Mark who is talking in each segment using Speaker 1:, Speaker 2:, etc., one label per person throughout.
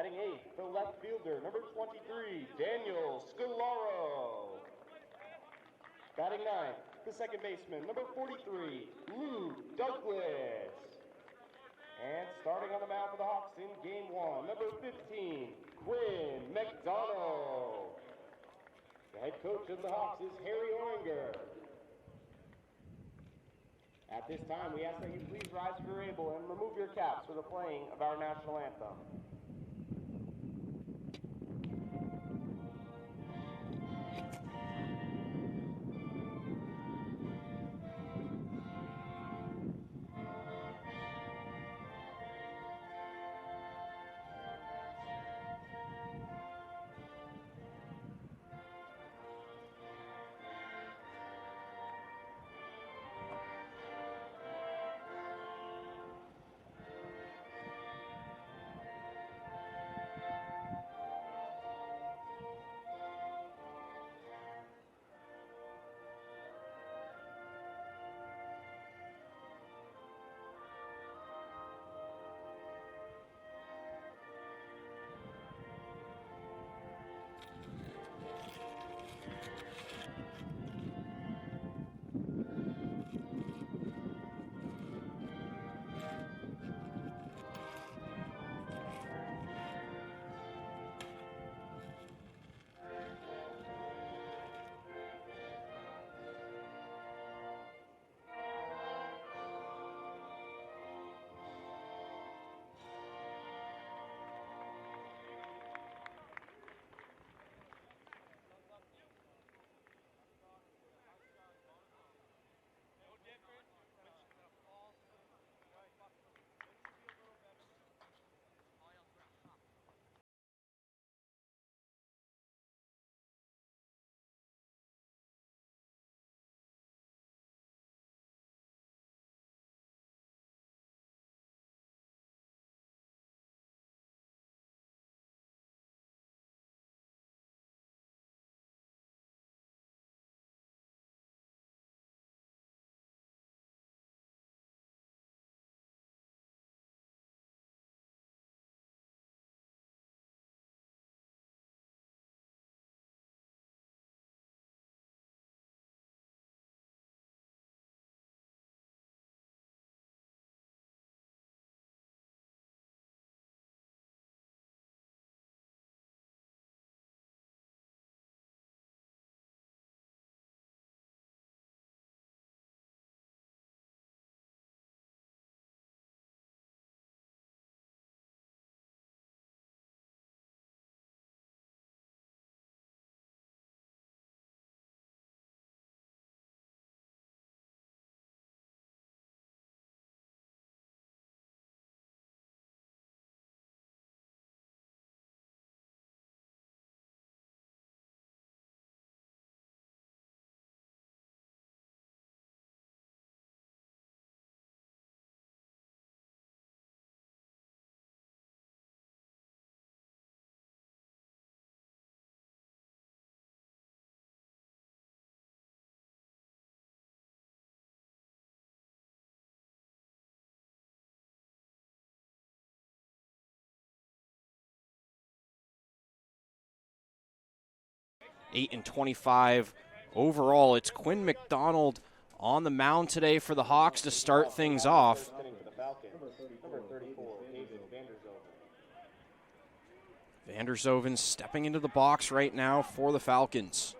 Speaker 1: Batting eighth, the left fielder, number 23, Daniel Scalaro. Batting ninth, the second baseman, number 43, Luke Douglas. And starting on the mound for the Hawks in game one, number 15, Quinn McDonald. The head coach of the Hawks is Harry Oringer. At this time, we ask that you please rise if you're able and remove your caps for the playing of our national anthem.
Speaker 2: Eight and 25 overall. It's Quinn McDonald on the mound today for the Hawks to start things off. Vanderzoven stepping into the box right now for the Falcons.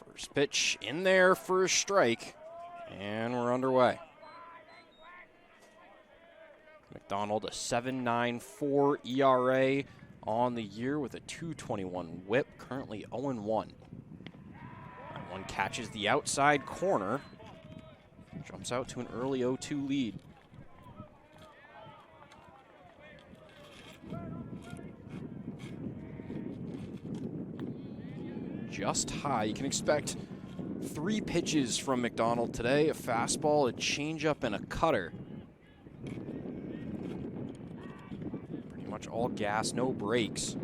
Speaker 2: First pitch in there for a strike, and we're underway. McDonald, a 7.94 ERA on the year with a 2.21 whip, currently 0-1. That one catches the outside corner, jumps out to an early 0-2 lead. Just high. You can expect 3 pitches from McDonald today: a fastball, a changeup, and a cutter. Pretty much all gas, no brakes.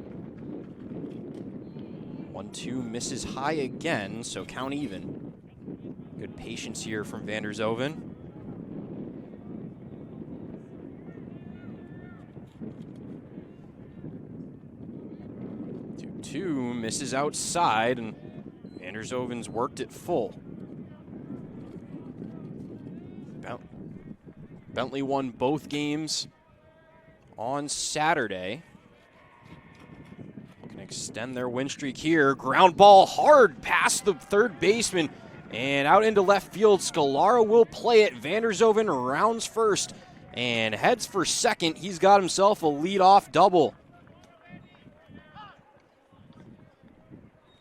Speaker 2: 1-2 misses high again, so count even. Good patience here from Vanderzoven. 2 misses outside, and Vandershoven's worked it full. Bentley won both games on Saturday. Looking to extend their win streak here. Ground ball hard past the third baseman and out into left field. Scolaro will play it. Vandershoven rounds first and heads for second. He's got himself a leadoff double.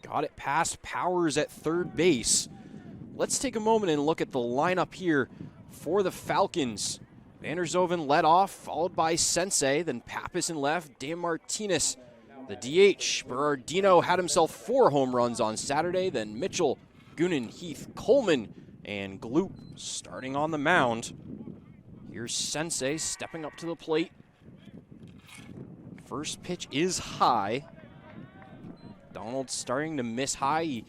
Speaker 2: Got it past Powers at third base. Let's take a moment and look at the lineup here for the Falcons. Vandershoven led off, followed by Sensei, then Pappas in left, Dan Martinez, the DH. Berardino had himself 4 home runs on Saturday, then Mitchell, Goonan, Heath, Coleman, and Gloop starting on the mound. Here's Sensei stepping up to the plate. First pitch is high. Donald starting to miss high. He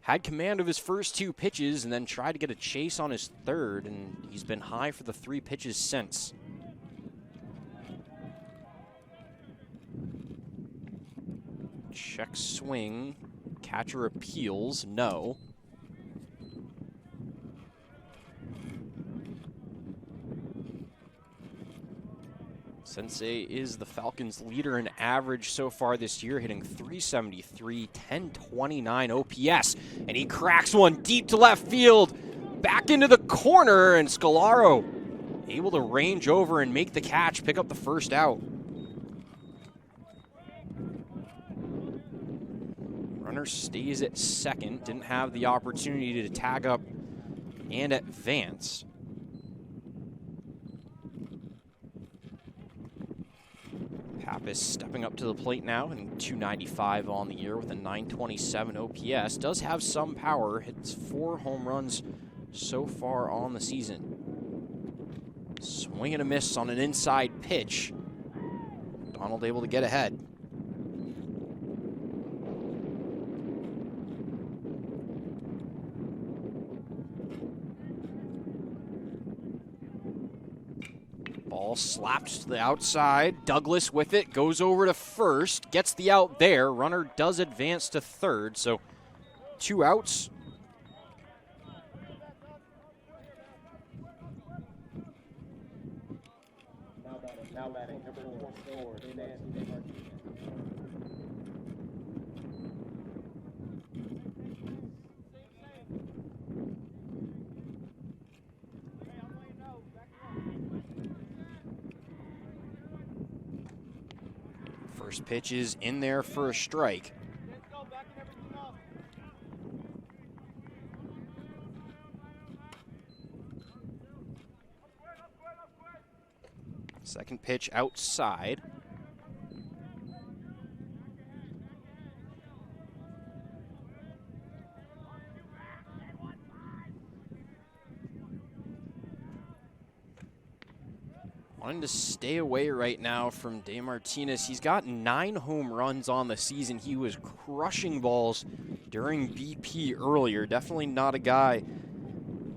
Speaker 2: had command of his first 2 pitches and then tried to get a chase on his third, and he's been high for the 3 pitches since. Check swing. Catcher appeals. No. Sensei is the Falcons' leader in average so far this year, hitting .373, 1029 OPS. And he cracks one deep to left field, back into the corner, and Scolaro able to range over and make the catch, pick up the first out. Runner stays at second, didn't have the opportunity to tag up and advance. Pappas stepping up to the plate now, and .295 on the year with a .927 OPS. Does have some power, hits 4 home runs so far on the season. Swing and a miss on an inside pitch. Donald able to get ahead. Ball slapped to the outside. Douglas with it, goes over to first, gets the out there. Runner does advance to third, so 2 outs.
Speaker 1: Now batting, number 44,
Speaker 2: First pitch is in there for a strike. Second pitch outside. Wanting to stay away right now from De Martinez. He's got 9 home runs on the season. He was crushing balls during BP earlier. Definitely not a guy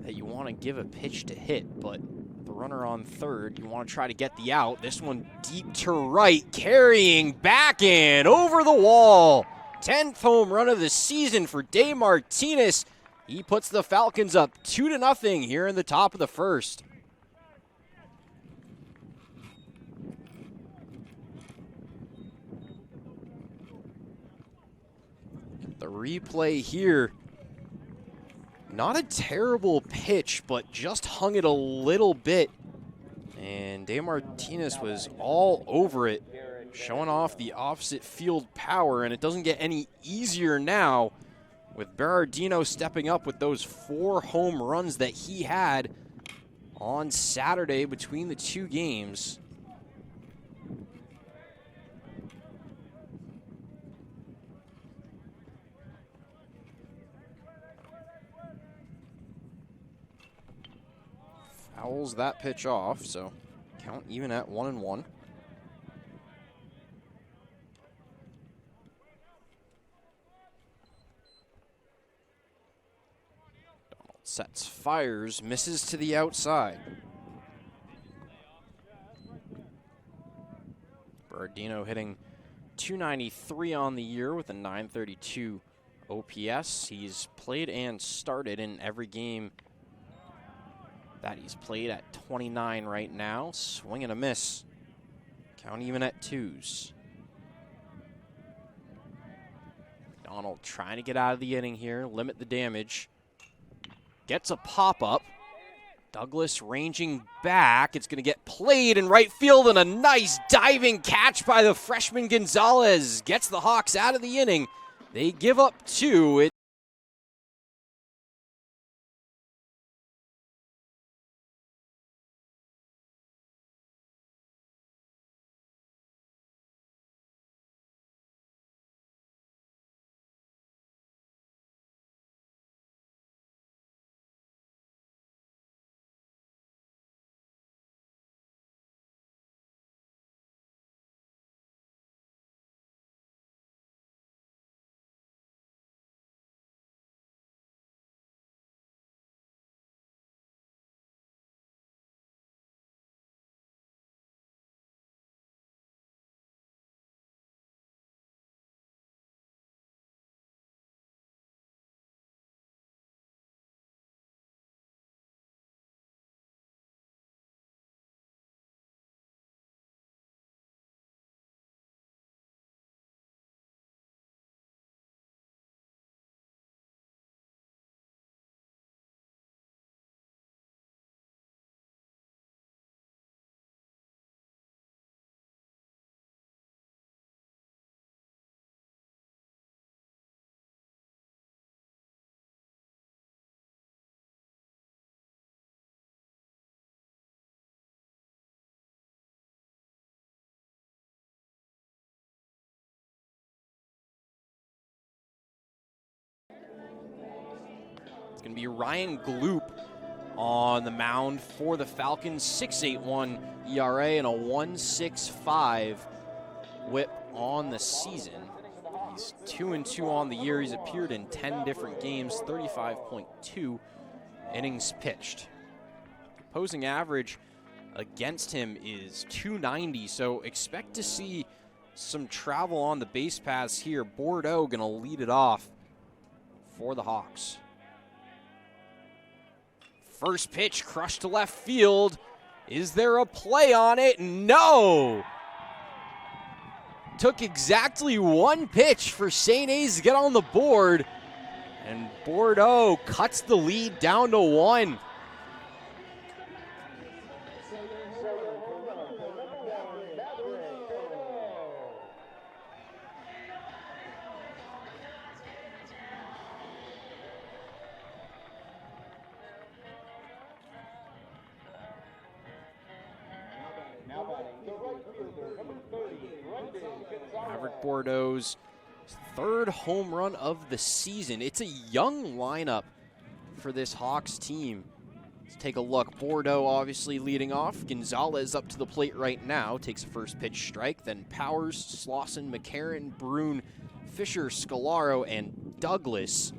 Speaker 2: that you want to give a pitch to hit, but the runner on third, you want to try to get the out. This one deep to right, carrying back in, over the wall. 10th home run of the season for De Martinez. He puts the Falcons up 2-0 here in the top of the first. The replay here, not a terrible pitch, but just hung it a little bit. And De Martinez was all over it, showing off the opposite field power, and it doesn't get any easier now with Berardino stepping up with those 4 home runs that he had on Saturday between the 2 games. Fouls that pitch off, so count even at 1-1. Donald sets, fires, misses to the outside. Berardino hitting .293 on the year with a .932 OPS. He's played and started in every game that he's played at 29 right now. Swing and a miss. Count even at 2s. Donald trying to get out of the inning here, limit the damage. Gets a pop-up. Douglas ranging back. It's going to get played in right field, and a nice diving catch by the freshman Gonzalez. Gets the Hawks out of the inning. They give up 2. It's going to be Ryan Gloop on the mound for the Falcons. 6.81 ERA and a 1.65 whip on the season. He's 2-2 on the year. He's appeared in 10 different games, 35.2 innings pitched. Opposing average against him is .290, so expect to see some travel on the base paths here. Bordeaux going to lead it off for the Hawks. First pitch crushed to left field. Is there a play on it? No! Took exactly one pitch for St. A's to get on the board, and Bordeaux cuts the lead down to 1. Maverick Bordeaux's 3rd home run of the season. It's a young lineup for this Hawks team. Let's take a look. Bordeaux obviously leading off. Gonzalez up to the plate right now. Takes a first pitch strike. Then Powers, Slauson, McCarron, Brune, Fisher, Scalaro, and Douglas.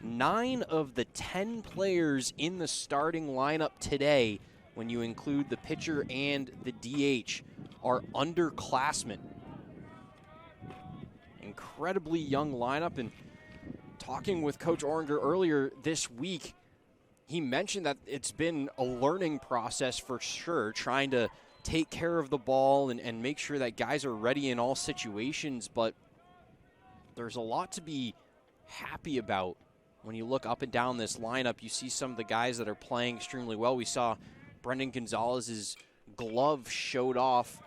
Speaker 2: 9 of the 10 players in the starting lineup today, when you include the pitcher and the DH, are underclassmen. Incredibly young lineup, and talking with Coach Oringer earlier this week, he mentioned that it's been a learning process for sure, trying to take care of the ball and make sure that guys are ready in all situations, but there's a lot to be happy about. When you look up and down this lineup, you see some of the guys that are playing extremely well. We saw Brendan Gonzalez's glove showed off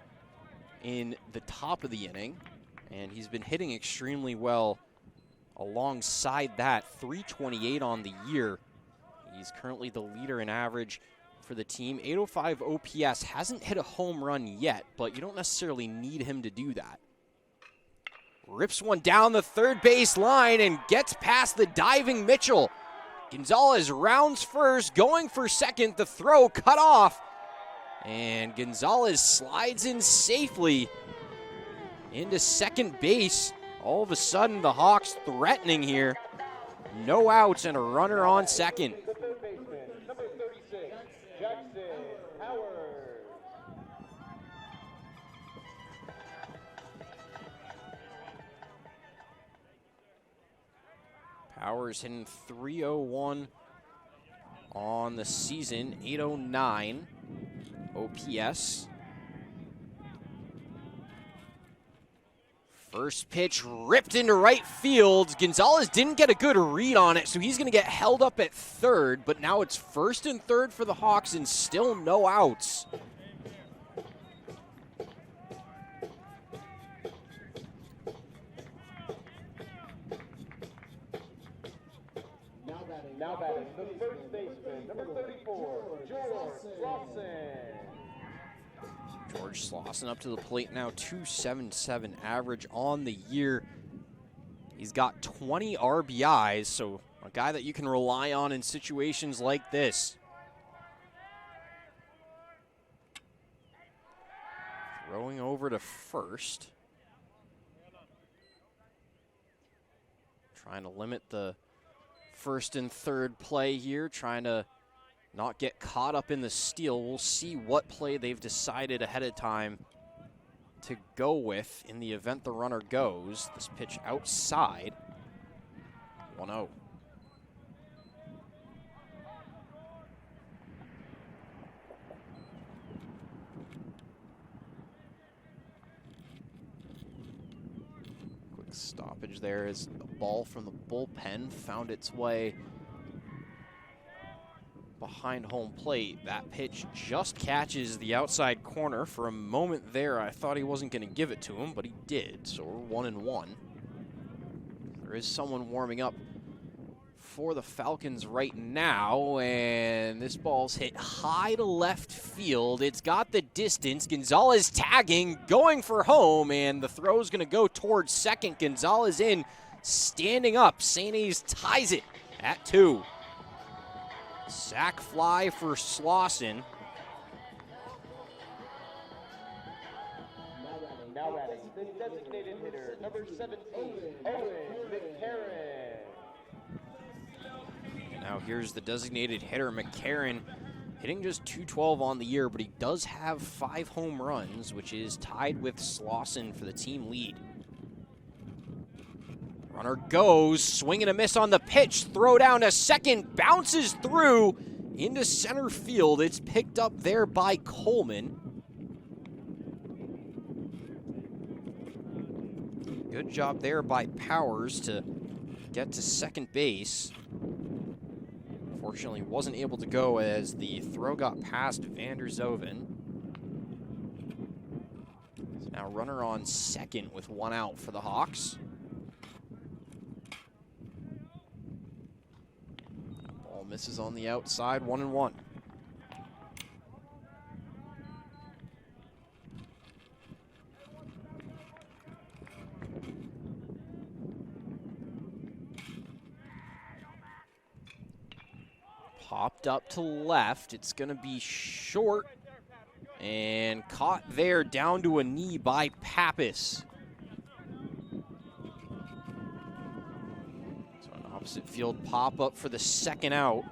Speaker 2: in the top of the inning, and he's been hitting extremely well alongside that. .328 on the year. He's currently the leader in average for the team. .805 OPS. Hasn't hit a home run yet, but you don't necessarily need him to do that. Rips one down the third base line and gets past the diving Mitchell. Gonzalez rounds first, going for second. The throw cut off, and Gonzalez slides in safely into second base. All of a sudden, the Hawks threatening here. No outs and a runner on second.
Speaker 1: The third baseman, number 36, Jackson Howard.
Speaker 2: Powers hitting .301 on the season, .809 OPS. First pitch ripped into right field. Gonzalez didn't get a good read on it, so he's going to get held up at third, but now it's first and third for the Hawks and still no outs.
Speaker 1: Now batting the first baseman, number 34, George Slauson.
Speaker 2: George Slauson up to the plate now, .277 average on the year. He's got 20 RBIs, so a guy that you can rely on in situations like this. Throwing over to first. Trying to limit the first and third play here, trying to not get caught up in the steal. We'll see what play they've decided ahead of time to go with in the event the runner goes. This pitch outside, 1-0. Quick stoppage there as the ball from the bullpen found its way behind home plate. That pitch just catches the outside corner. For a moment there, I thought he wasn't going to give it to him, but he did, so we're 1-1. There is someone warming up for the Falcons right now, and this ball's hit high to left field. It's got the distance. Gonzalez tagging, going for home, and the throw's going to go towards second. Gonzalez in, standing up. St. A's ties it at 2. Sack fly for Slauson.
Speaker 1: Now batting the designated hitter, number 17, Owen McCarron.
Speaker 2: Now here's the designated hitter, McCarron, hitting just .212 on the year, but he does have 5 home runs, which is tied with Slauson for the team lead. Runner goes, swing and a miss on the pitch, throw down to second, bounces through into center field. It's picked up there by Coleman. Good job there by Powers to get to second base. Fortunately, wasn't able to go as the throw got past Vander Zoven. So now runner on second with 1 out for the Hawks. Ball misses on the outside, 1-1. Popped up to left. It's going to be short and caught there down to a knee by Pappas. So an opposite field pop up for the second out.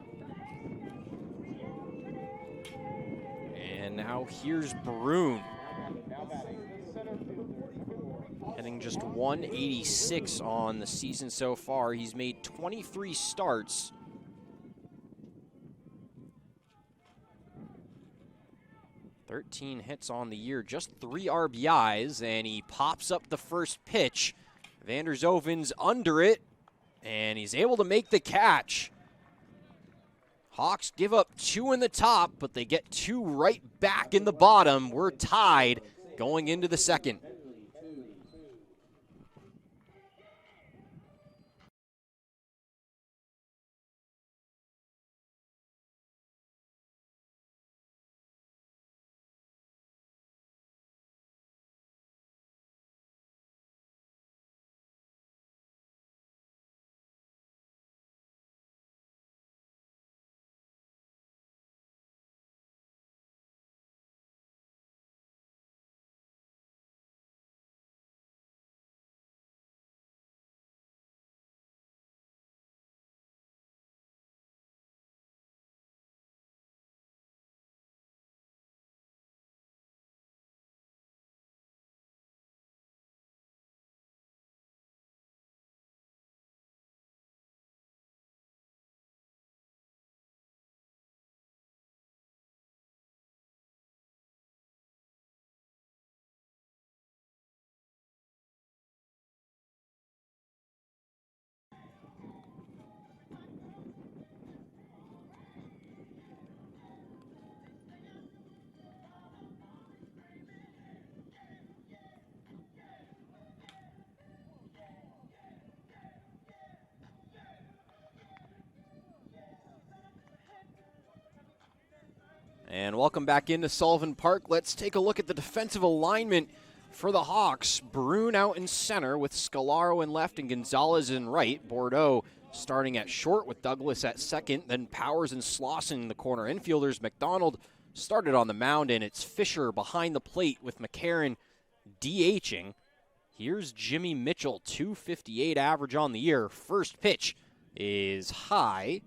Speaker 2: And now here's Brune. Hitting just .186 on the season so far. He's made 23 starts. .13 hits on the year, just 3 RBIs, and he pops up the first pitch. Vander Zoven's under it, and he's able to make the catch. Hawks give up 2 in the top, but they get 2 right back in the bottom. We're tied going into the second. And welcome back into Sullivan Park. Let's take a look at the defensive alignment for the Hawks. Brune out in center with Scalaro in left and Gonzalez in right. Bordeaux starting at short with Douglas at second. Then Powers and Slauson in the corner infielders. McDonald started on the mound, and it's Fisher behind the plate with McCarron DHing. Here's Jimmy Mitchell, .258 average on the year. First pitch is high.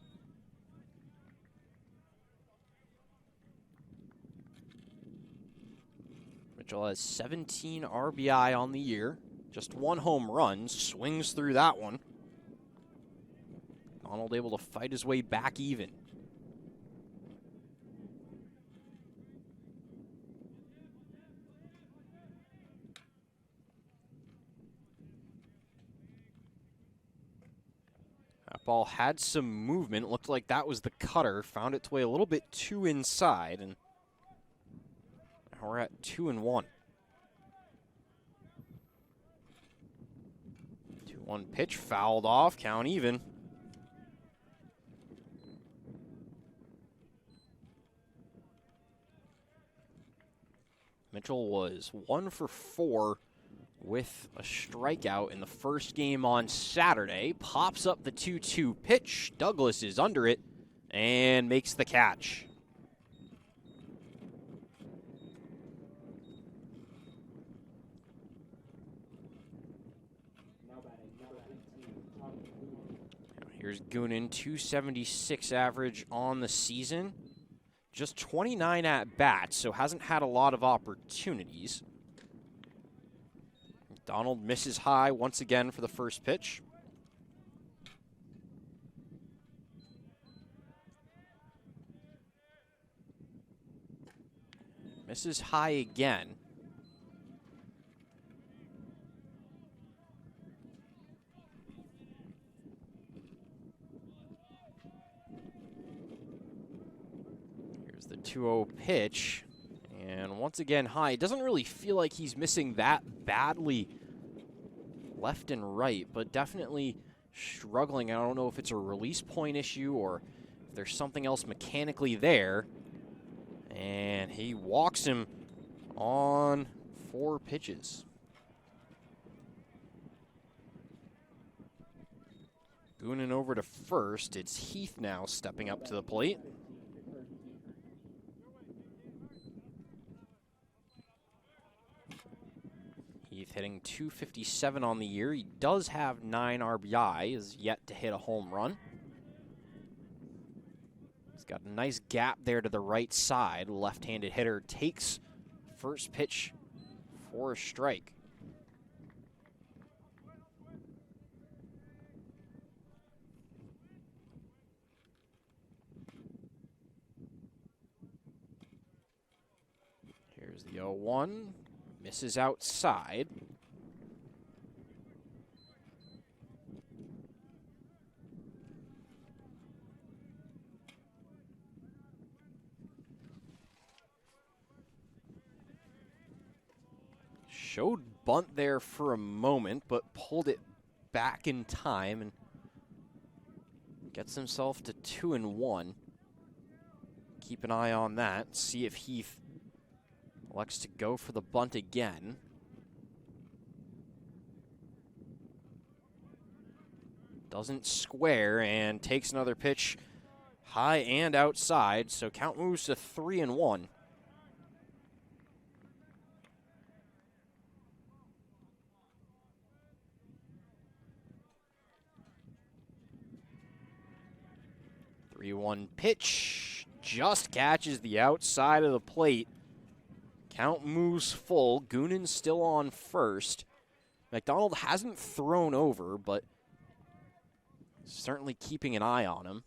Speaker 2: Mitchell has 17 RBI on the year. Just one home run. Swings through that one. Donald able to fight his way back even. That ball had some movement. Looked like that was the cutter. Found its way a little bit too inside, and now we're at 2-1. 2-1 pitch fouled off. Count even. Mitchell was 1 for 4 with a strikeout in the first game on Saturday. Pops up the 2-2 pitch. Douglas is under it and makes the catch. Here's Goonan, .276 average on the season. Just 29 at-bats, so hasn't had a lot of opportunities. Donald misses high once again for the first pitch. Misses high again. Here's the 2-0 pitch. And once again, high. It doesn't really feel like he's missing that badly left and right, but definitely struggling. I don't know if it's a release point issue or if there's something else mechanically there. And he walks him on 4 pitches. Goonan over to first. It's Heath now stepping up to the plate. Heath hitting .257 on the year. He does have 9 RBI, is yet to hit a home run. He's got a nice gap there to the right side. Left-handed hitter takes first pitch for a strike. Here's the 0-1. Misses outside. Showed bunt there for a moment, but pulled it back in time and gets himself to 2-1. Keep an eye on that. See if Heath elects to go for the bunt again. Doesn't square and takes another pitch high and outside, so count moves to 3-1. The 3-1 pitch just catches the outside of the plate. Count moves full. Goonan's still on first. McDonald hasn't thrown over, but certainly keeping an eye on him.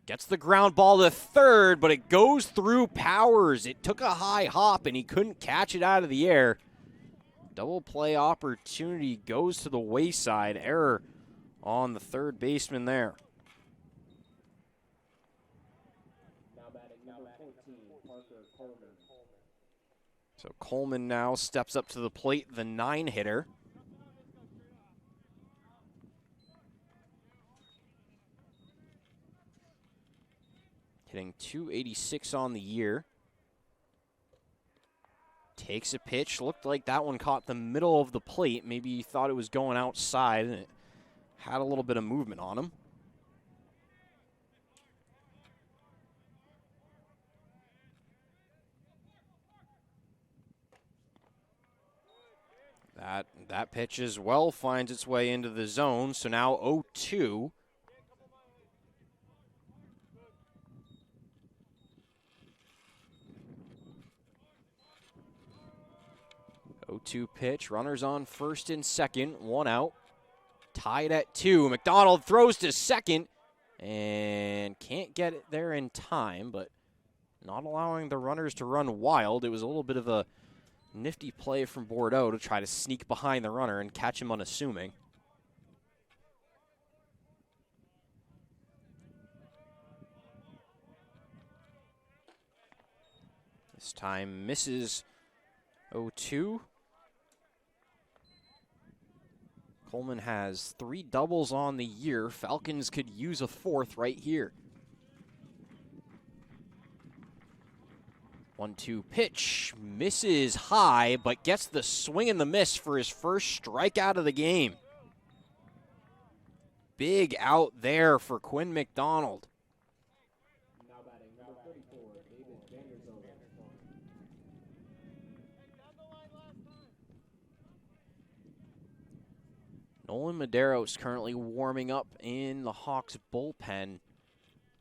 Speaker 2: Gets the ground ball to third, but it goes through Powers. It took a high hop, and he couldn't catch it out of the air. Double play opportunity goes to the wayside. Error on the third baseman there. So Coleman now steps up to the plate, the 9-hitter. hitting .286 on the year. Takes a pitch. Looked like that one caught the middle of the plate. Maybe he thought it was going outside, and it had a little bit of movement on him. That pitch as well finds its way into the zone, so now 0-2. Pitch, runners on first and second, one out. Tied at 2. McDonald throws to second and can't get it there in time, but not allowing the runners to run wild. It was a little bit of a nifty play from Bordeaux to try to sneak behind the runner and catch him unassuming. This time misses 0-2. Coleman has 3 doubles on the year. Falcons could use a 4th right here. 1-2 pitch, misses high, but gets the swing and the miss for his first strikeout of the game. Big out there for Quinn McDonald.
Speaker 3: Now batting number 34, David Vanderzoven.
Speaker 2: Nolan Medeiros currently warming up in the Hawks bullpen.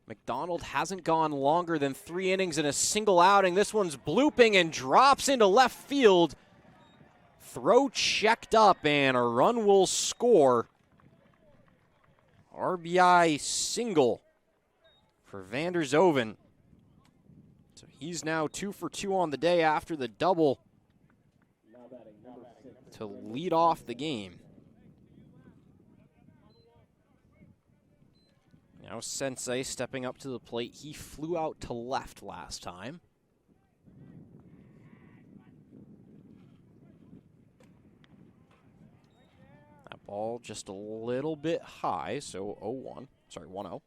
Speaker 2: McDonald hasn't gone longer than 3 innings in a single outing. This one's blooping and drops into left field. Throw checked up, and a run will score. RBI single for Vanderzoven. So he's now 2 for 2 on the day after the double to lead off the game. Now Sensei stepping up to the plate. He flew out to left last time. That ball just a little bit high, so 0-1. Sorry, 1-0.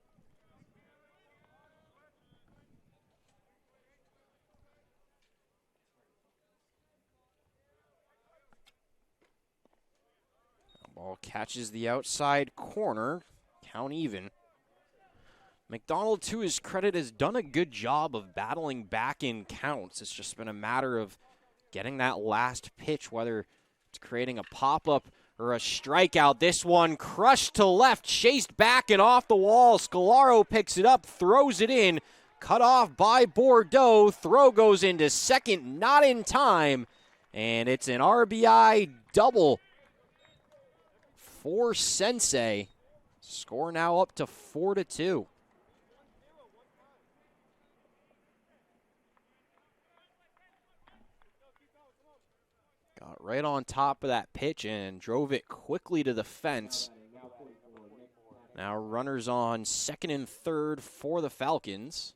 Speaker 2: Ball catches the outside corner. Count even. McDonald, to his credit, has done a good job of battling back in counts. It's just been a matter of getting that last pitch, whether it's creating a pop-up or a strikeout. This one crushed to left, chased back and off the wall. Scalaro picks it up, throws it in, cut off by Bordeaux. Throw goes into second, not in time, and it's an RBI double for Sensei. Score now up to 4-2. Got right on top of that pitch and drove it quickly to the fence. Now runners on second and third for the Falcons.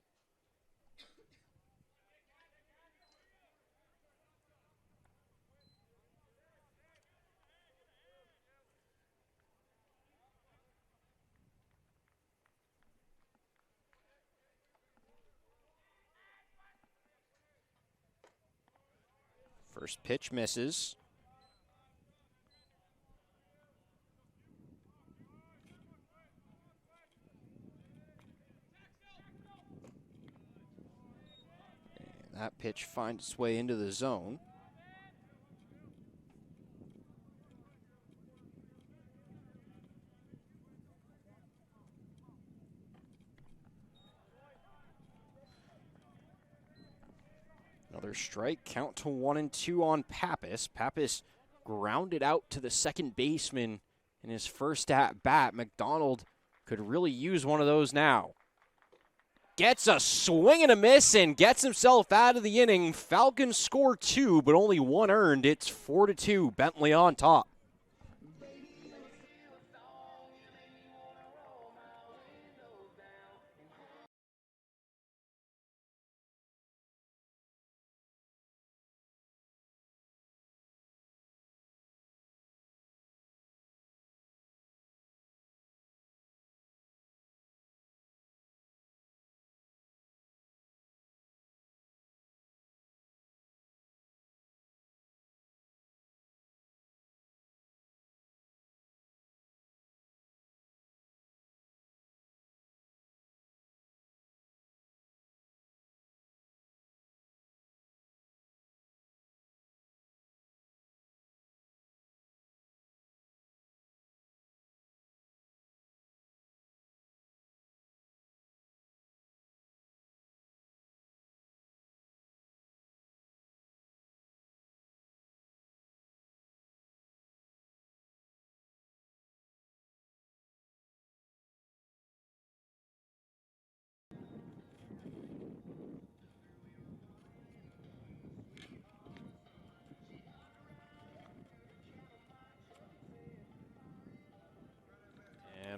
Speaker 2: First pitch misses. And that pitch finds its way into the zone. Another strike, count to 1-2 on Pappas. Pappas grounded out to the second baseman in his first at-bat. McDonald could really use one of those now. Gets a swing and a miss and gets himself out of the inning. Falcons score 2, but only 1 earned. It's 4-2, Bentley on top.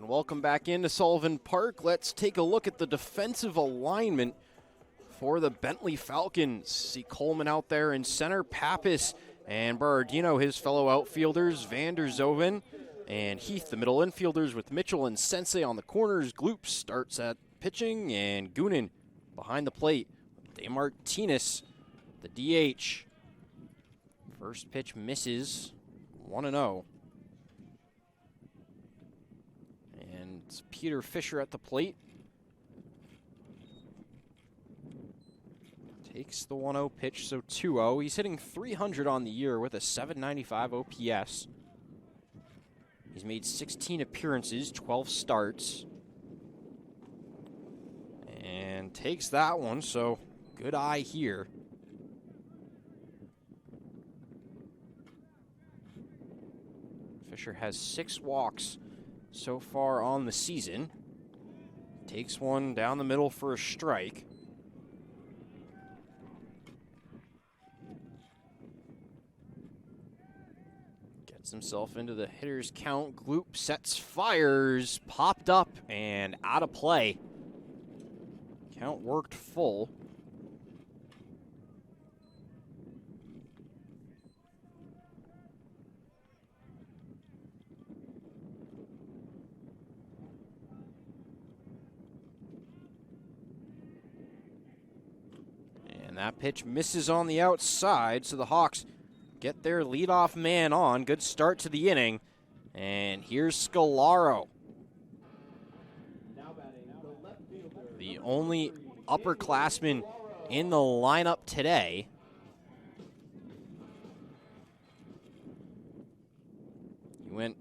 Speaker 2: And welcome back into Sullivan Park. Let's take a look at the defensive alignment for the Bentley Falcons. See Coleman out there in center, Pappas and Berardino, his fellow outfielders, Vander Zoven and Heath, the middle infielders, with Mitchell and Sensei on the corners. Gloop starts at pitching, and Goonan behind the plate. De Martinez, the DH. First pitch misses, 1-0. And it's Peter Fisher at the plate. Takes the 1-0 pitch, so 2-0. He's hitting .300 on the year with a .795 OPS. He's made 16 appearances, 12 starts. And takes that one, so good eye here. Fisher has 6 walks so far on the season. Takes one down the middle for a strike. Gets himself into the hitter's count. Gloop sets fires, popped up and out of play. Count worked full. And that pitch misses on the outside, so the Hawks get their leadoff man on. Good start to the inning. And here's Scalaro. The only upperclassman in the lineup today. He went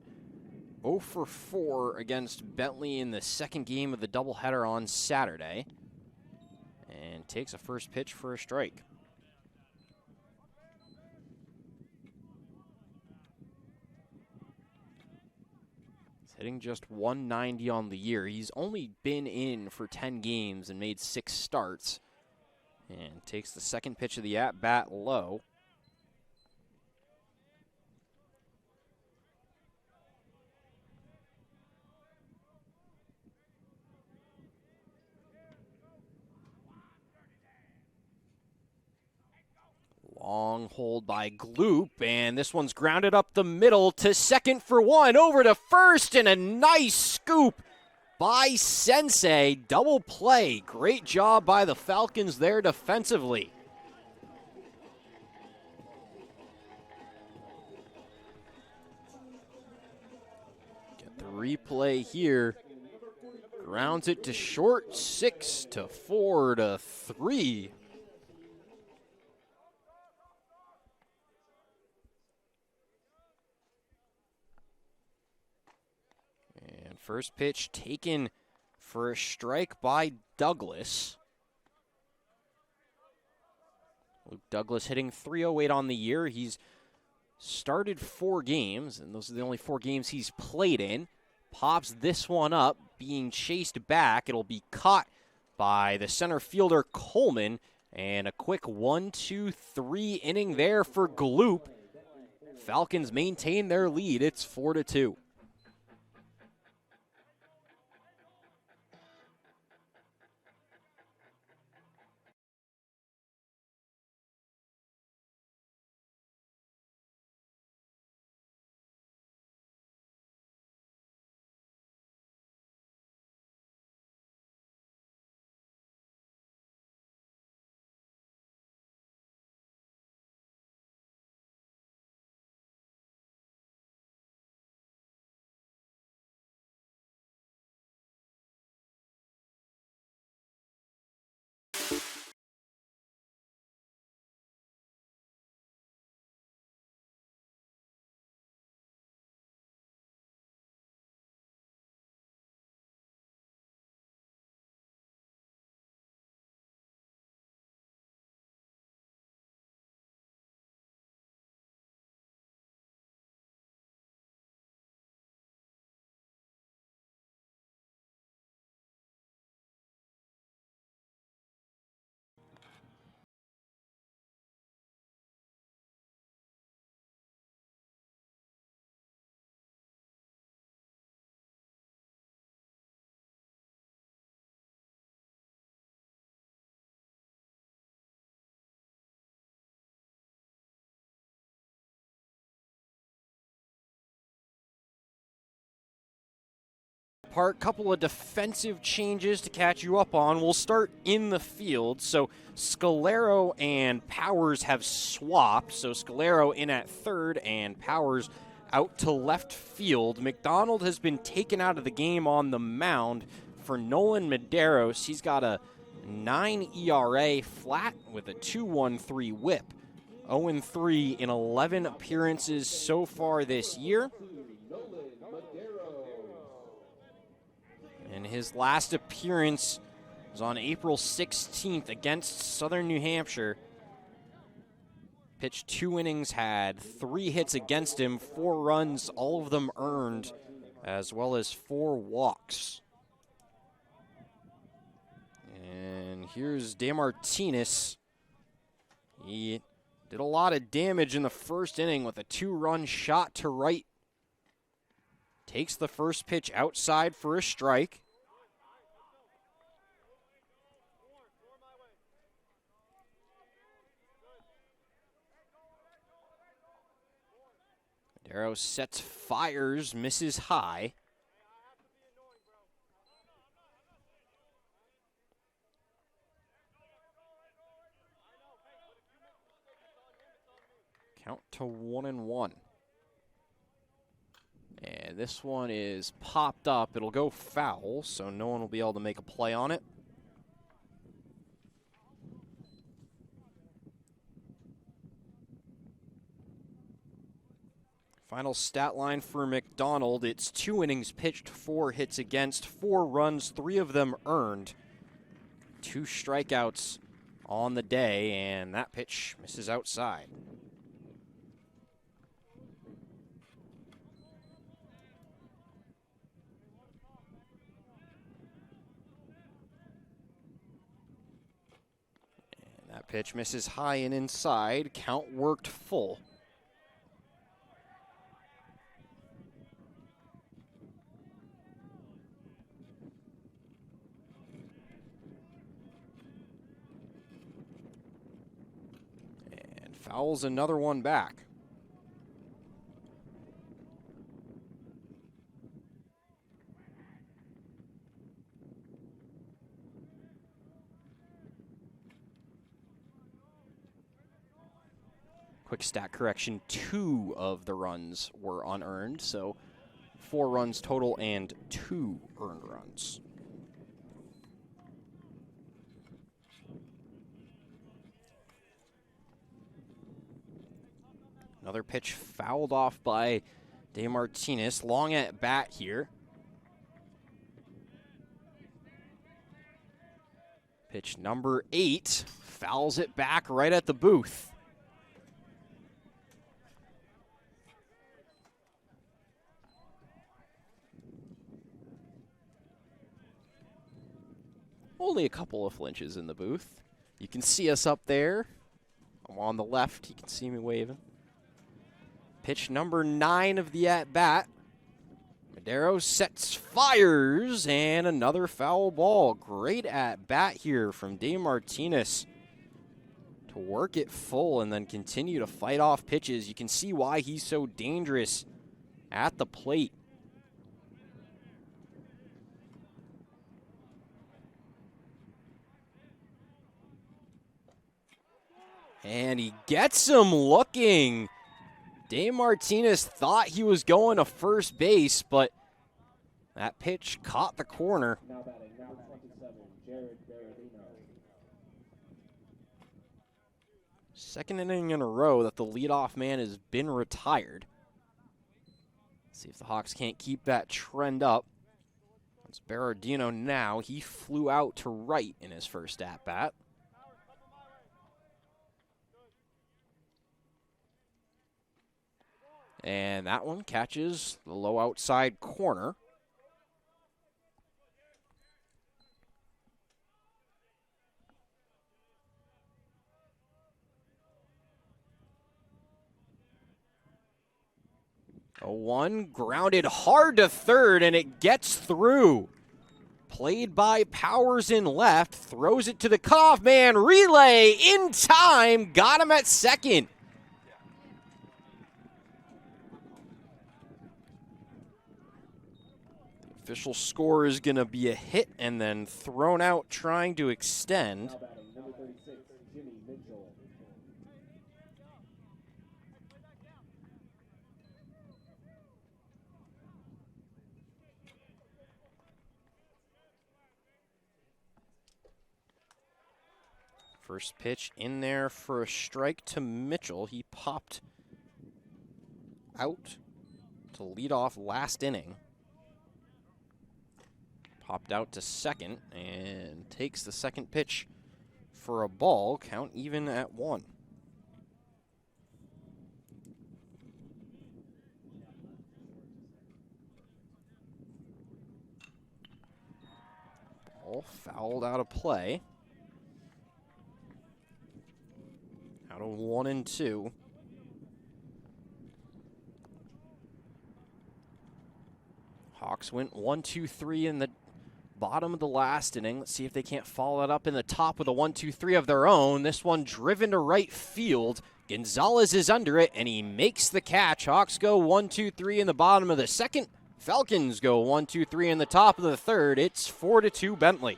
Speaker 2: 0 for 4 against Bentley in the second game of the doubleheader on Saturday. And takes a first pitch for a strike. He's hitting just .190 on the year. He's only been in for 10 games and made 6 starts. And takes the second pitch of the at-bat low. Long hold by Gloop, and this one's grounded up the middle to second for 1, over to first, and a nice scoop by Sensei. Double play. Great job by the Falcons there defensively. Get the replay here. Grounds it to short, 6-4 to 3. First pitch taken for a strike by Douglas. Luke Douglas hitting .308 on the year. He's started 4 games, and those are the only 4 games he's played in. Pops this one up, being chased back. It'll be caught by the center fielder Coleman, and a quick 1-2-3 inning there for Gloop. Falcons maintain their lead. It's 4-2. part. Couple of defensive changes to catch you up on. We'll start in the field. So Scalero and Powers have swapped. So Scalero in at third and Powers out to left field. McDonald has been taken out of the game on the mound for Nolan Medeiros. He's got a 9 ERA flat with a 2.13 whip. 0-3 in 11 appearances so far this year. And his last appearance was on April 16th against Southern New Hampshire. Pitched 2 innings, had 3 hits against him, 4 runs, all of them earned, as well as 4 walks. And here's DeMartinez. He did a lot of damage in the first inning with a 2-run shot to right. Takes the first pitch outside for a strike. Medeiros sets, fires, misses high. Count to 1-1. And this one is popped up. It'll go foul, so no one will be able to make a play on it. Final stat line for McDonald. It's 2 innings pitched, 4 hits against, 4 runs, 3 of them earned. 2 strikeouts on the day, and that pitch misses outside. That pitch misses high and inside. Count worked full. And fouls another one back. Quick stat correction, 2 of the runs were unearned, so 4 runs total and 2 earned runs. Another pitch fouled off by DeMartinez. Long at bat here. Pitch number 8, fouls it back right at the booth. Only a couple of flinches in the booth. You can see us up there. I'm on the left. You can see me waving. Pitch number 9 of the at-bat. Medeiros sets, fires, and another foul ball. Great at-bat here from DeMartinez to work it full and then continue to fight off pitches. You can see why he's so dangerous at the plate. And he gets him looking. DeMartinez thought he was going to first base, but that pitch caught the corner.
Speaker 3: Now batting, number 27, Jared Berardino.
Speaker 2: Second inning in a row that the leadoff man has been retired. Let's see if the Hawks can't keep that trend up. It's Berardino now. He flew out to right in his first at-bat. And that one catches the low outside corner. A 1 grounded hard to third, and it gets through. Played by Powers in left, throws it to the cutoff man. Relay in time, got him at second. Official score is going to be a hit and then thrown out trying to extend.
Speaker 3: Now batting number 36, Jimmy Mitchell.
Speaker 2: First pitch in there for a strike to Mitchell. He popped out to lead off last inning. Popped out to second and takes the second pitch for a ball. Count even at 1. Ball fouled out of play. Out of 1 and 2. Hawks went 1, 2, 3 in the bottom of the last inning. Let's see if they can't follow it up in the top with a 1, 2, 3 of their own. This one driven to right field. Gonzalez is under it, and he makes the catch. Hawks go 1, 2, 3 in the bottom of the second. Falcons go 1, 2, 3 in the top of the third. It's 4-2 Bentley.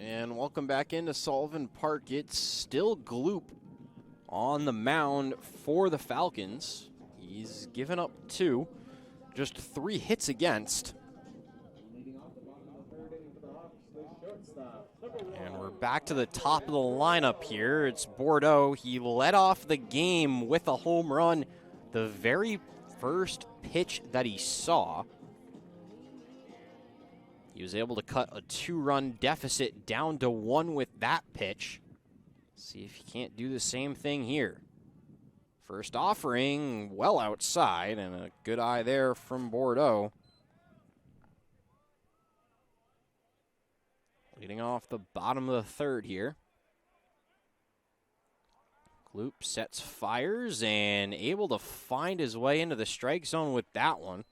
Speaker 2: And welcome back into Sullivan Park. It's still Gloop on the mound for the Falcons. He's given up 2, just 3 hits against.
Speaker 3: Leading off the bottom of the third inning for the Hawks, the shortstop, number 1.
Speaker 2: And we're back to the top of the lineup here. It's Bordeaux. He led off the game with a home run the very first pitch that he saw. He was able to cut a 2-run deficit down to 1 with that pitch. See if he can't do the same thing here. First offering, well outside, and a good eye there from Bordeaux. Leading off the bottom of the third here. Gloop sets fires and able to find his way into the strike zone with that one.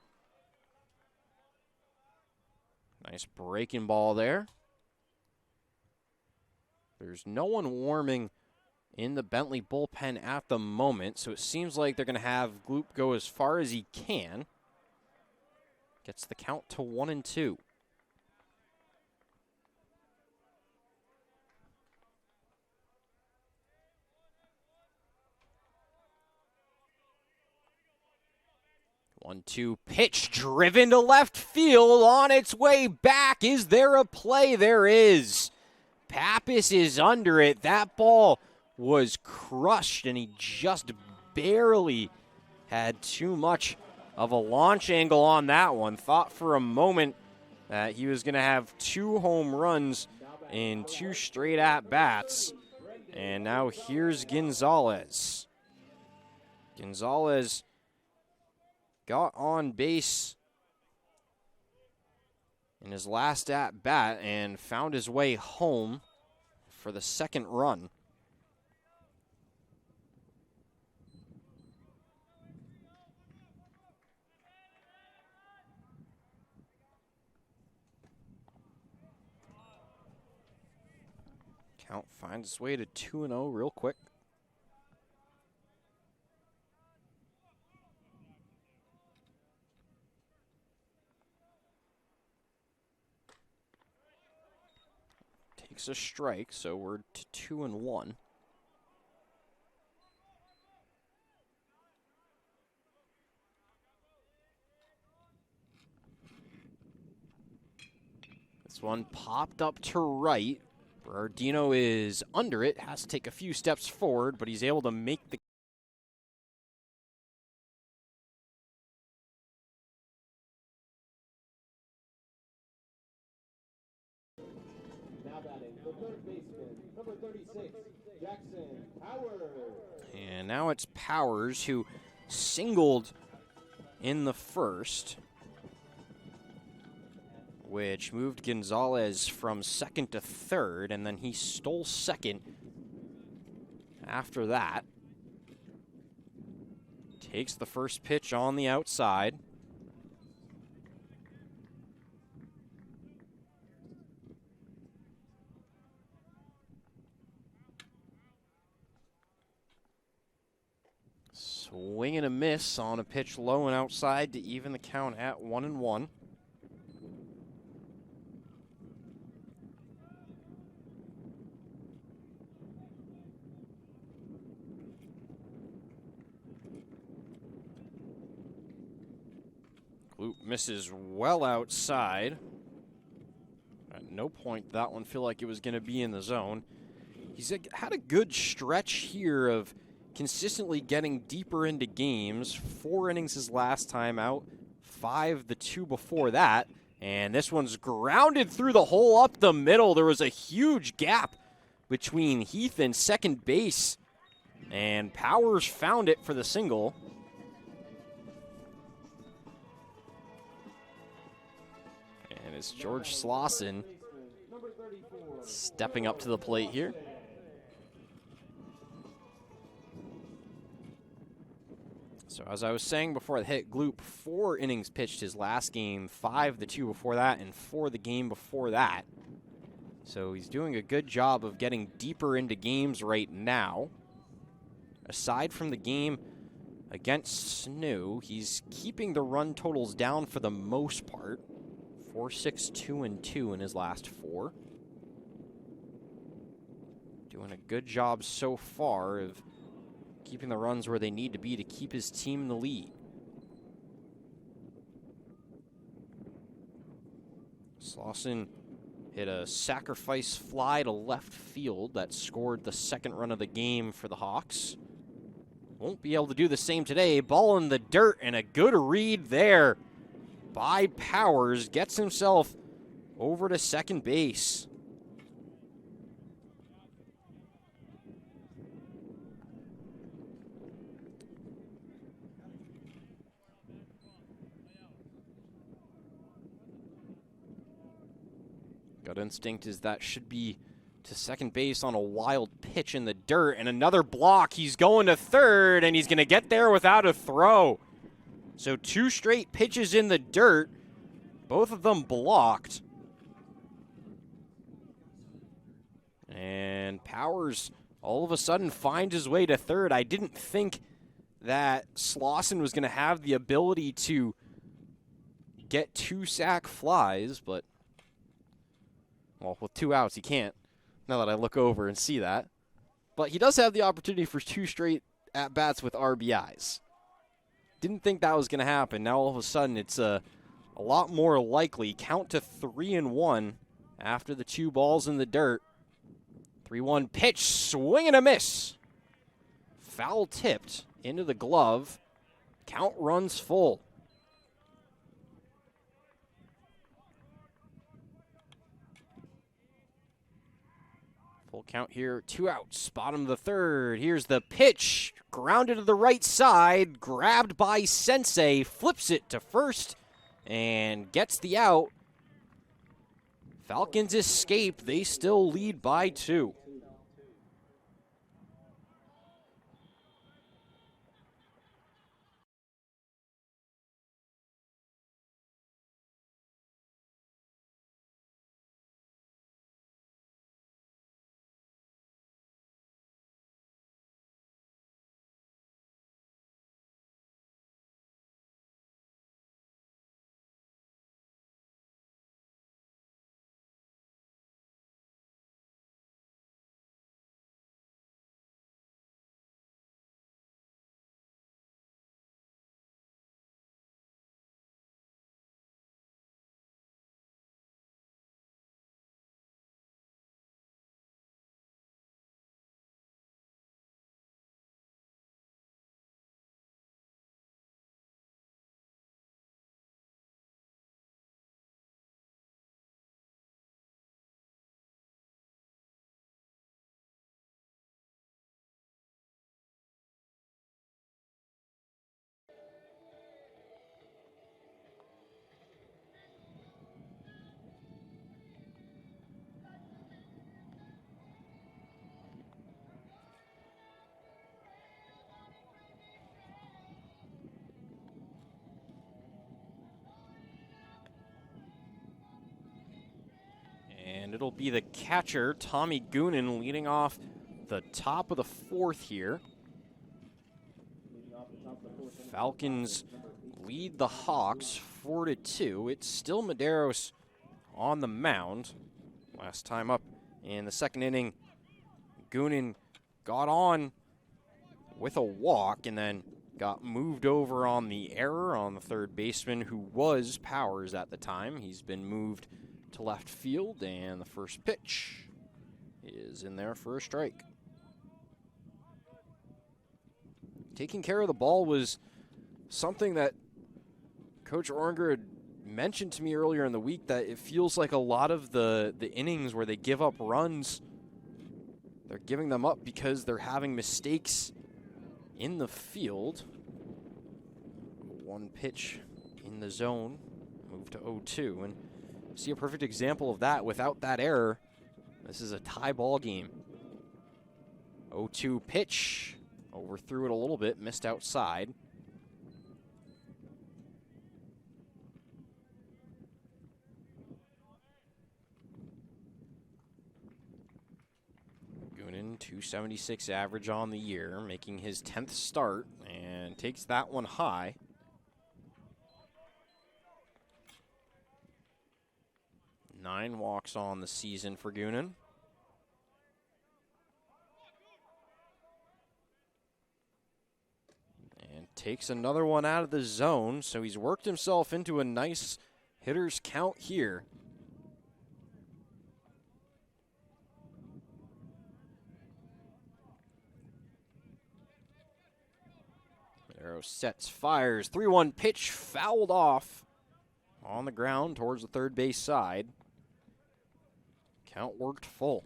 Speaker 2: Nice breaking ball there. There's no one warming in the Bentley bullpen at the moment, so it seems like they're going to have Gloop go as far as he can. Gets the count to 1 and 2. One-two pitch driven to left field on its way back. Is there a play? There is. Pappas is under it. That ball was crushed, and he just barely had too much of a launch angle on that one. Thought for a moment that he was going to have 2 home runs in 2 straight at-bats. And now here's Gonzalez. Gonzalez got on base in his last at-bat and found his way home for the second run. Count finds its way to 2-0 real quick. takes a strike, so we're to 2-1. This one popped up to right. Bernardino is under it, has to take a few steps forward, but he's able to make the
Speaker 3: Now batting, the third baseman, number 36, Jackson Powers.
Speaker 2: And now it's Powers who singled in the first, which moved Gonzalez from second to third, and then he stole second after that. Takes the first pitch on the outside. Swing and a miss on a pitch low and outside to even the count at 1-1. Loop misses well outside. At no point that one feel like it was going to be in the zone. He's had a good stretch here of consistently getting deeper into games. 4 innings his last time out, 5 the 2 before that. And this one's grounded through the hole up the middle. There was a huge gap between Heath and second base. And Powers found it for the single. And it's George Slauson stepping up to the plate here. So as I was saying before the hit, Gloop, 4 innings pitched his last game, 5 the 2 before that, and 4 the game before that. So he's doing a good job of getting deeper into games right now. Aside from the game against Snoo, he's keeping the run totals down for the most part. 4-6, 2-2 in his last 4. Doing a good job so far of keeping the runs where they need to be to keep his team in the lead. Slauson hit a sacrifice fly to left field that scored the second run of the game for the Hawks. Won't be able to do the same today. Ball in the dirt, and a good read there by Powers. Gets himself over to second base. Gut instinct is that should be to second base on a wild pitch in the dirt, and another block. He's going to third, and he's going to get there without a throw. So 2 straight pitches in the dirt, both of them blocked. And Powers all of a sudden finds his way to third. I didn't think that Slauson was going to have the ability to get 2 sac flies, but well, with 2 outs, he can't, now that I look over and see that. But he does have the opportunity for 2 straight at-bats with RBIs. Didn't think that was going to happen. Now, all of a sudden, it's a lot more likely. Count to 3-1 after the 2 balls in the dirt. 3-1 pitch, swing and a miss. Foul tipped into the glove. Count runs full. Full count here, 2 outs, bottom of the third. Here's the pitch, grounded to the right side, grabbed by Sensei, flips it to first, and gets the out. Falcons escape, they still lead by 2. And it'll be the catcher, Tommy Goonan, leading off the top of the fourth here. Falcons lead the Hawks 4-2. It's still Medeiros on the mound. Last time up in the second inning, Goonan got on with a walk and then got moved over on the error on the third baseman, who was Powers at the time. He's been moved to left field, and the first pitch is in there for a strike. Taking care of the ball was something that Coach Oringer had mentioned to me earlier in the week, that it feels like a lot of the innings where they give up runs, they're giving them up because they're having mistakes in the field. One pitch in the zone, move to 0-2, and see a perfect example of that. Without that error, this is a tie ball game. 0-2 pitch, overthrew it a little bit, missed outside. Goonan, 276 average on the year, making his 10th start, and takes that one high. Nine walks on the season for Goonan. And takes another one out of the zone, so he's worked himself into a nice hitter's count here. Arrow sets, fires, 3-1 pitch, fouled off on the ground towards the third base side. Count worked full.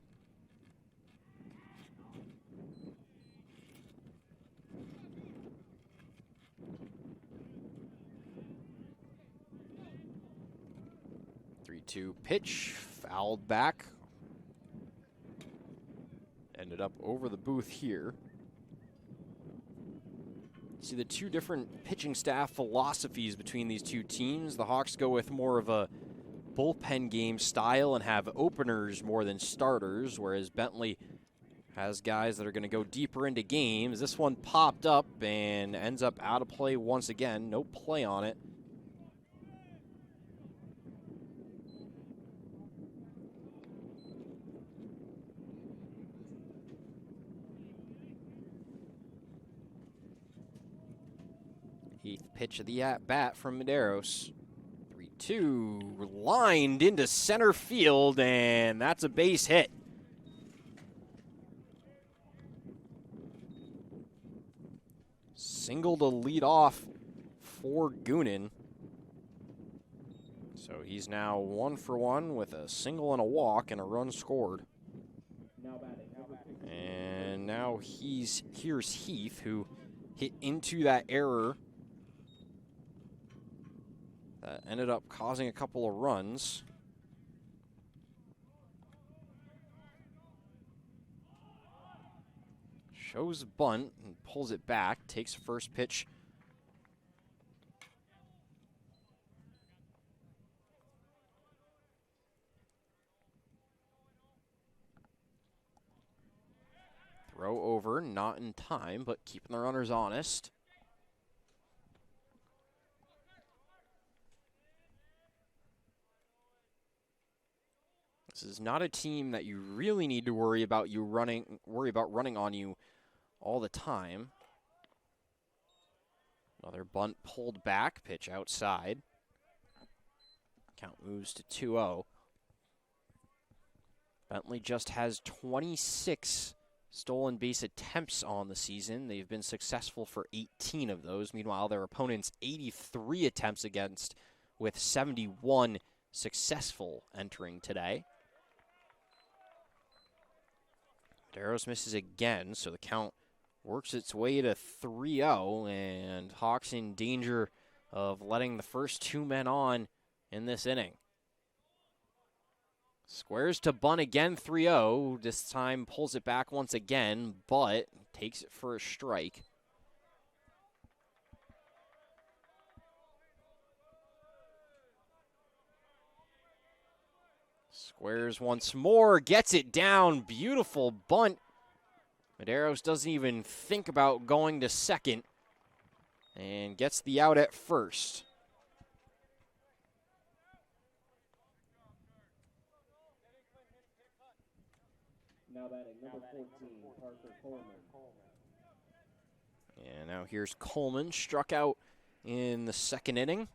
Speaker 2: Three-two pitch, fouled back. Ended up over the booth here. See the two different pitching staff philosophies between these two teams. The Hawks go with more of a bullpen game style and have openers more than starters, whereas Bentley has guys that are going to go deeper into games. This one popped up and ends up out of play once again. No play on it. Eighth pitch of the at-bat from Medeiros. 3-2, lined into center field, and that's a base hit. Single to lead off for Goonan. So he's now 1 for 1 with a single and a walk and a run scored. And now here's Heath, who hit into that error that ended up causing a couple of runs. Shows a bunt and pulls it back, takes the first pitch. Throw over, not in time, but keeping the runners honest. This is not a team that you really need to worry about running on you all the time. Another bunt pulled back, pitch outside. Count moves to 2-0. Bentley just has 26 stolen base attempts on the season. They've been successful for 18 of those. Meanwhile, their opponents 83 attempts against, with 71 successful entering today. Medeiros misses again, so the count works its way to 3-0, and Hawks in danger of letting the first two men on in this inning. Squares to bunt again, 3-0. This time pulls it back once again, but takes it for a strike. Squares once more, gets it down. Beautiful bunt. Medeiros doesn't even think about going to second and gets the out at first.
Speaker 3: Now batting number 14, Parker Coleman.
Speaker 2: And now here's Coleman, struck out in the second inning.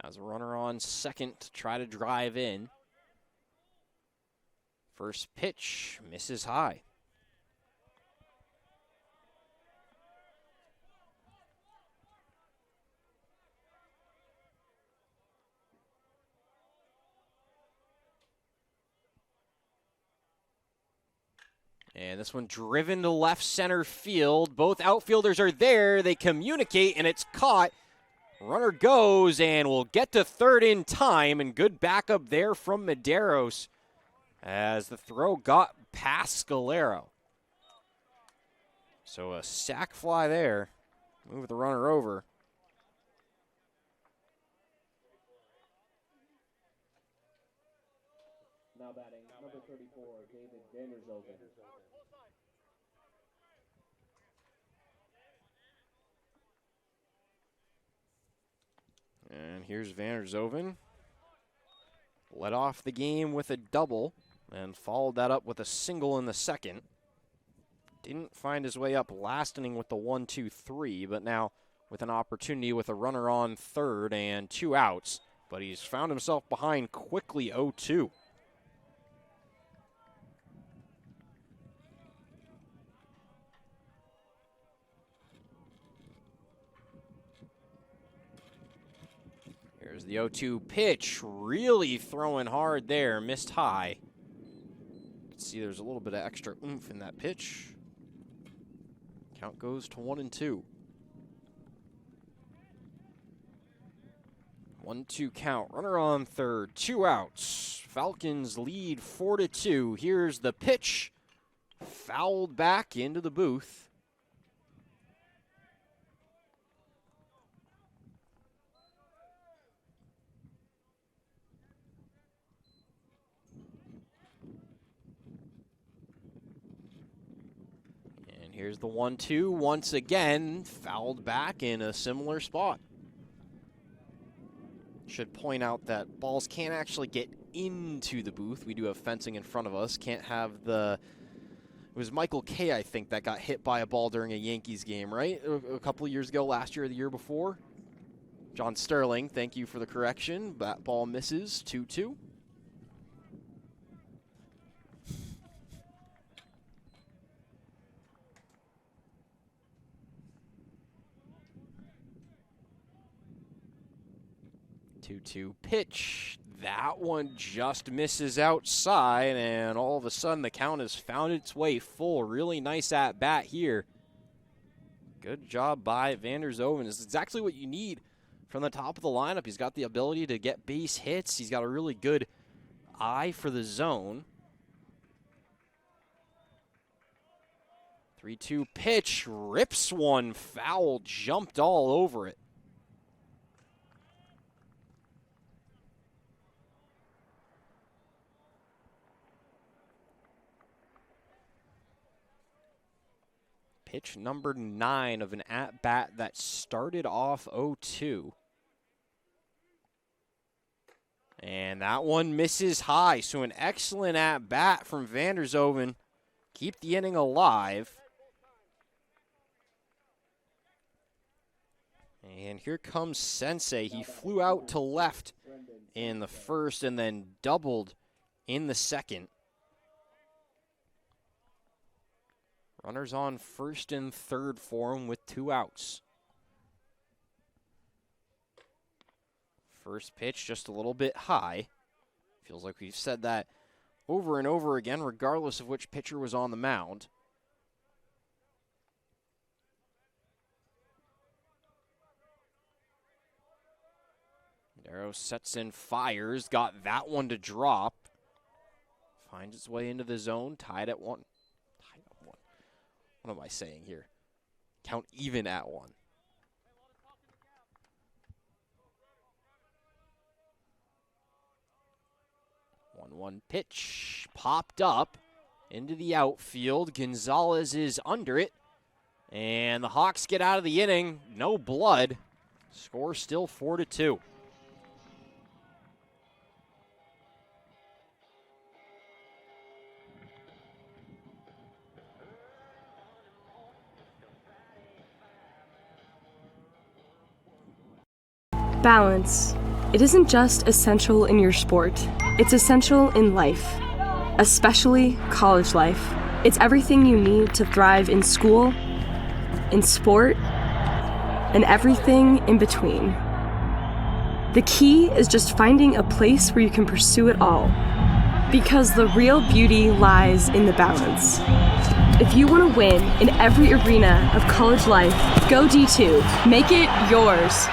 Speaker 2: Has a runner on second to try to drive in. First pitch, misses high. And this one driven to left center field. Both outfielders are there. They communicate, and it's caught. Runner goes, and will get to third in time. And good backup there from Medeiros as the throw got past Scalero. So a sac fly there. Move the runner over.
Speaker 3: Now batting number 34, David Vanderzoghen.
Speaker 2: And here's Vanderzoghen. Led off the game with a double and followed that up with a single in the second. Didn't find his way up last inning with the 1-2-3, but now with an opportunity with a runner on third and 2 outs. But he's found himself behind quickly 0-2. Here's the 0-2 pitch, really throwing hard there, missed high. You can see there's a little bit of extra oomph in that pitch. Count goes to 1-2. 1-2 count, runner on third, 2 outs. Falcons lead 4-2. Here's the pitch, fouled back into the booth. Here's the 1-2, once again, fouled back in a similar spot. Should point out that balls can't actually get into the booth. We do have fencing in front of us. Can't have the... It was Michael Kay, I think, that got hit by a ball during a Yankees game, right? A couple of years ago, last year or the year before. John Sterling, thank you for the correction. That ball misses, 2-2. 2-2 pitch. That one just misses outside, and all of a sudden the count has found its way full. Really nice at-bat here. Good job by Vanderzoghen. This is exactly what you need from the top of the lineup. He's got the ability to get base hits. He's got a really good eye for the zone. 3-2 pitch. Rips one foul. Jumped all over it. Pitch number 9 of an at-bat that started off 0-2. And that one misses high, so an excellent at-bat from Vanderzoghen. Keep the inning alive. And here comes Sensei. He flew out to left in the first and then doubled in the second. Runners on first and third for him with 2 outs. First pitch just a little bit high. Feels like we've said that over and over again, regardless of which pitcher was on the mound. Darrow sets in, fires, got that one to drop. Finds its way into the zone, tied at 1. What am I saying here? Count even at 1. 1-1 pitch popped up into the outfield. Gonzalez is under it. And the Hawks get out of the inning. No blood. Score still 4-2.
Speaker 4: Balance. It isn't just essential in your sport, it's essential in life, especially college life. It's everything you need to thrive in school, in sport, and everything in between. The key is just finding a place where you can pursue it all, because the real beauty lies in the balance. If you want to win in every arena of college life, go D2. Make it yours.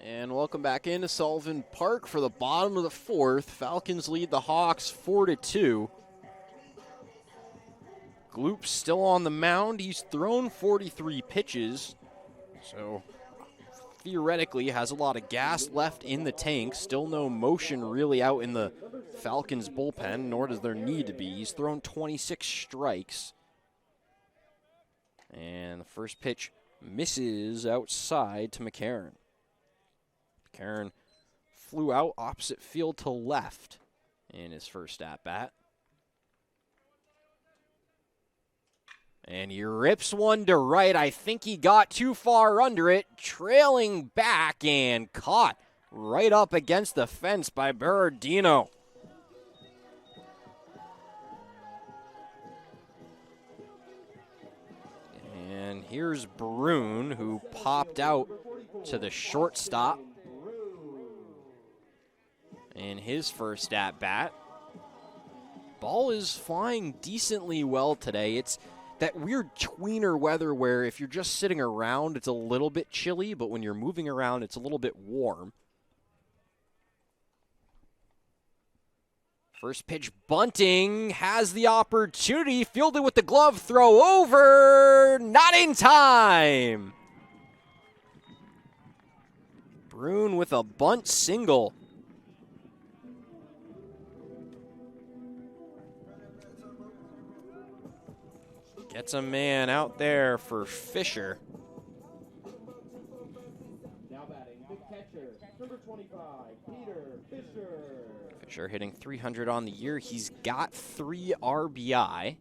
Speaker 2: And welcome back into Sullivan Park for the bottom of the fourth. Falcons lead the Hawks 4-2. Gloop's still on the mound. He's thrown 43 pitches, so theoretically has a lot of gas left in the tank. Still no motion really out in the Falcons bullpen, nor does there need to be. He's thrown 26 strikes. And the first pitch misses outside to McCarron. McCarron flew out opposite field to left in his first at-bat. And he rips one to right. I think he got too far under it, trailing back and caught right up against the fence by Berardino. And here's Brune, who popped out to the shortstop in his first at-bat. Ball is flying decently well today. It's that weird tweener weather where if you're just sitting around, it's a little bit chilly, but when you're moving around, it's a little bit warm. First pitch bunting, has the opportunity, fielded with the glove throw over, not in time. Brune with a bunt single. Gets a man out there for Fisher.
Speaker 3: Now batting, the catcher, number 25, Peter Fisher.
Speaker 2: Fisher hitting 300 on the year. He's got 3 RBI.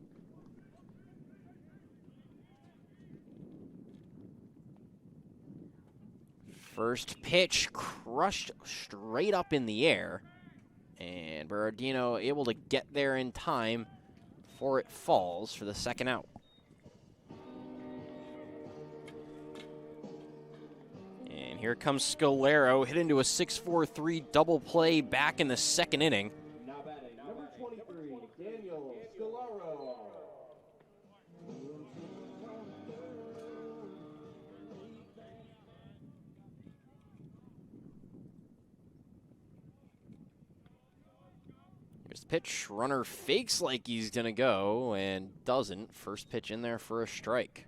Speaker 2: First pitch crushed straight up in the air. And Berardino able to get there in time before it falls for the second out. And here comes Scalero, hit into a 6-4-3 double play back in the second inning.
Speaker 3: Now batting, number 23, Daniel Scalaro.
Speaker 2: Here's the pitch. Runner fakes like he's going to go and doesn't. First pitch in there for a strike.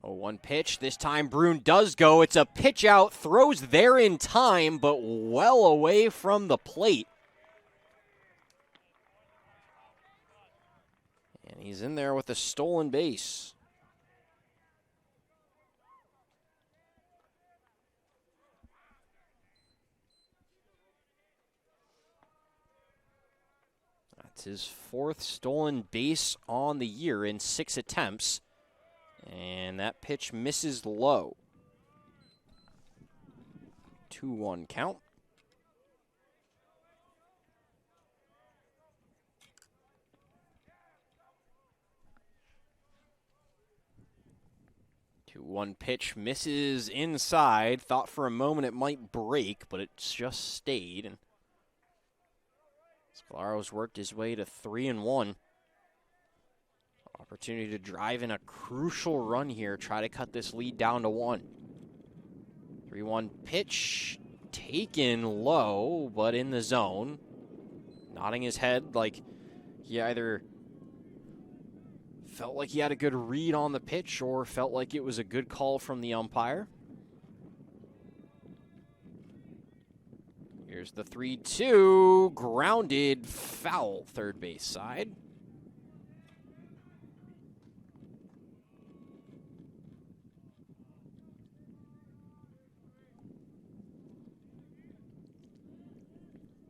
Speaker 2: Oh, one pitch. This time Brune does go. It's a pitch out. Throws there in time, but well away from the plate. And he's in there with a stolen base. It's his 4th stolen base on the year in 6 attempts. And that pitch misses low. 2-1 count. One pitch misses inside. Thought for a moment it might break, but it just stayed. And Scolaro's worked his way to 3-1. Opportunity to drive in a crucial run here. Try to cut this lead down to 1. 3-1 pitch taken low, but in the zone. Nodding his head like he either felt like he had a good read on the pitch or felt like it was a good call from the umpire. Here's the 3-2, grounded, foul, third base side.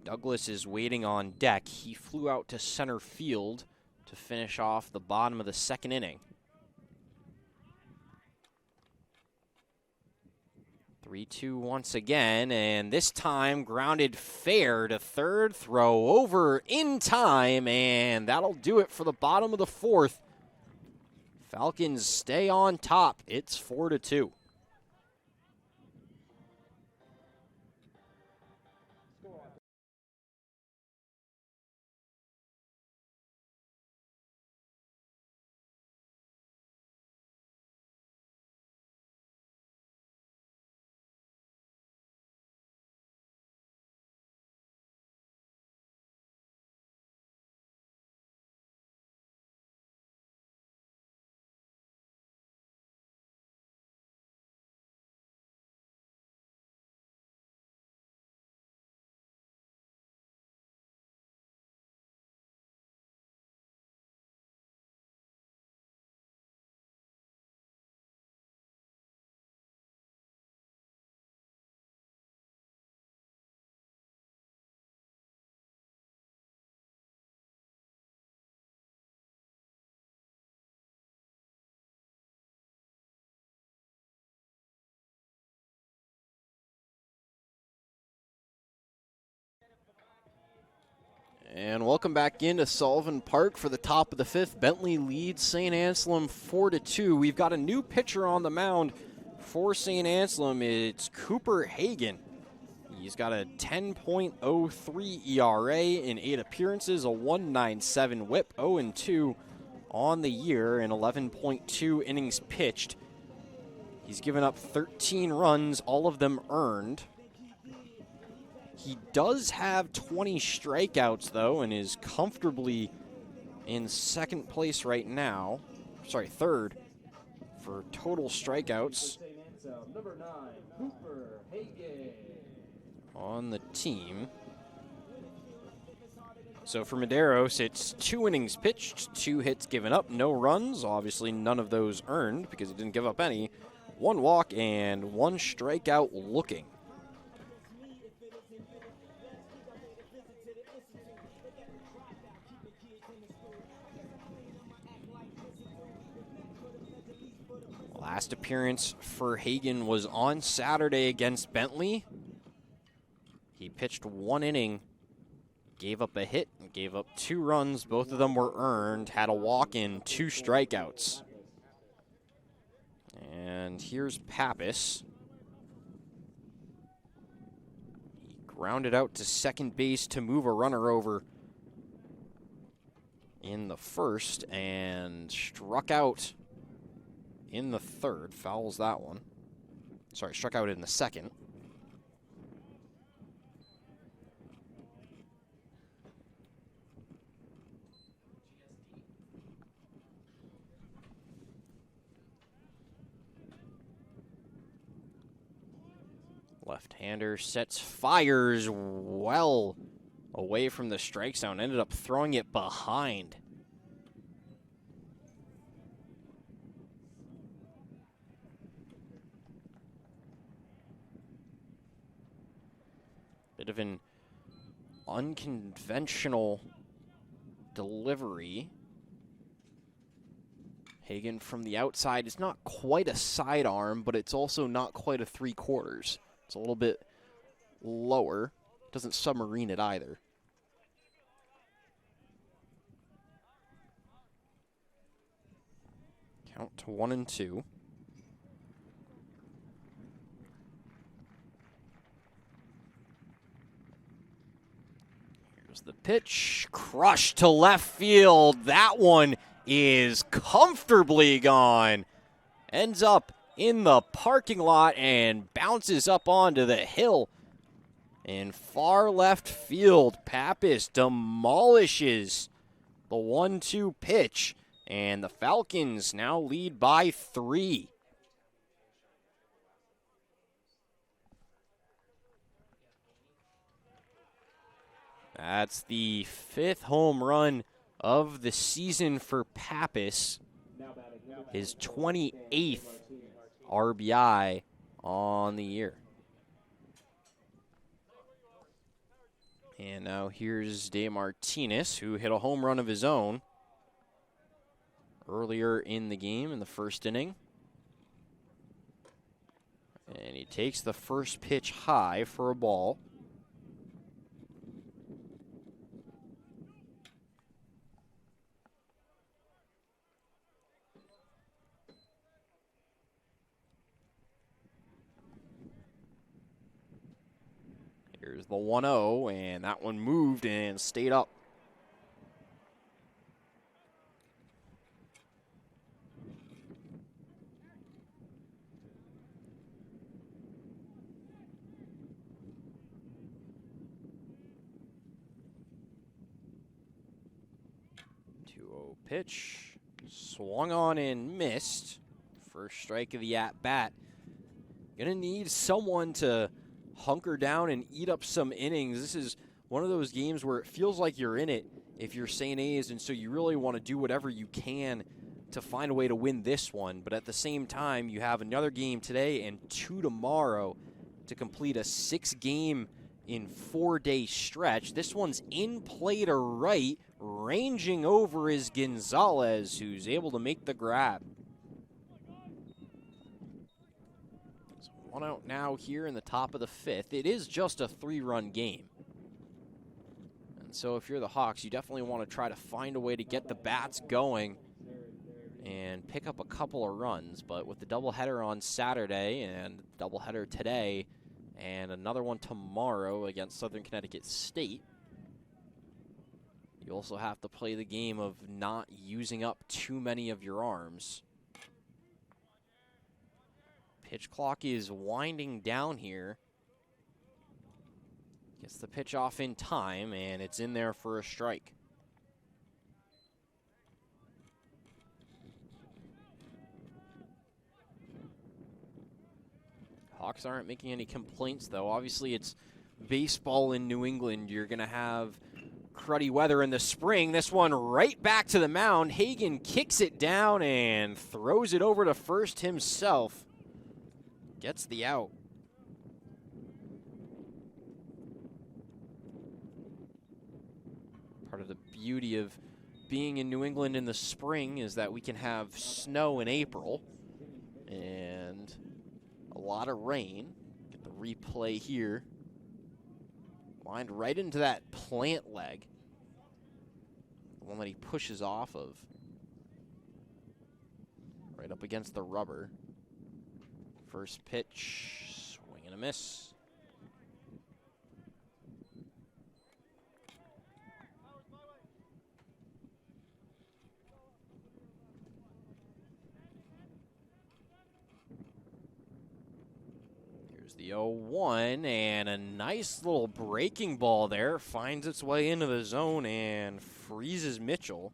Speaker 2: Douglas is waiting on deck. He flew out to center field to finish off the bottom of the 2nd inning. 3-2 once again, and this time grounded fair to third, throw over in time, and that'll do it for the bottom of the 4th. Falcons stay on top. It's 4-2. And welcome back into Sullivan Park for the top of the 5th. Bentley leads St. Anselm 4-2. We've got a new pitcher on the mound for St. Anselm. It's Cooper Hagan. He's got a 10.03 ERA in 8 appearances, a 1.97 whip, 0-2 on the year, and 11.2 innings pitched. He's given up 13 runs, all of them earned. He does have 20 strikeouts, though, and is comfortably in 2nd place right now. Sorry, 3rd for total strikeouts on the team. So for Medeiros, it's 2 innings pitched, 2 hits given up, no runs. Obviously, none of those earned because he didn't give up any. 1 walk and 1 strikeout looking. Last appearance for Hagan was on Saturday against Bentley. He pitched 1 inning, gave up a hit, and gave up 2 runs. Both of them were earned, had a walk in, 2 strikeouts. And here's Pappas. He grounded out to second base to move a runner over in the 1st and struck out in the 3rd. Fouls that one. Sorry, struck out in the 2nd. Left-hander sets, fires well away from the strike zone. Ended up throwing it behind. Bit of an unconventional delivery. Hagen from the outside is not quite a sidearm, but it's also not quite a 3/4. It's a little bit lower. Doesn't submarine it either. Count to 1-2. Here's the pitch. Crushed to left field. That one is comfortably gone. Ends up in the parking lot and bounces up onto the hill. In far left field, Pappas demolishes the 1-2 pitch. And the Falcons now lead by 3. That's the 5th home run of the season for Pappas. His 28th RBI on the year. And now here's De Martinez, who hit a home run of his own earlier in the game in the first inning. And he takes the first pitch high for a ball. Here's the 1-0, and that one moved and stayed up. Pitch, swung on and missed. First strike of the at-bat. Gonna need someone to hunker down and eat up some innings. This is one of those games where it feels like you're in it if you're St. A's, and so you really want to do whatever you can to find a way to win this one. But at the same time, you have another game today and 2 tomorrow to complete a 6-game in 4-day stretch. This one's in play to right. Ranging over is Gonzalez, who's able to make the grab. So 1 out now here in the top of the 5th. It is just a 3-run game. And so if you're the Hawks, you definitely want to try to find a way to get the bats going and pick up a couple of runs. But with the doubleheader on Saturday and doubleheader today and another one tomorrow against Southern Connecticut State, you also have to play the game of not using up too many of your arms. Pitch clock is winding down here. Gets the pitch off in time, and it's in there for a strike. Hawks aren't making any complaints, though. Obviously, it's baseball in New England. You're going to have cruddy weather in the spring. This one right back to the mound. Hagen kicks it down and throws it over to first himself. Gets the out. Part of the beauty of being in New England in the spring is that we can have snow in April and a lot of rain. Get the replay here. Lined right into that plant leg. The one that he pushes off of. Right up against the rubber. First pitch, swing and a miss. The 0-1, and a nice little breaking ball there. Finds its way into the zone and freezes Mitchell.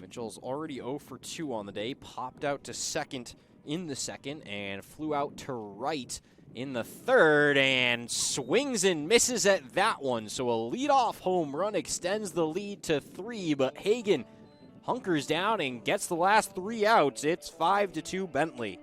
Speaker 2: Mitchell's already 0 for 2 on the day. Popped out to second in the second and flew out to right in the third and swings and misses at that one. So a leadoff home run extends the lead to 3, but Hagen hunkers down and gets the last 3 outs. It's 5-2 Bentley.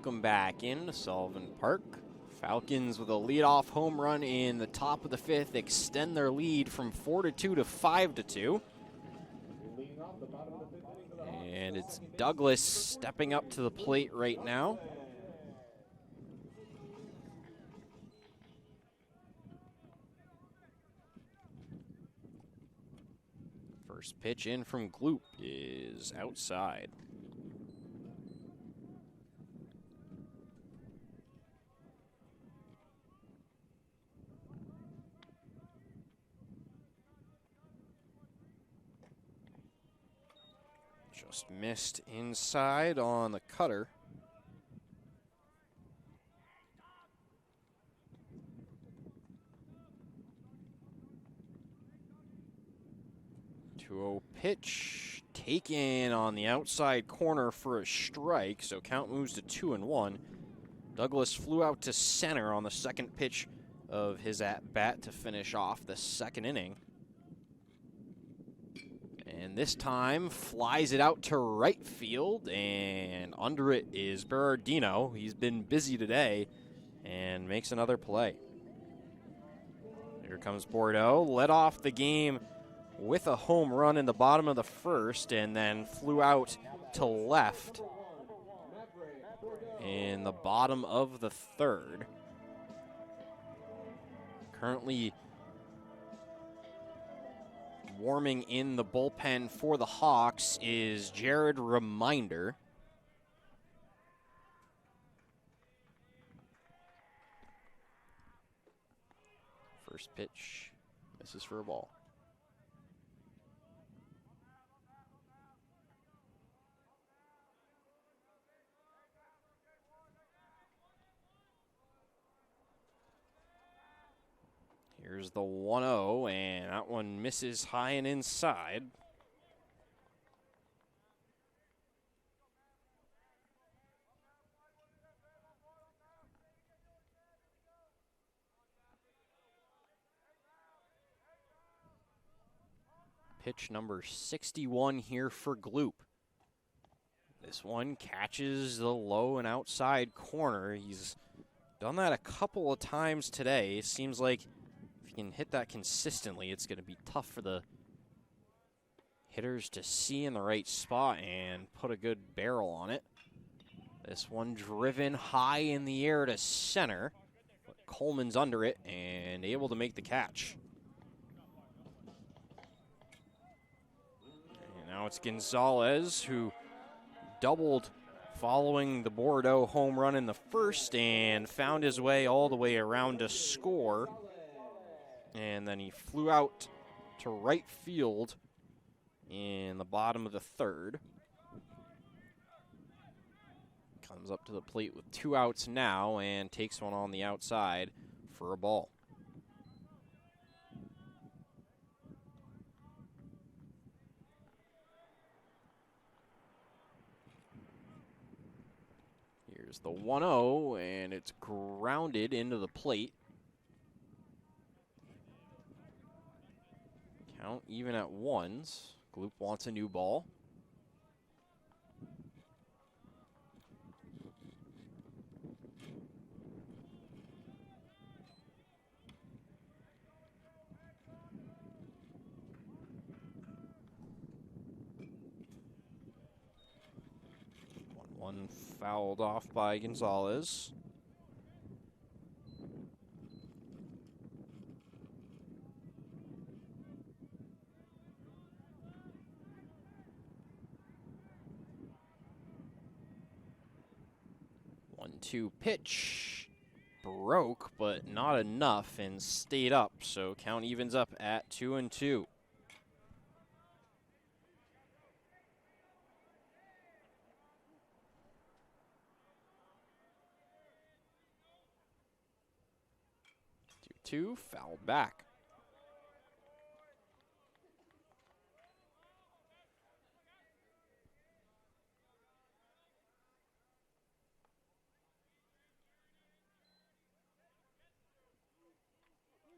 Speaker 2: welcome back into Sullivan Park. Falcons with a leadoff home run in the top of the 5th extend their lead from 4-2 to 5-2. And it's Douglas stepping up to the plate right now. First pitch in from Gloop is outside. Just missed inside on the cutter. 2-0 pitch taken on the outside corner for a strike, so count moves to 2-1. Douglas flew out to center on the second pitch of his at-bat to finish off the second inning. And this time flies it out to right field, and under it is Berardino. He's been busy today and makes another play. Here comes Bordeaux, led off the game with a home run in the bottom of the first, and then flew out to left in the bottom of the third. Currently warming in the bullpen for the Hawks is Jared Reminder. First pitch misses for a ball. Here's the 1-0, and that one misses high and inside. Pitch number 61 here for Gloop. This one catches the low and outside corner. He's done that a couple of times today. It seems like if you can hit that consistently, it's going to be tough for the hitters to see in the right spot and put a good barrel on it. This one driven high in the air to center, but Coleman's under it and able to make the catch. And now it's Gonzalez, who doubled following the Bordeaux home run in the first and found his way all the way around to score. And then he flew out to right field in the bottom of the third. Comes up to the plate with 2 outs now and takes one on the outside for a ball. Here's the 1-0, and it's grounded into the plate. Count even at ones. Gloop wants a new ball. One fouled off by Gonzalez. One-two pitch. Broke, but not enough, and stayed up, so count evens up at 2-2. Two fouled back.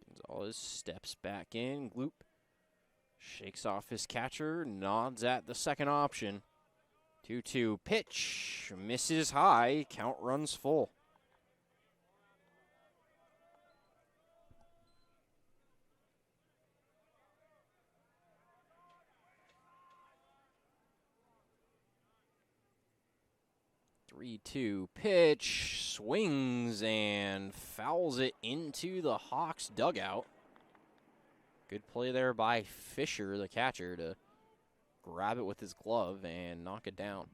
Speaker 2: Gonzalez steps back in. Gloop shakes off his catcher, nods at the second option. 2-2 pitch, misses high, count runs full. Three-two pitch, swings and fouls it into the Hawks dugout. Good play there by Fisher, the catcher, to grab it with his glove and knock it down.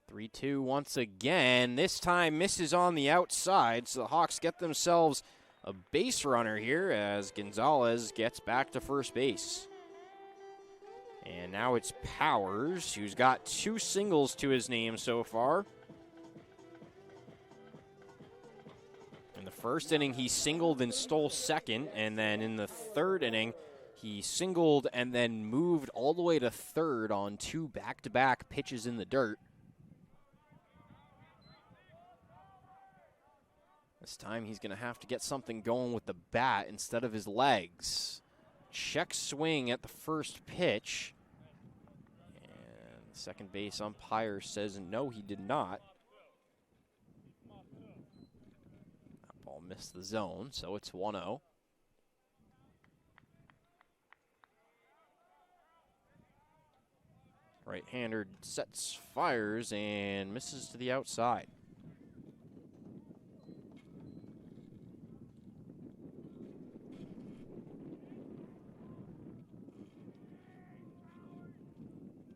Speaker 2: Three-two once again. This time misses on the outside, so the Hawks get themselves a base runner here as Gonzalez gets back to first base. And now it's Powers, who's got 2 singles to his name so far. In the first inning, he singled and stole second, and then in the third inning, he singled and then moved all the way to third on 2 back-to-back pitches in the dirt. This time he's going to have to get something going with the bat instead of his legs. Check swing at the first pitch. And the second base umpire says no, he did not. That ball missed the zone, so it's 1-0. Right-hander sets, fires, and misses to the outside.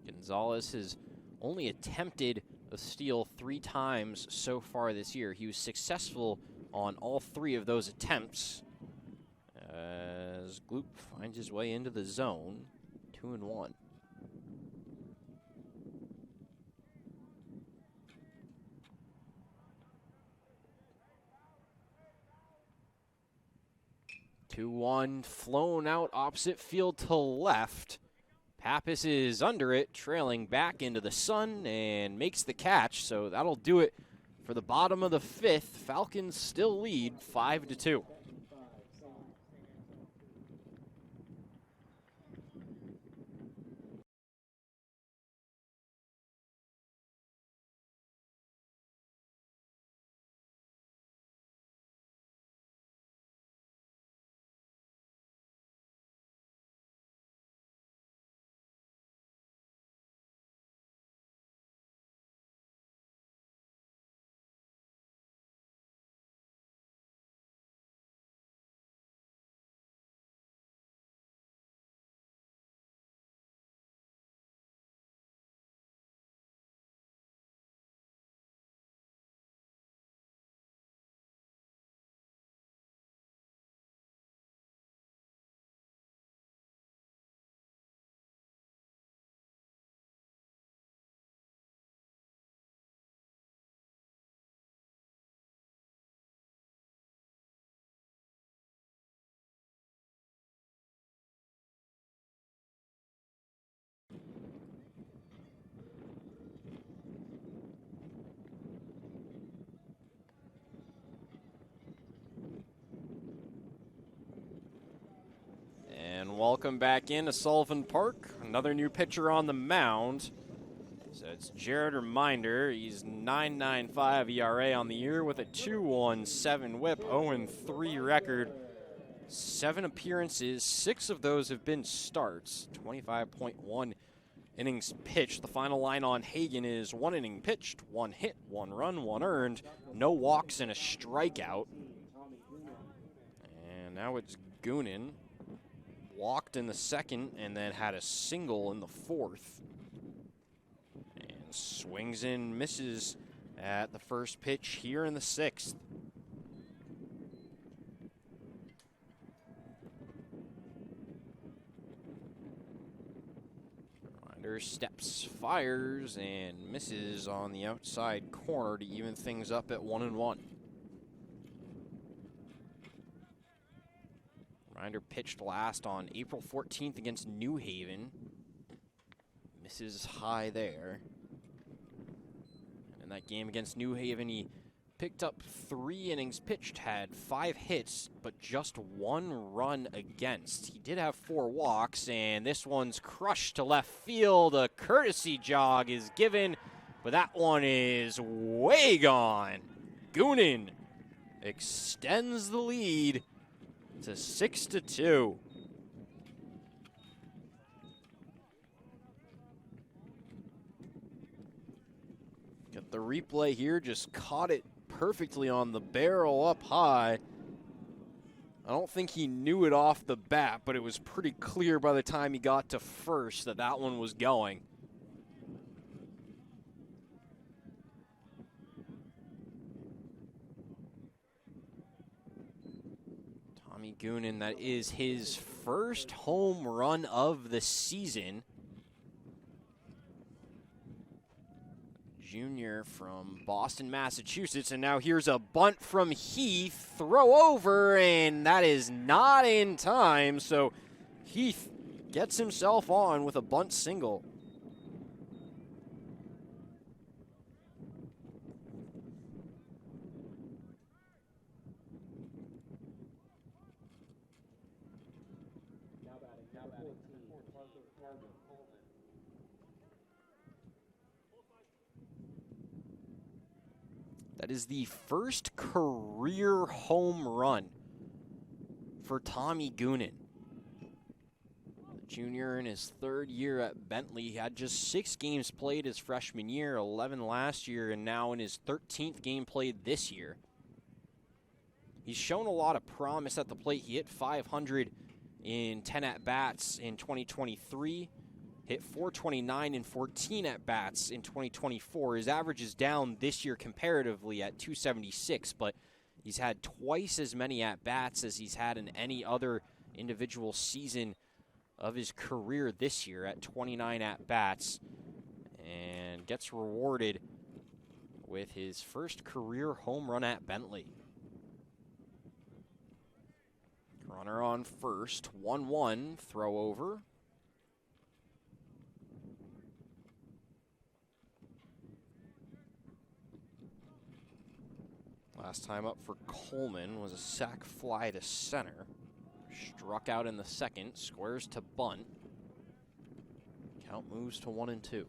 Speaker 2: Gonzalez has only attempted a steal 3 times so far this year. He was successful on all 3 of those attempts as Gloop finds his way into the zone, 2-1. Two-one, flown out opposite field to left. Pappas is under it, trailing back into the sun, and makes the catch. So that'll do it for the bottom of the 5th. Falcons still lead 5-2. And welcome back into Sullivan Park. Another new pitcher on the mound. So it's Jared Reminder. He's 9.95 ERA on the year with a 2.17 whip, 0-3 record. 7 appearances, 6 of those have been starts. 25.1 innings pitched. The final line on Hagen is 1 inning pitched, 1 hit, 1 run, 1 earned, no walks and a strikeout. And now it's Goonan. Walked in the second and then had a single in the 4th. And swings and misses at the first pitch here in the 6th. Reminder steps, fires, and misses on the outside corner to even things up at 1-1. Reminder pitched last on April 14th against New Haven. Misses high there. And in that game against New Haven, he picked up 3 innings pitched, had 5 hits, but just 1 run against. He did have 4 walks, and this one's crushed to left field. A courtesy jog is given, but that one is way gone. Goonan extends the lead to 6-2. Got the replay here, just caught it perfectly on the barrel up high. I don't think he knew it off the bat, but it was pretty clear by the time he got to first that that one was going. Tommy Goonan, that is his first home run of the season. Junior from Boston, Massachusetts, and now here's a bunt from Heath, throw over, and that is not in time, so Heath gets himself on with a bunt single. That is the first career home run for Tommy Goonan. The junior in his 3rd year at Bentley. He had just 6 games played his freshman year, 11 last year, and now in his 13th game played this year. He's shown a lot of promise at the plate. He hit .500 in 10 at-bats in 2023. Hit .429 in 14 at-bats in 2024. His average is down this year comparatively at .276, but he's had twice as many at-bats as he's had in any other individual season of his career this year at 29 at-bats, and gets rewarded with his first career home run at Bentley. Runner on first, 1-1, throw over. Last time up for Coleman was a sac fly to center. Struck out in the second, squares to bunt. Count moves to 1-2.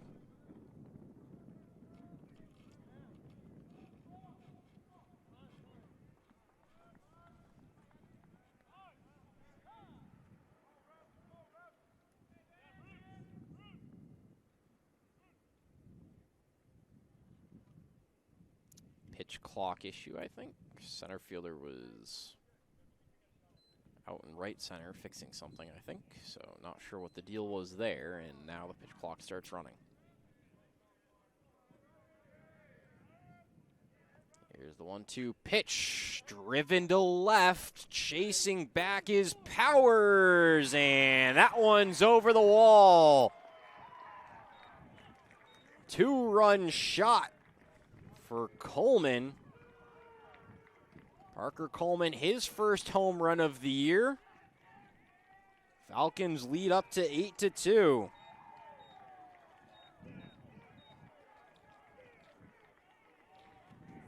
Speaker 2: Pitch clock issue, I think. Center fielder was out in right center fixing something, I think. So not sure what the deal was there, and now the pitch clock starts running. Here's the 1-2 pitch, driven to left, chasing back is Powers, and that one's over the wall. 2-run shot for Coleman. Parker Coleman, his first home run of the year. Falcons lead up to 8-2.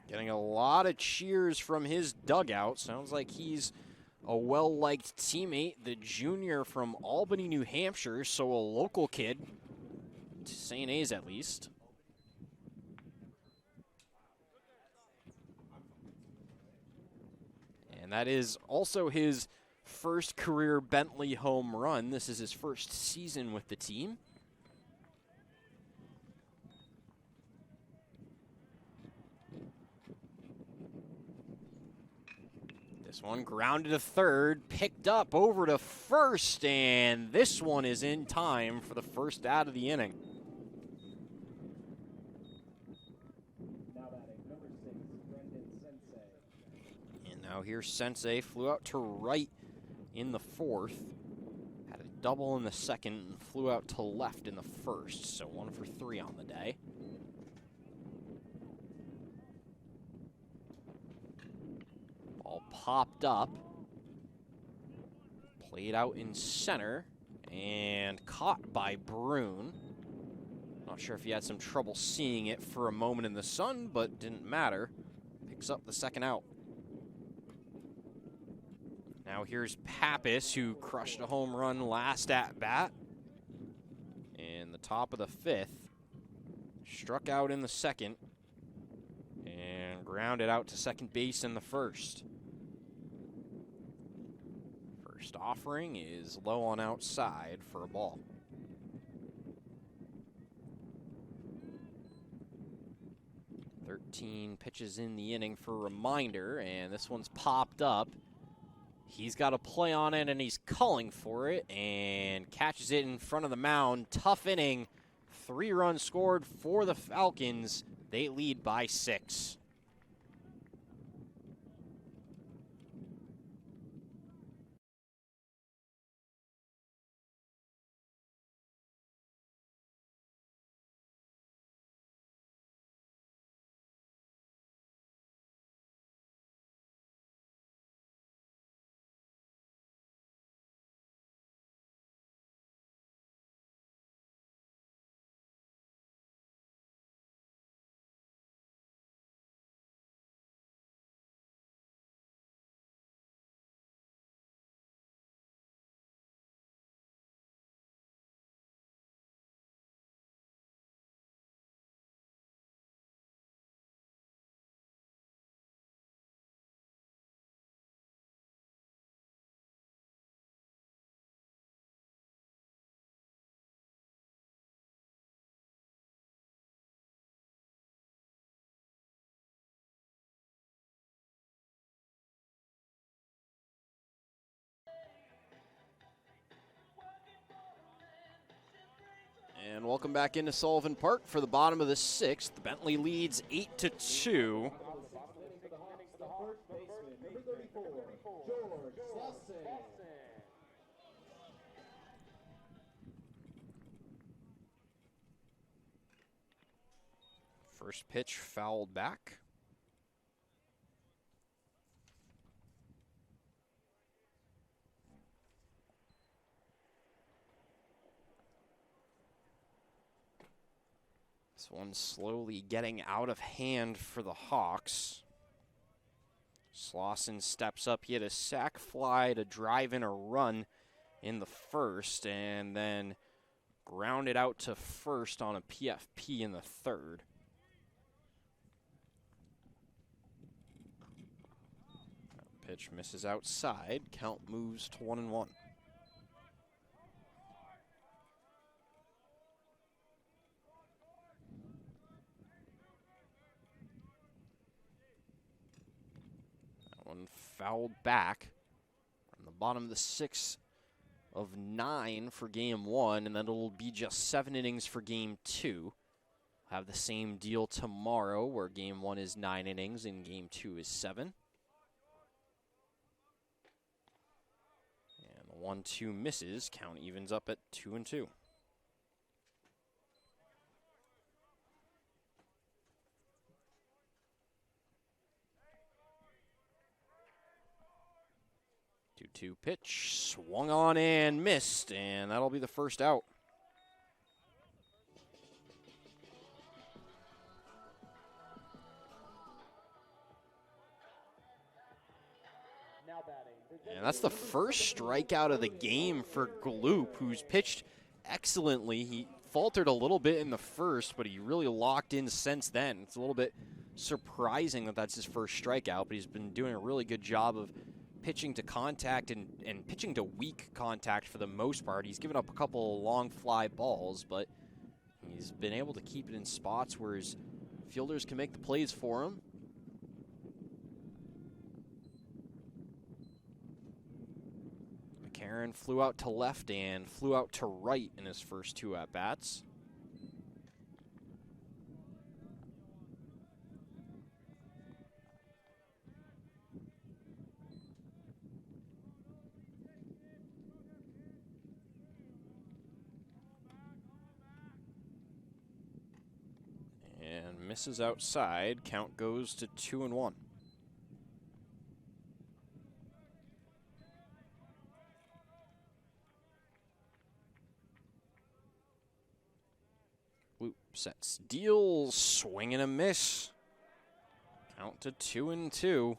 Speaker 2: Getting a lot of cheers from his dugout. Sounds like he's a well-liked teammate. The junior from Albany, New Hampshire, so a local kid, to St. A's at least. And that is also his first career Bentley home run. This is his first season with the team. This one grounded to third, picked up over to first, and this one is in time for the first out of the inning. Now here's Sensei, flew out to right in the 4th, had a double in the 2nd, and flew out to left in the 1st, so 1 for 3 on the day. Ball popped up, played out in center, and caught by Brune. Not sure if he had some trouble seeing it for a moment in the sun, but didn't matter. picks up the second out. Now here's Pappas, who crushed a home run last at bat in the top of the fifth. Struck out in the second and grounded out to second base in the first. First offering is low on outside for a ball. Thirteen pitches in the inning for a reminder, and this one's popped up. He's got a play on it, and he's calling for it, and catches it in front of the mound. Tough inning. 3 runs scored for the Falcons. They lead by 6. And welcome back into Sullivan Park for the bottom of the 6th. Bentley leads 8-2. First pitch fouled back. This one's slowly getting out of hand for the Hawks. Slauson steps up. He had a sac fly to drive in a run in the first, and then grounded out to first on a PFP in the third. Pitch misses outside. Count moves to 1-1. One fouled back from the bottom of the 6th of 9 for game 1, and then it'll be just 7 innings for game 2. Have the same deal tomorrow, where game 1 is 9 innings and game 2 is 7. And the 1-2 misses. Count evens up at 2-2. Two pitch, swung on and missed, and that'll be the first out. And that's the first strikeout of the game for Gloop, who's pitched excellently. He faltered a little bit in the first, but he really locked in since then. It's a little bit surprising that that's his first strikeout, but he's been doing a really good job of pitching to contact and pitching to weak contact for the most part. He's given up a couple long fly balls, but he's been able to keep it in spots where his fielders can make the plays for him. McCarron flew out to left and flew out to right in his first 2 at-bats. And misses outside. Count goes to 2-1. Loop sets, deals, swing and a miss. Count to 2-2.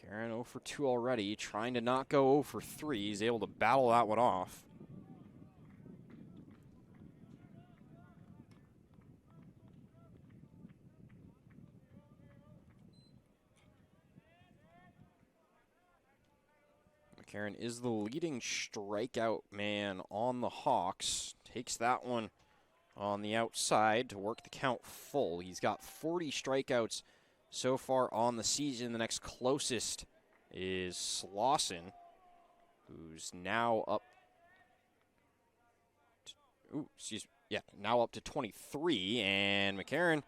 Speaker 2: Karen 0 for 2 already, trying to not go 0 for 3. He's able to battle that one off. McCarron is the leading strikeout man on the Hawks. Takes that one on the outside to work the count full. He's got 40 strikeouts so far on the season. The next closest is Slauson, who's now up now up to 23, and McCarron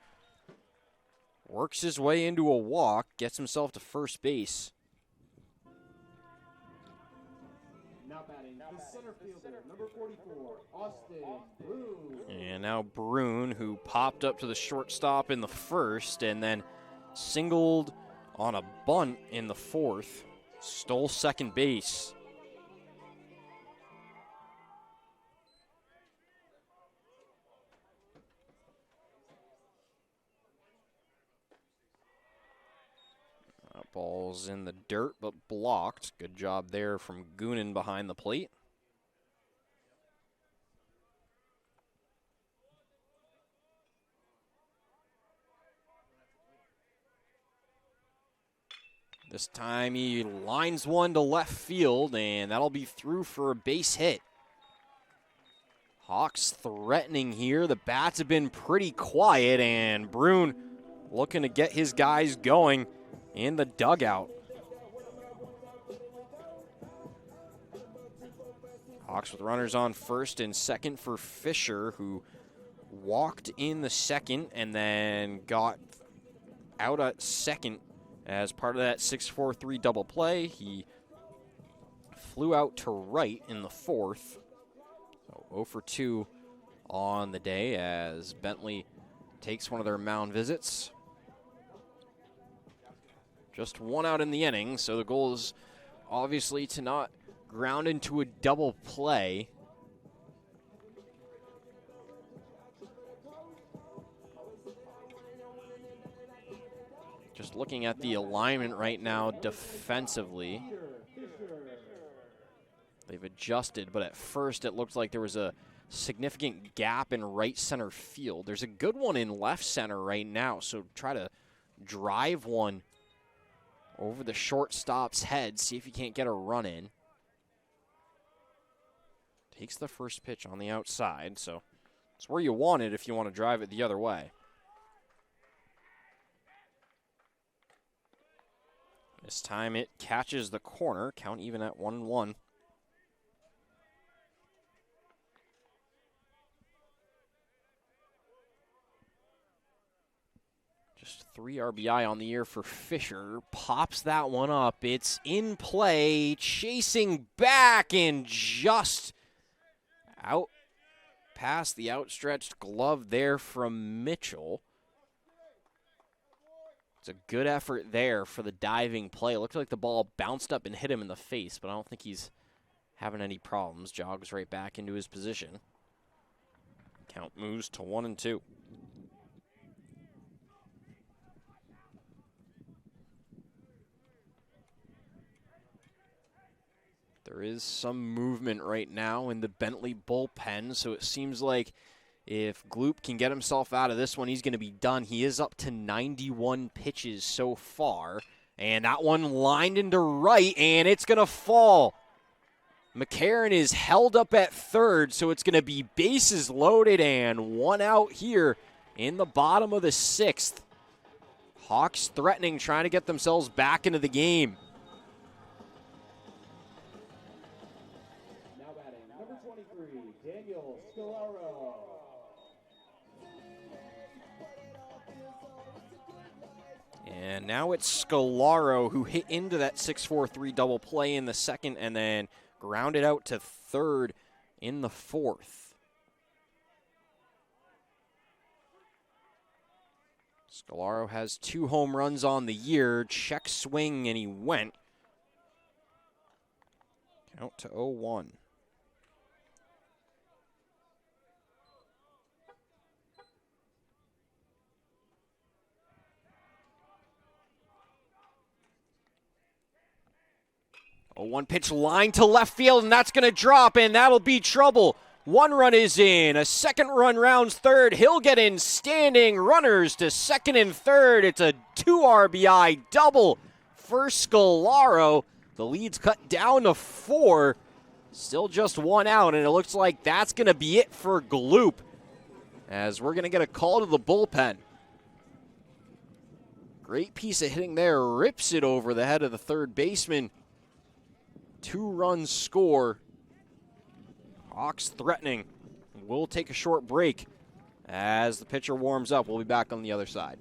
Speaker 2: works his way into a walk, gets himself to first base.
Speaker 3: Now batting, the center fielder, number 44, Austin Bruin.
Speaker 2: And now Bruin, who popped up to the shortstop in the first and then singled on a bunt in the fourth, stole second base. That ball's in the dirt, but blocked. Good job there from Goonan behind the plate. This time he lines one to left field, and that'll be through for a base hit. Hawks threatening here. The bats have been pretty quiet, and Bruin looking to get his guys going in the dugout. Hawks with runners on first and second for Fisher, who walked in the second and then got out at second as part of that 6-4-3 double play. He flew out to right in the fourth. So 0 for 2 on the day as Bentley takes one of their mound visits. Just one out in the inning, so the goal is obviously to not ground into a double play. Just looking at the alignment right now defensively. They've adjusted, but at first it looked like there was a significant gap in right center field. There's a good one in left center right now, so try to drive one over the shortstop's head, see if you can't get a run in. Takes the first pitch on the outside, so it's where you want it if you want to drive it the other way. This time it catches the corner, count even at 1-1. Just 3 RBI on the year for Fisher. Pops that one up. It's in play, chasing back, and just out past the outstretched glove there from Mitchell. It's a good effort there for the diving play. It looked like the ball bounced up and hit him in the face, but I don't think he's having any problems. Jogs right back into his position. Count moves to 1-2. There is some movement right now in the Bentley bullpen, so it seems like if Gloop can get himself out of this one, he's going to be done. He is up to 91 pitches so far, and that one lined into right, and it's going to fall. McCarron is held up at third, so it's going to be bases loaded and one out here in the bottom of the sixth. Hawks threatening, trying to get themselves back into the game. And now it's Scalaro who hit into that 6-4-3 double play in the second and then grounded out to third in the fourth. Scalaro has 2 home runs on the year. Check swing, and he went. Count to 0-1. A 1 pitch line to left field, and that's going to drop, and that'll be trouble. 1 run is in. A 2nd run rounds third. He'll get in standing. Runners to 2nd and 3rd. It's a 2 RBI double for Scolaro. The lead's cut down to 4. Still just 1 out, and it looks like that's going to be it for Gloop, as we're going to get a call to the bullpen. Great piece of hitting there. Rips it over the head of the 3rd baseman. 2-run score. Hawks threatening. We'll take a short break as the pitcher warms up. We'll be back on the other side.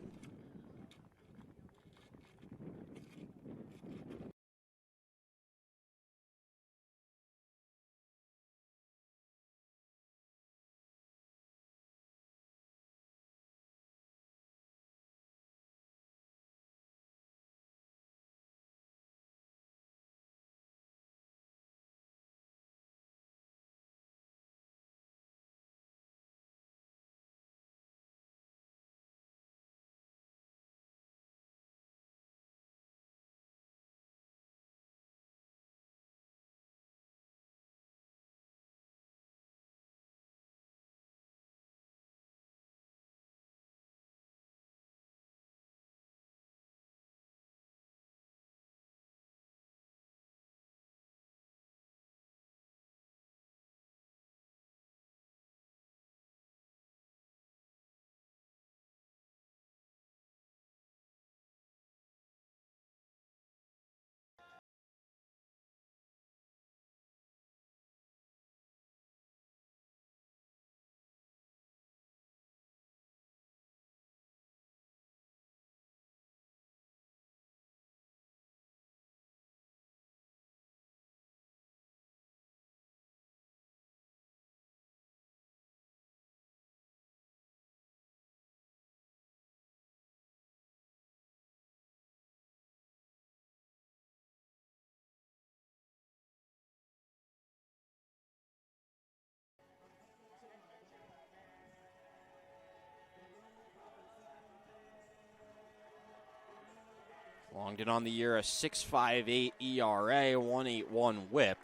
Speaker 2: Longdon on the year, a 6.58 ERA, 1.81 whip.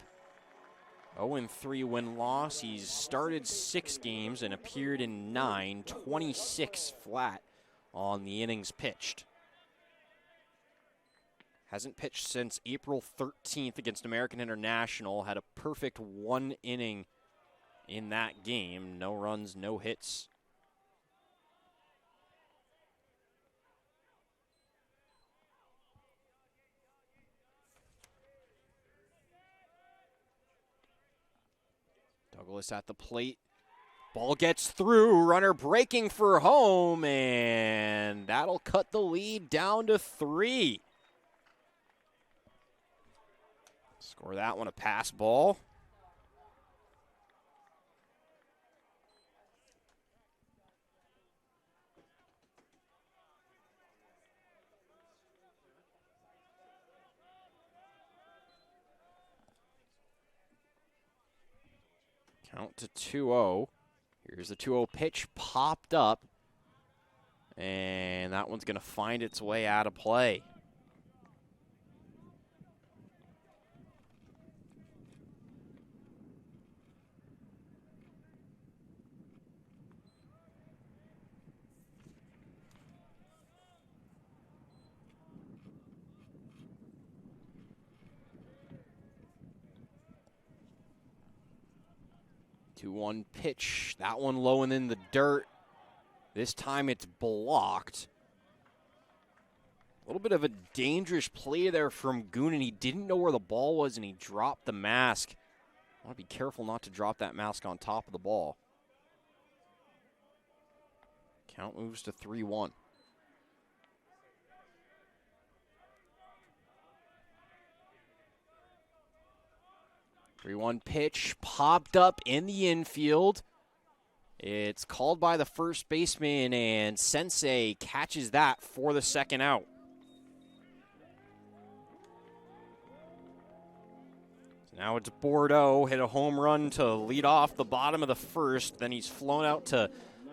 Speaker 2: 0-3 win-loss. He's started 6 games and appeared in 9, 26 flat on the innings pitched. Hasn't pitched since April 13th against American International. Had a perfect 1 inning in that game. No runs, no hits. Douglas at the plate. Ball gets through. Runner breaking for home, and that'll cut the lead down to 3. Score that one a pass ball. Count to 2-0. Here's the 2-0 pitch, popped up, and that one's going to find its way out of play. Two-one pitch. That one low and in the dirt. This time it's blocked. A little bit of a dangerous play there from Goonan. He didn't know where the ball was, and he dropped the mask. I want to be careful not to drop that mask on top of the ball. Count moves to 3-1. Three-one pitch popped up in the infield. It's called by the first baseman, and Sensei catches that for the second out. So now it's Bordeaux, hit a home run to lead off the bottom of the first. Then he's flown out to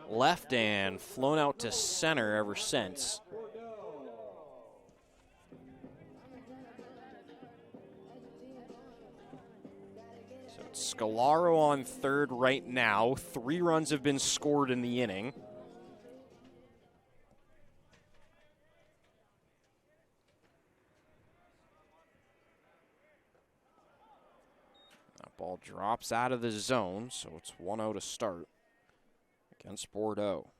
Speaker 2: left and flown out to center ever since. So it's Scalaro on third right now. 3 runs have been scored in the inning. That ball drops out of the zone, so it's 1-0 to start against Bordeaux.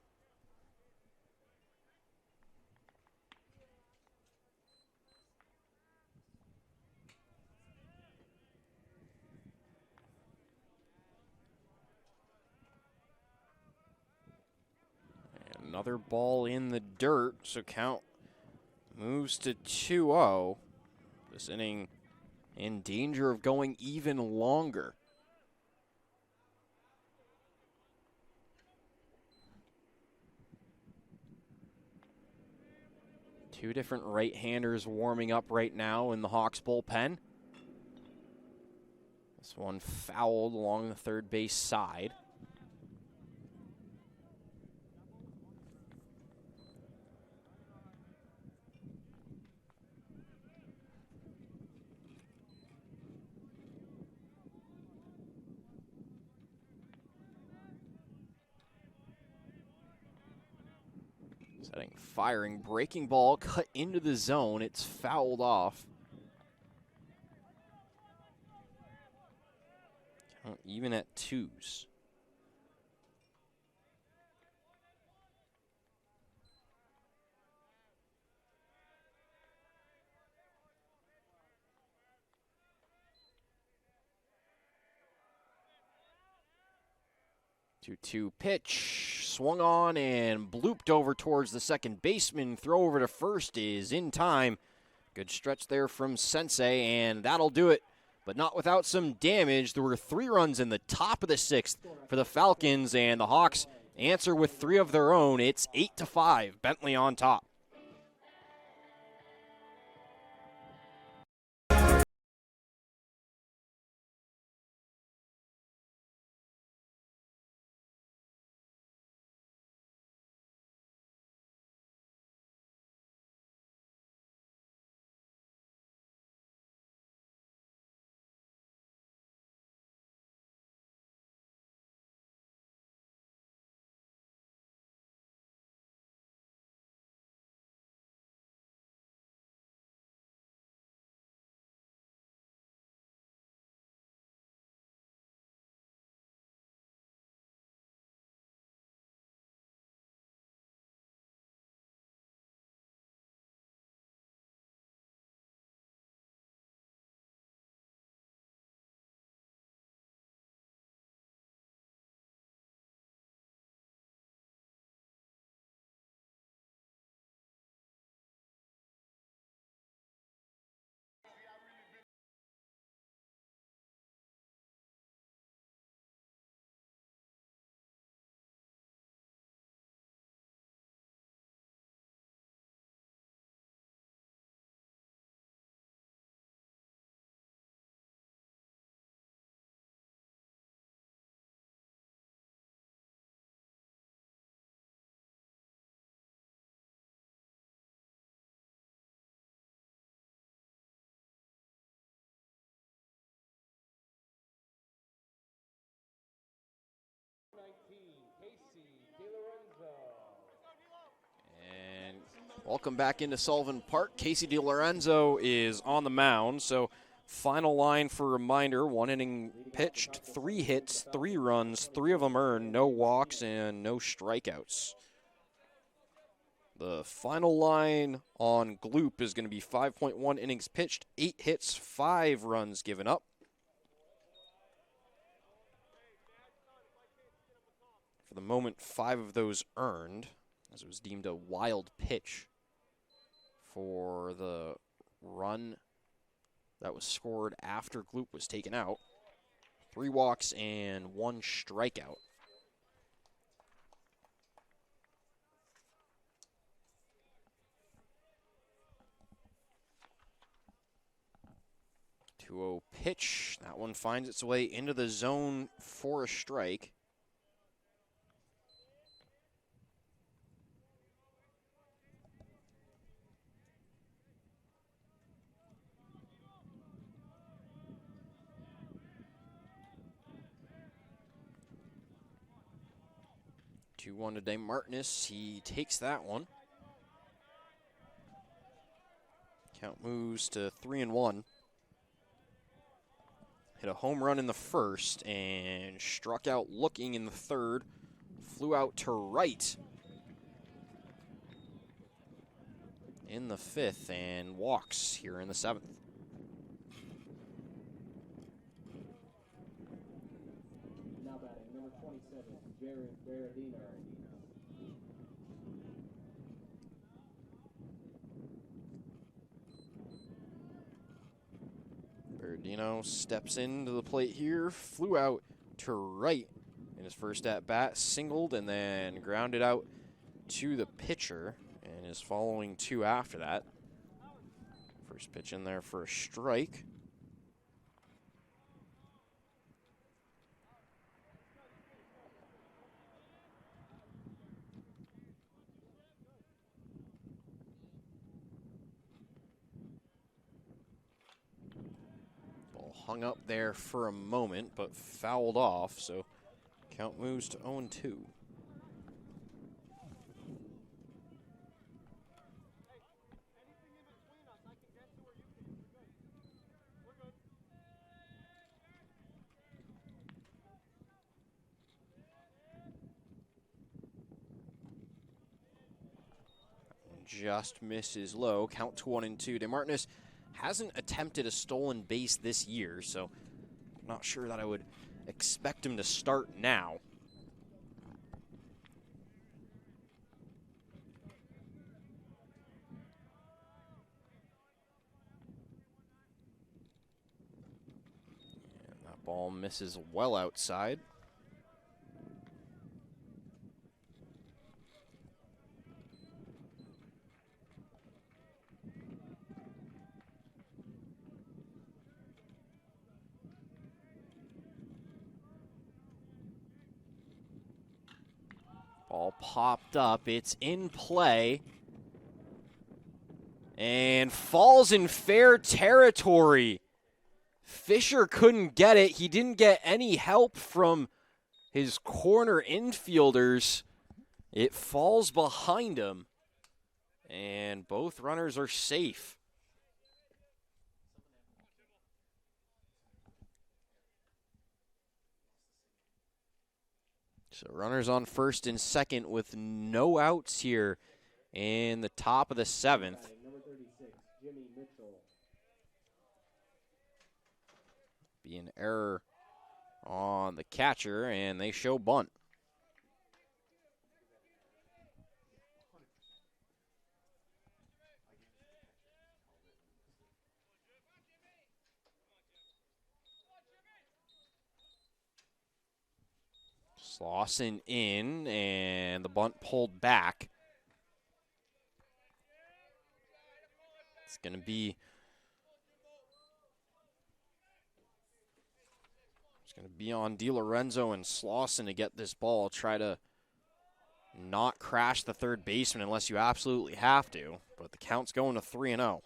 Speaker 2: And another ball in the dirt, so count moves to 2-0. This inning in danger of going even longer. Two different right-handers warming up right now in the Hawks bullpen. This one fouled along the third base side. Setting, firing, breaking ball, cut into the zone. It's fouled off. Count even at 2s. Two-two pitch, swung on and blooped over towards the second baseman. Throw over to first is in time. Good stretch there from Sensei, and that'll do it, but not without some damage. There were 3 runs in the top of the 6th for the Falcons, and the Hawks answer with 3 of their own. It's 8-5, Bentley on top. And welcome back into Sullivan Park. Casey DiLorenzo is on the mound. So final line for reminder, 1 inning pitched, 3 hits, 3 runs, 3 of them earned, no walks and no strikeouts. The final line on Gloop is going to be 5.1 innings pitched, 8 hits, 5 runs given up. For the moment, 5 of those earned, as it was deemed a wild pitch for the run that was scored after Gloop was taken out. 3 walks and 1 strikeout. 2-0 pitch. That one finds its way into the zone for a strike. Two-one to Dave Martinez. He takes that one. Count moves to 3-1. Hit a home run in the first and struck out looking in the third. Flew out to right in the fifth and walks here in the seventh.
Speaker 3: Now batting, number 27, Jared Berardino.
Speaker 2: Berardino steps into the plate here, flew out to right in his first at-bat, singled and then grounded out to the pitcher and is following two after that. First pitch in there for a strike. Hung up there for a moment, but fouled off, so count moves to 0-2. Just misses low, count to 1-2. DeMartinez hasn't attempted a stolen base this year, so I'm not sure that I would expect him to start now. And that ball misses well outside. Ball popped up, it's in play, and falls in fair territory. Fisher couldn't get it. He didn't get any help from his corner infielders. It falls behind him, and both runners are safe. So runners on first and second with no outs here in the top of the seventh.
Speaker 3: Number 36, Jimmy Mitchell.
Speaker 2: Be an error on the catcher, and they show bunt. Slauson in, and the bunt pulled back. It's going to be on DiLorenzo and Slauson to get this ball. Try to not crash the third baseman unless you absolutely have to. But the count's going to 3-0.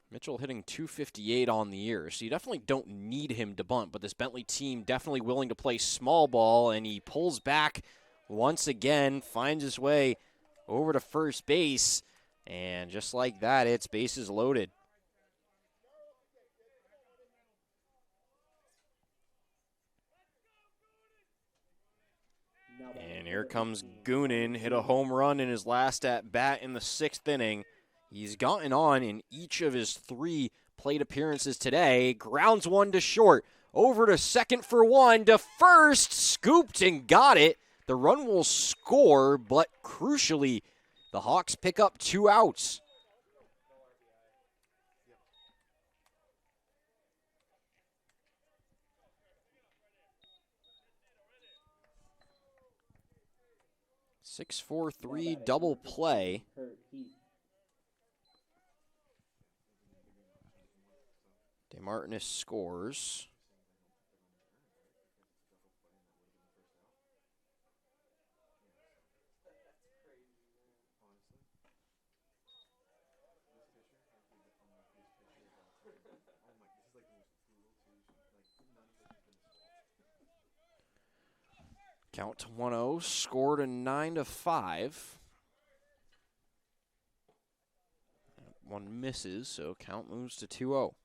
Speaker 2: Mitchell hitting .258 on the year, so you definitely don't need him to bunt, but this Bentley team definitely willing to play small ball, and he pulls back once again, finds his way over to first base, and just like that, it's bases loaded. And here comes Goonan, hit a home run in his last at-bat in the sixth inning. He's gotten on in each of his 3 plate appearances today. Grounds one to short. Over to second for one. To first. Scooped and got it. The run will score, but crucially, the Hawks pick up 2 outs. 6-4-3 double play. DeMartinez scores. Count to 1-0, scored a 9-5. One misses, so count moves to 2-0.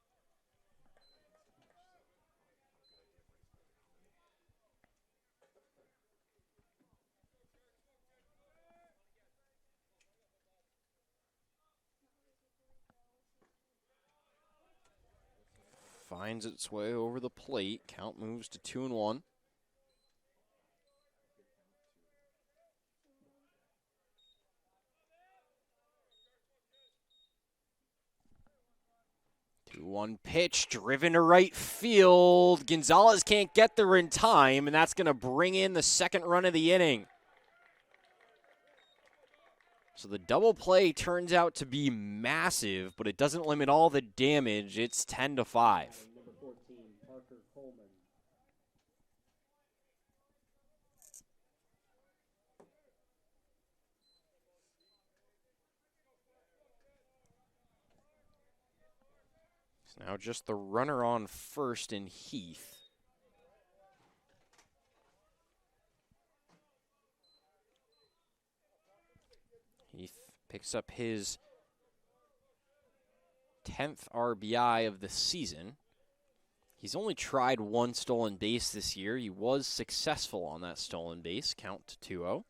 Speaker 2: Finds its way over the plate. Count moves to 2-1. One pitch driven to right field. Gonzalez can't get there in time, and that's going to bring in the second run of the inning. So the double play turns out to be massive, but it doesn't limit all the damage. It's 10-5. Now just the runner on first in Heath. Heath picks up his 10th RBI of the season. He's only tried one stolen base this year. He was successful on that stolen base. Count to 2-0.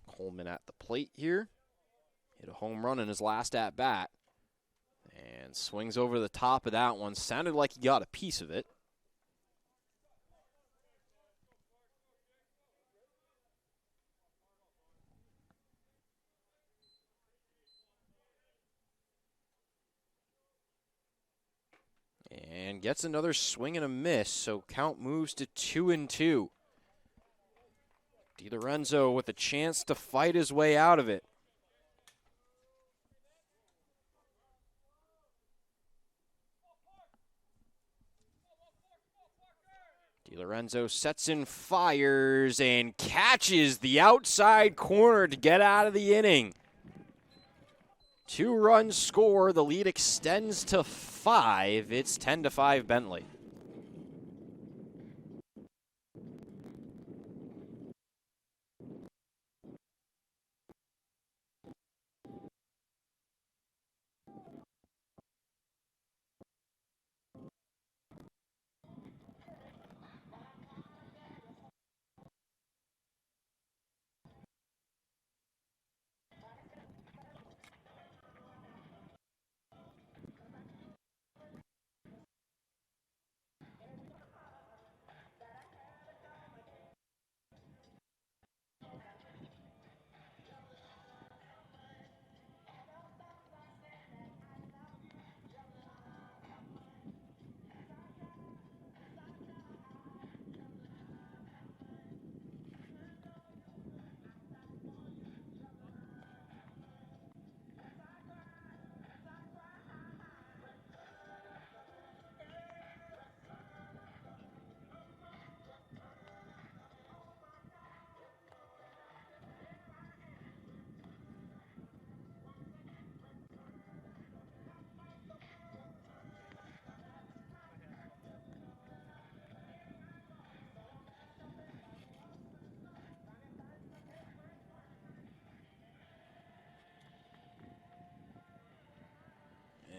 Speaker 2: Coleman at the plate here. Hit a home run in his last at-bat. And swings over the top of that one. Sounded like he got a piece of it. And gets another swing and a miss, so count moves to 2-2. DiLorenzo with a chance to fight his way out of it. DiLorenzo sets and fires and catches the outside corner to get out of the inning. 2-run score. The lead extends to 5. It's 10-5 Bentley.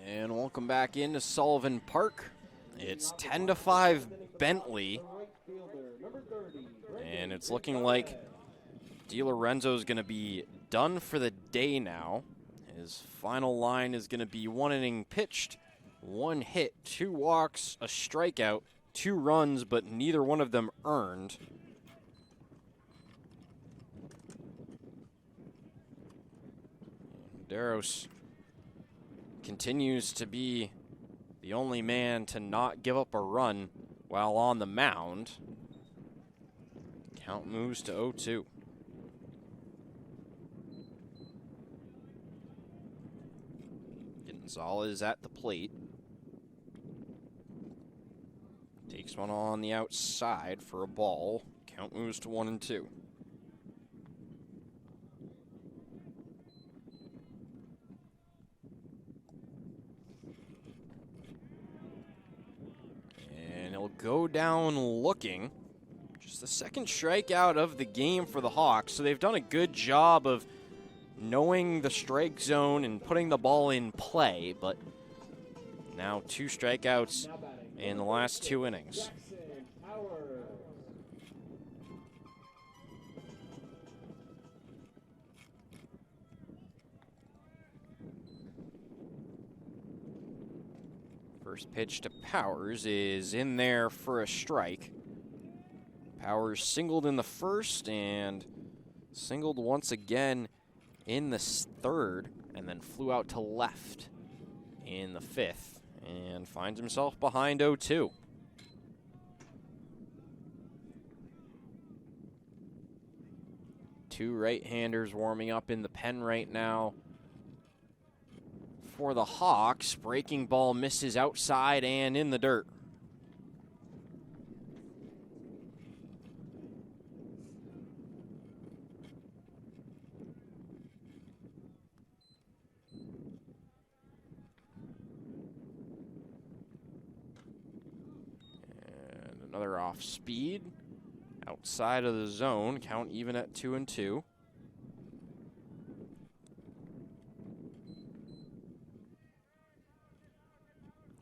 Speaker 2: And welcome back into Sullivan Park. It's 10-5 Bentley. And it's looking like DiLorenzo's going to be done for the day now. His final line is going to be 1 inning pitched, 1 hit, 2 walks, a strikeout, 2 runs, but neither one of them earned. Deros continues to be the only man to not give up a run while on the mound. Count moves to 0-2. Gonzalez at the plate. Takes one on the outside for a ball. Count moves to 1-2. And he'll go down looking. Just the second strikeout of the game for the Hawks, so they've done a good job of knowing the strike zone and putting the ball in play, but now 2 strikeouts in the last 2 innings. First pitch to Powers is in there for a strike. Powers singled in the first and singled once again in the third, and then flew out to left in the 5th and finds himself behind 0-2. Two right-handers warming up in the pen right now for the Hawks. Breaking ball misses outside and in the dirt. Another off speed, outside of the zone, count even at 2-2.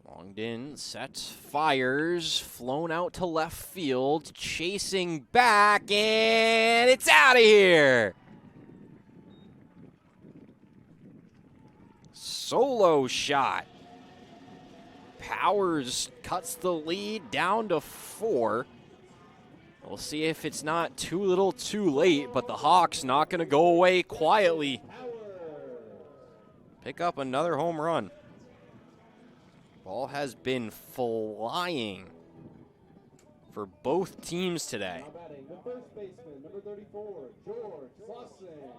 Speaker 2: Longed in, sets, fires, flown out to left field, chasing back, and it's out of here! Solo shot. Powers cuts the lead down to 4. We'll see if it's not too little too late, but the Hawks not going to go away quietly. Pick up another home run. Ball has been flying for both teams today.
Speaker 3: Now batting the first baseman, number 34, George Slauson.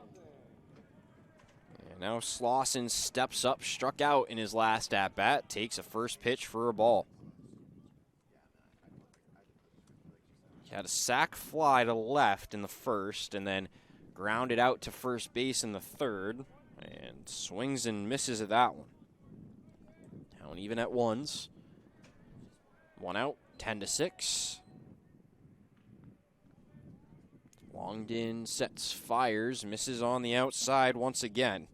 Speaker 2: And now Slauson steps up, struck out in his last at-bat, takes a first pitch for a ball. He had a sac fly to left in the first and then grounded out to first base in the third and swings and misses at that one. Down even at 1s. 1 out, 10-6. Longed in, sets, fires, misses on the outside once again.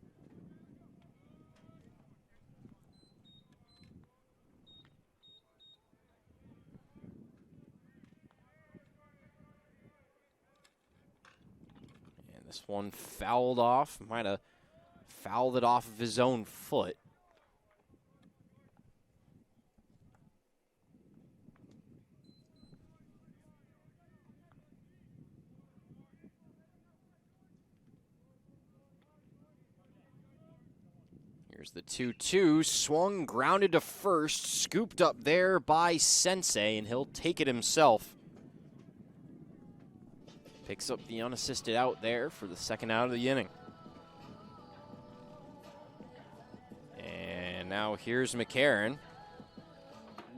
Speaker 2: This one fouled off, might have fouled it off of his own foot. Here's the 2-2, swung, grounded to first, scooped up there by Sensei, and he'll take it himself. Picks up the unassisted out there for the second out of the inning. And now here's McCarron.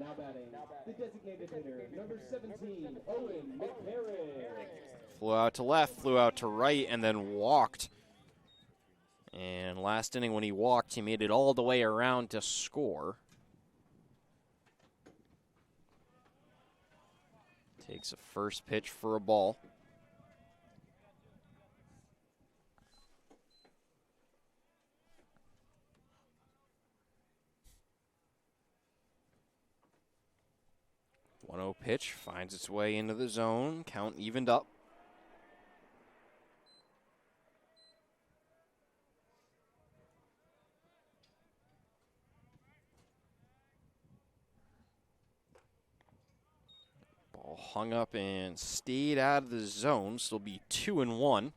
Speaker 3: Now batting the designated hitter, number 17, Owen McCarron.
Speaker 2: Flew out to left, flew out to right, and then walked. And last inning when he walked, he made it all the way around to score. Takes a first pitch for a ball. One-0 pitch finds its way into the zone. Count evened up. Ball hung up and stayed out of the zone. So it'll be 2-1.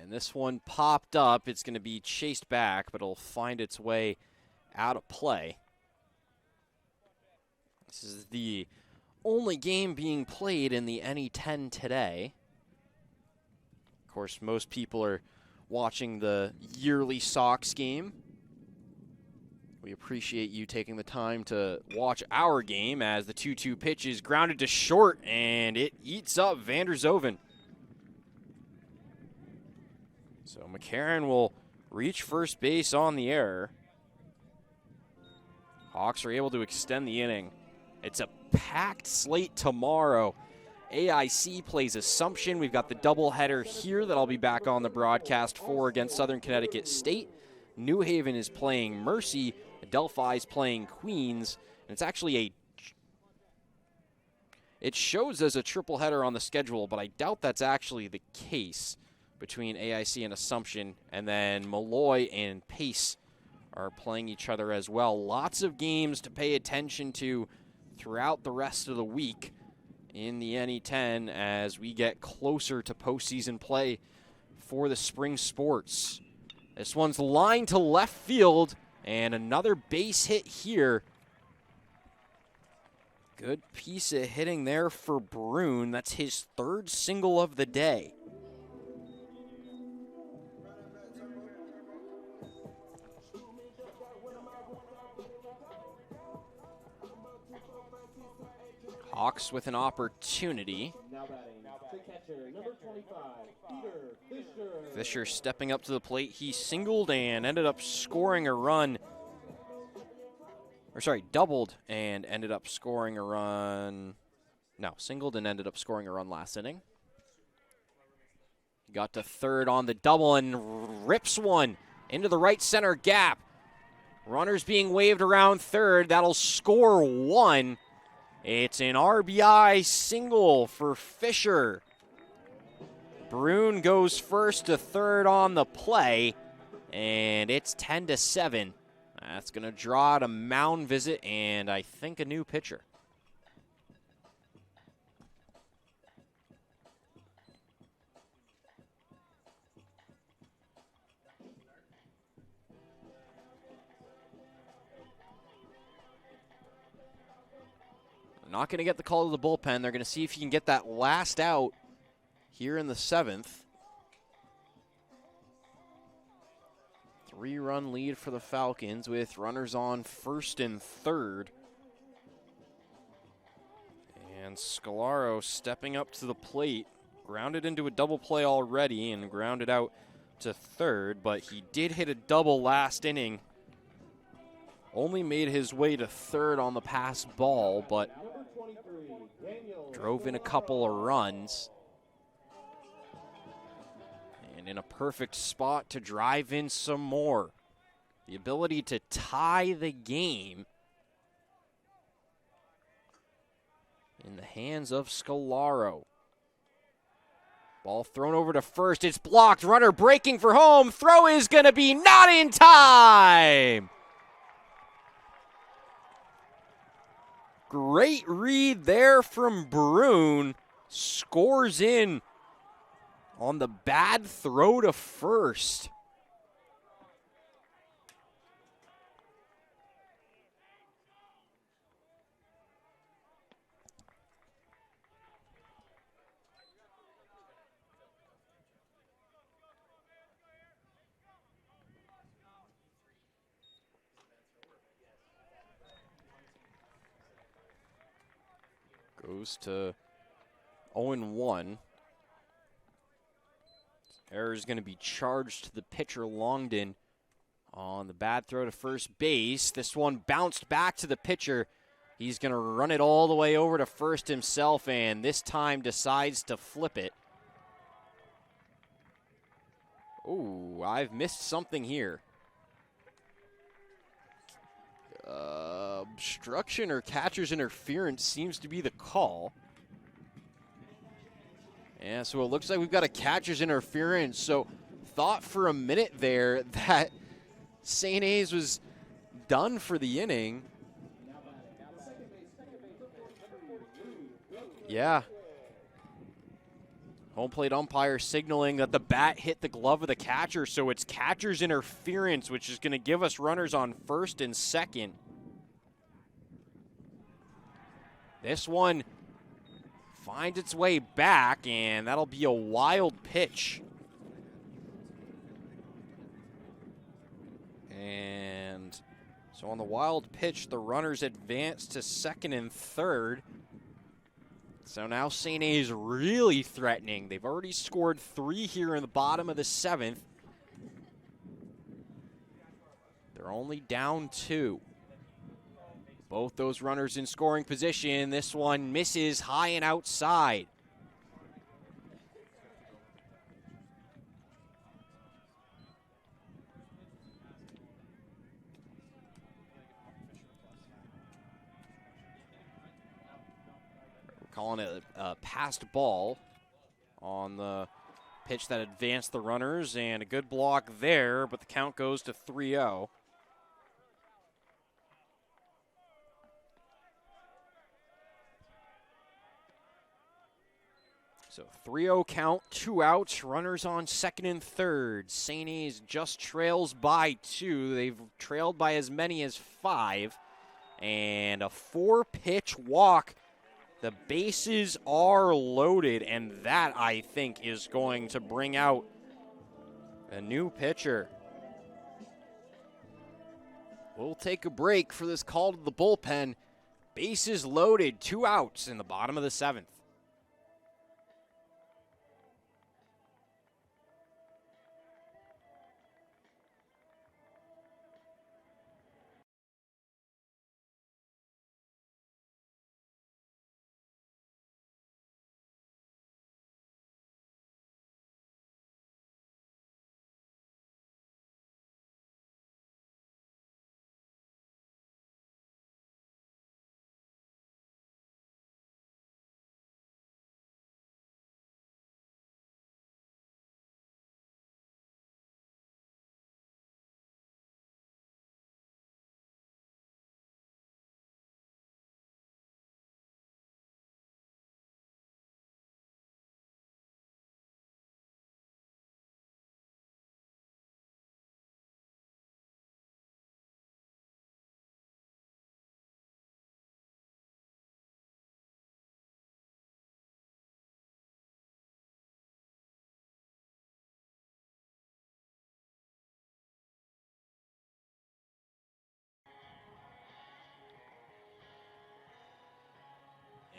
Speaker 2: And this one popped up. It's going to be chased back, but it'll find its way out of play. This is the only game being played in the NE10 today. Of course, most people are watching the yearly Sox game. We appreciate you taking the time to watch our game as the 2-2 pitch is grounded to short, and it eats up Vander Zoven. So McCarron will reach first base on the error. Hawks are able to extend the inning. It's a packed slate tomorrow. AIC plays Assumption. We've got the doubleheader here that I'll be back on the broadcast for against Southern Connecticut State. New Haven is playing Mercy. Delphi is playing Queens. And it's actually it shows as a triple header on the schedule, but I doubt that's actually the case between AIC and Assumption. And then Malloy and Pace are playing each other as well. Lots of games to pay attention to throughout the rest of the week in the NE10 as we get closer to postseason play for the spring sports. This one's lined to left field, and another base hit here. Good piece of hitting there for Brune. That's his third single of the day. Hawks with an opportunity.
Speaker 3: Now batting, the catcher, number 25, Peter Fisher.
Speaker 2: Fisher stepping up to the plate. He singled and ended up scoring a run. Doubled and ended up scoring a run. No, singled and ended up scoring a run last inning. Got to third on the double and rips one into the right center gap. Runners being waved around third. That'll score one. It's an RBI single for Fisher. Brune goes first to third on the play, and it's 10-7. That's going to draw out a mound visit and I think a new pitcher. Not going to get the call to the bullpen. They're going to see if he can get that last out here in the 7th. 3-run lead for the Falcons with runners on first and third. And Scalaro stepping up to the plate. Grounded into a double play already and grounded out to third, but he did hit a double last inning. Only made his way to third on the pass ball, but drove in a couple of runs. And in a perfect spot to drive in some more. The ability to tie the game in the hands of Scalaro. Ball thrown over to first. It's blocked. Runner breaking for home. Throw is going to be not in time. Great read there from Brune. Scores in on the bad throw to first. Goes to 0-1. Error is going to be charged to the pitcher, Longden, on the bad throw to first base. This one bounced back to the pitcher. He's going to run it all the way over to first himself, and this time decides to flip it. Ooh, I've missed something here. Obstruction or catcher's interference seems to be the call. Yeah, so it looks like we've got a catcher's interference. So thought for a minute there that St. A's was done for the inning. Yeah. Home plate umpire signaling that the bat hit the glove of the catcher, so it's catcher's interference, which is going to give us runners on first and second. This one finds its way back, and that'll be a wild pitch. And so on the wild pitch, the runners advance to second and third. So now St. A's really threatening. They've already scored 3 here in the bottom of the 7th. They're only down 2. Both those runners in scoring position. This one misses high and outside. Calling it a passed ball on the pitch that advanced the runners, and a good block there, but the count goes to 3-0. So 3-0 count, 2 outs, runners on second and third. St. A's just trails by 2. They've trailed by as many as 5. And a 4-pitch walk. The bases are loaded, and that, I think, is going to bring out a new pitcher. We'll take a break for this call to the bullpen. Bases loaded, 2 outs in the bottom of the 7th.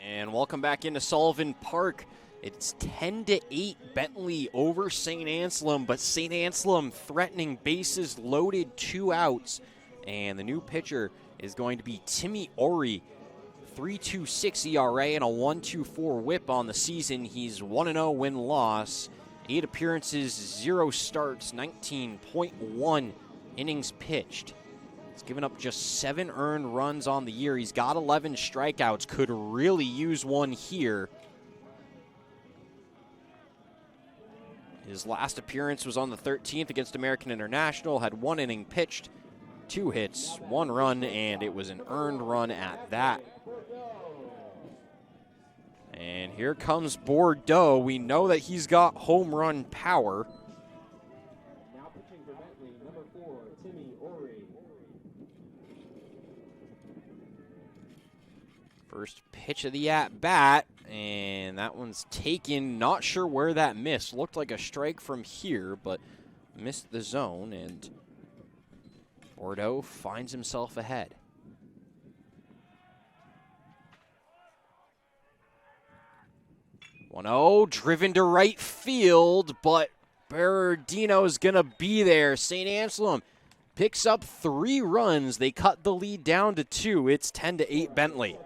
Speaker 2: And welcome back into Sullivan Park. It's 10-8 Bentley over St. Anselm, but St. Anselm threatening, bases loaded, 2 outs. And the new pitcher is going to be Timmy Ori, 3.26 ERA and a 1.24 whip on the season. He's 1-0 win-loss, 8 appearances, 0 starts, 19.1 innings pitched. He's given up just 7 earned runs on the year. He's got 11 strikeouts. Could really use one here. His last appearance was on the 13th against American International. Had 1 inning pitched, 2 hits, 1 run, and it was an earned run at that. And here comes Bordeaux. We know that he's got home run power.
Speaker 3: Now pitching for Bentley, number 4, Timmy Ori.
Speaker 2: First pitch of the at-bat, and that one's taken. Not sure where that missed. Looked like a strike from here, but missed the zone, and Bordeaux finds himself ahead. One-0, driven to right field, but Berardino's going to be there. St. Anselm picks up 3 runs. They cut the lead down to 2. It's 10-8 Bentley.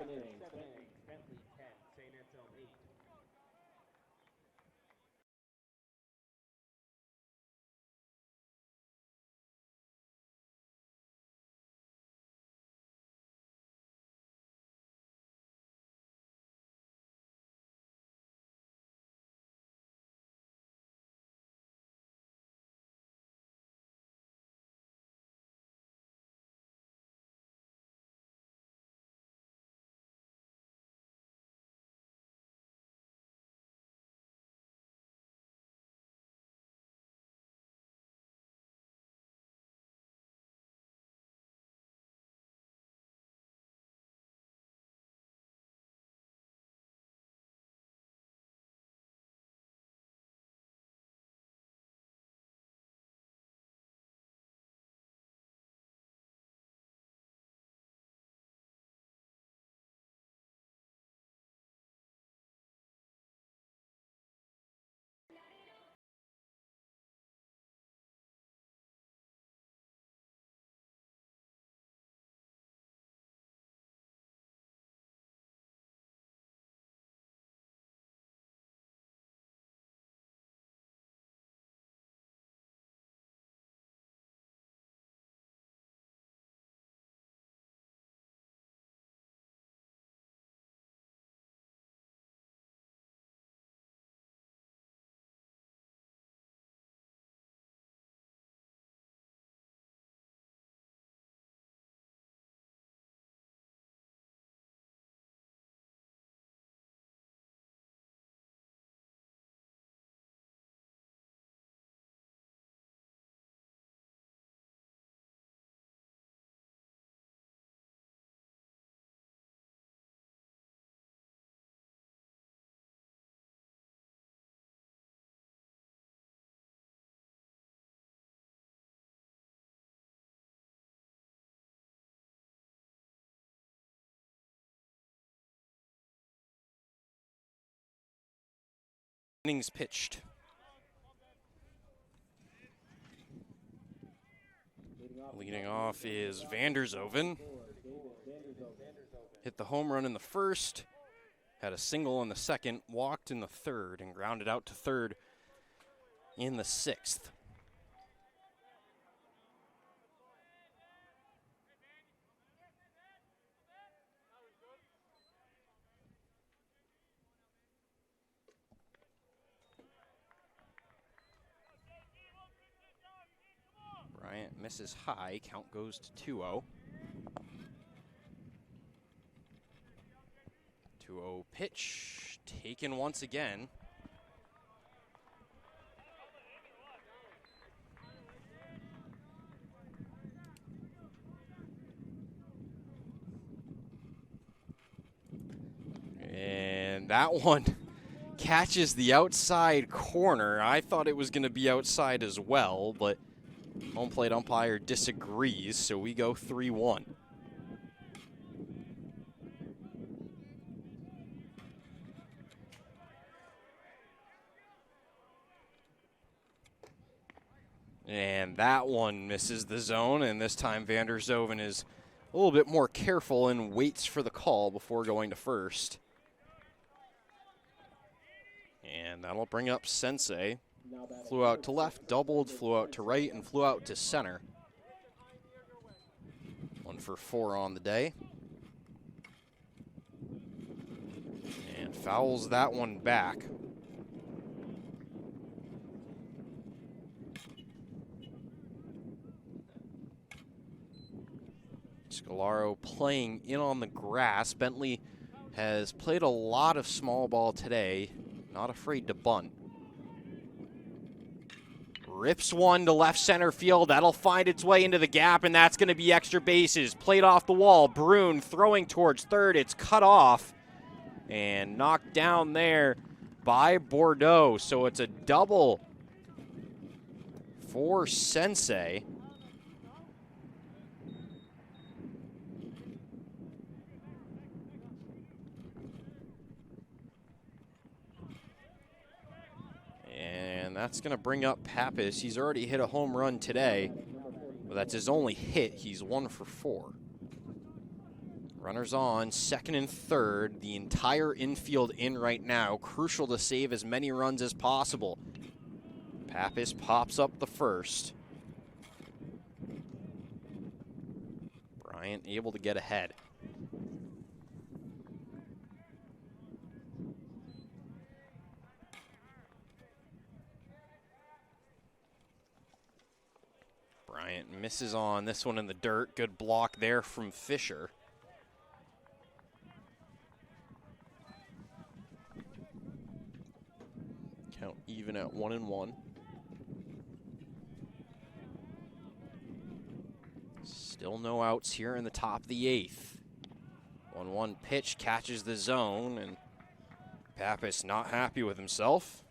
Speaker 2: Innings pitched. Leading off is Vanderzoven. Hit the home run in the first, had a single in the second, walked in the third, and grounded out to third in the sixth. Bryant misses high, count goes to 2-0. 2-0 pitch, taken once again. And that one catches the outside corner. I thought it was going to be outside as well, but home plate umpire disagrees, so we go 3-1. And that one misses the zone, and this time Vanderzoven is a little bit more careful and waits for the call before going to first. And that'll bring up Sensei. Flew out to left, doubled, flew out to right, and flew out to center. 1 for 4 on the day. And fouls that one back. Scalaro playing in on the grass. Bentley has played a lot of small ball today. Not afraid to bunt. Rips one to left center field. That'll find its way into the gap, and that's going to be extra bases. Played off the wall. Brune throwing towards third. It's cut off and knocked down there by Bordeaux. So it's a double for Sensei. And that's going to bring up Pappas. He's already hit a home run today, but that's his only hit. He's 1 for 4. Runners on, second and third. The entire infield in right now. Crucial to save as many runs as possible. Pappas pops up the first. Bryant able to get ahead. Bryant misses on this one in the dirt. Good block there from Fisher. Count even at 1-1. Still no outs here in the top of the 8th. 1-1 pitch catches the zone, and Pappas not happy with himself.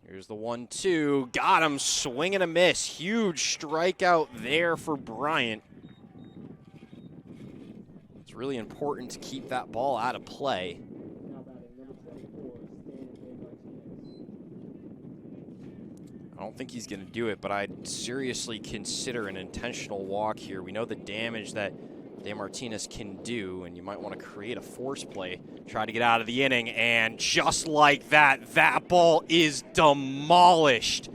Speaker 2: Here's the 1-2. Got him, swing and a miss. Huge strikeout there for Bryant. It's really important to keep that ball out of play. I don't think he's going to do it, but I'd seriously consider an intentional walk here. We know the damage that De Martinez can do, and you might want to create a force play, try to get out of the inning, and just like that, that ball is demolished.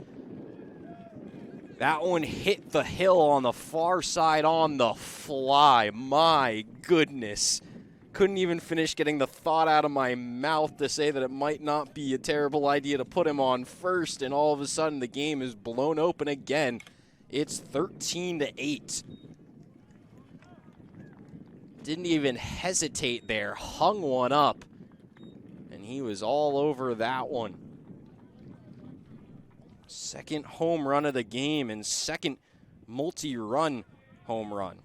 Speaker 2: That one hit the hill on the far side on the fly. My goodness. Couldn't even finish getting the thought out of my mouth to say that it might not be a terrible idea to put him on first, and all of a sudden the game is blown open again. It's 13-8. Didn't even hesitate there, hung one up, and he was all over that one. Second home run of the game and second multi-run home run.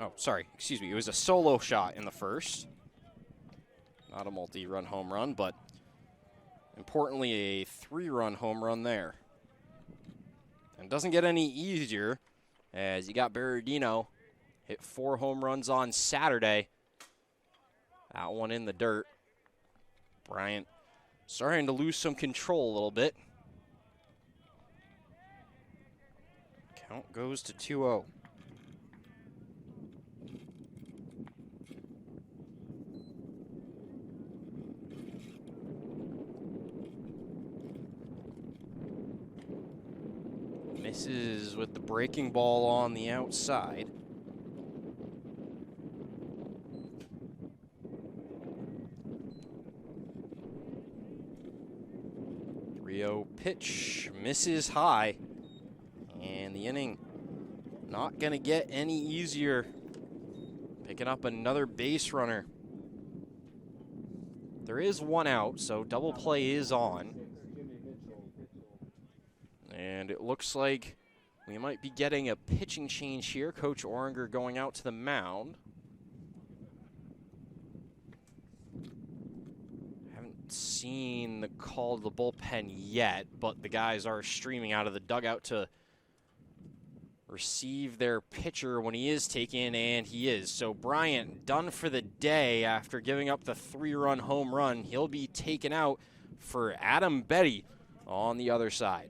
Speaker 2: Oh, sorry, excuse me. It was a solo shot in the first. Not a multi-run home run, but importantly a 3-run home run there. And it doesn't get any easier as you got Berardino, hit 4 home runs on Saturday. That one in the dirt. Bryant starting to lose some control a little bit. Count goes to 2-0. Misses with the breaking ball on the outside. Rio pitch misses high, and the inning not going to get any easier. Picking up another base runner. There is one out, so double play is on. And it looks like we might be getting a pitching change here. Coach Oringer going out to the mound. Haven't seen the call to the bullpen yet, but the guys are streaming out of the dugout to receive their pitcher when he is taken, and he is. So Bryant done for the day after giving up the 3-run home run. He'll be taken out for Adam Betty on the other side.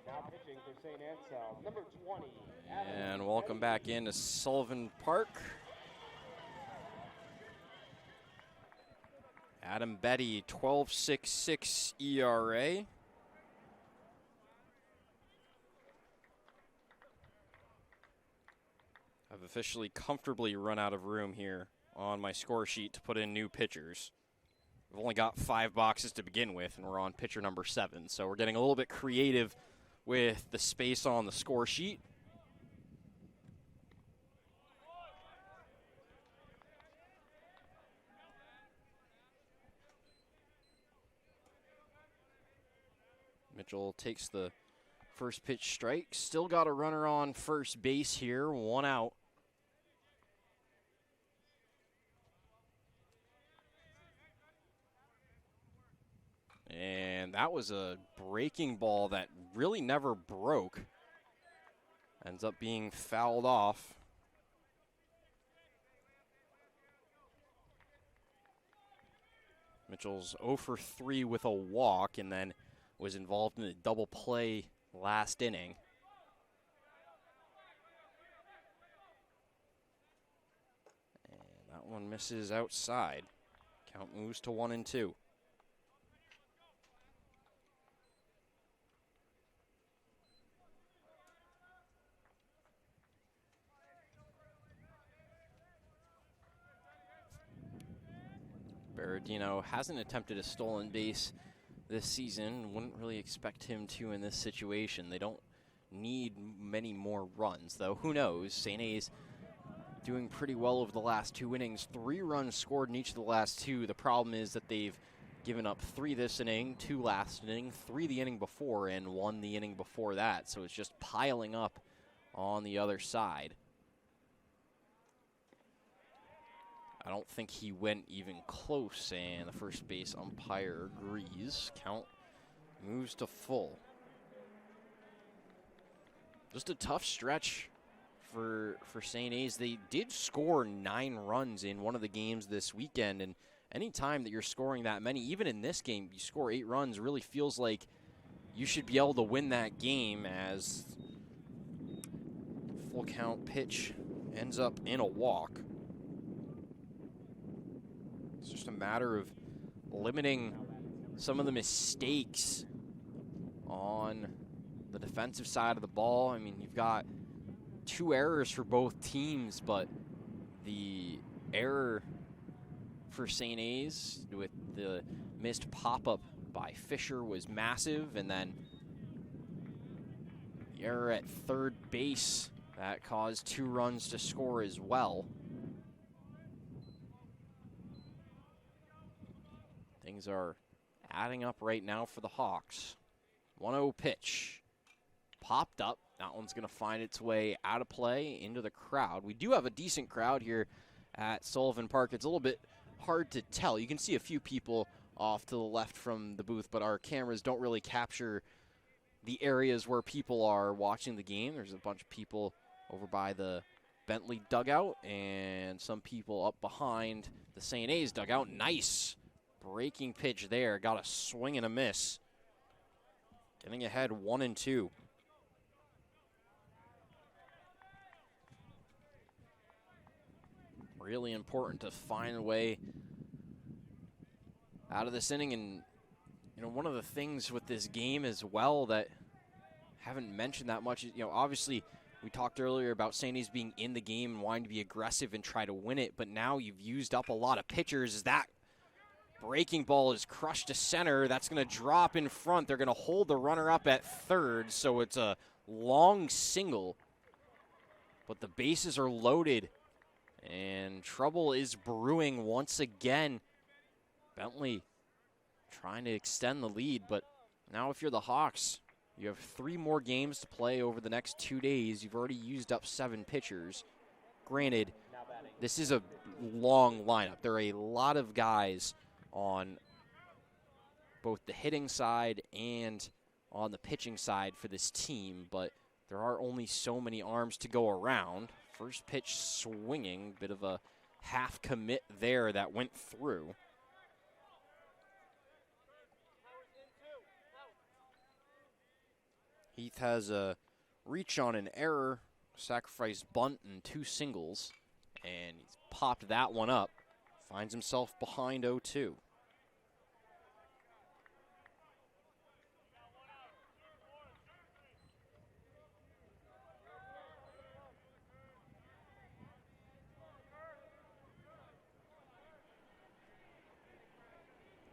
Speaker 1: Now pitching for St. Anselm, number 20.
Speaker 2: And welcome back into Sullivan Park. Adam Betty, 12.66 ERA. I've officially comfortably run out of room here on my score sheet to put in new pitchers. We've only got 5 boxes to begin with, and we're on pitcher number 7. So we're getting a little bit creative with the space on the score sheet. Mitchell takes the first pitch strike. Still got a runner on first base here, 1 out. And that was a breaking ball that really never broke. Ends up being fouled off. Mitchell's 0 for 3 with a walk, and then was involved in a double play last inning. And that one misses outside. Count moves to 1-2. Berardino hasn't attempted a stolen base this season. Wouldn't really expect him to in this situation. They don't need many more runs, though. Who knows? St. A's doing pretty well over the last 2 innings. 3 runs scored in each of the last 2. The problem is that they've given up 3 this inning, 2 last inning, 3 the inning before, and 1 the inning before that. So it's just piling up on the other side. I don't think he went even close, and the first base umpire agrees. Count moves to full. Just a tough stretch for St. A's. They did score 9 runs in one of the games this weekend, and any time that you're scoring that many, even in this game, you score 8 runs, really feels like you should be able to win that game, as full count pitch ends up in a walk. It's just a matter of limiting some of the mistakes on the defensive side of the ball. I mean, you've got 2 errors for both teams, but the error for St. A's with the missed pop-up by Fisher was massive, and then the error at third base that caused 2 runs to score as well. Things are adding up right now for the Hawks. 1-0 pitch. Popped up. That one's going to find its way out of play into the crowd. We do have a decent crowd here at Sullivan Park. It's a little bit hard to tell. You can see a few people off to the left from the booth, but our cameras don't really capture the areas where people are watching the game. There's a bunch of people over by the Bentley dugout and some people up behind the St. A's dugout. Nice breaking pitch there. Got a swing and a miss. Getting ahead 1-2. Really important to find a way out of this inning. And, you know, one of the things with this game as well that haven't mentioned that much, you know, obviously we talked earlier about St. A's being in the game and wanting to be aggressive and try to win it, but now you've used up a lot of pitchers. As that breaking ball is crushed to center, that's going to drop in front. They're going to hold the runner up at third, so it's a long single, but the bases are loaded. And trouble is brewing once again. Bentley trying to extend the lead, but now if you're the Hawks, you have 3 more games to play over the next 2 days. You've already used up 7 pitchers. Granted, this is a long lineup. There are a lot of guys on both the hitting side and on the pitching side for this team, but there are only so many arms to go around. First pitch swinging, bit of a half commit there that went through. Heath has a reach on an error, sacrifice bunt, and 2 singles, and he's popped that one up. Finds himself behind 0-2.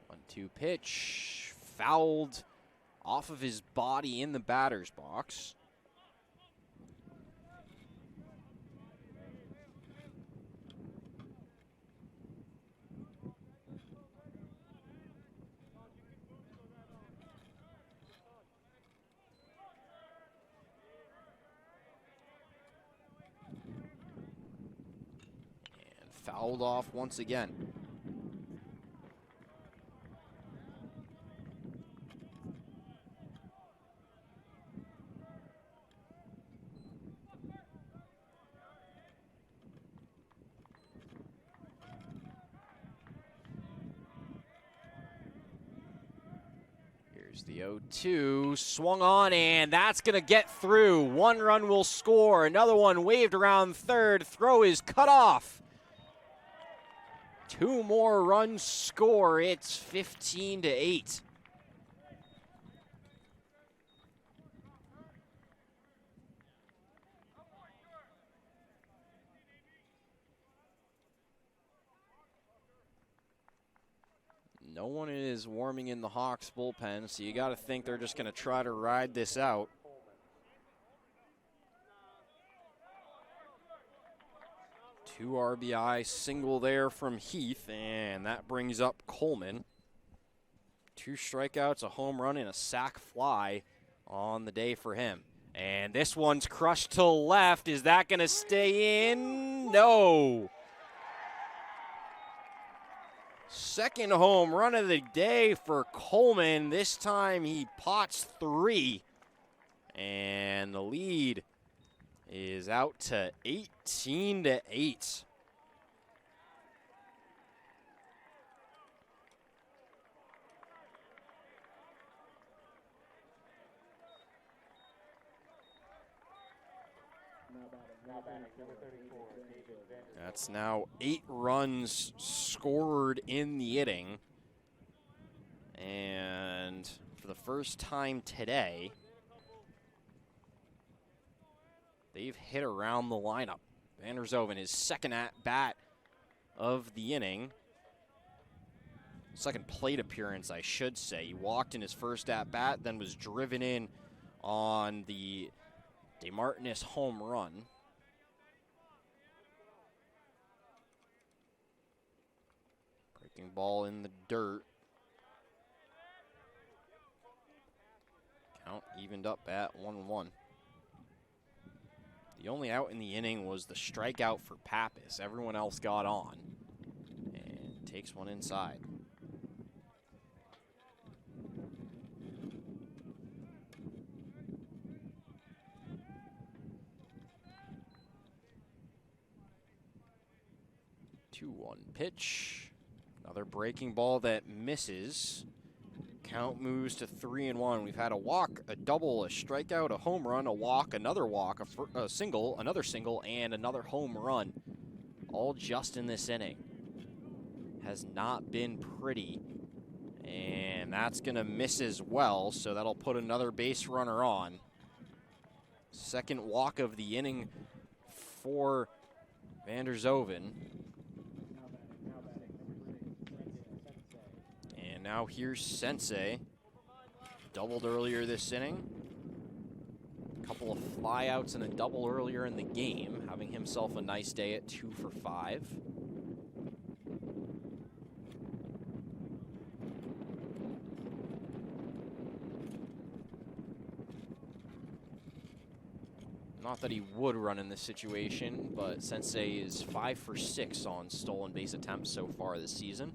Speaker 2: One-two pitch, fouled off of his body in the batter's box. And fouled off once again. The 0-2 swung on, and that's going to get through. 1 run will score. Another one waved around third. Throw is cut off. 2 more runs score. It's 15-8. No one is warming in the Hawks bullpen, so you got to think they're just going to try to ride this out. Two RBI single there from Heath, and that brings up Coleman. 2 strikeouts, a home run, and a sac fly on the day for him. And this one's crushed to left. Is that going to stay in? No. Second home run of the day for Coleman. This time he pots 3. And the lead is out to 18-8. That's now 8 runs scored in the inning. And for the first time today, they've hit around the lineup. Vanderzoven, his second at-bat of the inning. Second plate appearance, I should say. He walked in his first at-bat, then was driven in on the DeMartinez home run. Breaking ball in the dirt. Count evened up at 1-1. The only out in the inning was the strikeout for Pappas. Everyone else got on and takes one inside. Two-one pitch. Another breaking ball that misses. Count moves to 3-1. We've had a walk, a double, a strikeout, a home run, a walk, another walk, a single, another single, and another home run. All just in this inning. Has not been pretty. And that's going to miss as well, so that'll put another base runner on. Second walk of the inning for Vanderzoven. And now here's Sensei. Doubled earlier this inning. A couple of flyouts and a double earlier in the game, having himself a nice day at 2 for 5. Not that he would run in this situation, but Sensei is 5 for 6 on stolen base attempts so far this season.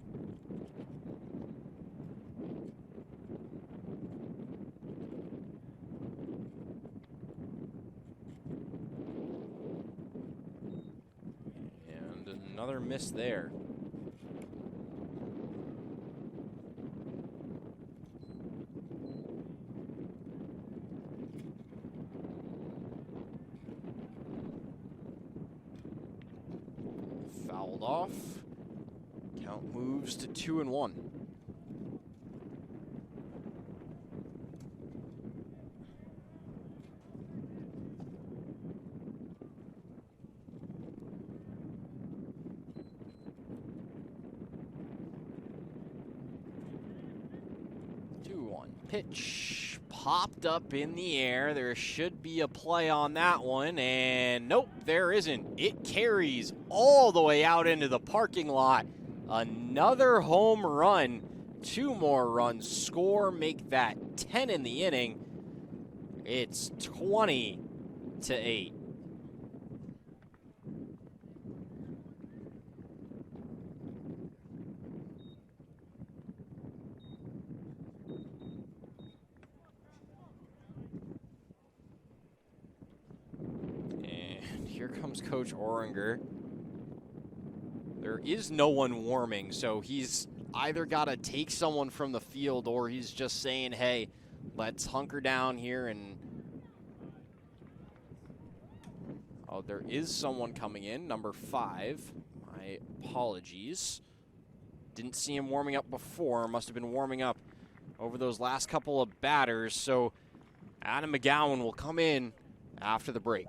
Speaker 2: And another miss there. Fouled off. Count moves to 2-1. Pitch popped up in the air. There should be a play on that one, and nope, there isn't. It carries all the way out into the parking lot. Another home run. 2 more runs score, make that 10 in the inning. It's 20-8. Here comes Coach Oringer. There is no one warming, so he's either got to take someone from the field or he's just saying, hey, let's hunker down here. And oh, there is someone coming in, number 5. My apologies. Didn't see him warming up before. Must have been warming up over those last couple of batters. So Adam McGowan will come in after the break.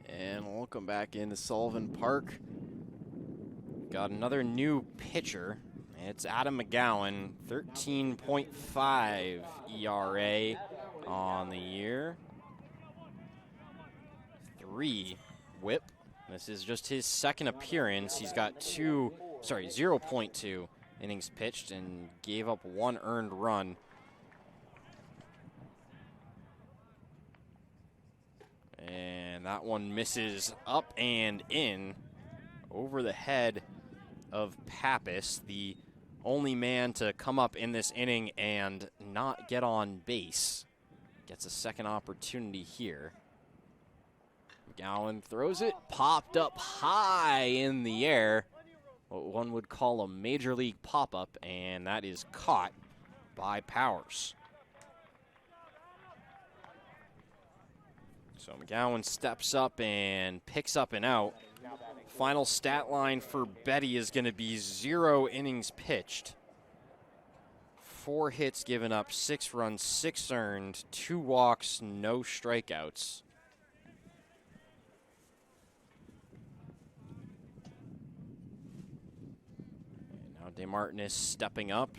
Speaker 2: And welcome back into Sullivan Park. Got another new pitcher. It's Adam McGowan, 13.5 ERA on the year. 3 whip. This is just his second appearance. He's got 0.2 innings pitched and gave up 1 earned run. And that one misses up and in over the head of Pappas, the only man to come up in this inning and not get on base. Gets a second opportunity here. McGowan throws it, popped up high in the air. What one would call a major league pop-up, and that is caught by Powers. So McGowan steps up and picks up an out. Final stat line for Betty is going to be 0 innings pitched. 4 hits given up, 6 runs, 6 earned, 2 walks, no strikeouts. And now DeMartin is stepping up.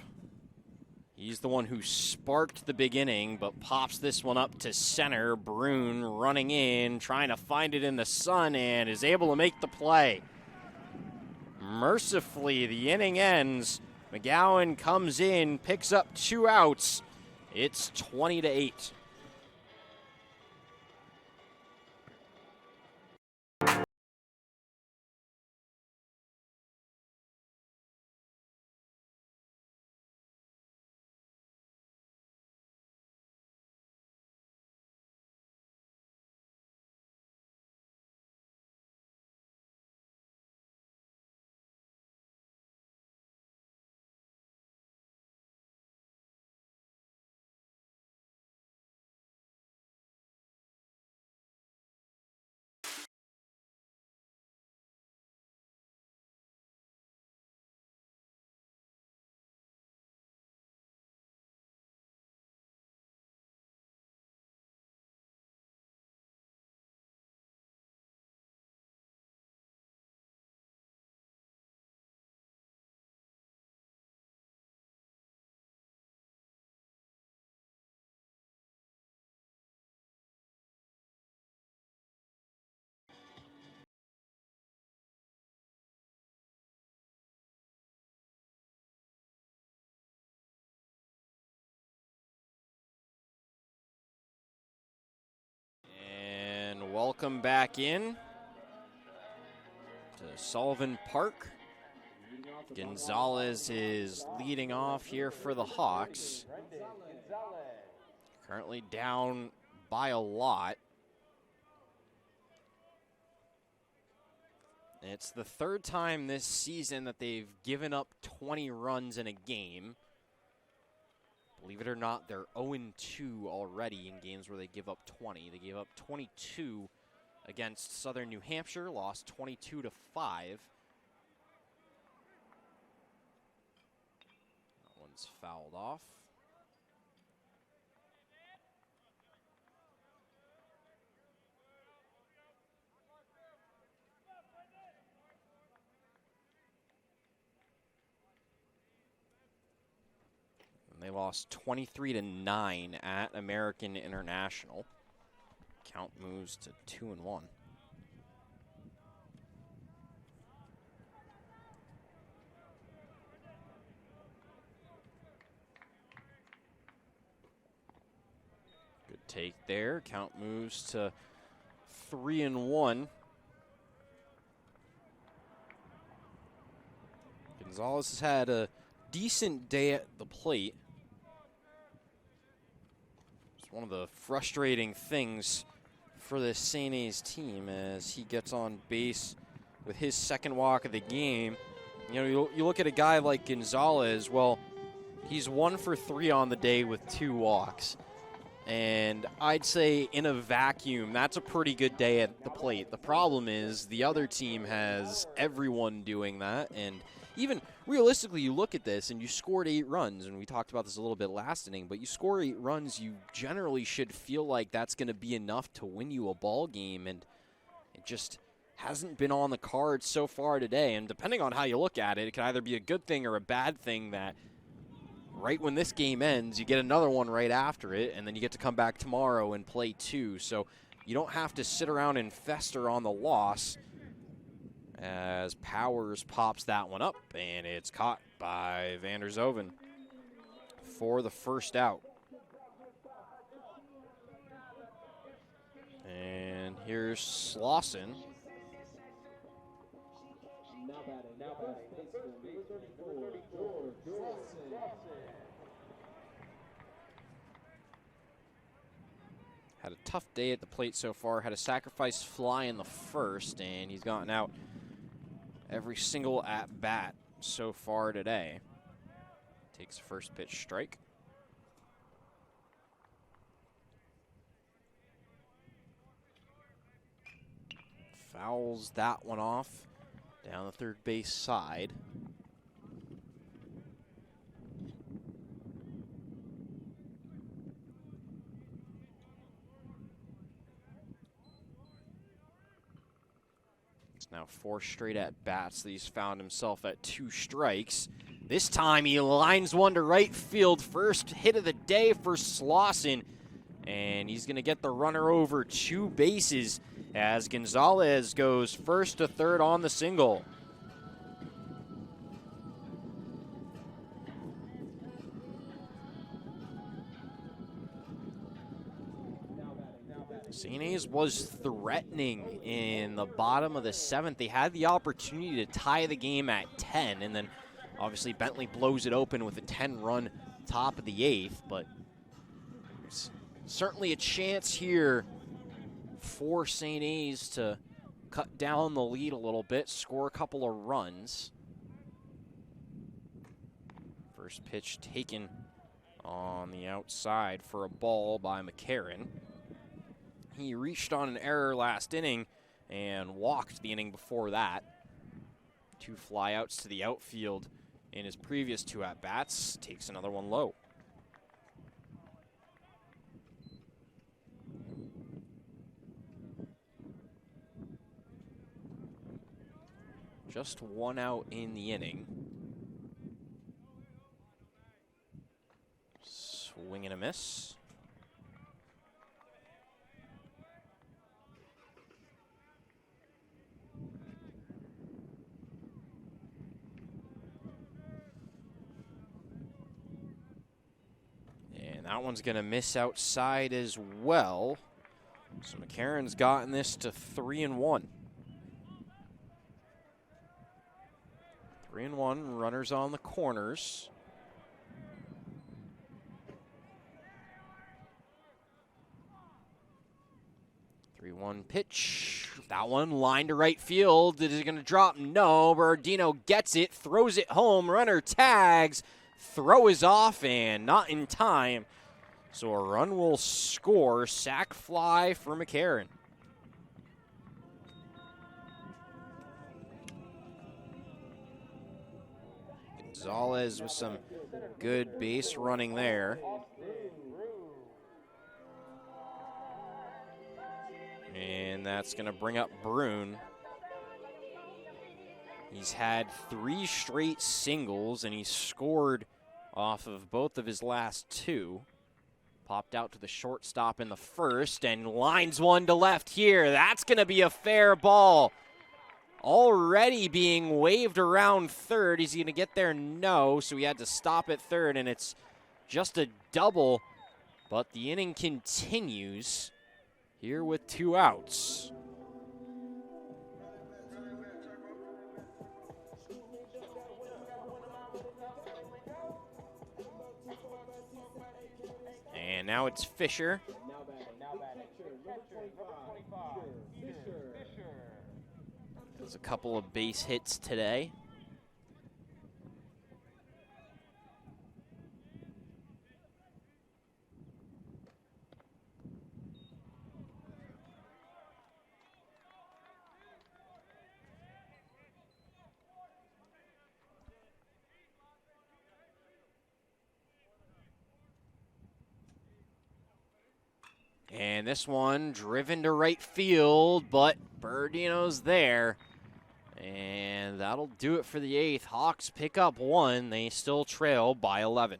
Speaker 2: He's the one who sparked the beginning, but pops this one up to center. Brune running in, trying to find it in the sun, and is able to make the play. Mercifully, the inning ends. McGowan comes in, picks up 2 outs. It's 20-8. Welcome back in to Sullivan Park. Gonzalez is leading off here for the Hawks. Currently down by a lot. It's the 3rd time this season that they've given up 20 runs in a game. Believe it or not, they're 0-2 already in games where they give up 20. They gave up 22 against Southern New Hampshire, lost 22-5. That one's fouled off. They lost 23-9 at American International. Count moves to 2-1. Good take there. Count moves to 3-1. Gonzalez has had a decent day at the plate. One of the frustrating things for this St. A's team as he gets on base with his second walk of the game. You know, you look at a guy like Gonzalez, well, he's 1 for 3 on the day with 2 walks. And I'd say in a vacuum, that's a pretty good day at the plate. The problem is the other team has everyone doing that, and even realistically, you look at this and you scored 8 runs, and we talked about this a little bit last inning, but you score 8 runs, you generally should feel like that's going to be enough to win you a ball game. And It just hasn't been on the cards so far today, and depending on how you look at it, it can either be a good thing or a bad thing that right when this game ends, you get another one right after it, and then you get to come back tomorrow and play 2. So you don't have to sit around and fester on the loss, as Powers pops that one up, and it's caught by Vander Zoven for the first out. And here's Slauson.
Speaker 3: Now batting, baseman, number 34, George Slauson.
Speaker 2: Had a tough day at the plate so far. Had a sacrifice fly in the first, and he's gotten out every single at-bat so far today. Takes the first pitch strike. Fouls that one off down the third base side. It's now 4 straight at-bats that he's found himself at 2 strikes. This time he lines one to right field. First hit of the day for Slauson. And he's going to get the runner over 2 bases as Gonzalez goes first to third on the single. St. A's was threatening in the bottom of the 7th. They had the opportunity to tie the game at 10, and then obviously Bentley blows it open with a 10-run top of the 8th, but it's certainly a chance here for St. A's to cut down the lead a little bit, score a couple of runs. First pitch taken on the outside for a ball by McCarron. He reached on an error last inning and walked the inning before that. 2 flyouts to the outfield in his previous 2 at-bats. Takes another one low. Just 1 out in the inning. Swing and a miss. And that one's going to miss outside as well. So McCarron's gotten this to 3-1. 3-1, runners on the corners. Three-one pitch. That one line to right field. Is it going to drop? No. Bernardino gets it, throws it home. Runner tags. Throw is off and not in time. So a run will score. Sac fly for McCarron. Gonzalez with some good base running there. And that's going to bring up Brune. He's had 3 straight singles, and he's scored off of both of his last 2. Popped out to the shortstop in the first, and lines one to left here. That's going to be a fair ball. Already being waved around third. Is he going to get there? No, so he had to stop at third, and it's just a double. But the inning continues here with 2 outs. And now it's Fisher. There's a couple of base hits today. And this one driven to right field, but Bernardino's there. And that'll do it for the 8th. Hawks pick up 1. They still trail by 11.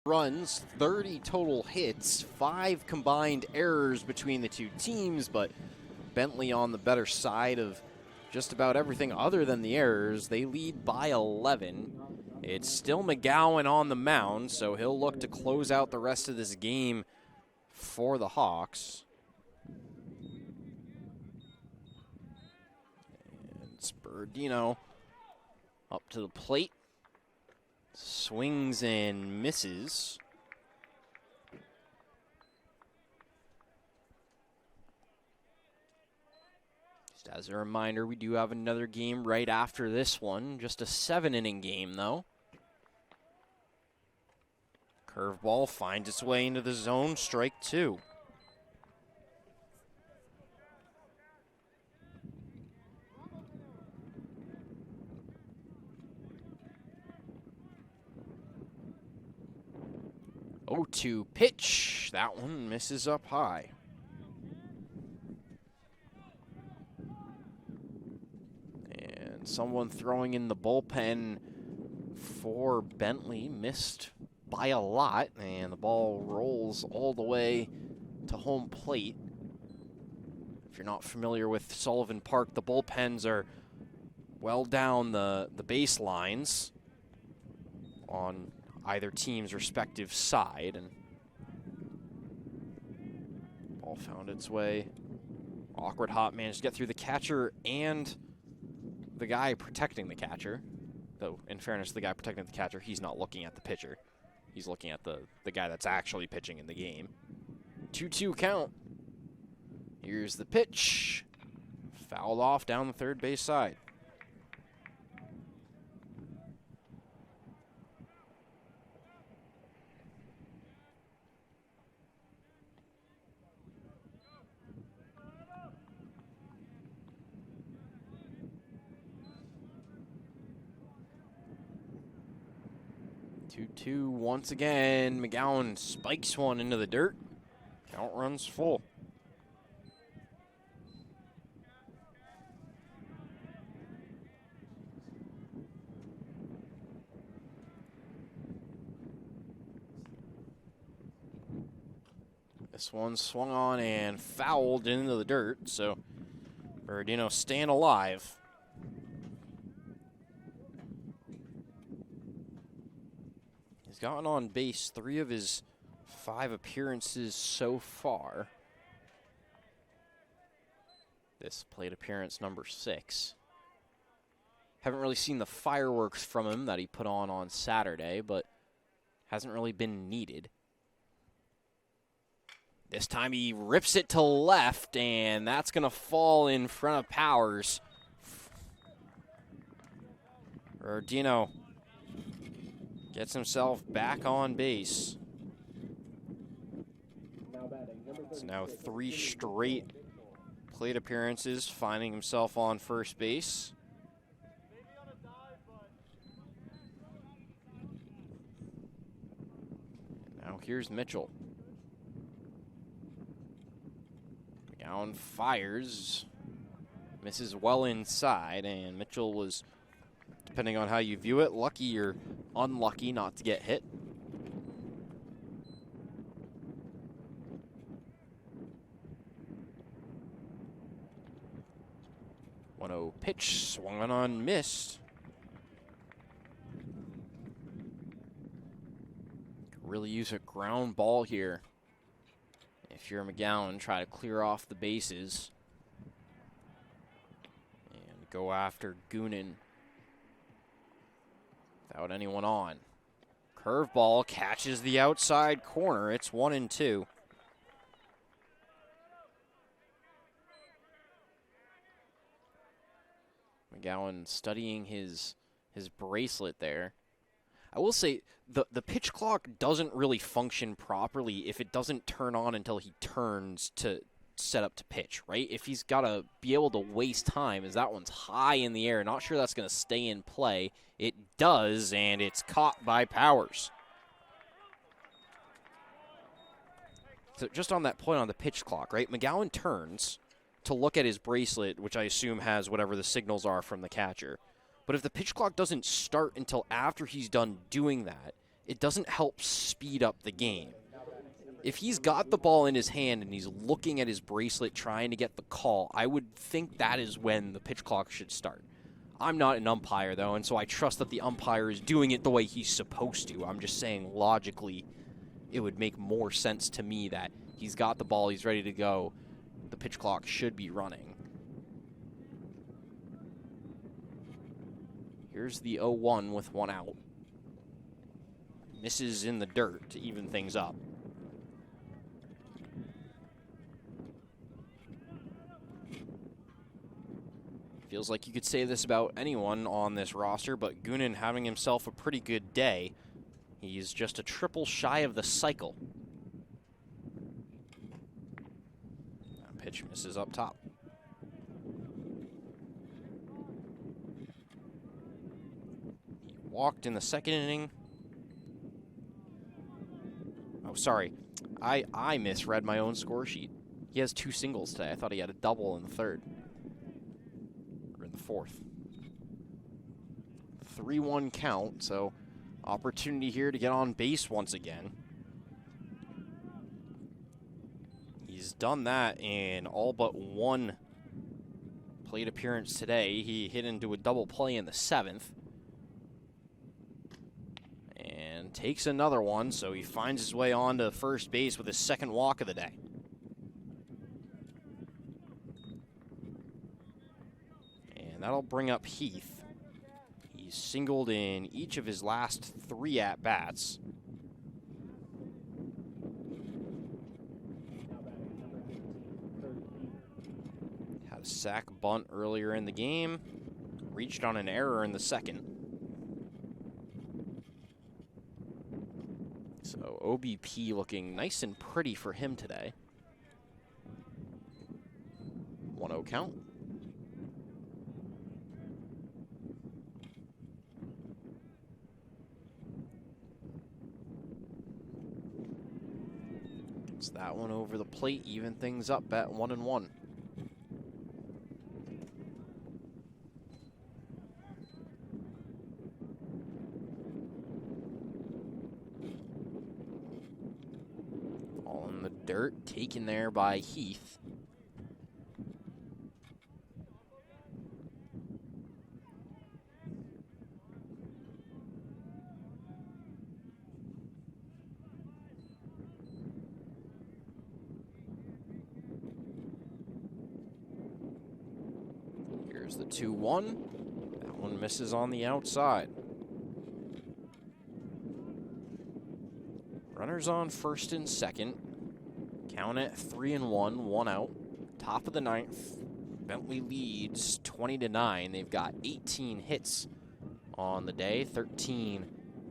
Speaker 2: Runs, 30 total hits, 5 combined errors between the two teams, but Bentley on the better side of just about everything other than the errors. They lead by 11. It's still McGowan on the mound, so he'll look to close out the rest of this game for the Hawks. And Bernardino up to the plate. Swings and misses. Just as a reminder, we do have another game right after this one. Just a 7-inning game, though. Curveball finds its way into the zone. Strike 2. Oh, 2 pitch. That one misses up high. And someone throwing in the bullpen for Bentley missed by a lot, and the ball rolls all the way to home plate. If you're not familiar with Sullivan Park, the bullpens are well down the baselines on either team's respective side, and ball found its way. Awkward hop managed to get through the catcher and the guy protecting the catcher. Though, in fairness, the guy protecting the catcher, he's not looking at the pitcher. He's looking at the guy that's actually pitching in the game. 2-2 count. Here's the pitch. Fouled off down the third base side. Two once again. McGowan spikes one into the dirt. Count runs full. This one swung on and fouled into the dirt, so Bernardino staying alive. He's gotten on base 3 of his 5 appearances so far. This plate appearance number 6. Haven't really seen the fireworks from him that he put on Saturday, but hasn't really been needed. This time he rips it to left, and that's going to fall in front of Powers. Bernardino gets himself back on base. It's now 3 straight plate appearances, finding himself on first base. Now here's Mitchell. McGowan fires, misses well inside, and Mitchell was, depending on how you view it, lucky or unlucky not to get hit. 1-0 pitch, swung on, missed. Could really use a ground ball here. If you're McGowan, try to clear off the bases and go after Goonan without anyone on. Curveball catches the outside corner. It's 1-2. McGowan studying his bracelet there. I will say the pitch clock doesn't really function properly if it doesn't turn on until he turns to set up to pitch, right? If he's got to be able to waste time as that one's high in the air, not sure that's going to stay in play. It does, and it's caught by Powers. So just on that point on the pitch clock, right? McGowan turns to look at his bracelet, which I assume has whatever the signals are from the catcher. But if the pitch clock doesn't start until after he's done doing that, it doesn't help speed up the game. If he's got the ball in his hand and he's looking at his bracelet trying to get the call, I would think that is when the pitch clock should start. I'm not an umpire, though, and so I trust that the umpire is doing it the way he's supposed to. I'm just saying logically it would make more sense to me that he's got the ball, he's ready to go. The pitch clock should be running. Here's the 0-1 with 1 out. Misses in the dirt to even things up. Feels like you could say this about anyone on this roster, but Goonan having himself a pretty good day. He's just a triple shy of the cycle. That pitch misses up top. He walked in the second inning. Oh, sorry. I misread my own score sheet. He has 2 singles today. I thought he had a double in the third. Or in the fourth. 3-1 count, so opportunity here to get on base once again. He's done that in all but 1 plate appearance today. He hit into a double play in the 7th. And takes another one, so he finds his way on to first base with his 2nd walk of the day. And that'll bring up Heath. He's singled in each of his last 3 at-bats. Had a sac bunt earlier in the game. Reached on an error in the 2nd. So OBP looking nice and pretty for him today. 1-0 count. Gets that one over the plate, even things up at 1-1. All in the dirt, taken there by Heath. Here's the 2-1. That one misses on the outside. Runners on first and second. Count at 3-1, 1 out. Top of the 9th. Bentley leads 20-9. They've got 18 hits on the day, 13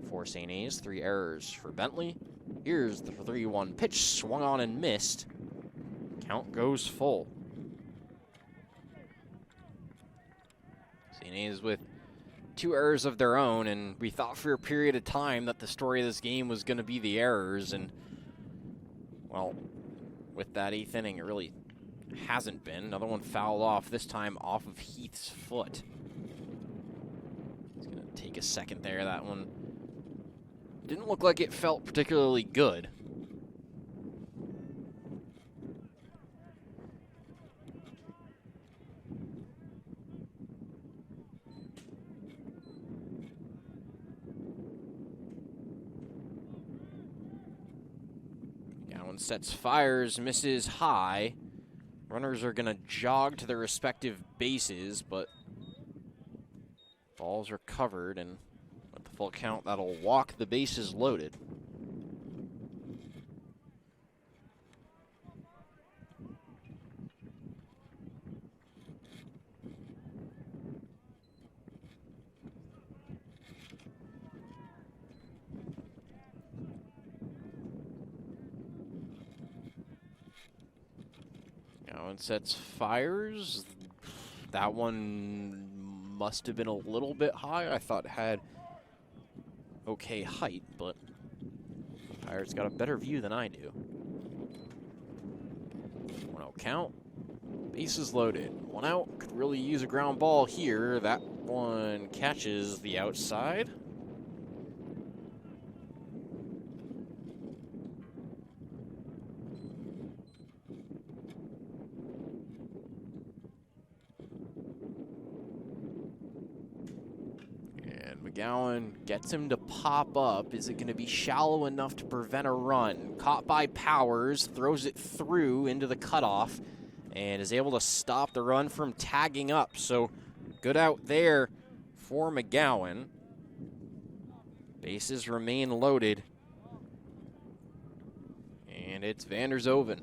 Speaker 2: for St. A's, 3 errors for Bentley. Here's the 3-1 pitch, swung on and missed. Count goes full. CNA's with 2 errors of their own, and we thought for a period of time that the story of this game was going to be the errors, and, well, with that 8th inning, it really hasn't been. Another one fouled off, this time off of Heath's foot. It's going to take a second there. That one didn't look like it felt particularly good. Sets, fires, misses high. Runners are going to jog to their respective bases, but balls are covered, and with the full count, that'll walk the bases loaded. Sets, fires. That one must have been a little bit high. I thought it had okay height, but umpire's got a better view than I do. 1-0 count. Bases loaded. 1 out. Could really use a ground ball here. That one catches the outside. McGowan gets him to pop up. Is it going to be shallow enough to prevent a run? Caught by Powers, throws it through into the cutoff, and is able to stop the run from tagging up. So good out there for McGowan. Bases remain loaded. And it's Vandershoven.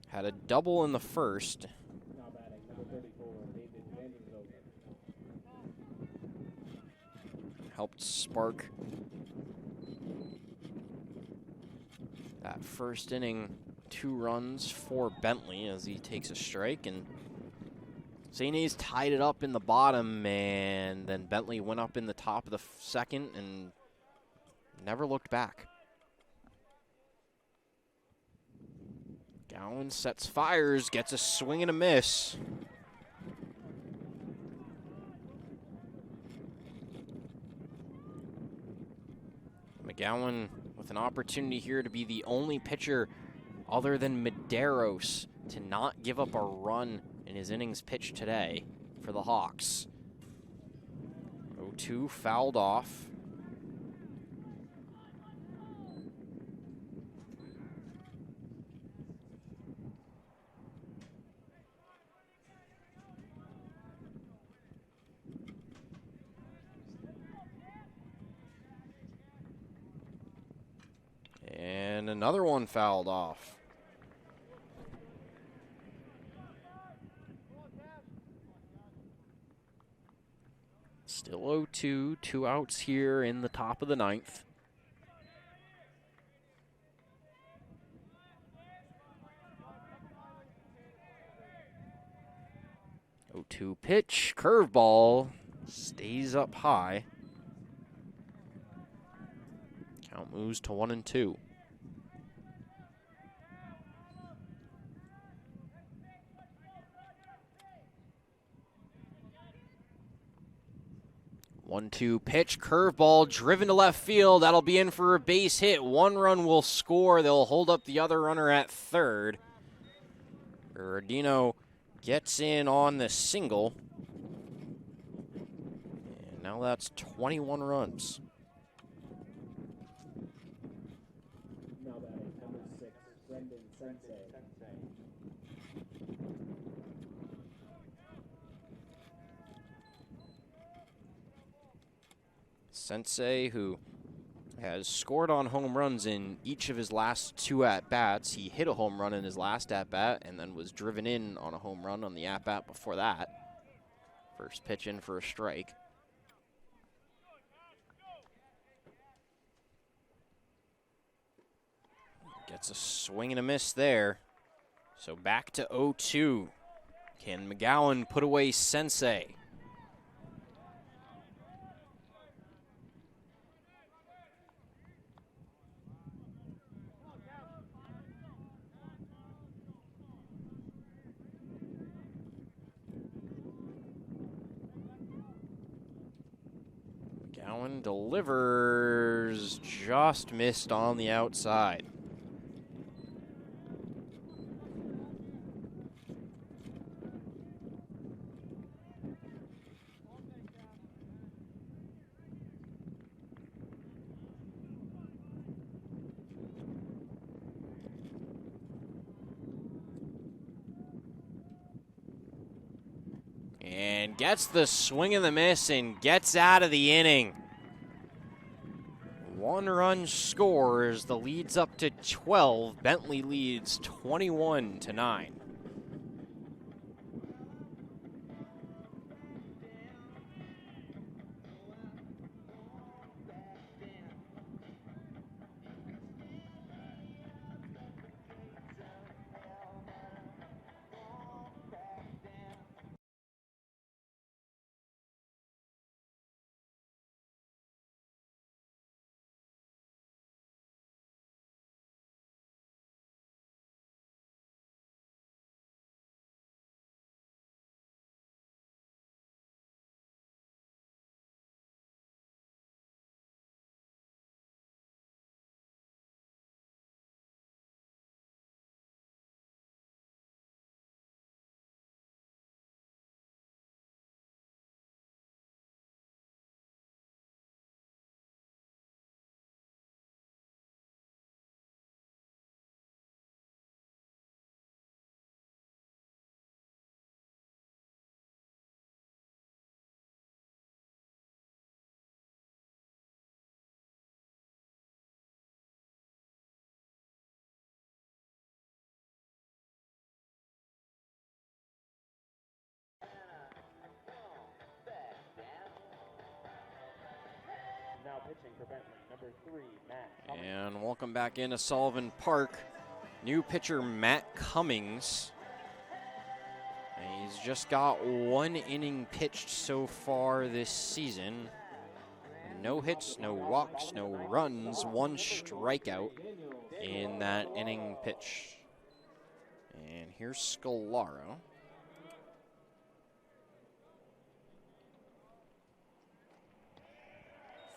Speaker 2: Had a double in the first. Helped spark that first inning 2 runs for Bentley as he takes a strike, and St. tied it up in the bottom, and then Bentley went up in the top of the second and never looked back. Gowan sets, fires, gets a swing and a miss. McGowan with an opportunity here to be the only pitcher other than Medeiros to not give up a run in his innings pitched today for the Hawks. 0-2 fouled off. And another one fouled off. Still 0-2, 2 outs here in the top of the 9th. Oh, 2 pitch, curveball, stays up high. Count moves to 1-2. One-two pitch, curveball, driven to left field. That'll be in for a base hit. 1 run will score. They'll hold up the other runner at third. Rodino gets in on the single. And now that's 21 runs.
Speaker 3: Now batting number 6, Brendan Sensei.
Speaker 2: Sensei, who has scored on home runs in each of his last 2 at-bats. He hit a home run in his last at-bat and then was driven in on a home run on the at-bat before that. First pitch in for a strike. Gets a swing and a miss there. So back to 0-2. Can McGowan put away Sensei? McGowan delivers, just missed on the outside. And gets the swing and the miss and gets out of the inning. 1 run scores, the lead's up to 12. Bentley leads 21-9.
Speaker 1: Now pitching for Bentley, number 3, Matt Cummings.
Speaker 2: And welcome back into Sullivan Park. New pitcher Matt Cummings. And he's just got 1 inning pitched so far this season. No hits, no walks, no runs, 1 strikeout in that inning pitch. And here's Scalaro.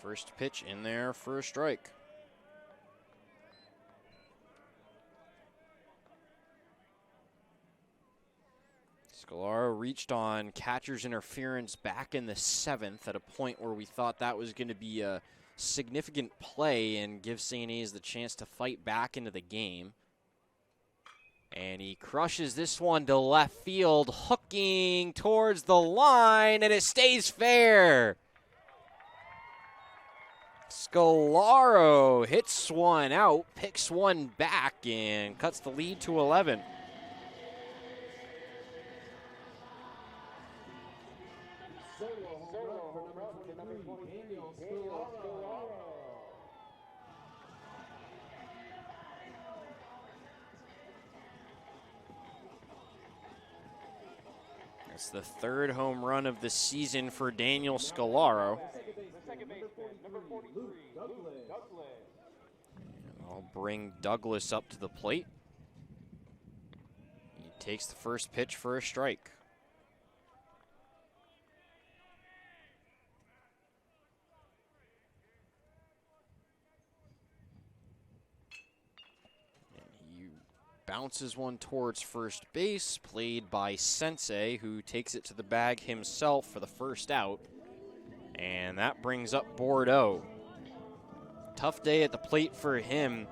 Speaker 2: First pitch in there for a strike. Scalaro reached on catcher's interference back in the 7th at a point where we thought that was going to be a significant play and give St. A's the chance to fight back into the game. And he crushes this one to left field, hooking towards the line, and it stays fair. Scalaro hits one out, picks one back, and cuts the lead to 11. It's the 3rd home run of the season for Daniel Scalaro. And I'll bring Douglas up to the plate. He takes the first pitch for a strike. Bounces one towards first base, played by Sensei, who takes it to the bag himself for the first out. And that brings up Bordeaux. Tough day at the plate for him.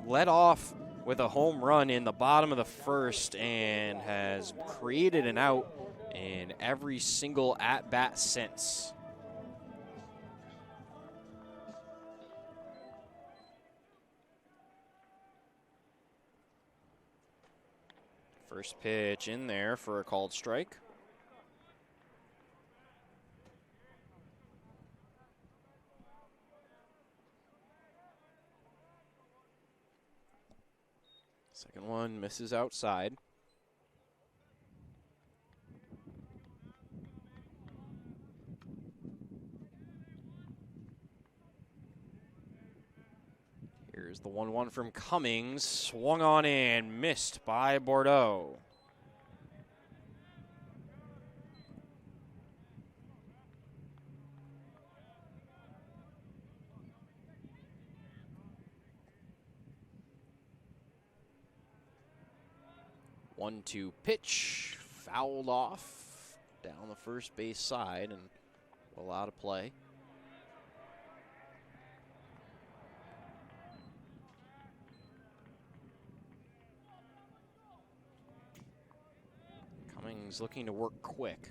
Speaker 2: Led off with a home run in the bottom of the 1st and has created an out in every single at-bat since. First pitch in there for a called strike. Second one misses outside. Here's the 1-1 from Cummings. Swung on and missed by Bordeaux. One-two pitch, fouled off down the first base side and well out of play. Cummings looking to work quick.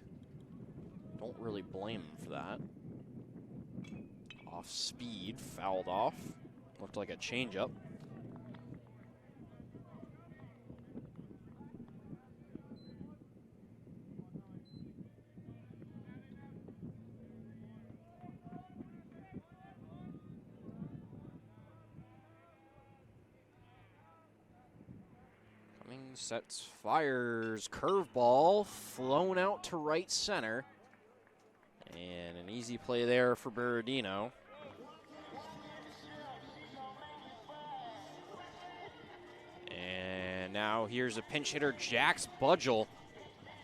Speaker 2: Don't really blame him for that. Off speed, fouled off. Looked like a changeup. Cummings sets, fires, curveball, flown out to right center. And an easy play there for Berardino. And now here's a pinch hitter, Jax Budgel,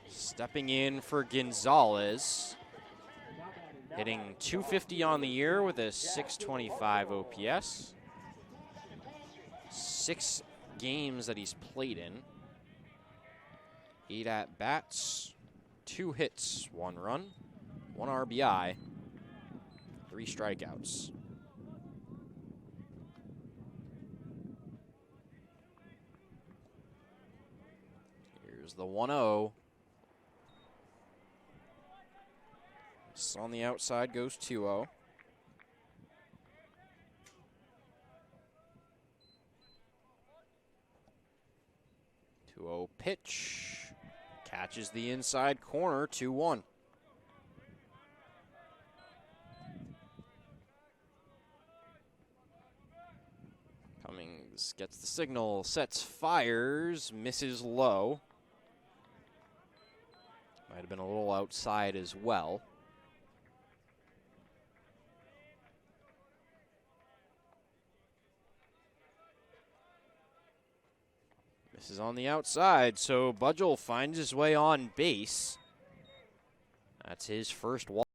Speaker 2: stepping in for Gonzalez. Hitting .250 on the year with a .625 OPS. 6 games that he's played in. 8 at-bats, 2 hits, 1 run, 1 RBI, 3 strikeouts. Here's the 1-0. This on the outside goes 2-0. Pitch. Catches the inside corner, 2-1. Cummings gets the signal, sets, fires, misses low. Might have been a little outside as well. This is on the outside, so Budgel finds his way on base. That's his first walk.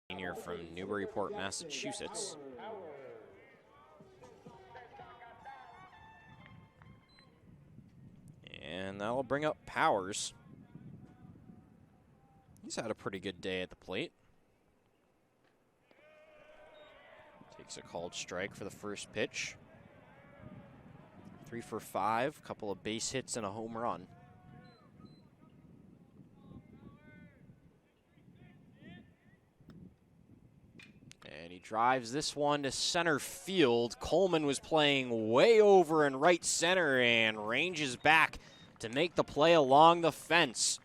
Speaker 2: Senior from Newburyport, Massachusetts. And that'll bring up Powers. He's had a pretty good day at the plate. Takes a called strike for the first pitch. 3 for 5, couple of base hits and a home run. And he drives this one to center field. Coleman was playing way over in right center and ranges back to make the play along the fence.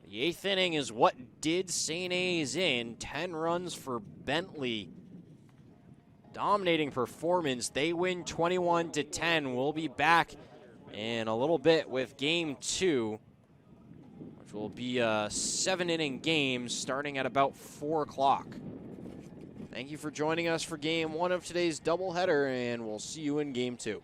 Speaker 2: The 8th inning is what did St. A's in. 10 runs for Bentley. Dominating performance. They win 21-10. We'll be back in a little bit with game 2, which will be a 7-inning game starting at about 4 o'clock. Thank you for joining us for game 1 of today's doubleheader, and we'll see you in game 2.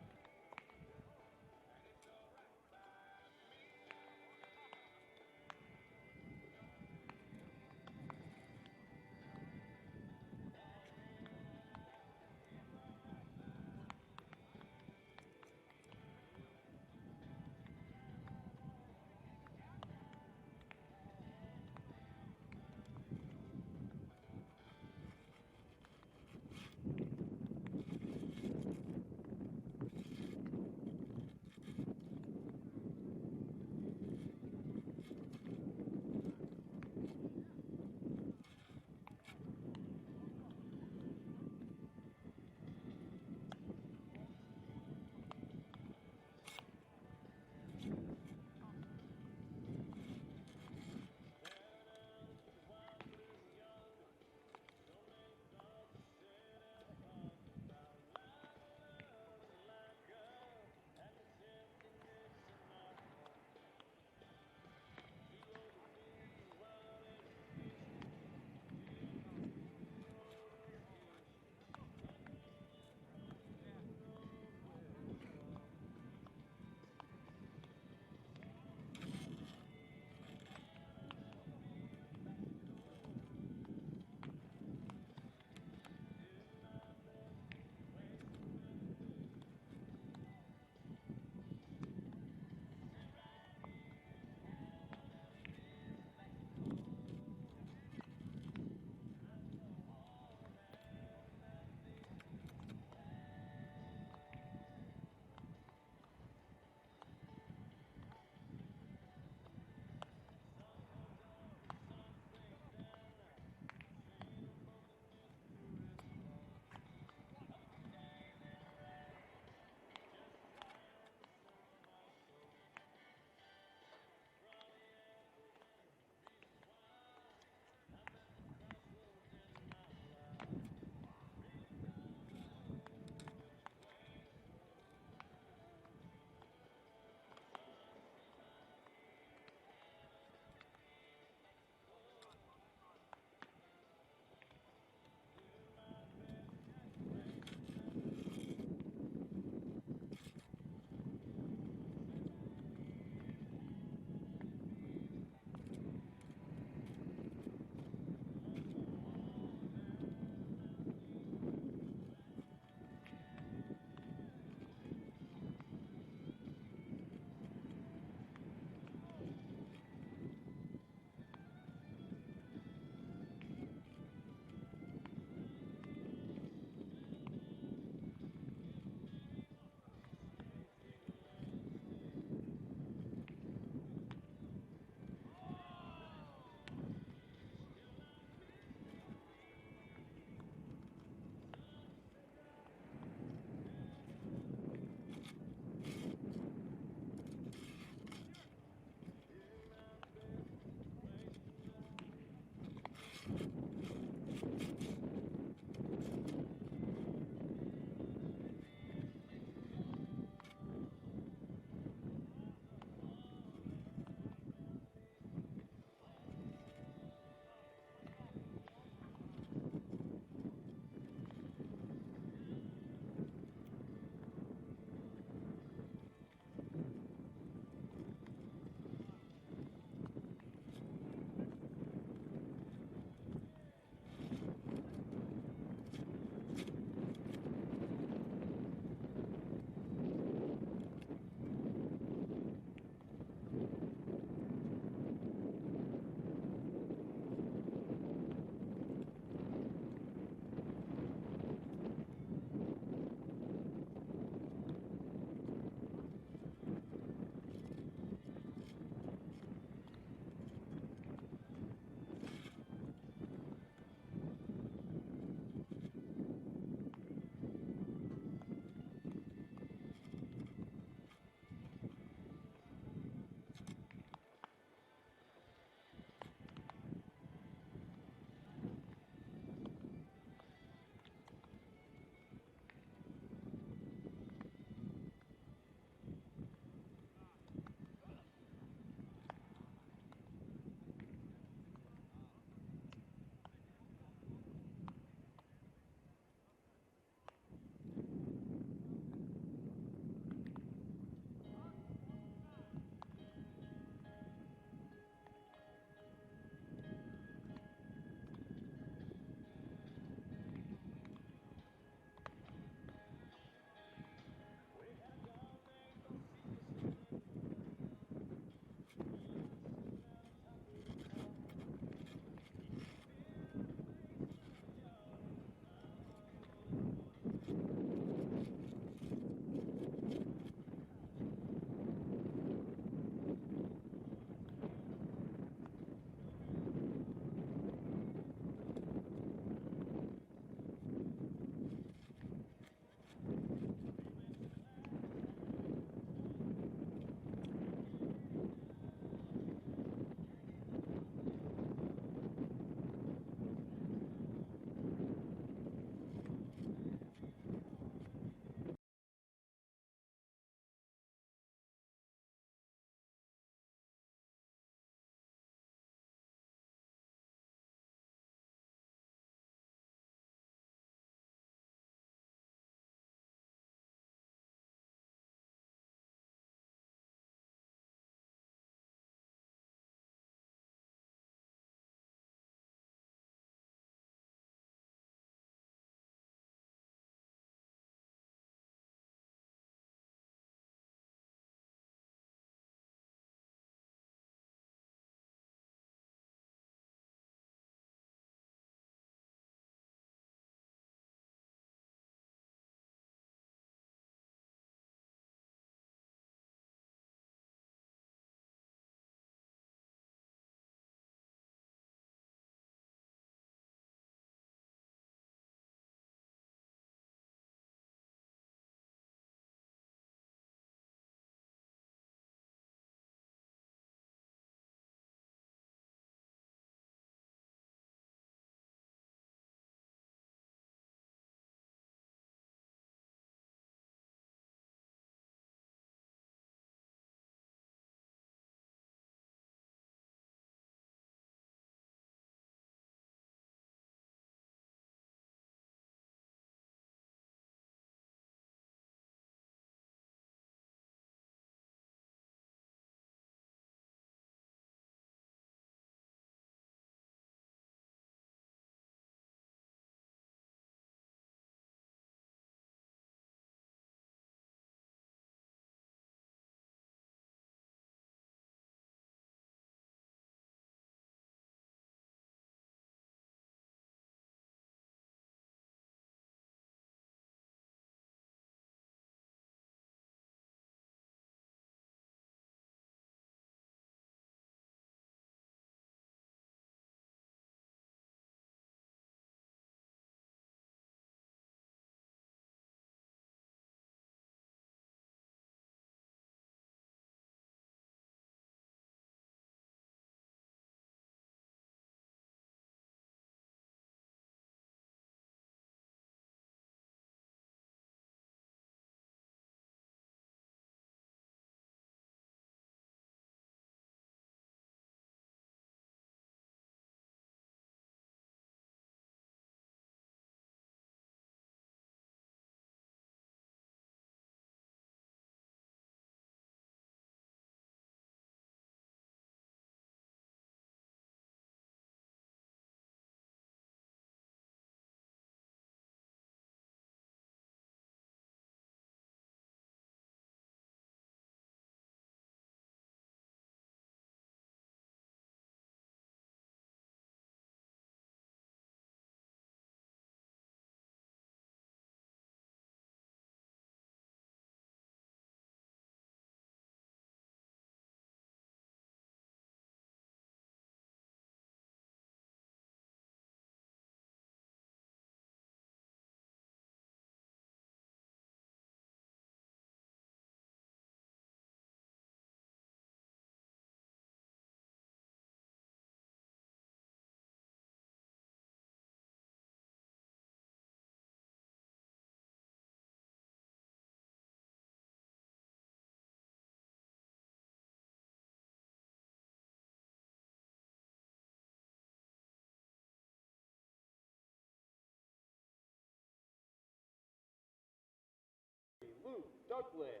Speaker 1: Douglas.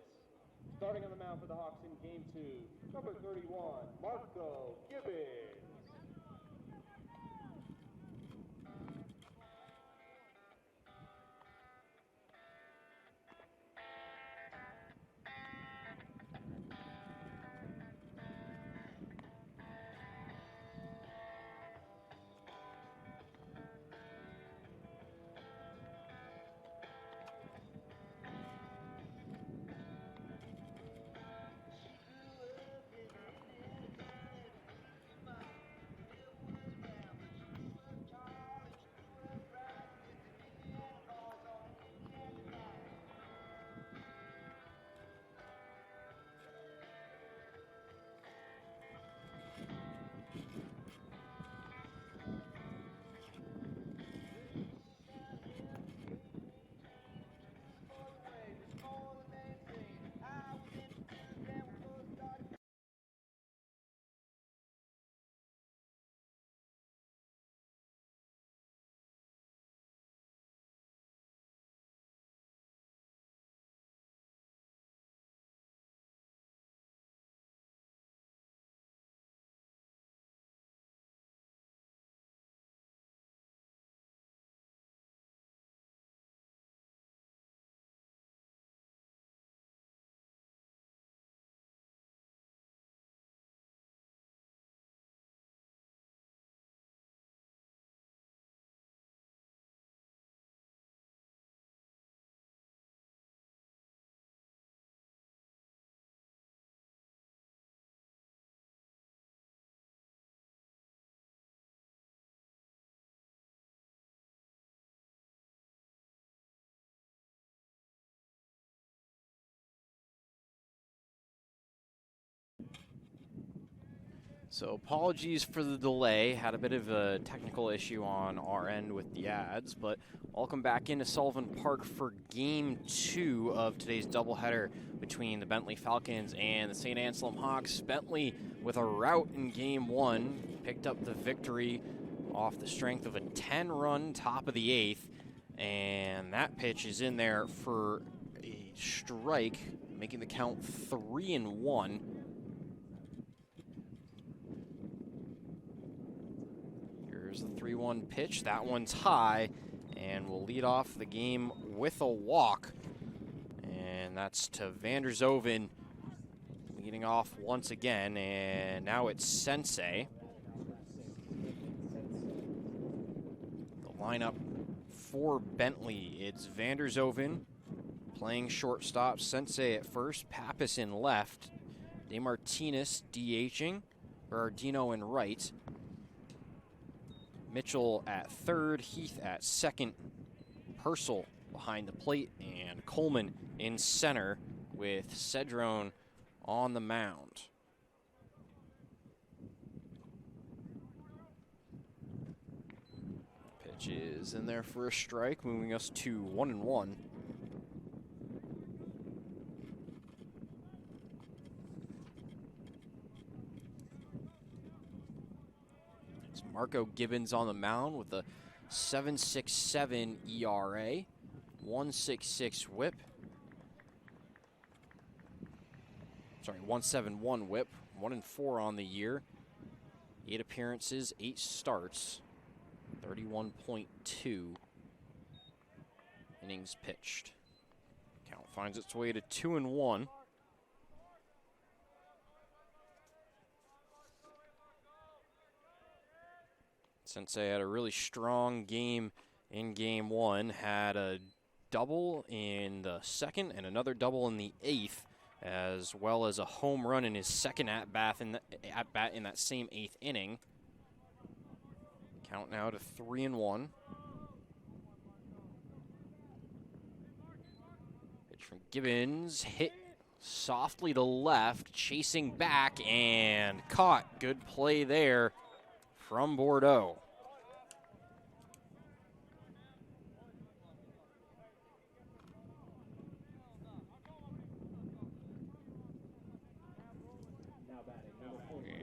Speaker 1: Starting on the mound for the Hawks in Game 2, number 31, Marco Gibbons.
Speaker 2: So apologies for the delay. Had a bit of a technical issue on our end with the ads, but welcome back into Sullivan Park for Game 2 of today's doubleheader between the Bentley Falcons and the St. Anselm Hawks. Bentley with a rout in Game 1, picked up the victory off the strength of a 10-run top of the 8th, and that pitch is in there for a strike, making the count 3-1. Here's the 3-1 pitch. That one's high, and we'll lead off the game with a walk. And that's to Vanderzoven leading off once again, and now it's Sensei. The lineup for Bentley, it's Vanderzoven playing shortstop, Sensei at first, Pappas in left, DeMartinez DHing, Bernardino in right, Mitchell at third, Heath at second, Purcell behind the plate, and Coleman in center with Cedrone on the mound. Pitch is in there for a strike, moving us to 1-1. Marco Gibbons on the mound with a 7.67 ERA, 1.66 whip. Sorry, 1.71 whip, 1-4 on the year. 8 appearances, 8 starts, 31.2 innings pitched. Count finds its way to 2-1. Sensei had a really strong game in Game 1, had a double in the second and another double in the 8th, as well as a home run in his second at-bat in that same 8th inning. Count now to 3-1. Pitch from Gibbons, hit softly to left, chasing back and caught. Good play there from Bordeaux.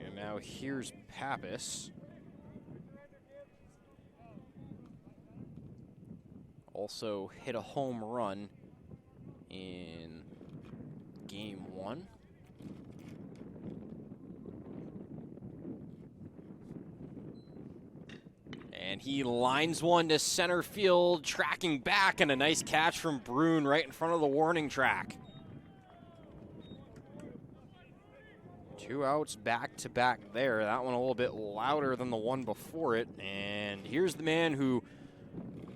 Speaker 2: And now here's Pappas. Also hit a home run in Game 1. And he lines one to center field, tracking back, and a nice catch from Brune right in front of the warning track. 2 outs back-to-back there. That one a little bit louder than the one before it. And here's the man who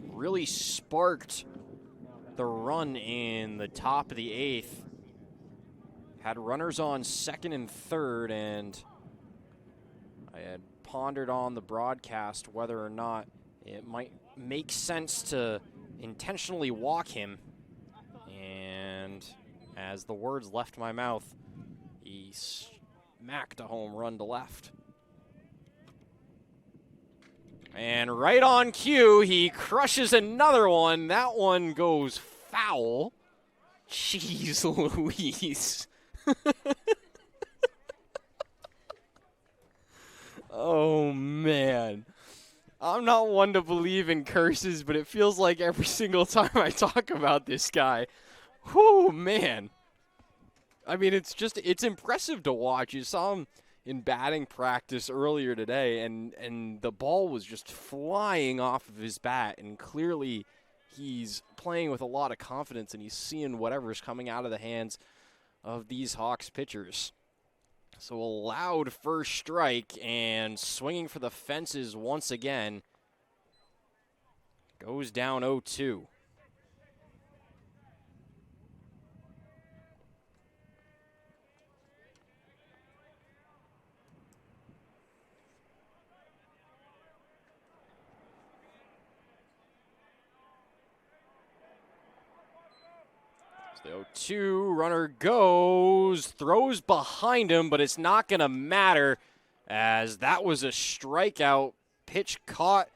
Speaker 2: really sparked the run in the top of the 8th. Had runners on second and third, and I had pondered on the broadcast whether or not it might make sense to intentionally walk him. And as the words left my mouth, he smacked a home run to left. And right on cue, he crushes another one. That one goes foul. Jeez Louise. Oh, man. I'm not one to believe in curses, but it feels like every single time I talk about this guy. Whew, man. I mean, it's impressive to watch. You saw him in batting practice earlier today, and the ball was just flying off of his bat, and clearly he's playing with a lot of confidence, and he's seeing whatever's coming out of the hands of these Hawks pitchers. So a loud first strike, and swinging for the fences once again. Goes down 0-2. The 0-2, runner goes, throws behind him, but it's not going to matter as that was a strikeout. Pitch caught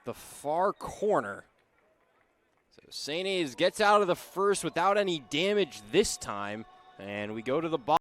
Speaker 2: the far corner. So St. A's gets out of the first without any damage this time, and we go to the bottom.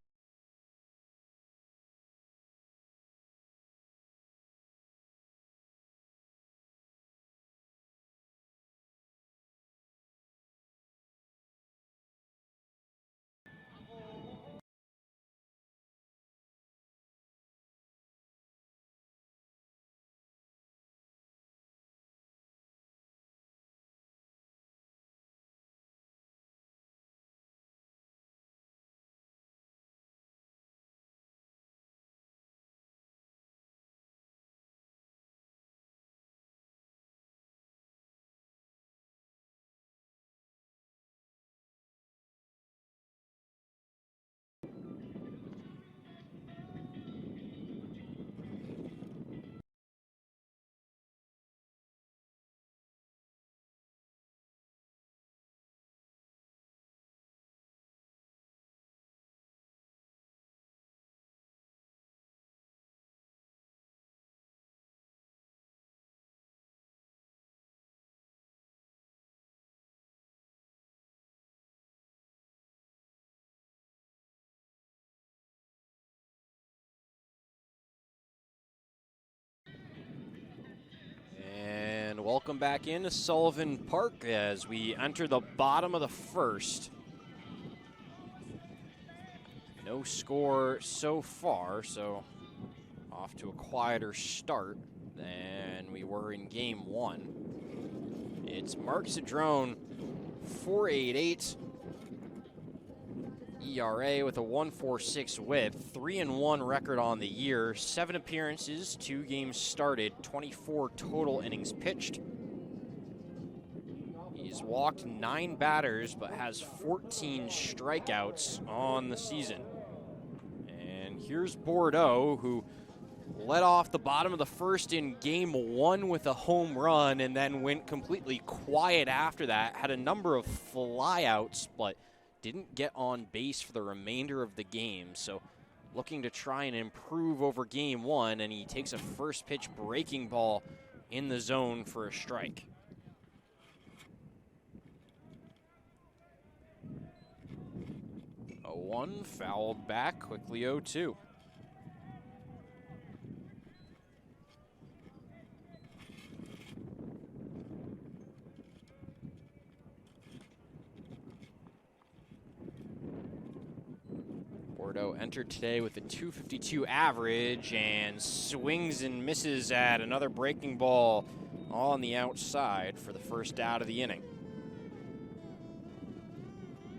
Speaker 2: And welcome back into Sullivan Park as we enter the bottom of the first. No score so far, so off to a quieter start than we were in game one. It's Mark Cedrone, 4.88 ERA with a 1.46 whip, 3-1 record on the year, 7 appearances, 2 games started, 24 total innings pitched. He's walked 9 batters but has 14 strikeouts on the season. And here's Bordeaux, who led off the bottom of the first in game one with a home run and then went completely quiet after that. Had a number of flyouts, but didn't get on base for the remainder of the game. So looking to try and improve over game one, and he takes a first pitch breaking ball in the zone for a strike. A 1 fouled back, quickly 0-2. Bordeaux entered today with a .252 average and swings and misses at another breaking ball on the outside for the first out of the inning.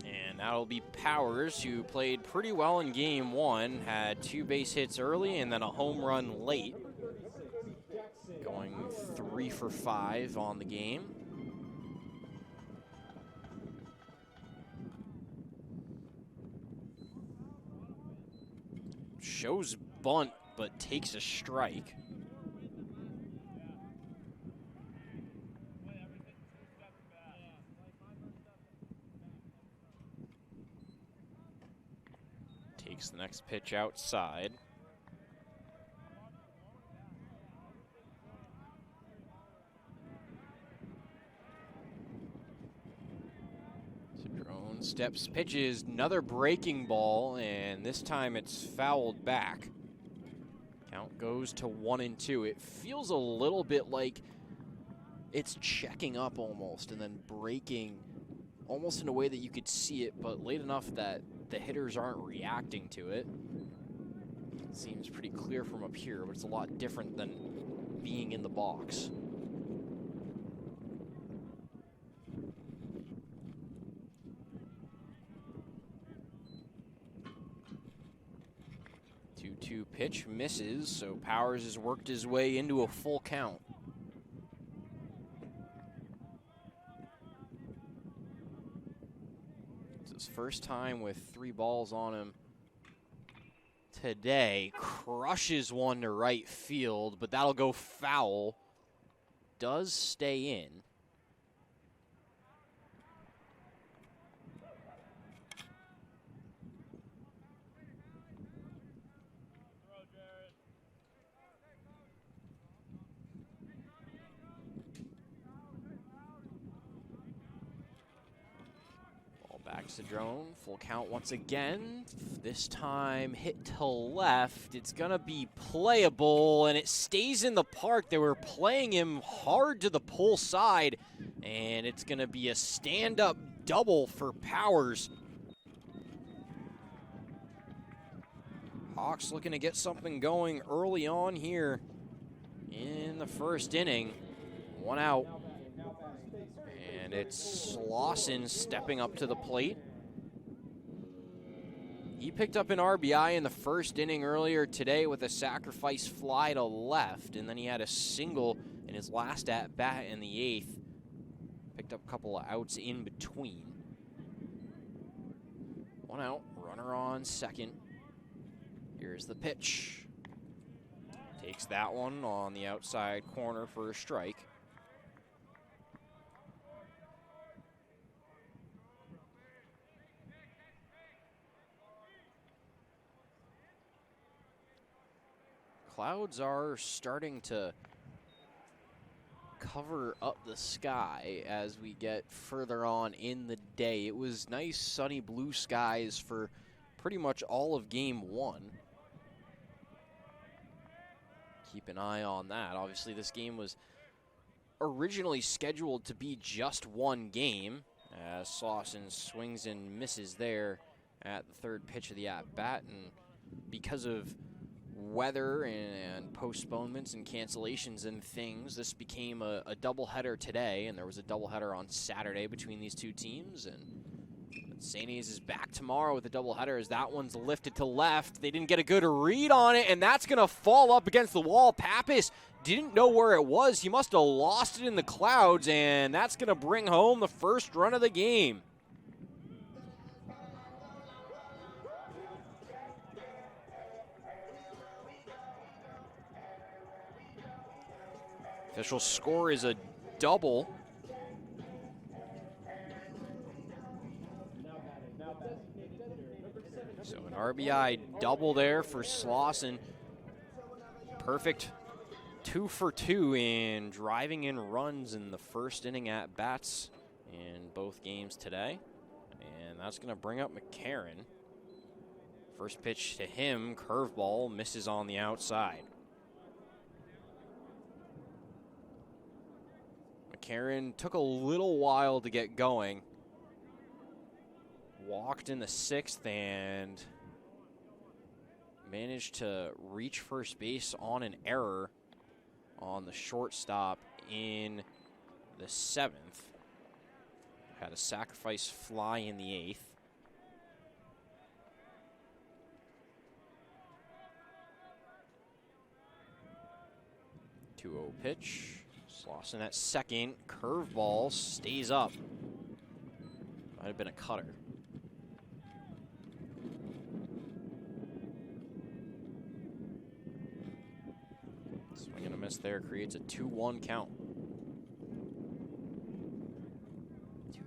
Speaker 2: And that'll be Powers, who played pretty well in game one, had 2 base hits early and then a home run late, going 3 for 5 on the game. Shows bunt, but takes a strike. Takes the next pitch outside. Cedrone steps, pitches, another breaking ball, and this time it's fouled back. Count goes to 1-2. It feels a little bit like it's checking up almost and then breaking almost in a way that you could see it, but late enough that the hitters aren't reacting to it. It seems pretty clear from up here, but it's a lot different than being in the box. Two pitch misses, so Powers has worked his way into a full count. It's his first time with 3 balls on him today. Crushes one to right field, but that'll go foul. Does stay in. Backs to drone, full count once again. This time hit to left. It's gonna be playable, and it stays in the park. They were playing him hard to the pull side, and it's gonna be a stand-up double for Powers. Hawks looking to get something going early on here in the first inning. One out. And it's Slauson stepping up to the plate. He picked up an RBI in the first inning earlier today with a sacrifice fly to left, and then he had a single in his last at-bat in the eighth. Picked up a couple of outs in between. One out, runner on second. Here's the pitch. Takes that one on the outside corner for a strike. Clouds are starting to cover up the sky as we get further on in the day. It was nice sunny blue skies for pretty much all of game one. Keep an eye on that. Obviously, this game was originally scheduled to be just one game, as Slauson swings and misses there at the third pitch of the at-bat, and because of weather and postponements and cancellations and things, this became a doubleheader today, and there was a doubleheader on Saturday between these two teams, and St. A's is back tomorrow with a doubleheader as that one's lifted to left. They didn't get a good read on it, and that's going to fall up against the wall. Pappas didn't know where it was. He must have lost it in the clouds, and that's going to bring home the first run of the game. Official score is a double. So an RBI double there for Slauson. Perfect 2 for 2 in driving in runs in the first inning at bats in both games today. And that's going to bring up McCarron. First pitch to him, curveball, misses on the outside. McCarron took a little while to get going. Walked in the sixth and managed to reach first base on an error on the shortstop in the seventh. Had a sacrifice fly in the eighth. Two-0 pitch. Slauson at second. Curveball stays up. Might have been a cutter. Swing and a miss there creates a 2-1 count.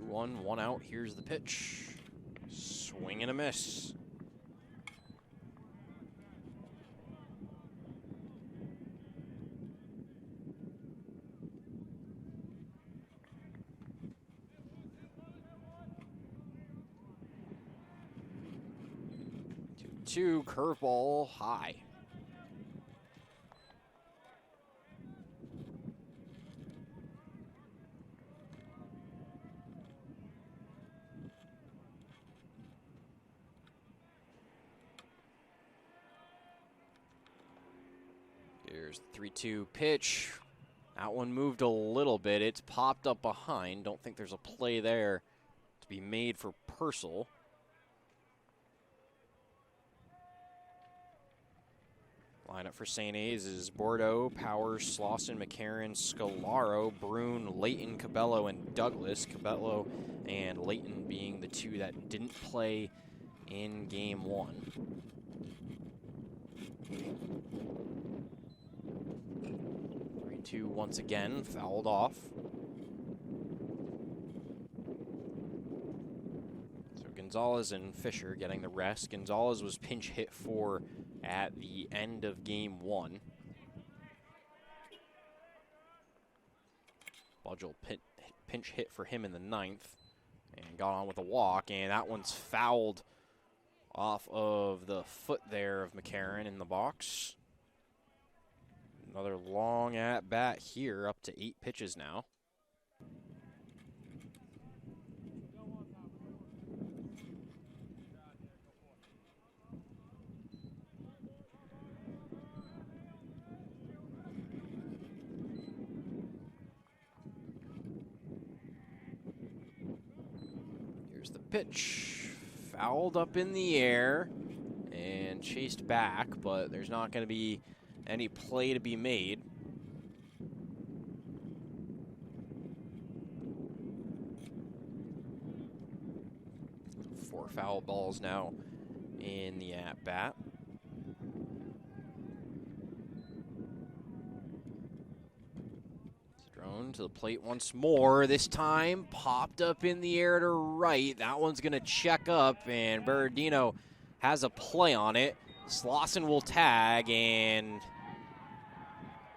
Speaker 2: 2-1, one out. Here's the pitch. Swing and a miss. Two curveball high. Here's the 3-2 pitch. That one moved a little bit. It's popped up behind. Don't think there's a play there to be made for Purcell. Lineup for St. A's is Bordeaux, Powers, Slauson, McCarron, Scolaro, Brune, Layton, Cabello, and Douglas. Cabello and Layton being the two that didn't play in game one. 3-2 once again, fouled off. So Gonzalez and Fisher getting the rest. Gonzalez was pinch hit for at the end of game one. Budgel pinch hit for him in the ninth. And got on with a walk, and that one's fouled off of the foot there of McCarron in the box. Another long at bat here, up to 8 pitches now. Here's the pitch, fouled up in the air and chased back, but there's not going to be any play to be made. 4 foul balls now in the at-bat. Thrown to the plate once more. This time popped up in the air to right. That one's going to check up, and Berardino has a play on it. Slauson will tag and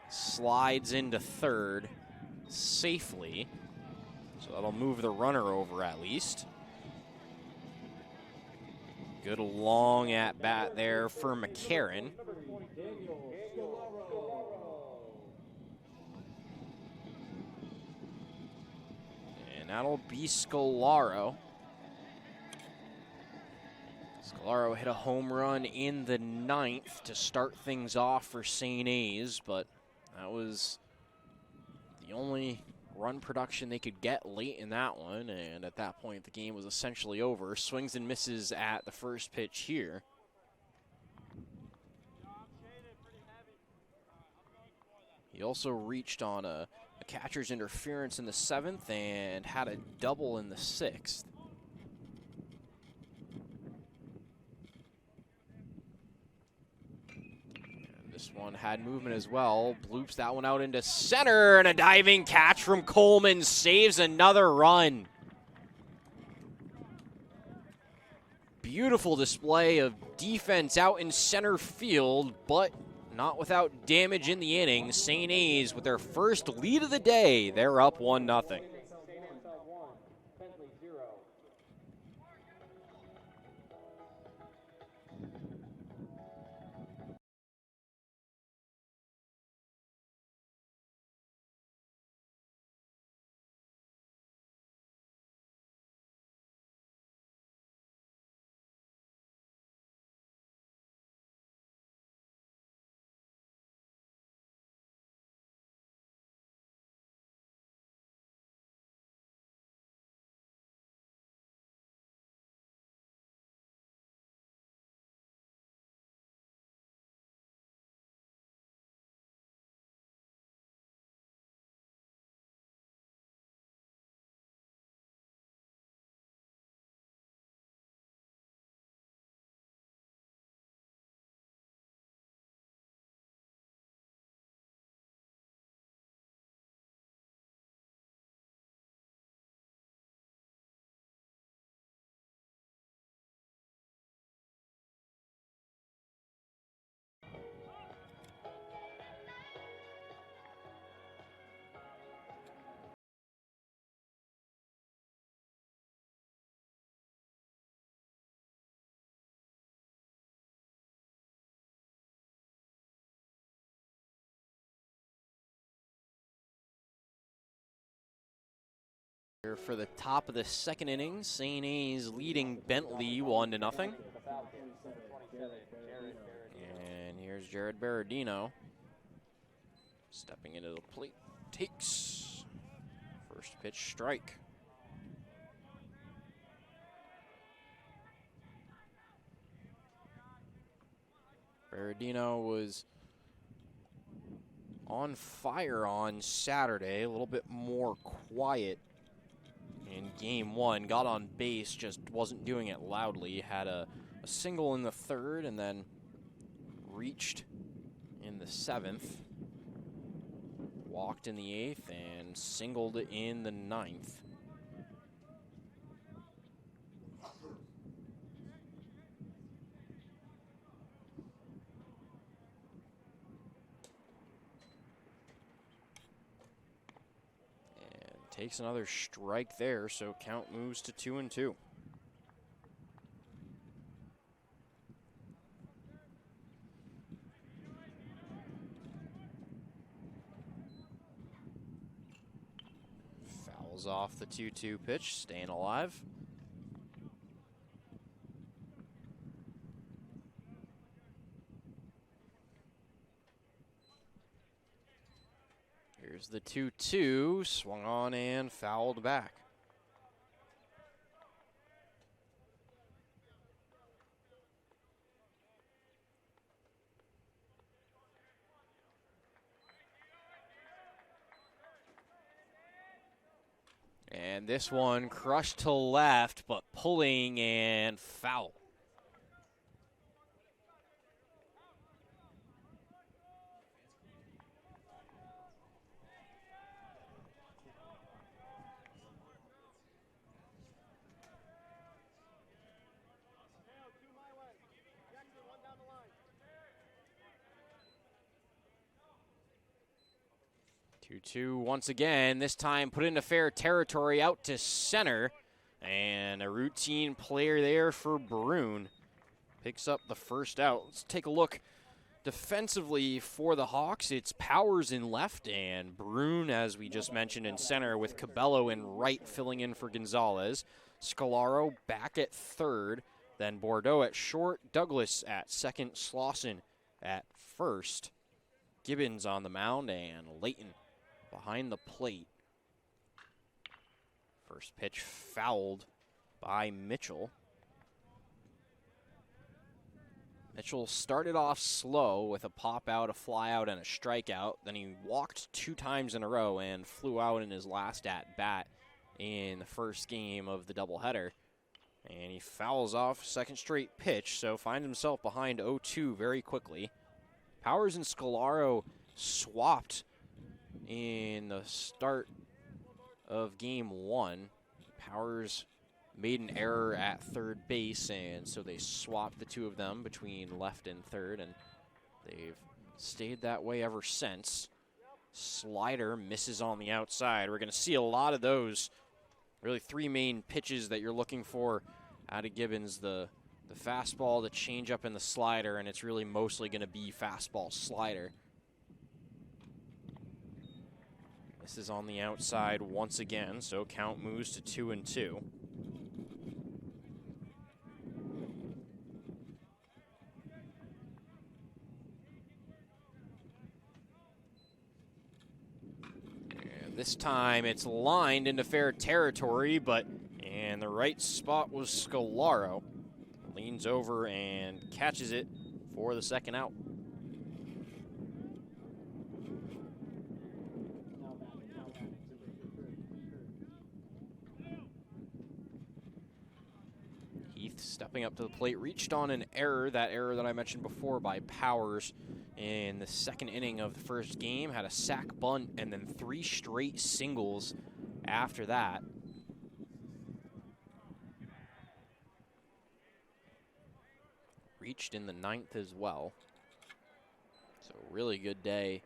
Speaker 2: slides into third safely. So that'll move the runner over at least. Good long at bat there for McCarron. And that'll be Scolaro. Scolaro hit a home run in the 9th to start things off for St. A's, but that was the only run production they could get late in that one, and at that point the game was essentially over. Swings and misses at the first pitch here. He also reached on a catcher's interference in the 7th and had a double in the 6th. This one had movement as well. Bloops that one out into center, and a diving catch from Coleman saves another run. Beautiful display of defense out in center field, but not without damage in the inning. St. A's with their first lead of the day. They're up 1-0. For the top of the 2nd inning, St. A's leading Bentley 1-0. And here's Jared Berardino stepping into the plate. Takes first pitch strike. Berardino was on fire on Saturday, a little bit more quiet in game 1. Got on base, just wasn't doing it loudly. Had a single in the 3rd and then reached in the 7th. Walked in the 8th and singled in the 9th. takes another strike there, so count moves to 2-2. Fouls off the 2-2 pitch, staying alive. Here's the 2-2, swung on and fouled back. And this one crushed to left, but pulling and foul. Two once again, this time put into fair territory out to center. And a routine player there for Brune. Picks up the first out. Let's take a look defensively for the Hawks. It's Powers in left and Brune, as we just mentioned, in center with Cabello in right filling in for Gonzalez. Scalaro back at third. Then Bordeaux at short. Douglas at second. Slauson at first. Gibbons on the mound and Layton behind the plate. First pitch fouled by Mitchell. Mitchell started off slow with a pop out, a fly out, and a strikeout. Then he walked 2 times in a row and flew out in his last at bat in the first game of the doubleheader. And he fouls off second straight pitch, so finds himself behind 0-2 very quickly. Powers and Scalaro swapped in the start of game 1. Powers made an error at third base, and so they swapped the two of them between left and third, and they've stayed that way ever since. Slider misses on the outside. We're going to see a lot of those. Really 3 main pitches that you're looking for out of Gibbons: the fastball, the changeup, and the slider, and it's really mostly going to be fastball slider. This is on the outside once again, so count moves to 2-2. And this time it's lined into fair territory, but in the right spot was Scalaro. Leans over and catches it for the second out. Stepping up to the plate, reached on an error, that error that I mentioned before by Powers in the second inning of the first game. Had a sac bunt and then 3 straight singles after that. Reached in the 9th as well. So really good day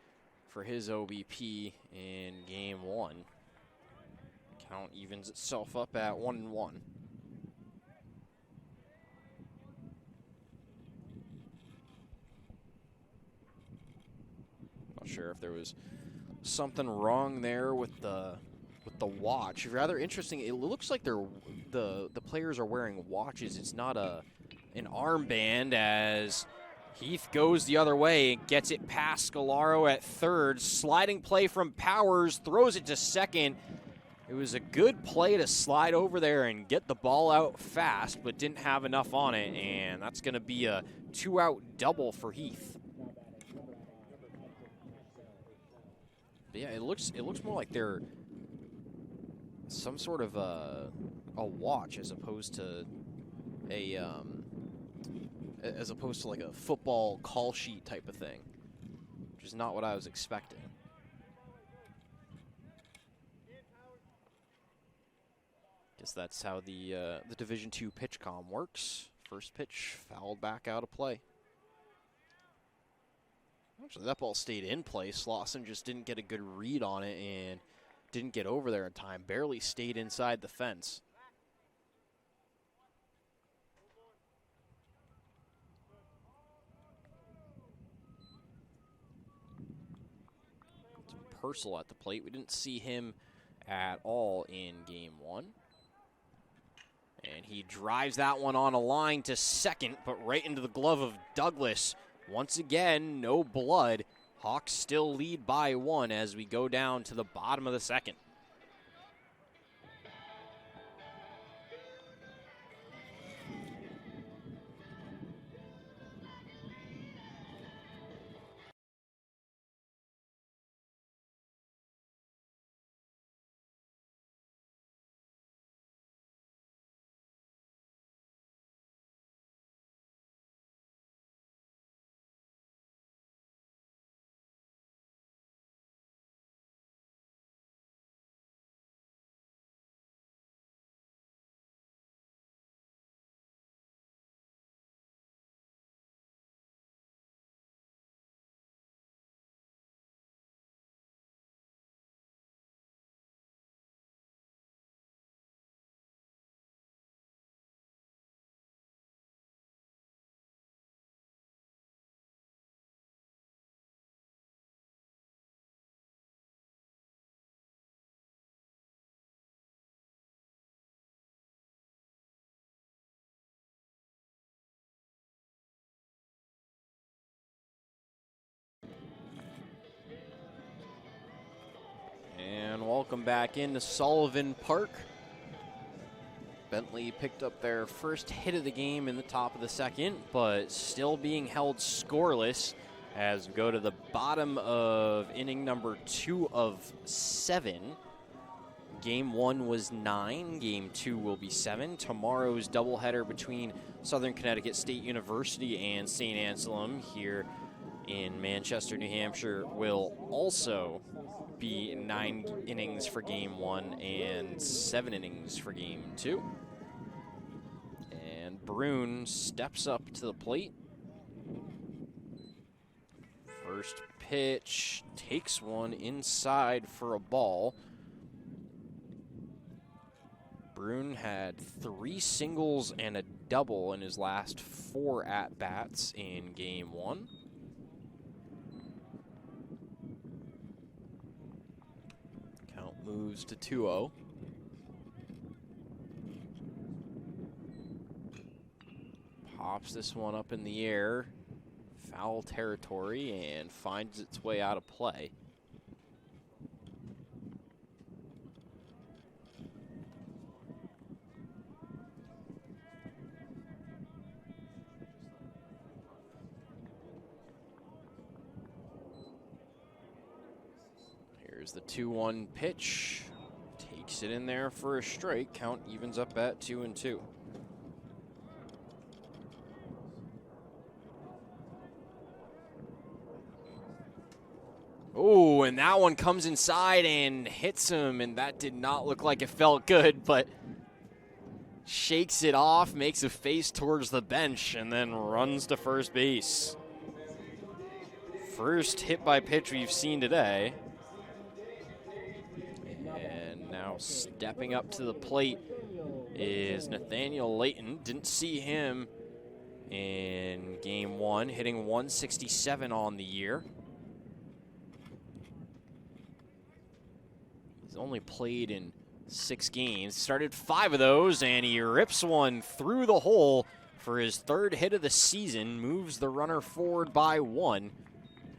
Speaker 2: for his OBP in game 1. Count evens itself up at 1-1. Not sure if there was something wrong there with the watch. Rather interesting. It looks like the players are wearing watches. It's not an armband, as Heath goes the other way and gets it past Scalaro at third. Sliding play from Powers, throws it to second. It was a good play to slide over there and get the ball out fast, but didn't have enough on it, and that's going to be a 2-out double for Heath. But yeah, it looks more like they're some sort of a watch as opposed to like a football call sheet type of thing, which is not what I was expecting. Guess that's how the Division II pitch comm works. First pitch fouled back out of play. Actually, that ball stayed in play. Slauson just didn't get a good read on it and didn't get over there in time, barely stayed inside the fence. It's Purcell at the plate. We didn't see him at all in game one. And he drives that one on a line to second, but right into the glove of Douglas. Once again, no blood. Hawks still lead by 1 as we go down to the bottom of the second. And welcome back into Sullivan Park. Bentley picked up their first hit of the game in the top of the second, but still being held scoreless as we go to the bottom of inning number 2 of 7. Game 1 was 9, game 2 will be 7. Tomorrow's doubleheader between Southern Connecticut State University and St. Anselm here in Manchester, New Hampshire will also be 9 innings for game 1 and 7 innings for game 2. And Brune steps up to the plate. First pitch, takes one inside for a ball. Brune had 3 singles and a double in his last 4 at-bats in game 1. Count moves to 2-0. Pops this one up in the air. Foul territory and finds its way out of play. Here's the 2-1 pitch. Takes it in there for a strike. Count evens up at 2-2. Oh, and that one comes inside and hits him, and that did not look like it felt good, but shakes it off, makes a face towards the bench, and then runs to first base. First hit by pitch we've seen today. And now stepping up to the plate is Nathaniel Layton. Didn't see him in game 1, hitting 167 on the year. He's only played in 6 games, started 5 of those, and he rips one through the hole for his 3rd hit of the season, moves the runner forward by 1,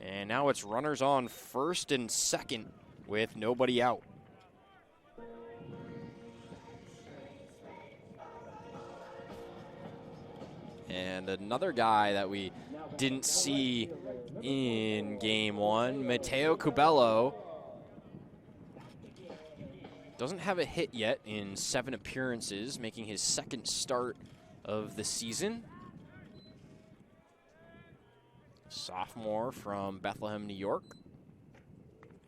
Speaker 2: and now it's runners on first and second with nobody out. And another guy that we didn't see in game 1, Mateo Cubello. Doesn't have a hit yet in 7 appearances, making his 2nd start of the season. Sophomore from Bethlehem, New York.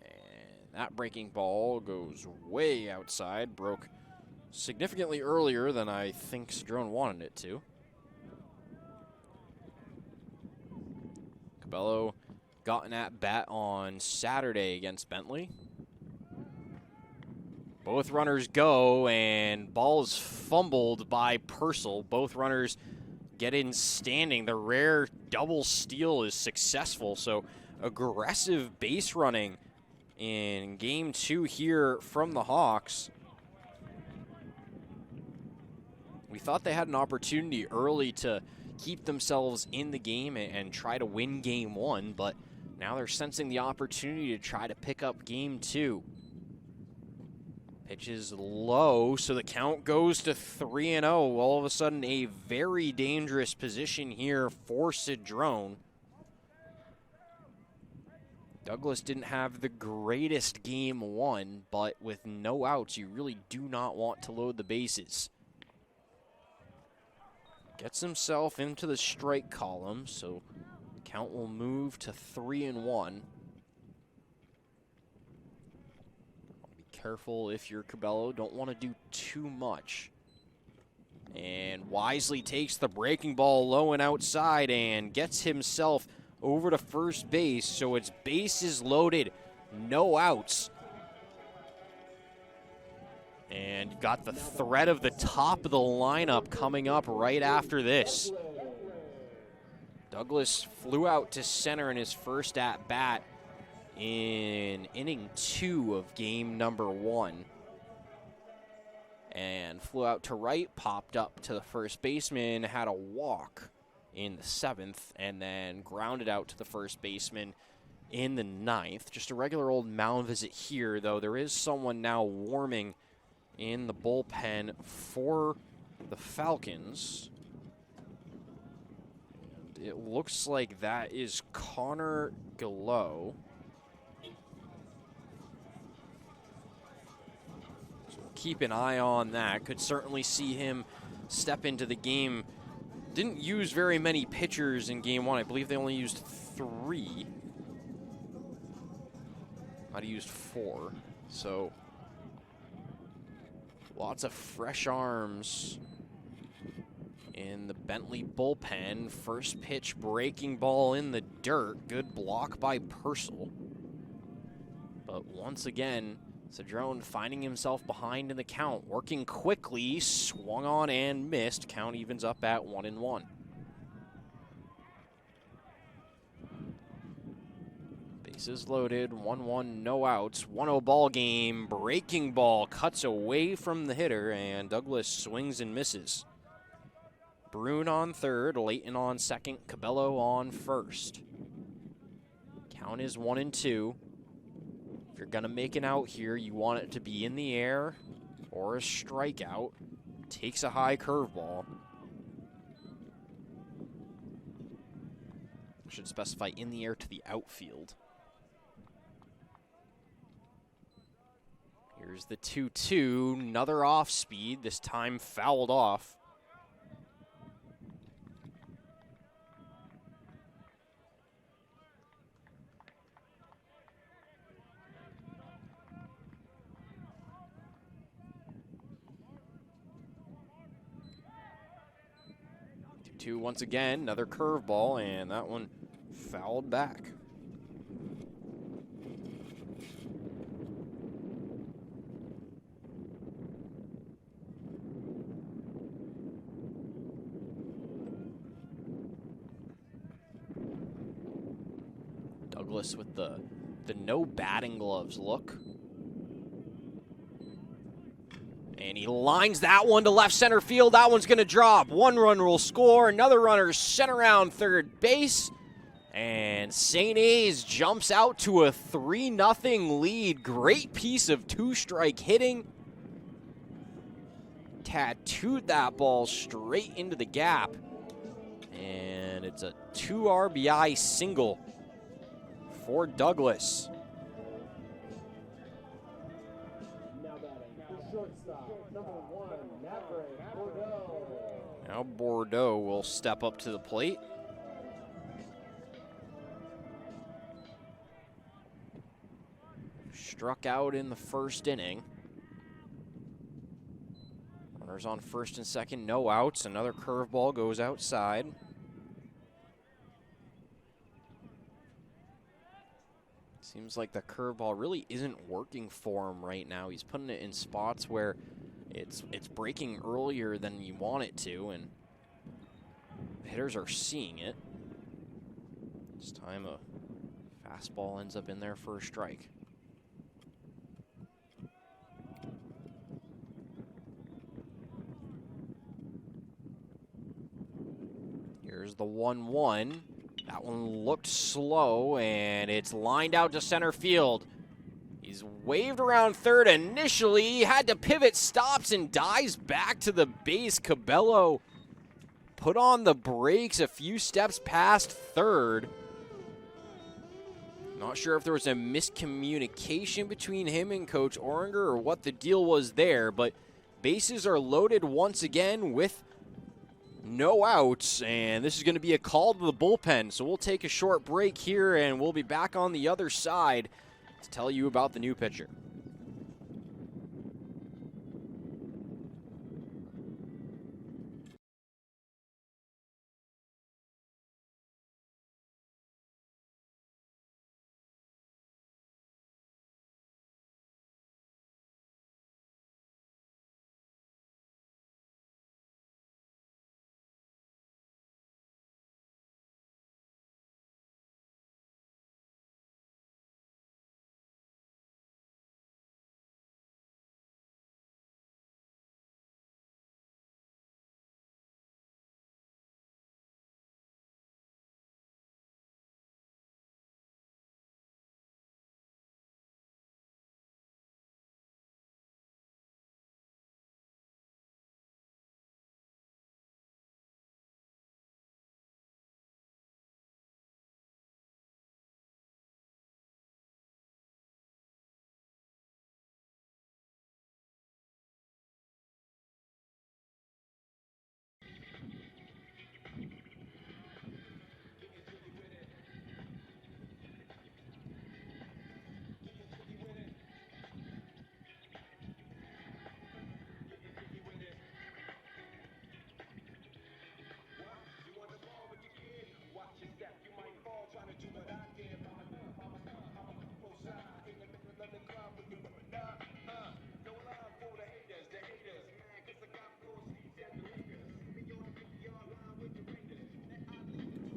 Speaker 2: And that breaking ball goes way outside, broke significantly earlier than I think Cedrone wanted it to. Cabello got an at-bat on Saturday against Bentley. Both runners go, and ball is fumbled by Purcell. Both runners get in standing. The rare double steal is successful, so aggressive base running in game 2 here from the Hawks. We thought they had an opportunity early to keep themselves in the game and try to win game 1, but now they're sensing the opportunity to try to pick up game 2. Pitch is low, so the count goes to 3-0. All of a sudden, a very dangerous position here for Cedrone. Douglas didn't have the greatest game 1, but with no outs, you really do not want to load the bases. Gets himself into the strike column, so the count will move to 3-1. Careful if you're Cabello, don't want to do too much. And wisely takes the breaking ball low and outside and gets himself over to first base, so it's bases loaded, no outs. And you got the threat of the top of the lineup coming up right after this. Douglas flew out to center in his first at-bat in inning 2 of game number 1. And flew out to right, popped up to the first baseman, had a walk in the 7th, and then grounded out to the first baseman in the 9th. Just a regular old mound visit here, though there is someone now warming in the bullpen for the Falcons. It looks like that is Connor Gallo. Keep an eye on that. Could certainly see him step into the game. Didn't use very many pitchers in game 1. I believe they only used 3. Might have used 4. So lots of fresh arms in the Bentley bullpen. First pitch breaking ball in the dirt. Good block by Purcell. But once again, Cedrone finding himself behind in the count, working quickly, swung on and missed. Count evens up at 1-1. Bases loaded, 1-1, no outs. 1-0 ball game. Breaking ball cuts away from the hitter, and Douglas swings and misses. Brune on third, Layton on second, Cabello on first. Count is 1-2. If you're going to make an out here, you want it to be in the air or a strikeout. Takes a high curveball. Should specify in the air to the outfield. Here's the 2-2. Another off speed, this time fouled off. Once again, another curveball, and that one fouled back. Douglas with the no batting gloves look. And he lines that one to left center field. That one's going to drop. 1 run will score. Another runner sent around third base. And St. A's jumps out to a 3-0 lead. Great piece of 2-strike hitting. Tattooed that ball straight into the gap. And it's a 2 RBI single for Douglas. Now Bordeaux will step up to the plate. Struck out in the first inning. Runners on first and second, no outs. Another curveball goes outside. Seems like the curveball really isn't working for him right now. He's putting it in spots where it's breaking earlier than you want it to, and hitters are seeing it. This time a fastball ends up in there for a strike. Here's the 1-1. That one looked slow, and it's lined out to center field. He's waved around third initially, had to pivot, stops, and dives back to the base. Cabello put on the brakes a few steps past third. Not sure if there was a miscommunication between him and Coach Oringer or what the deal was there, but bases are loaded once again with no outs, and this is going to be a call to the bullpen. So we'll take a short break here, and we'll be back on the other side to tell you about the new pitcher.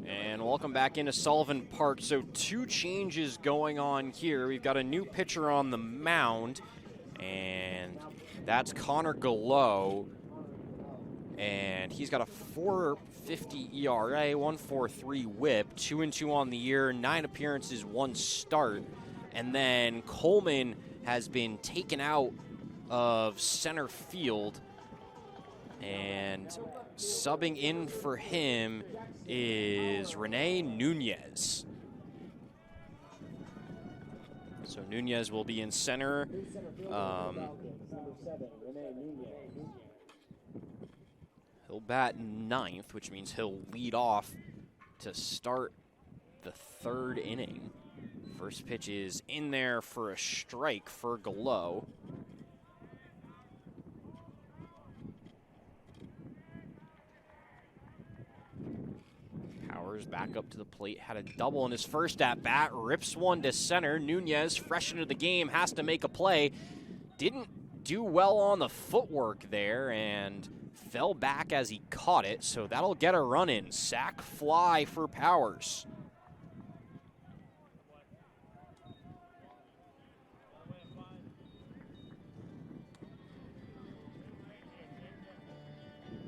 Speaker 2: And welcome back into Sullivan Park. So 2 changes going on here. We've got a new pitcher on the mound, and that's Connor Gallo. And he's got a 4.50 ERA, 1.43 whip, 2-2 on the year, 9 appearances, 1 start. And then Coleman has been taken out of center field, and subbing in for him is Rene Nunez. So Nunez will be in center. He'll bat 9th, which means he'll lead off to start the 3rd inning. First pitch is in there for a strike for Gallo. Powers back up to the plate, had a double in his first at-bat, rips one to center. Nunez, fresh into the game, has to make a play. Didn't do well on the footwork there and fell back as he caught it, so that'll get a run in. Sac fly for Powers.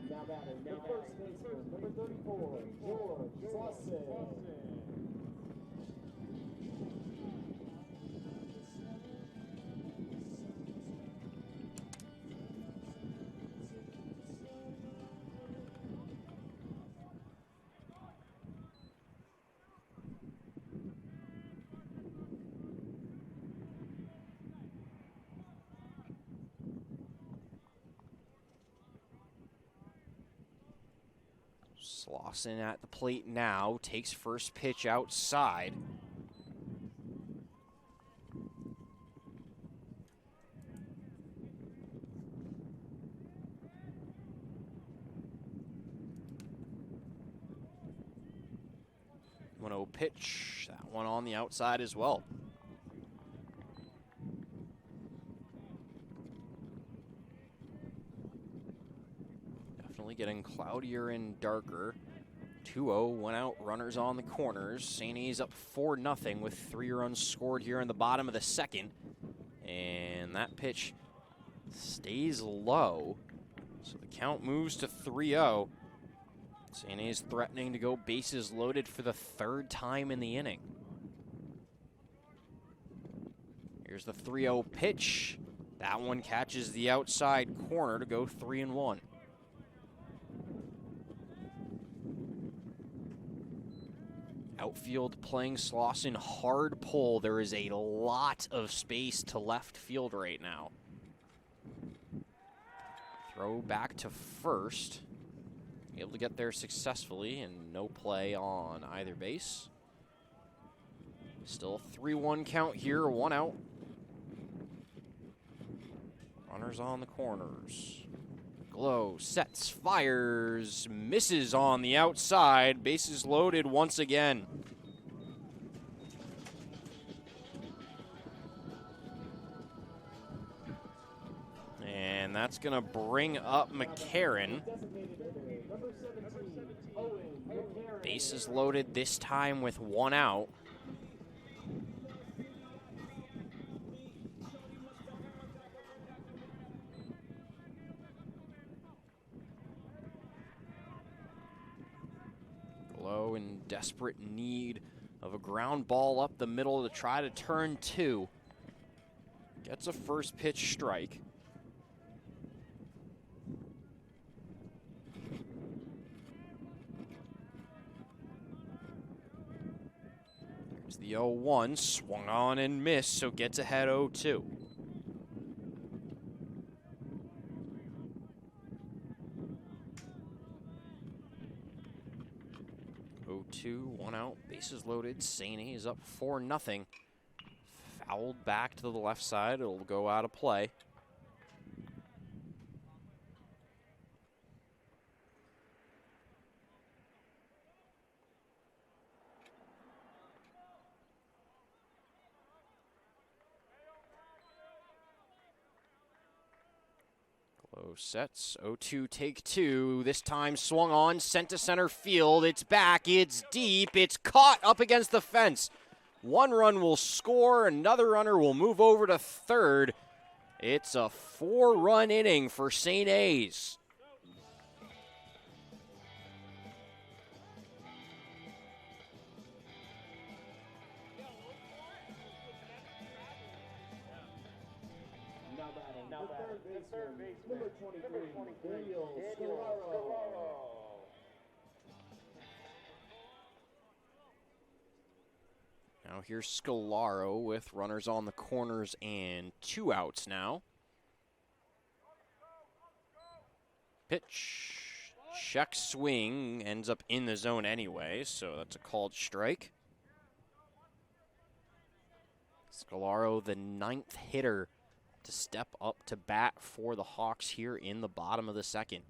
Speaker 3: Now batting, the first baseman, number 34, George Slauson.
Speaker 2: Slauson at the plate now, takes first pitch outside. One-0 pitch, that one on the outside as well. getting cloudier and darker. 2-0, one out, runners on the corners. St. A's up 4-0 with 3 runs scored here in the bottom of the second. And that pitch stays low, so the count moves to 3-0. St. A's threatening to go bases loaded for the 3rd time in the inning. Here's the 3-0 pitch. That one catches the outside corner to go 3-1. Outfield playing Slauson hard pull. There is a lot of space to left field right now. Throw back to first. Able to get there successfully, and no play on either base. Still 3-1 count here, 1 out. Runners on the corners. Glow sets, fires, misses on the outside. Bases loaded once again. And that's going to bring up McCarron. Bases loaded this time with 1 out. Glow in desperate need of a ground ball up the middle to try to turn 2. Gets a first pitch strike. Here's the 0-1, swung on and missed, so gets ahead 0-2. 0-2, 1 out, bases loaded. St. A is up 4-0. Fouled back to the left side. It'll go out of play. Glow sets, 0-2, take 2. This time swung on, sent to center field. It's back, it's deep, it's caught up against the fence. 1 run will score, another runner will move over to third. It's a 4-run inning for St. A's.
Speaker 3: Now batting, the third baseman, number 23, Daniel Scalaro.
Speaker 2: Now here's Scalaro with runners on the corners and 2 outs now. Pitch, check swing, ends up in the zone anyway, so that's a called strike. Scalaro, the 9th hitter to step up to bat for the Hawks here in the bottom of the second.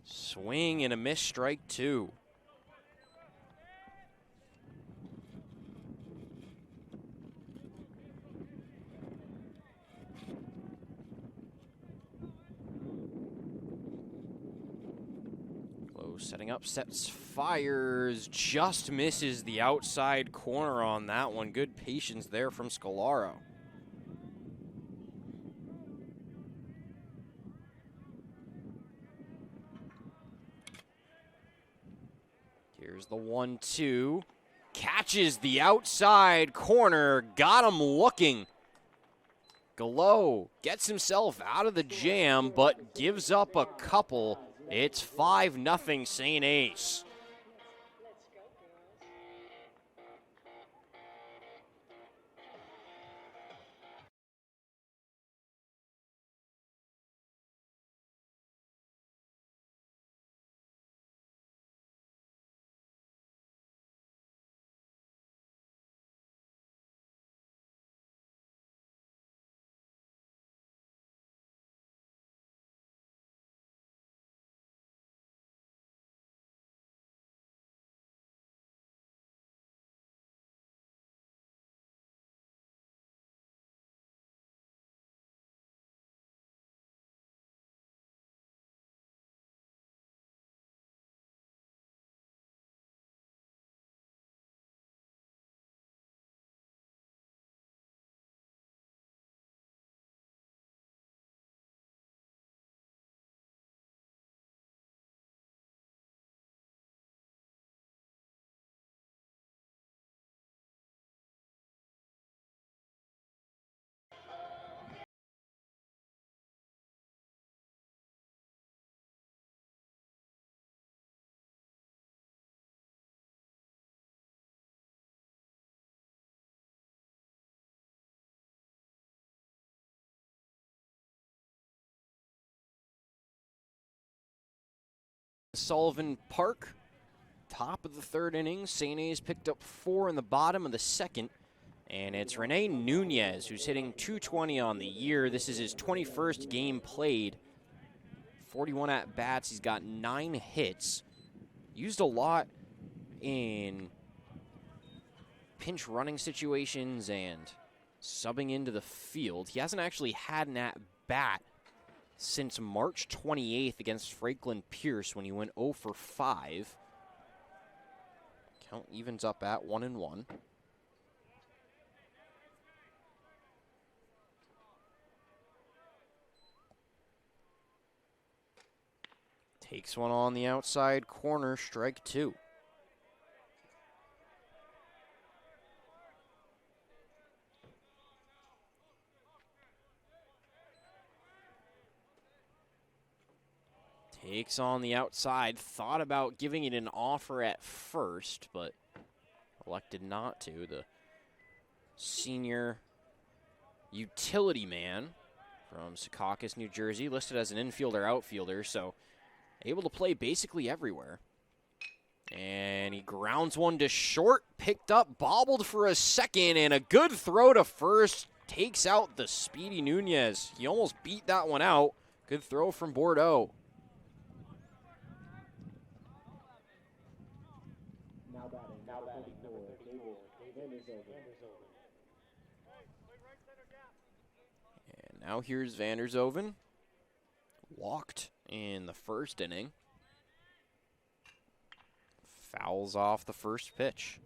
Speaker 2: Swing and a miss, strike 2. Setting up, sets, fires, just misses the outside corner on that one. Good patience there from Scalaro. Here's the 1-2. Catches the outside corner, got him looking. Glow gets himself out of the jam, but gives up a couple. It's 5-0 St. A's. Sullivan Park. Top of the third inning. St. A's picked up 4 in the bottom of the second. And it's Rene Nunez who's hitting .220 on the year. This is his 21st game played. 41 at-bats. He's got 9 hits. Used a lot in pinch running situations and subbing into the field. He hasn't actually had an at-bat since March 28th against Franklin Pierce when he went 0 for 5. Count evens up at 1-1. Takes one on the outside corner, strike 2. Takes on the outside, thought about giving it an offer at first, but elected not to. The senior utility man from Secaucus, New Jersey, listed as an infielder-outfielder, so able to play basically everywhere. And he grounds one to short, picked up, bobbled for a second, and a good throw to first takes out the speedy Nunez. He almost beat that one out. Good throw from Bordeaux. And now here's Vandershoven. Walked in the first inning. Fouls off the first pitch.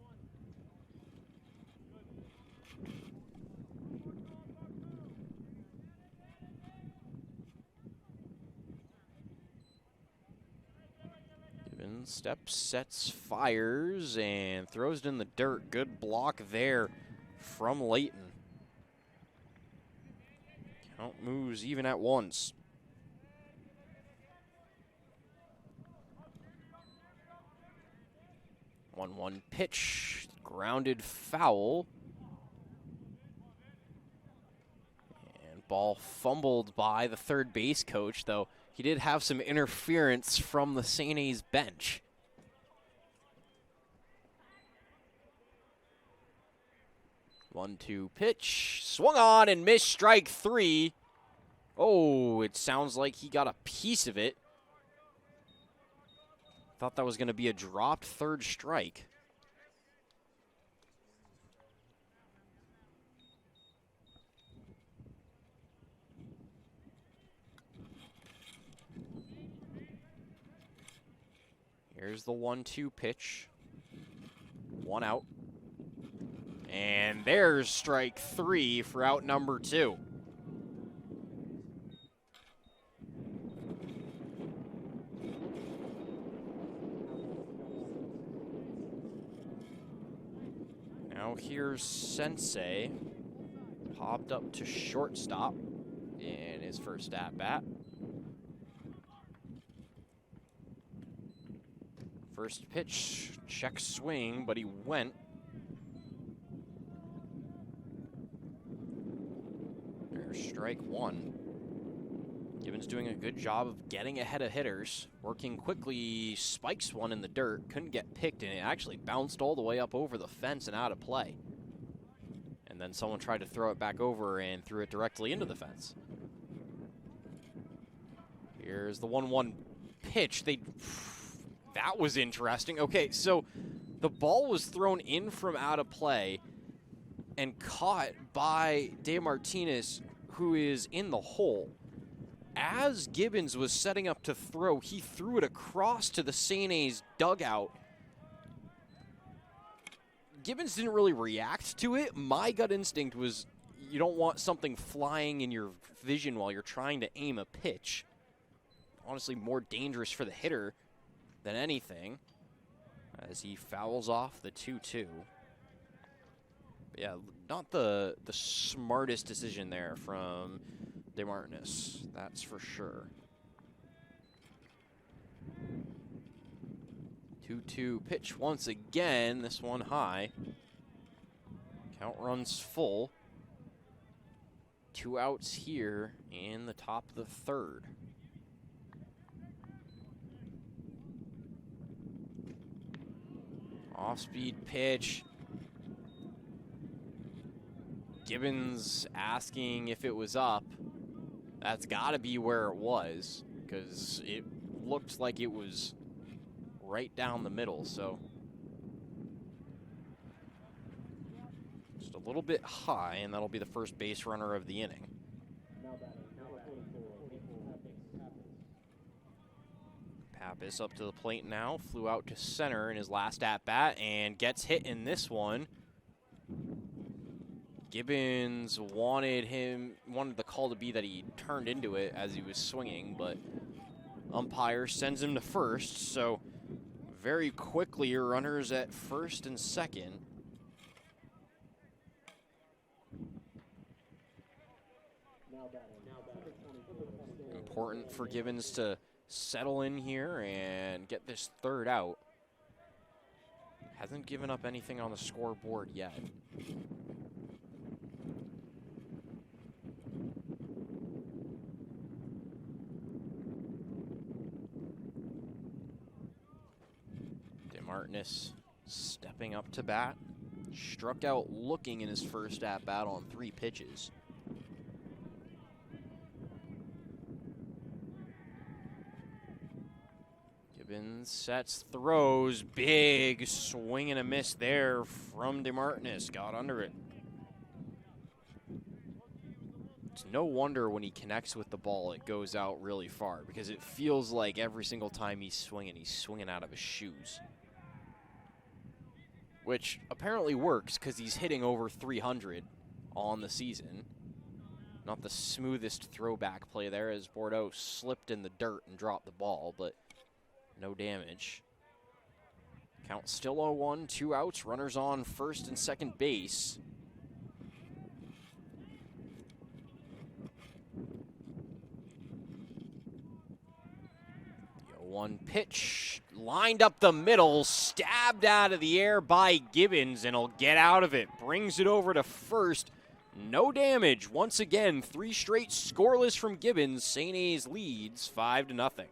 Speaker 2: Gibbons steps, sets, fires, and throws it in the dirt. Good block there from Layton. Count moves even at once. 1-1 pitch, grounded foul. And ball fumbled by the third base coach, though he did have some interference from the St. A's bench. One-two pitch, swung on and missed, strike 3. Oh, it sounds like he got a piece of it. Thought that was going to be a dropped third strike. Here's the 1-2 pitch. 1 out. And there's strike 3 for out number 2. Now here's Sensei, popped up to shortstop in his first at-bat. First pitch, check swing, but he went. There's strike 1. Gibbons doing a good job of getting ahead of hitters. Working quickly, spikes one in the dirt. Couldn't get picked, and it actually bounced all the way up over the fence and out of play. And then someone tried to throw it back over and threw it directly into the fence. Here's the 1-1 pitch. That was interesting. Okay, so the ball was thrown in from out of play and caught by De Martinez, who is in the hole. As Gibbons was setting up to throw, he threw it across to the St. A's dugout. Gibbons didn't really react to it. My gut instinct was you don't want something flying in your vision while you're trying to aim a pitch. Honestly, more dangerous for the hitter than anything, as he fouls off the 2-2. Yeah, not the smartest decision there from De Martinez, that's for sure. 2-2 pitch once again, this one high. Count runs full. 2 outs here in the top of the third. Off-speed pitch. Gibbons asking if it was up. That's got to be where it was, because it looked like it was right down the middle, so just a little bit high, and that'll be the first base runner of the inning. Pappas up to the plate now, flew out to center in his last at-bat and gets hit in this one. Gibbons wanted the call to be that he turned into it as he was swinging, but umpire sends him to first, so very quickly runners at first and second. Important for Gibbons to settle in here and get this third out. Hasn't given up anything on the scoreboard yet. DeMartinez stepping up to bat. Struck out looking in his first at-bat on 3 pitches. Gibbons sets, throws, big swing and a miss there from DeMartinez. Got under it. It's no wonder when he connects with the ball, it goes out really far, because it feels like every single time he's swinging out of his shoes. Which apparently works, because he's hitting over 300 on the season. Not the smoothest throwback play there, as Bordeaux slipped in the dirt and dropped the ball, but no damage. Count still 0-1, 2 outs, runners on first and second base. The 0-1 pitch, lined up the middle, stabbed out of the air by Gibbons, and he'll get out of it. Brings it over to first. No damage. Once again, 3 straight scoreless from Gibbons. St. A's leads 5-0.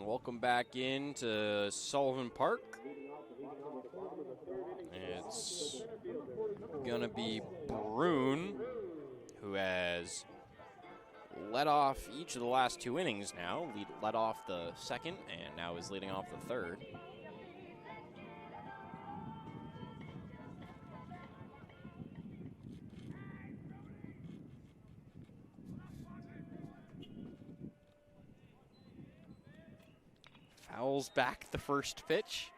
Speaker 2: Welcome back into Sullivan Park. It's going to be Brune, who has led off each of the last 2 innings now. Led off the second, and now is leading off the third. Fouls back the first pitch.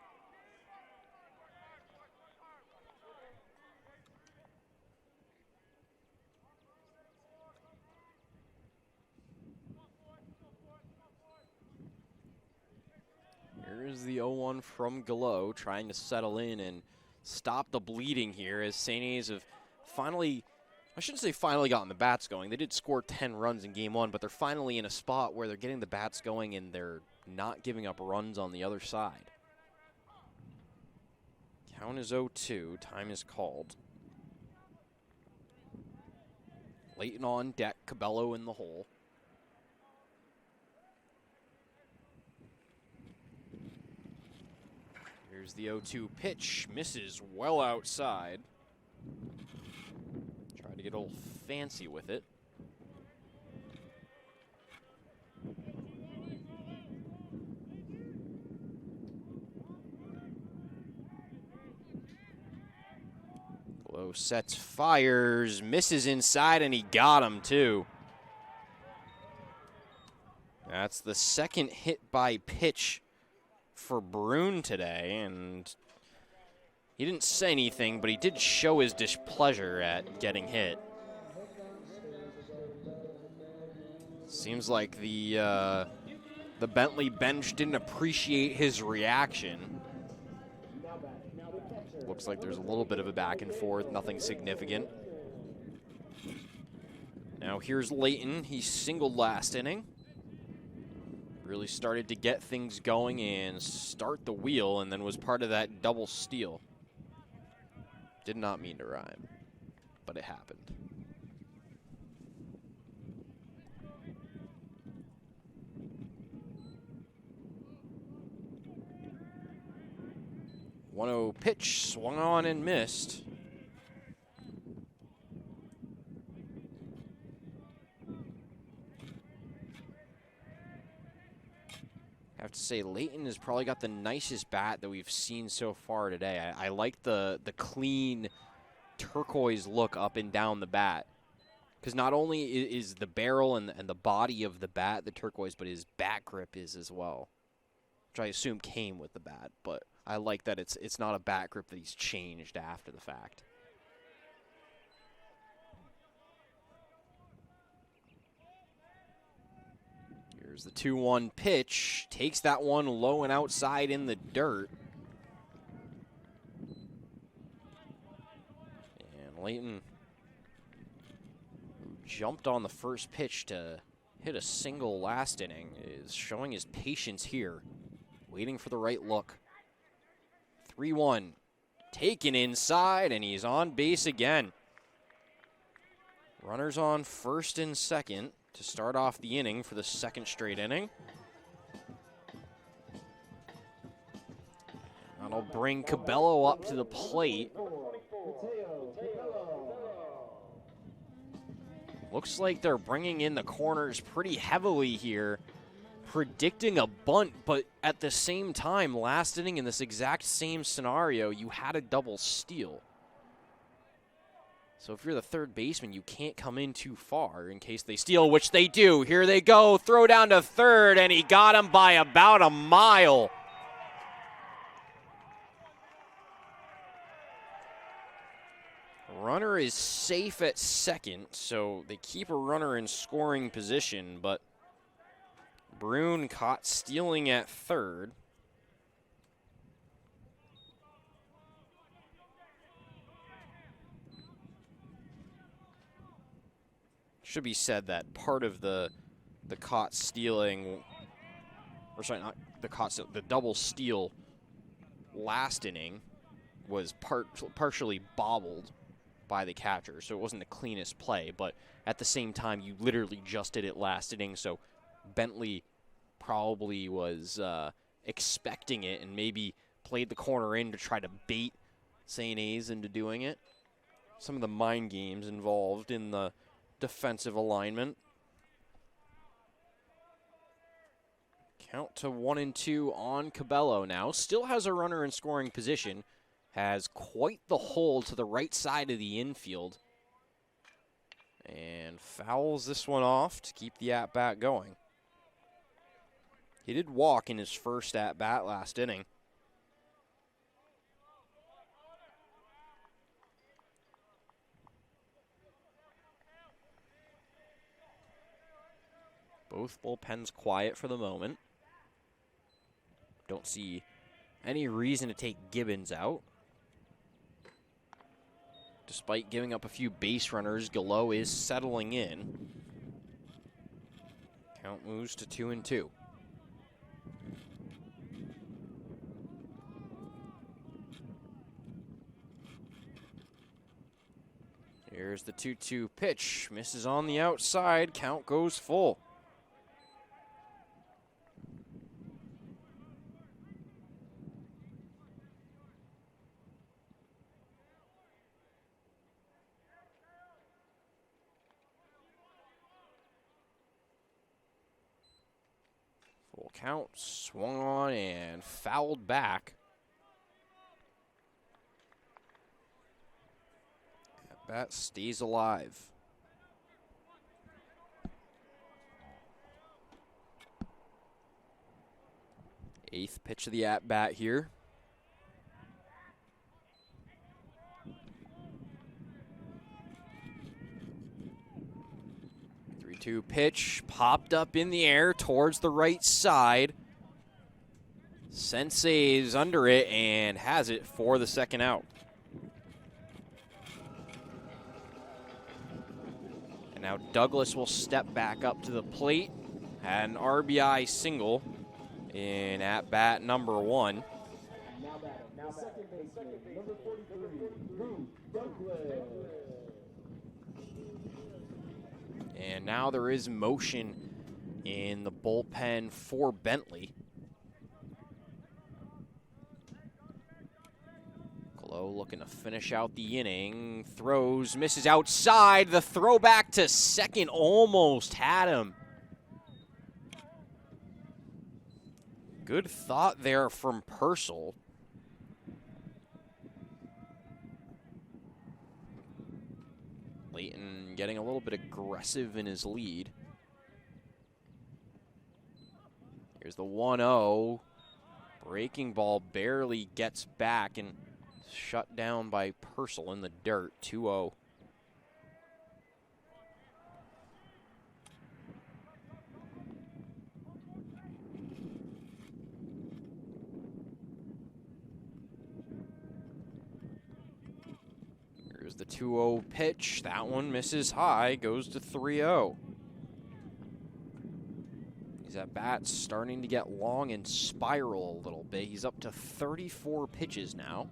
Speaker 2: Here's the 0-1 from Gallo, trying to settle in and stop the bleeding here, as St. A's have finally I shouldn't say finally gotten the bats going. They did score 10 runs in game 1, but they're finally in a spot where they're getting the bats going and they're not giving up runs on the other side. Count is 0-2. Time is called. Layton on deck. Cabello in the hole. Here's the 0-2 pitch. Misses well outside. Tried to get a little fancy with it. Low sets, fires, misses inside, and he got him too. That's the second hit by pitch for Brune today, and he didn't say anything, but he did show his displeasure at getting hit. Seems like the Bentley bench didn't appreciate his reaction. Looks like there's a little bit of a back and forth, nothing significant. Now here's Layton. He singled last inning. Really started to get things going and start the wheel, and then was part of that double steal. Did not mean to rhyme, but it happened. One-0 pitch, swung on and missed. I have to say, Layton has probably got the nicest bat that we've seen so far today. I like the clean turquoise look up and down the bat. Because not only is the barrel and the body of the bat the turquoise, but his bat grip is as well. Which I assume came with the bat, but I like that it's not a bat grip that he's changed after the fact. Here's the 2-1 pitch. Takes that one low and outside in the dirt. And Layton, who jumped on the first pitch to hit a single last inning, is showing his patience here. Waiting for the right look. 3-1. Taken inside, and he's on base again. Runners on first and second to start off the inning for the second straight inning. That'll bring Cabello up to the plate. Looks like they're bringing in the corners pretty heavily here, predicting a bunt, but at the same time, last inning in this exact same scenario, you had a double steal. So if you're the third baseman, you can't come in too far in case they steal, which they do. Here they go, throw down to third, and he got him by about a mile. Runner is safe at second, so they keep a runner in scoring position, but Brune caught stealing at third. Should be said that part of the caught stealing, or sorry, not the caught steal, the double steal last inning was partially bobbled by the catcher, so it wasn't the cleanest play, but at the same time, you literally just did it last inning, so Bentley probably was expecting it and maybe played the corner in to try to bait St. A's into doing it. Some of the mind games involved in the defensive alignment. Count to 1-2 on Cabello now. Still has a runner in scoring position. Has quite the hole to the right side of the infield. And fouls this one off to keep the at-bat going. He did walk in his first at-bat last inning. Both bullpens quiet for the moment. Don't see any reason to take Gibbons out. Despite giving up a few base runners, Gallo is settling in. Count moves to 2-2. Here's the 2-2 pitch. Misses on the outside. Count goes full. Full count. Swung on and fouled back. Bat stays alive. Eighth pitch of the at-bat here. Two pitch popped up in the air towards the right side. Sensei's under it and has it for the second out. And now Douglas will step back up to the plate. Had an RBI single in at-bat number 1.
Speaker 3: Now second baseman, number 43, Douglas.
Speaker 2: And now there is motion in the bullpen for Bentley. Gallo looking to finish out the inning. Throws, misses outside. The throw back to second almost had him. Good thought there from Purcell. Layton getting a little bit aggressive in his lead. Here's the 1-0. Breaking ball barely gets back and shut down by Purcell in the dirt. 2-0. Here's the 2-0 pitch. That one misses high, goes to 3-0. These at-bats starting to get long and spiral a little bit. He's up to 34 pitches now.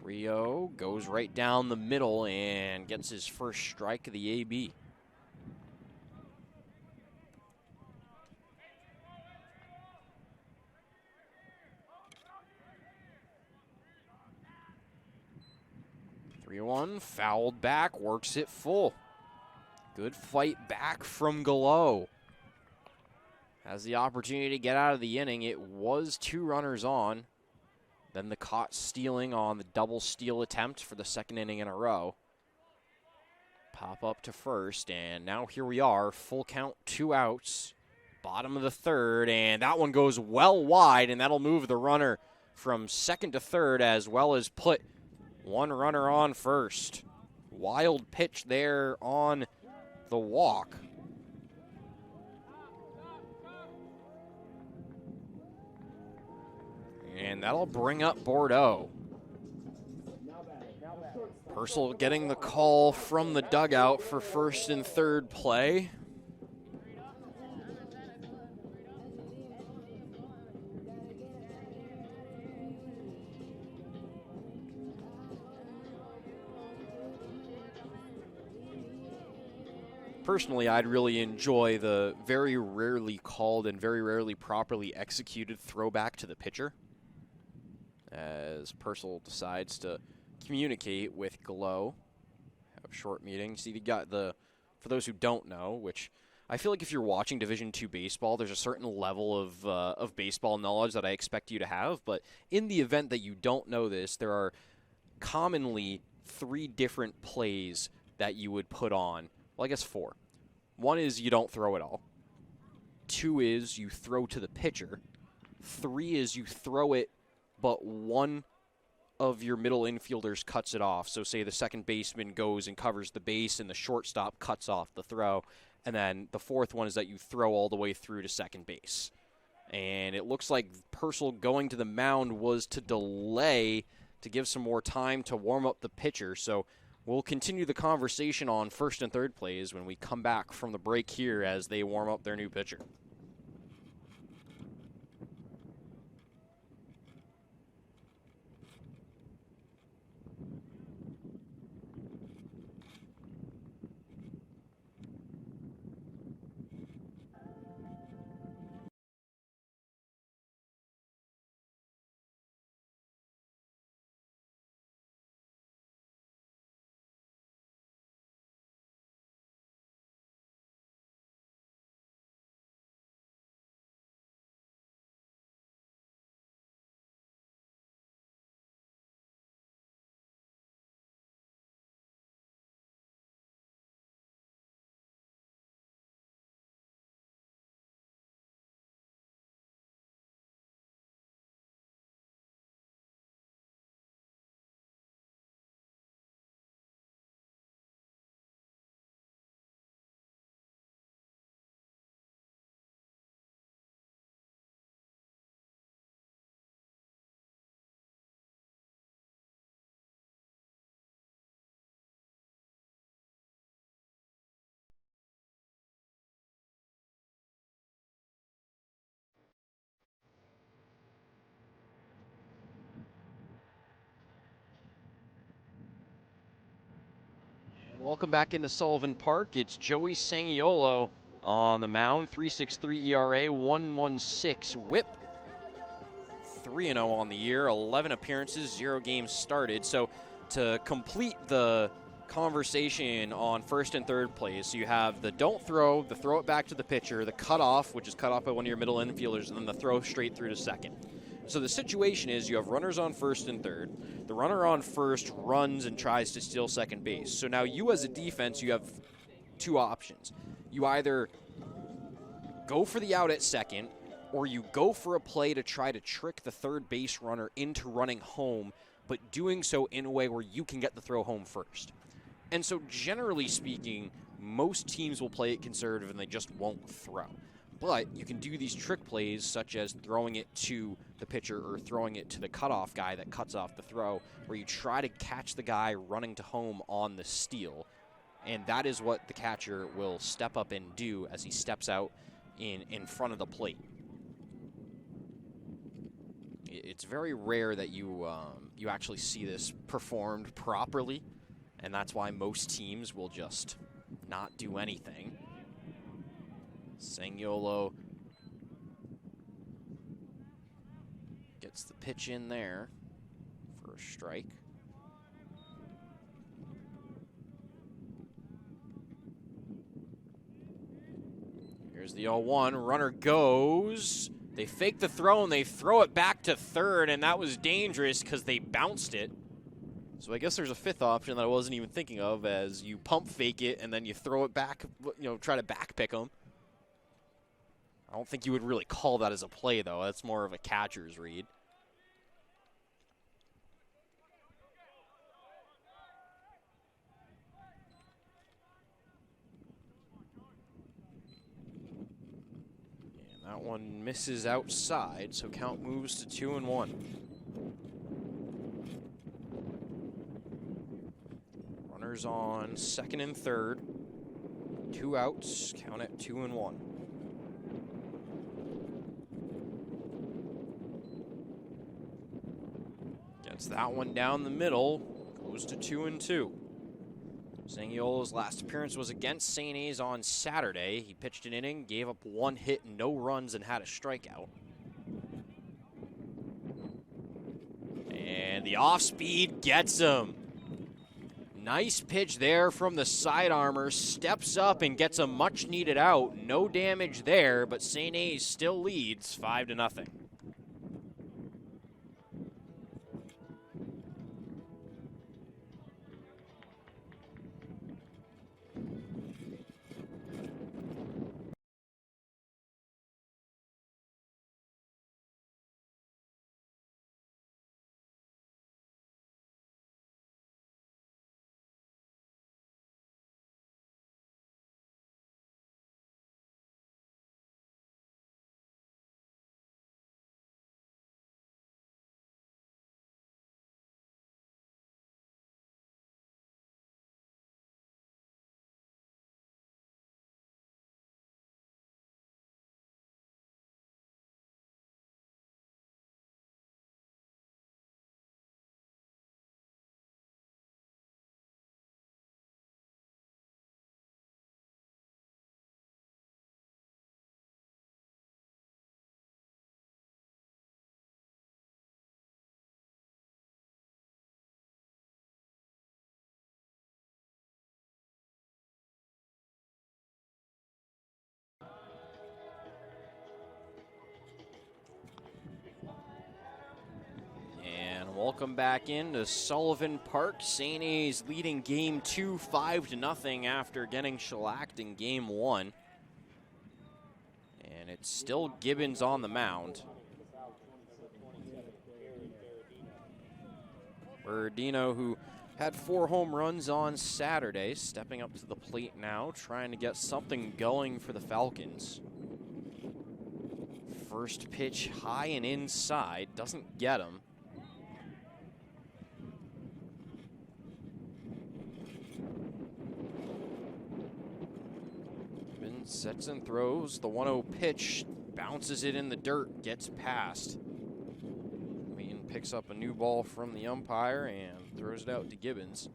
Speaker 2: Rio goes right down the middle and gets his first strike of the AB. One fouled back, works it full. Good fight back from Gallo. Has the opportunity to get out of the inning. It was 2 runners on. Then the caught stealing on the double steal attempt for the second inning in a row. Pop up to first, and now here we are. Full count, 2 outs. Bottom of the third, and that one goes well wide, and that'll move the runner from second to third as well as put 1 runner on first. Wild pitch there on the walk. And that'll bring up Bordeaux. Purcell getting the call from the dugout for first and third play. Personally, I'd really enjoy the very rarely called and very rarely properly executed throwback to the pitcher, as Purcell decides to communicate with Gallo. Have a short meeting. See, you got for those who don't know, which I feel like if you're watching Division II baseball, there's a certain level of baseball knowledge that I expect you to have. But in the event that you don't know this, there are commonly 3 different plays that you would put on. Well, I guess 4. 1 is you don't throw at all. 2 is you throw to the pitcher. 3 is you throw it, but one of your middle infielders cuts it off. So say the second baseman goes and covers the base and the shortstop cuts off the throw. And then the 4th one is that you throw all the way through to second base. And it looks like Purcell going to the mound was to delay to give some more time to warm up the pitcher. So we'll continue the conversation on first and third plays when we come back from the break here as they warm up their new pitcher. Welcome back into Sullivan Park. It's Joey Sangiolo on the mound. 3.63 ERA, 1.16 WHIP. 3-0 on the year, 11 appearances, 0 games started. So to complete the conversation on first and third plays, you have the don't throw, the throw it back to the pitcher, the cutoff, which is cut off by one of your middle infielders, and then the throw straight through to second. So the situation is you have runners on first and third. The runner on first runs and tries to steal second base. So now you as a defense, you have two options. You either go for the out at second, or you go for a play to try to trick the third base runner into running home, but doing so in a way where you can get the throw home first. And so generally speaking, most teams will play it conservative and they just won't throw. But you can do these trick plays such as throwing it to the pitcher or throwing it to the cutoff guy that cuts off the throw, where you try to catch the guy running to home on the steal. And that is what the catcher will step up and do as he steps out in front of the plate. It's very rare that you actually see this performed properly, and that's why most teams will just not do anything. Sangiolo gets the pitch in there for a strike. Here's the 0-1. Runner goes. They fake the throw, and they throw it back to third, and that was dangerous because they bounced it. So I guess there's a fifth option that I wasn't even thinking of, as you pump fake it, and then you throw it back, try to back pick them. I don't think you would really call that as a play, though. That's more of a catcher's read. And that one misses outside, so count moves to 2-1. Runners on second and third. 2 outs, count at 2-1. Gets that one down the middle, goes to 2-2. Sangiolo's last appearance was against St. A's on Saturday. He pitched an inning, gave up 1 hit, no runs, and had a strikeout. And the off-speed gets him. Nice pitch there from the side armor. Steps up and gets a much-needed out. No damage there, but St. A's still leads 5-0. Welcome back into Sullivan Park. St. A's leading Game 2 5-0 after getting shellacked in Game 1. And it's still Gibbons on the mound. Bernardino, who had 4 home runs on Saturday, stepping up to the plate now, trying to get something going for the Falcons. First pitch high and inside, doesn't get him. Gibbons sets and throws. The 1-0 pitch, bounces it in the dirt, gets past. Picks up a new ball from the umpire and throws it out to Gibbons.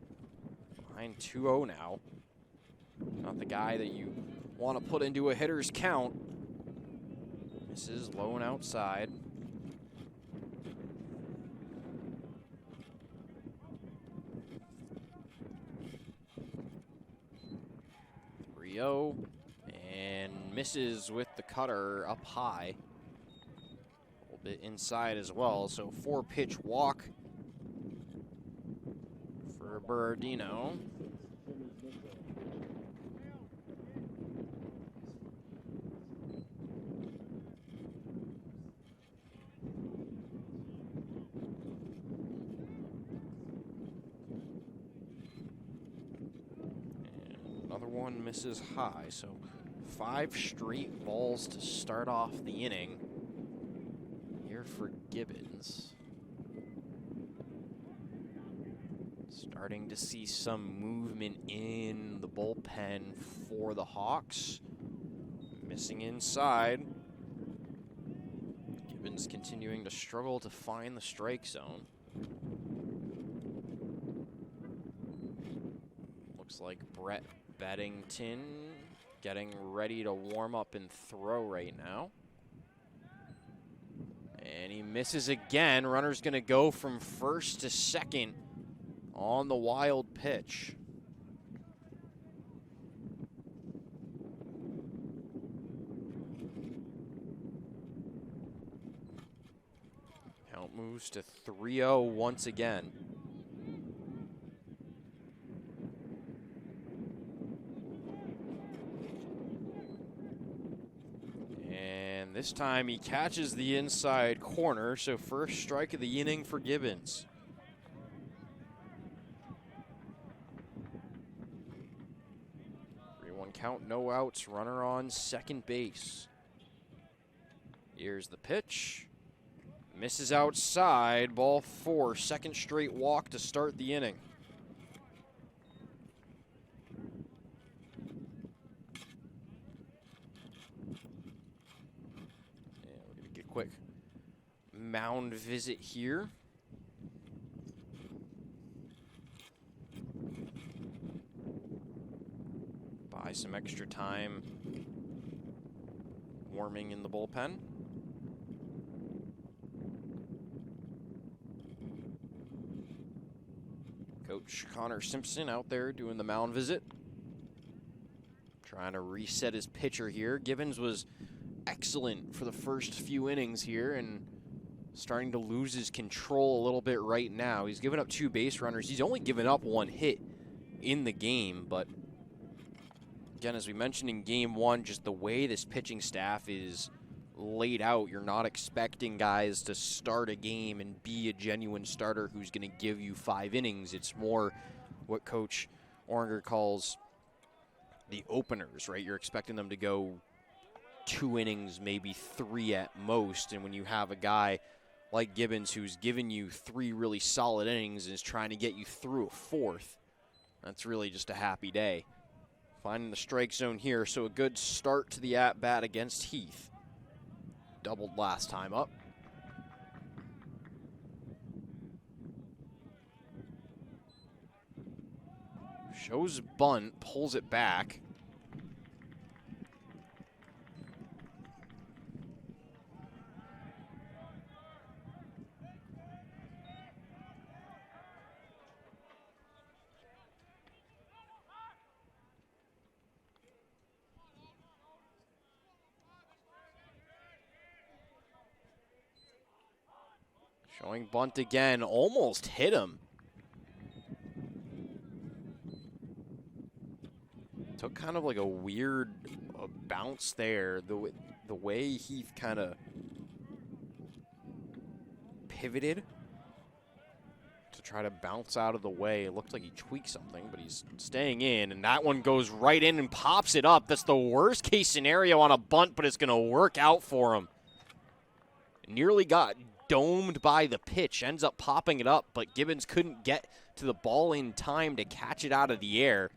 Speaker 2: Behind 2-0 now. Not the guy that you want to put into a hitter's count. This is low and outside. Rio and misses with the cutter up high. Bit inside as well, so 4-pitch walk for Bernardino. And another one misses high, so 5 straight balls to start off the inning for Gibbons. Starting to see some movement in the bullpen for the Hawks. Missing inside. Gibbons continuing to struggle to find the strike zone. Looks like Brett Beddington getting ready to warm up and throw right now. And he misses again. Runner's going to go from first to second on the wild pitch. Count moves to 3-0 once again. This time he catches the inside corner, so first strike of the inning for Gibbons. One count, no outs, runner on second base. Here's the pitch. Misses outside, ball 4, second straight walk to start the inning. Quick mound visit here. Buy some extra time warming in the bullpen. Coach Connor Simpson out there doing the mound visit. Trying to reset his pitcher here. Gibbons was excellent for the first few innings here and starting to lose his control a little bit right now. He's given up 2 base runners. He's only given up 1 hit in the game, but again, as we mentioned in Game 1, just the way this pitching staff is laid out, you're not expecting guys to start a game and be a genuine starter who's going to give you 5 innings. It's more what Coach Oringer calls the openers, right? You're expecting them to go 2 innings, maybe 3 at most. And when you have a guy like Gibbons who's given you 3 really solid innings and is trying to get you through a 4th, that's really just a happy day. Finding the strike zone here, so a good start to the at-bat against Heath. Doubled last time up. Shows bunt, pulls it back. Showing bunt again, almost hit him. Took kind of like a weird bounce there. The way he kind of pivoted to try to bounce out of the way. It looked like he tweaked something, but he's staying in, and that one goes right in and pops it up. That's the worst case scenario on a bunt, but it's going to work out for him. Nearly got domed by the pitch, ends up popping it up, but Gibbons couldn't get to the ball in time to catch it out of the air.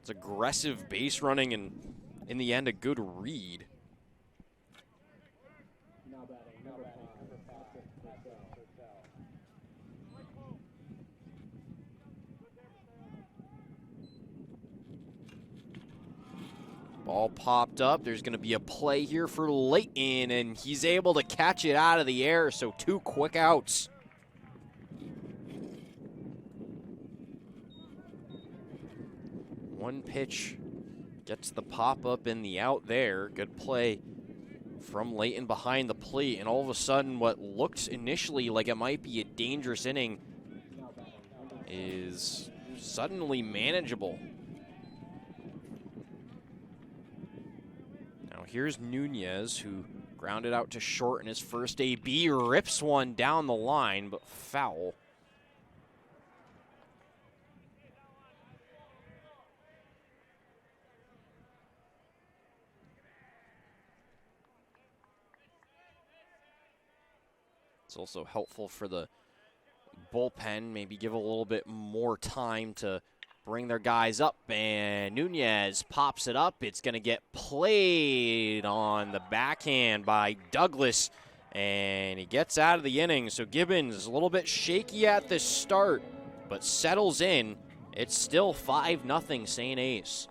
Speaker 2: It's aggressive base running, and in the end, a good read. Ball popped up. There's going to be a play here for Layton, and he's able to catch it out of the air, so 2 quick outs. One pitch gets the pop-up and the out there. Good play from Layton behind the plate, and all of a sudden what looked initially like it might be a dangerous inning is suddenly manageable. Here's Nunez, who grounded out to short in his first AB, rips one down the line, but foul. It's also helpful for the bullpen, maybe give a little bit more time to bring their guys up, and Nunez pops it up. It's going to get played on the backhand by Douglas, and he gets out of the inning. So Gibbons is a little bit shaky at the start, but settles in. It's still 5-0 St. Ace.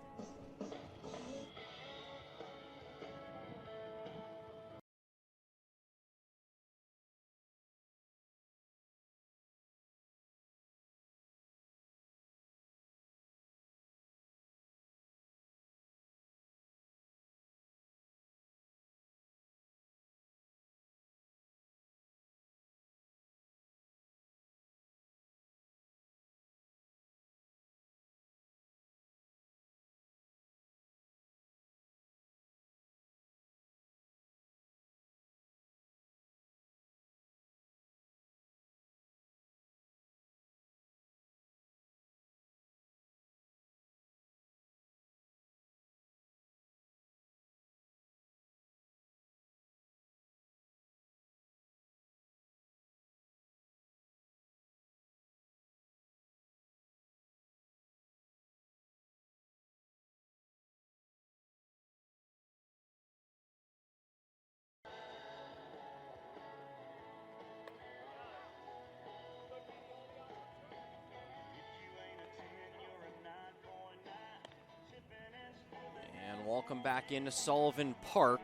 Speaker 2: Welcome back into Sullivan Park.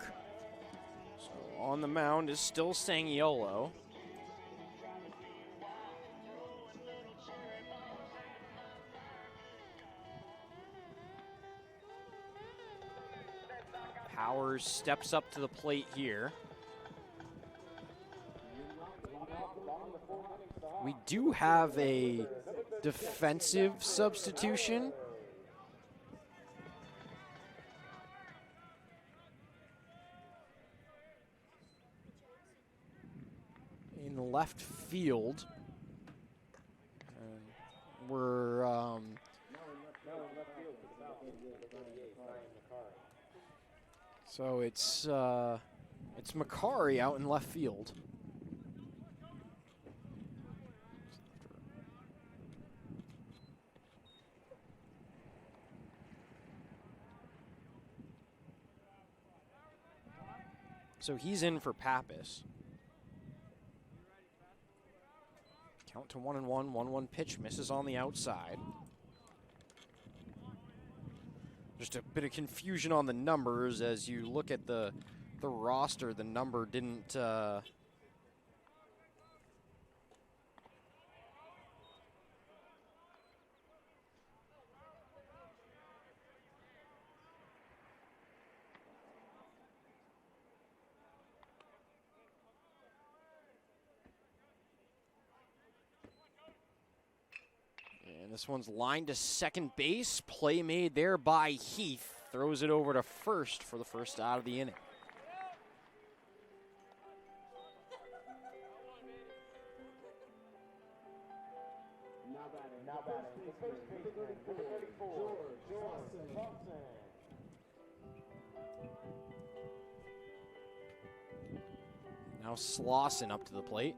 Speaker 2: So on the mound is still Sangiolo. Powers steps up to the plate here. We do have a defensive substitution. In the left field. We're so it's Macari out in left field. So he's in for Pappas. Count to 1-1, 1-1 pitch, misses on the outside. Just a bit of confusion on the numbers as you look at the roster. The number didn't This one's lined to second base. Play made there by Heath. Throws it over to first for the first out of the inning.
Speaker 3: Now batting, the first baseman, number 34, George Thompson.
Speaker 2: Now Slauson up to the plate.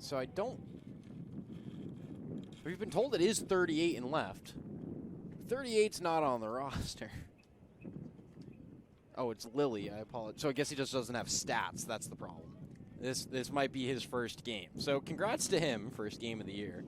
Speaker 2: So we've been told it is 38 and left. 38's not on the roster. Oh, it's Lily, I apologize. So I guess he just doesn't have stats, that's the problem. This might be his first game. So congrats to him, first game of the year.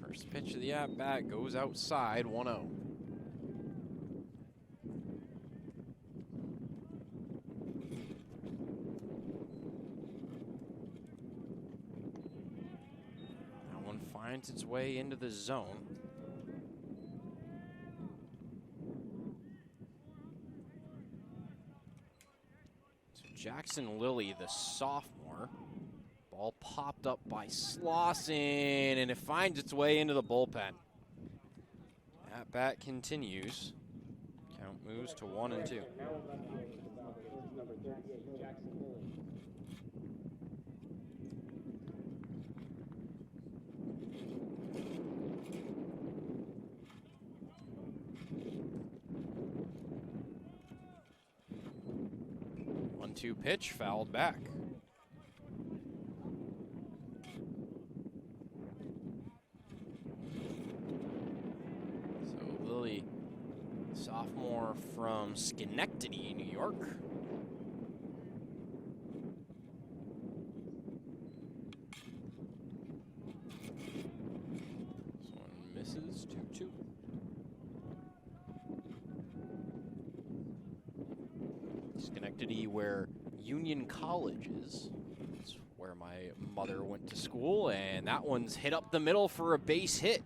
Speaker 2: First pitch of the at-bat goes outside, 1-0. That one finds its way into the zone. So Jackson Lilly, the sophomore. Ball popped up by Slauson, and it finds its way into the bullpen. At bat continues. Count moves to 1 and 2.
Speaker 1: Number 38, Jackson Lilly.
Speaker 2: One-two pitch, fouled back. Sophomore from Schenectady, New York. This one misses, 2-2. Schenectady, where Union College is. That's where my mother went to school, and that one's hit up the middle for a base hit.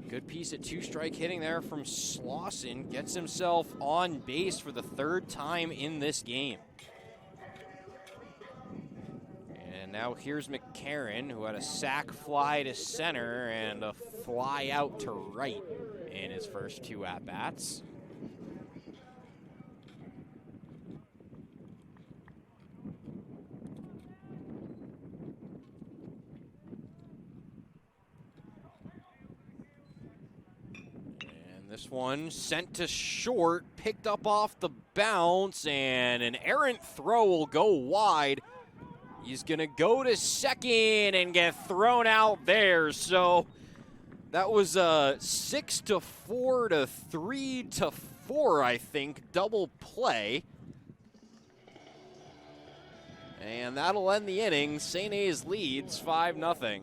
Speaker 2: Good piece of two-strike hitting there from Slauson. Gets himself on base for the third time in this game. And now here's McCarron, who had a sac fly to center and a fly out to right in his first two at-bats. This one sent to short, picked up off the bounce, and an errant throw will go wide. He's going to go to second and get thrown out there. So that was a 6-4 to 3-4, I think, double play. And that'll end the inning. St. A's leads 5-0.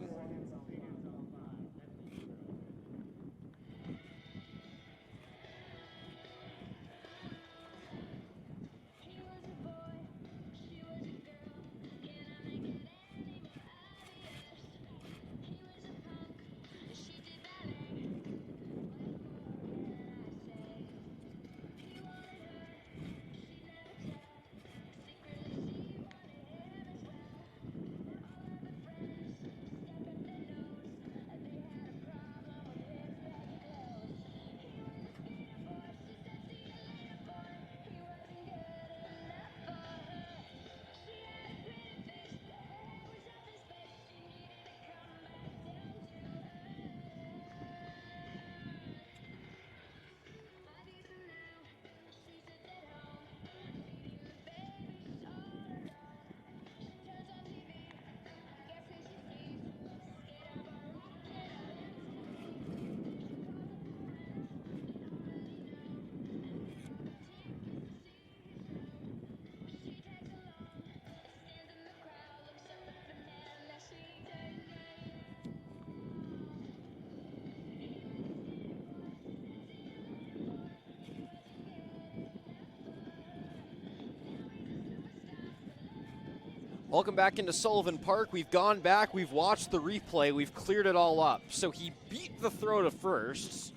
Speaker 2: Welcome back into Sullivan Park. We've gone back, we've watched the replay, we've cleared it all up. So he beat the throw to first.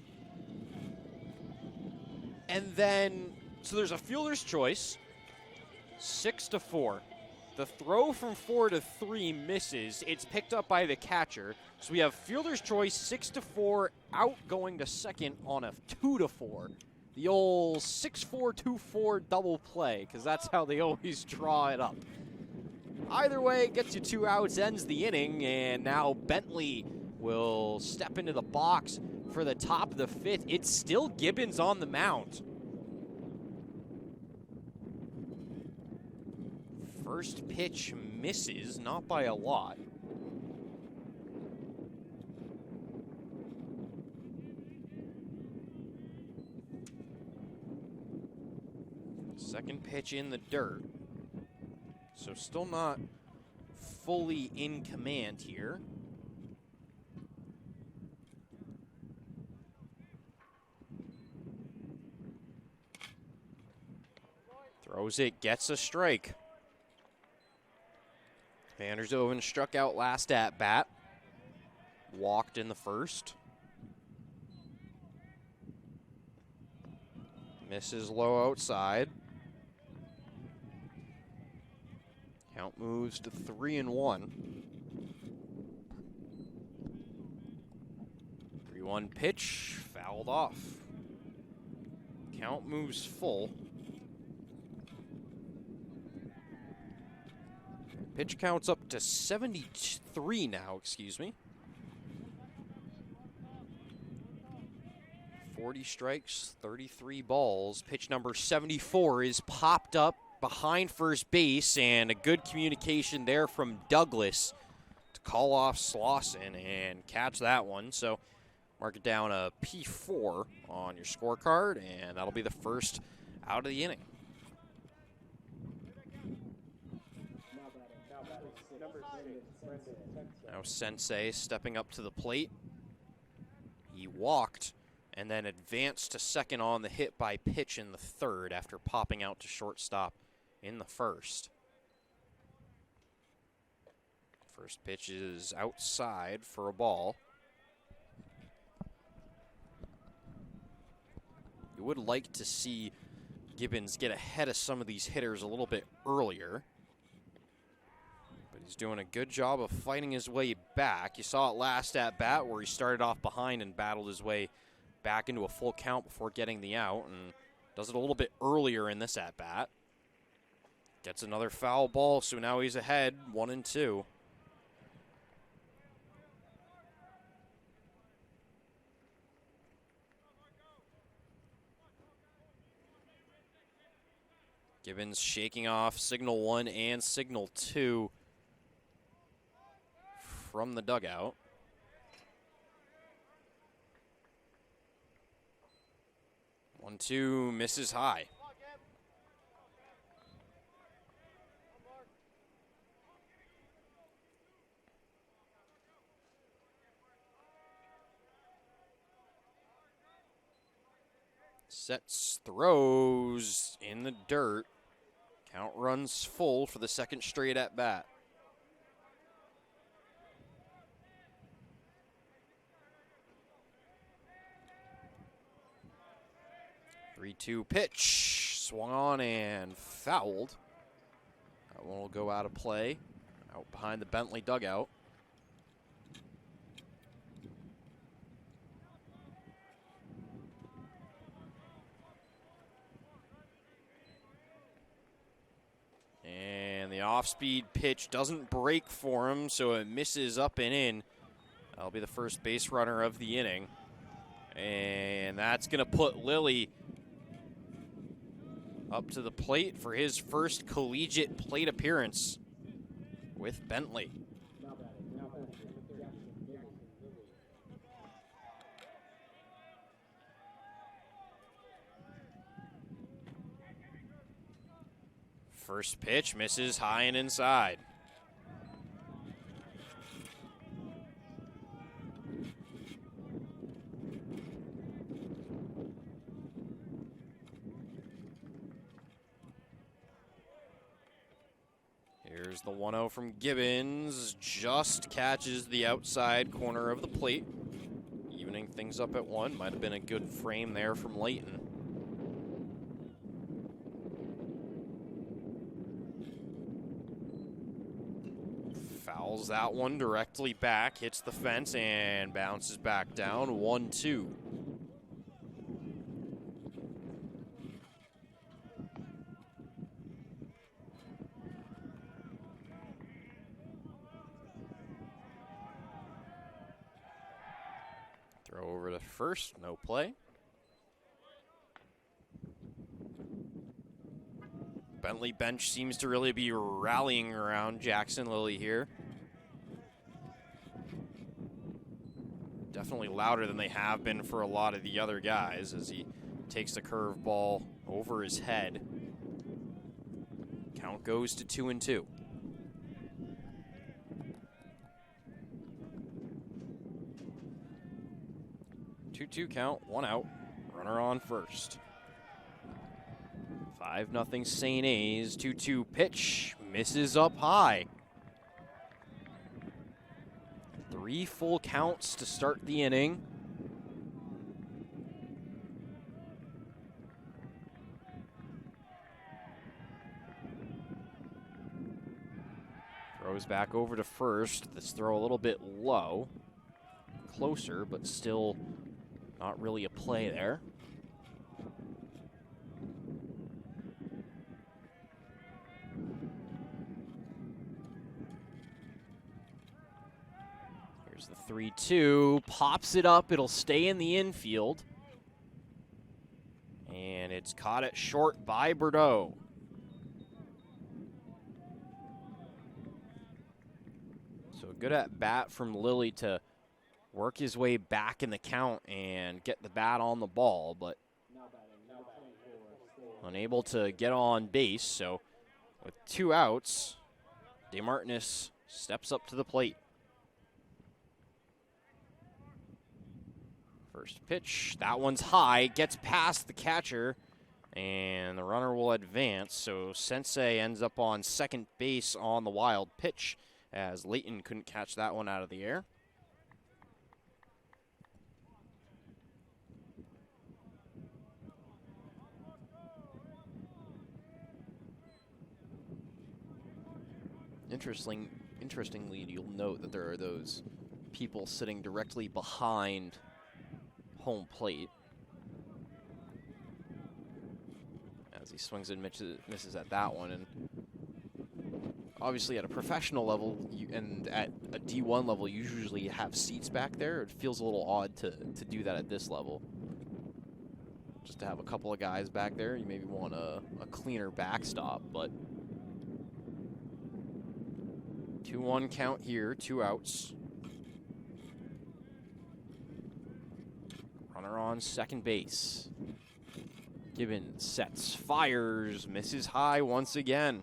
Speaker 2: And then, so there's a fielder's choice, 6-4. The throw from 4 to 3 misses. It's picked up by the catcher. So we have fielder's choice, 6-4, out going to second on a 2-4. The old 6-4-2-4 double play, because that's how they always draw it up. Either way, gets you 2 outs, ends the inning, and now Bentley will step into the box for the top of the 5th. It's still Gibbons on the mound. First pitch misses, not by a lot. Second pitch in the dirt. So still not fully in command here. Throws it, gets a strike. Vandershoven struck out last at bat. Walked in the first. Misses low outside. Count moves to 3-1. 3-1 pitch, fouled off. Count moves full. Pitch counts up to 73 now, excuse me. 40 strikes, 33 balls. Pitch number 74 is popped up behind first base, and a good communication there from Douglas to call off Slauson and catch that one. So mark it down a P4 on your scorecard, and that'll be the first out of the inning. Now Sensei stepping up to the plate. He walked and then advanced to second on the hit by pitch in the third after popping out to shortstop in the first. First pitch is outside for a ball. You would like to see Gibbons get ahead of some of these hitters a little bit earlier. But he's doing a good job of fighting his way back. You saw it last at bat where he started off behind and battled his way back into a full count before getting the out, and does it a little bit earlier in this at bat. Gets another foul ball, so now he's ahead, 1-2. Gibbons shaking off signal 1 and signal 2 from the dugout. One, two, misses high. Sets, throws in the dirt. Count runs full for the second straight at bat. Three-two pitch, swung on and fouled. That one will go out of play, out behind the Bentley dugout. And the off-speed pitch doesn't break for him, so it misses up and in. That'll be the first base runner of the inning. And that's going to put Lilly up to the plate for his first collegiate plate appearance with Bentley. First pitch misses high and inside. Here's the 1-0 from Gibbons. Just catches the outside corner of the plate. Evening things up at 1. Might have been a good frame there from Layton. Fouls that one directly back, hits the fence, and bounces back down. 1-2. Throw over to first, no play. Bentley bench seems to really be rallying around Jackson Lilly here. Definitely louder than they have been for a lot of the other guys as he takes the curveball over his head. Count goes to 2-2. Two count, 1 out. Runner on first. 5-0 St. A's. 2-2 pitch. Misses up high. 3 full counts to start the inning. Throws back over to first. This throw a little bit low. Closer, but still not really a play there. Here's the 3-2. Pops it up. It'll stay in the infield. And it's caught at short by Bordeaux. So good at bat from Lilly to work his way back in the count and get the bat on the ball, but unable to get on base. So with 2 outs, DeMartinez steps up to the plate. First pitch, that one's high, gets past the catcher, and the runner will advance. So Sensei ends up on second base on the wild pitch as Layton couldn't catch that one out of the air. Interestingly, you'll note that there are those people sitting directly behind home plate as he swings and misses at that one. And obviously at a professional level and at a D1 level, you usually have seats back there. It feels a little odd to do that at this level. Just to have a couple of guys back there, you maybe want a cleaner backstop, but 2-1 count here, 2 outs. Runner on second base. Gibbons sets, fires, misses high once again.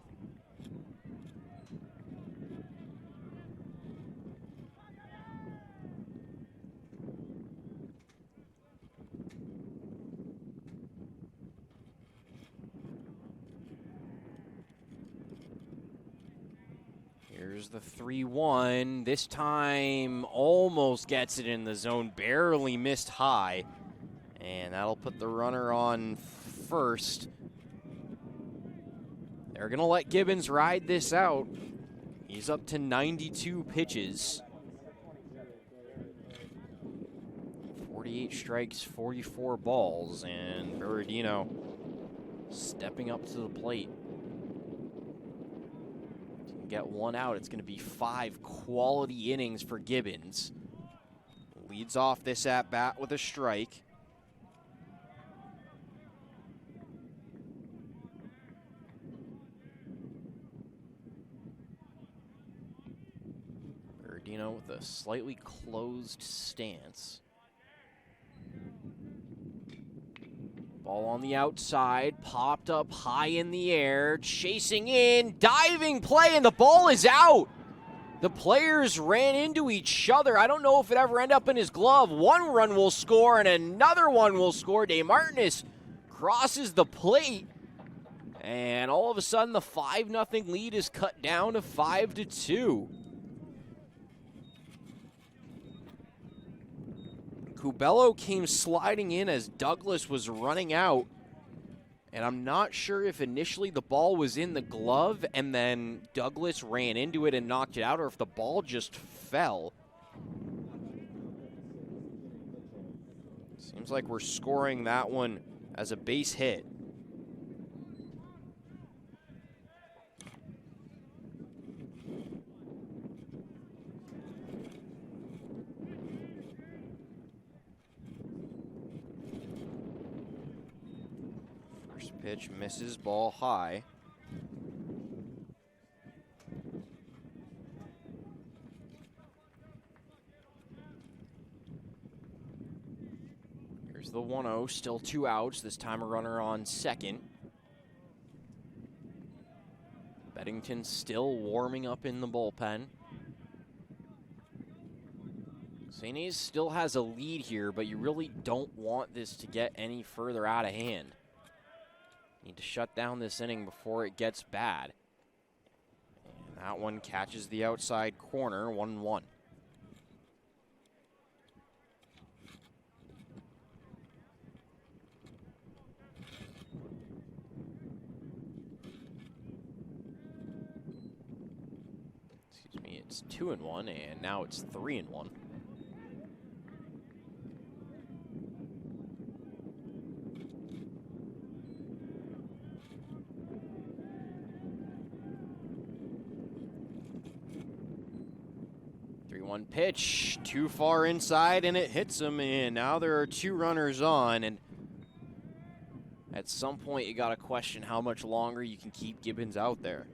Speaker 2: Here's the 3-1. This time almost gets it in the zone, barely missed high. And that'll put the runner on first. They're going to let Gibbons ride this out. He's up to 92 pitches. 48 strikes, 44 balls, and Berardino stepping up to the plate. Get 1 out, it's going to be 5 quality innings for Gibbons. Leads off this at-bat with a strike. Berardino with a slightly closed stance. Ball on the outside, popped up high in the air, chasing in, diving play, and the ball is out. The players ran into each other. I don't know if it ever ended up in his glove. 1 run will score, and another one will score. DeMartinez crosses the plate And all of a sudden, the 5-0 lead is cut down to 5-2. Cubello came sliding in as Douglas was running out. And I'm not sure if initially the ball was in the glove and then Douglas ran into it and knocked it out, or if the ball just fell. Seems like we're scoring that one as a base hit. Pitch misses, ball high. Here's the 1-0, still 2 outs, this time a runner on second. Beddington still warming up in the bullpen. St. A's still has a lead here, but you really don't want this to get any further out of hand. Need to shut down this inning before it gets bad. And that one catches the outside corner, 1-1. Excuse me, it's 2-1, and now it's 3-1. 3-1 pitch, too far inside, and it hits him, and now there are 2 runners on, and at some point you got to question how much longer you can keep Gibbons out there.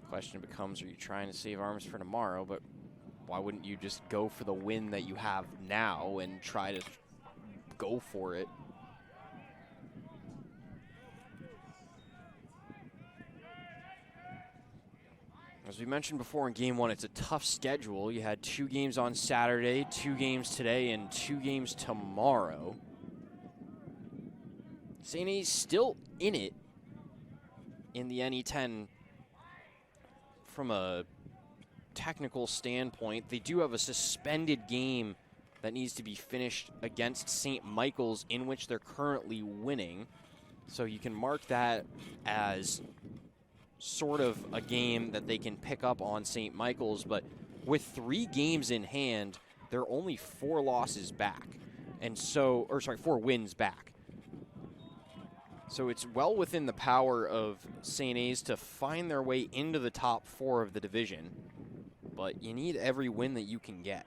Speaker 2: Question becomes, are you trying to save arms for tomorrow? But why wouldn't you just go for the win that you have now and try to go for it? As we mentioned before in Game 1, it's a tough schedule. You had 2 games on Saturday, 2 games today, and 2 games tomorrow. St. A's still in it in the NE10 from a technical standpoint. They do have a suspended game that needs to be finished against St. Michael's, in which they're currently winning. So you can mark that as sort of a game that they can pick up on St. Michael's. But with 3 games in hand, they're only 4 losses back. And so, 4 wins back. So it's well within the power of St. A's to find their way into the top 4 of the division, but you need every win that you can get.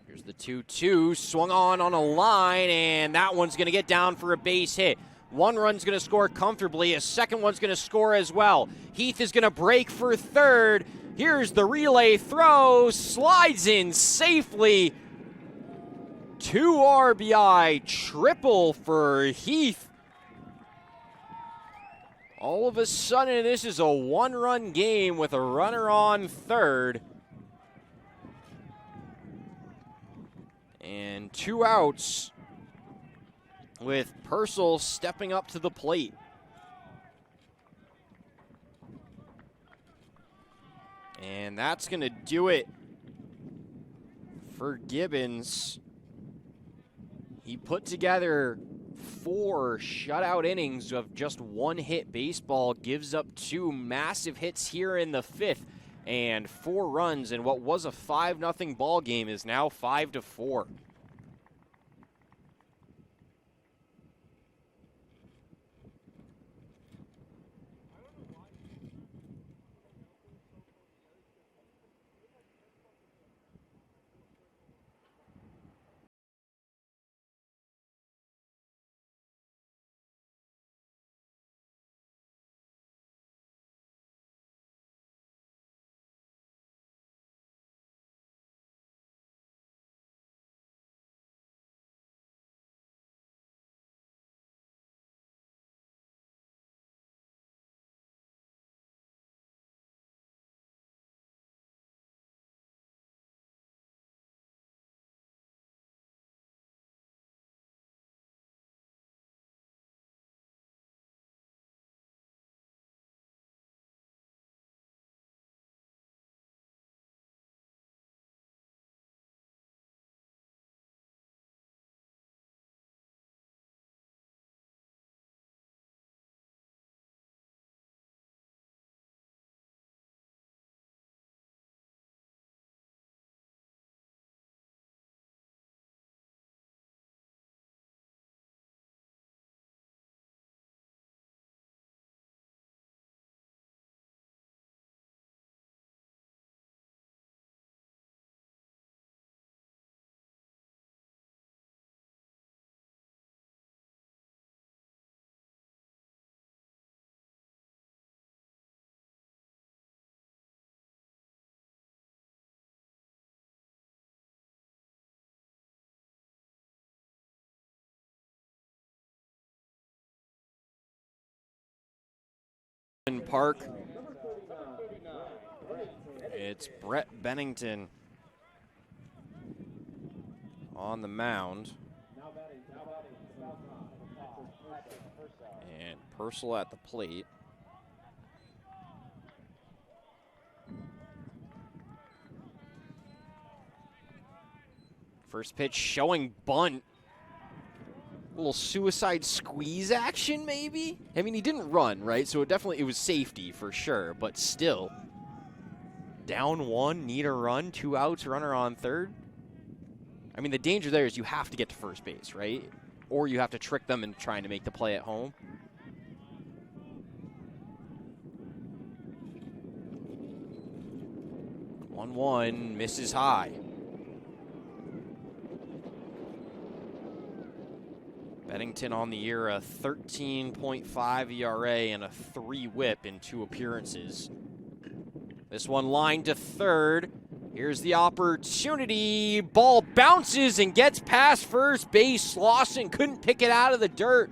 Speaker 2: Here's the 2-2, swung on a line, and that one's going to get down for a base hit. 1 run's going to score comfortably, a second one's going to score as well. Heath is going to break for third. Here's the relay throw, slides in safely. 2 RBI triple for Heath. All of a sudden, this is a 1-run game with a runner on third. And 2 outs with Purcell stepping up to the plate. And that's going to do it for Gibbons. He put together 4 shutout innings of just 1-hit baseball, gives up 2 massive hits here in the 5th, and 4 runs in what was a 5-0 ball game is now 5-4. Park. It's Brett Bennington on the mound. And Purcell at the plate. First pitch showing bunt. A little suicide squeeze action, maybe? I mean, he didn't run, right? So it was safety for sure, but still. Down one, need a run, 2 outs, runner on third. I mean, the danger there is you have to get to first base, right? Or you have to trick them in trying to make the play at home. One, misses high. Bennington on the year, a 13.5 ERA and a 3 whip in 2 appearances. This one lined to third. Here's the opportunity. Ball bounces and gets past first base. Slauson couldn't pick it out of the dirt.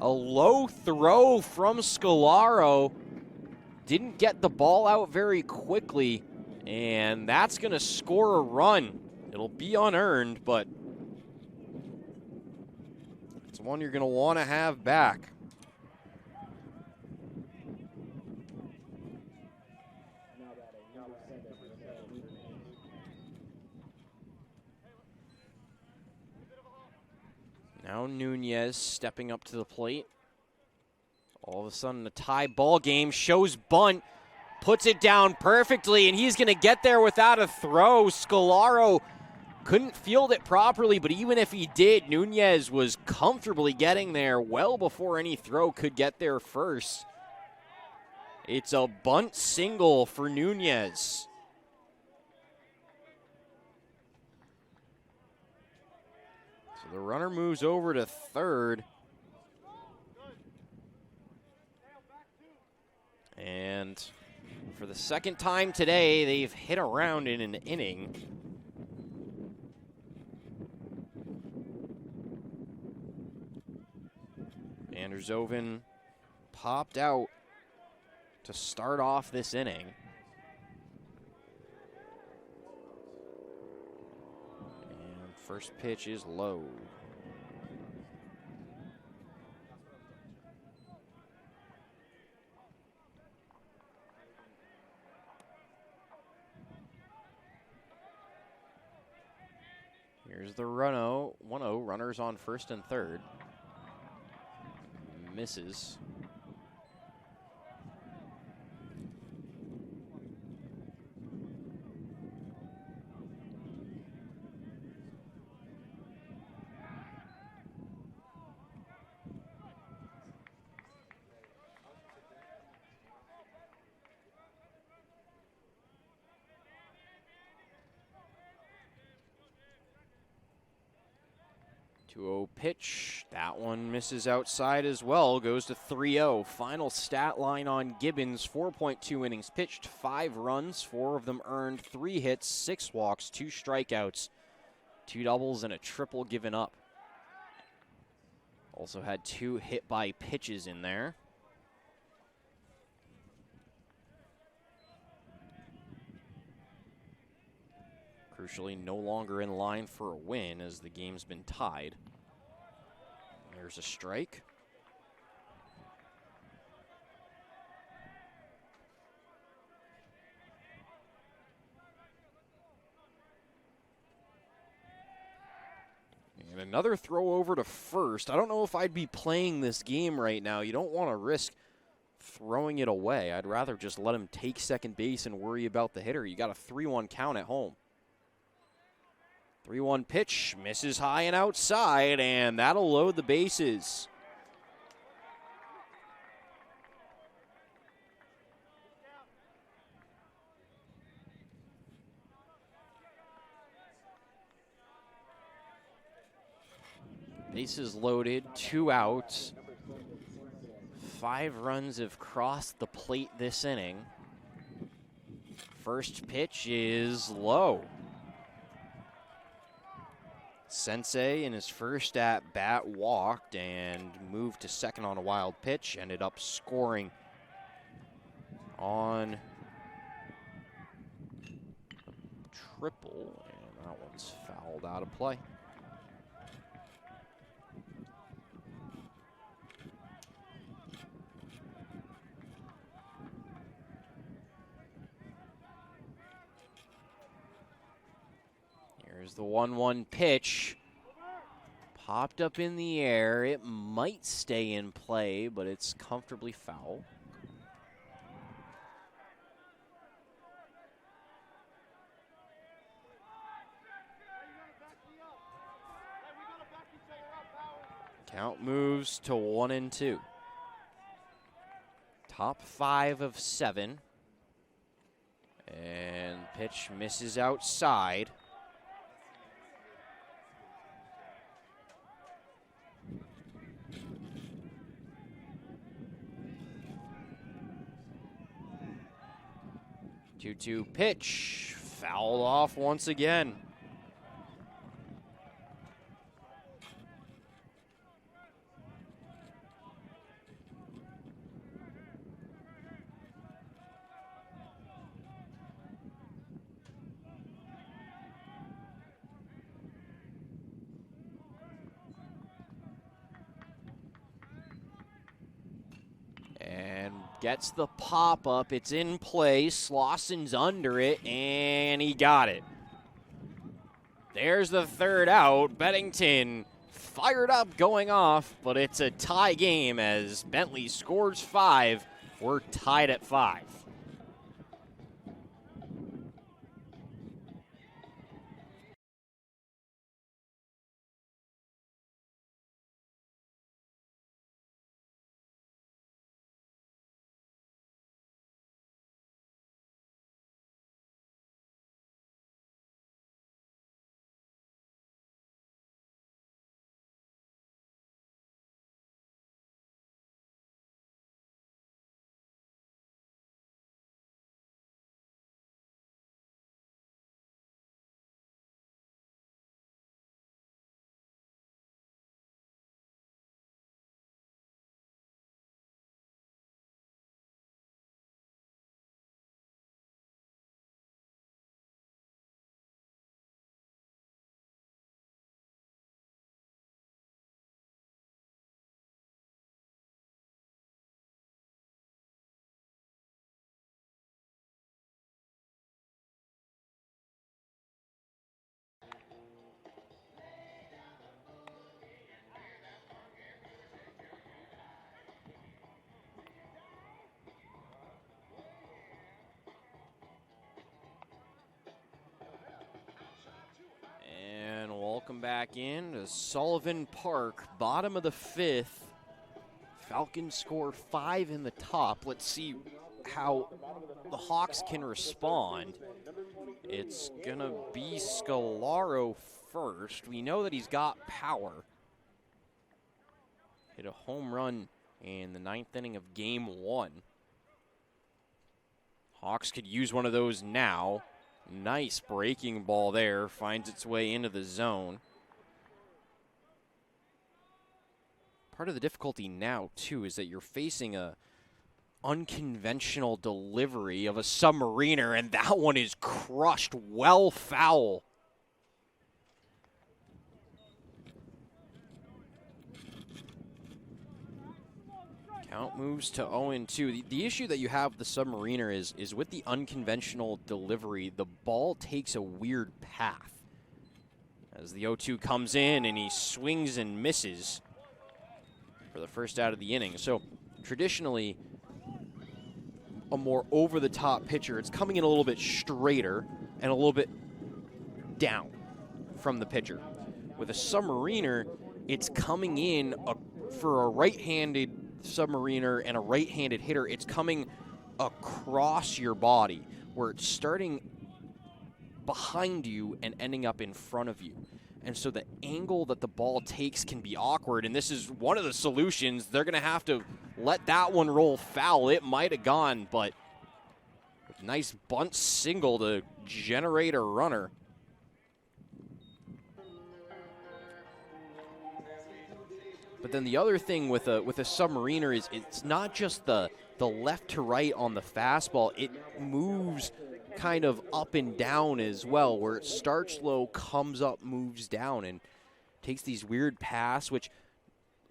Speaker 2: A low throw from Scolaro. Didn't get the ball out very quickly, and that's going to score a run. It'll be unearned, but it's one you're going to want to have back. Now Nunez stepping up to the plate. All of a sudden, a tie ball game, shows bunt, puts it down perfectly, and he's going to get there without a throw. Scolaro couldn't field it properly, but even if he did, Nunez was comfortably getting there well before any throw could get there first. It's a bunt single for Nunez. So the runner moves over to third. And for the second time today, they've hit around in an inning. Andershoven popped out to start off this inning. And first pitch is low. Here's the 1-0, runners on first and third. Misses. Pitch. That one misses outside as well. Goes to 3-0. Final stat line on Gibbons. 4.2 innings pitched, 5 runs, 4 of them earned, 3 hits, 6 walks, 2 strikeouts, 2 doubles, and a triple given up. Also had 2 hit by pitches in there. Crucially, no longer in line for a win as the game's been tied. There's a strike. And another throw over to first. I don't know if I'd be playing this game right now. You don't want to risk throwing it away. I'd rather just let him take second base and worry about the hitter. You got a 3-1 count at home. 3-1 pitch, misses high and outside, and that'll load the bases. Bases loaded, 2 outs. 5 runs have crossed the plate this inning. First pitch is low. Sensei in his first at bat walked and moved to second on a wild pitch, ended up scoring on triple, and that one's fouled out of play. Here's the 1-1 pitch. Popped up in the air. It might stay in play, but it's comfortably foul. Count moves to 1-2. Top 5 of 7. And pitch misses outside. Two-two pitch, fouled off once again. And gets the pop up. It's in play. Slosson's under it, and he got it. There's the third out. Beddington fired up going off, but it's a tie game as Bentley scores 5. We're tied at 5. Welcome back in to Sullivan Park, bottom of the 5th. Falcons score 5 in the top. Let's see how the Hawks can respond. It's going to be Scalaro first. We know that he's got power. Hit a home run in the 9th inning of Game 1. Hawks could use one of those now. Nice breaking ball there, finds its way into the zone. Part of the difficulty now, too, is that you're facing a unconventional delivery of a submariner, and that one is crushed well foul. Count moves to 0-2. The issue that you have with the submariner is with the unconventional delivery, the ball takes a weird path. As the 0-2 comes in and he swings and misses for the first out of the inning. So traditionally, a more over-the-top pitcher, it's coming in a little bit straighter and a little bit down from the pitcher. With a submariner, it's coming in for a right-handed submariner and a right-handed hitter, it's coming across your body where it's starting behind you and ending up in front of you. And so the angle that the ball takes can be awkward, and this is one of the solutions. They're going to have to let that one roll foul. It might have gone, but nice bunt single to generate a runner. But then the other thing with a submariner is it's not just the left to right on the fastball. It moves kind of up and down as well, where it starts low, comes up, moves down, and takes these weird paths, which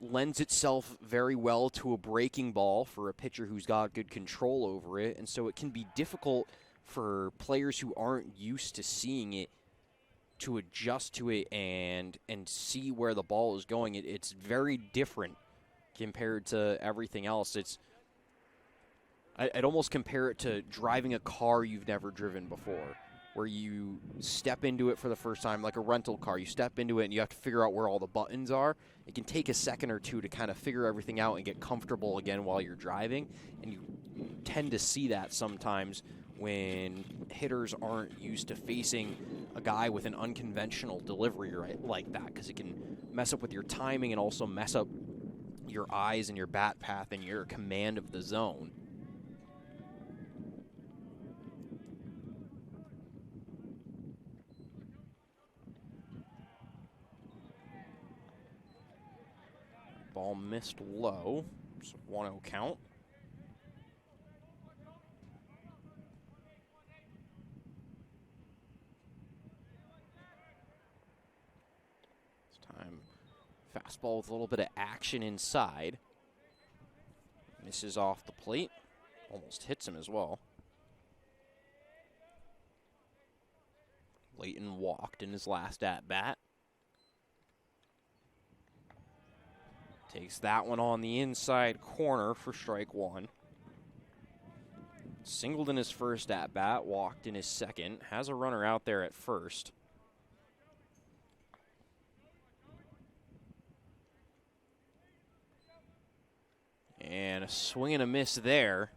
Speaker 2: lends itself very well to a breaking ball for a pitcher who's got good control over it. And so it can be difficult for players who aren't used to seeing it to adjust to it and see where the ball is going. It's very different compared to everything else. I'd almost compare it to driving a car you've never driven before, where you step into it for the first time, like a rental car. You step into it and you have to figure out where all the buttons are. It can take a second or two to kind of figure everything out and get comfortable again while you're driving, and you tend to see that sometimes when hitters aren't used to facing a guy with an unconventional delivery like that, because it can mess up with your timing and also mess up your eyes and your bat path and your command of the zone. Ball missed low, so 1-0 count. Fastball with a little bit of action inside. Misses off the plate. Almost hits him as well. Layton walked in his last at-bat. Takes that one on the inside corner for strike one. Singled in his first at-bat, walked in his second. Has a runner out there at first. And a swing and a miss there.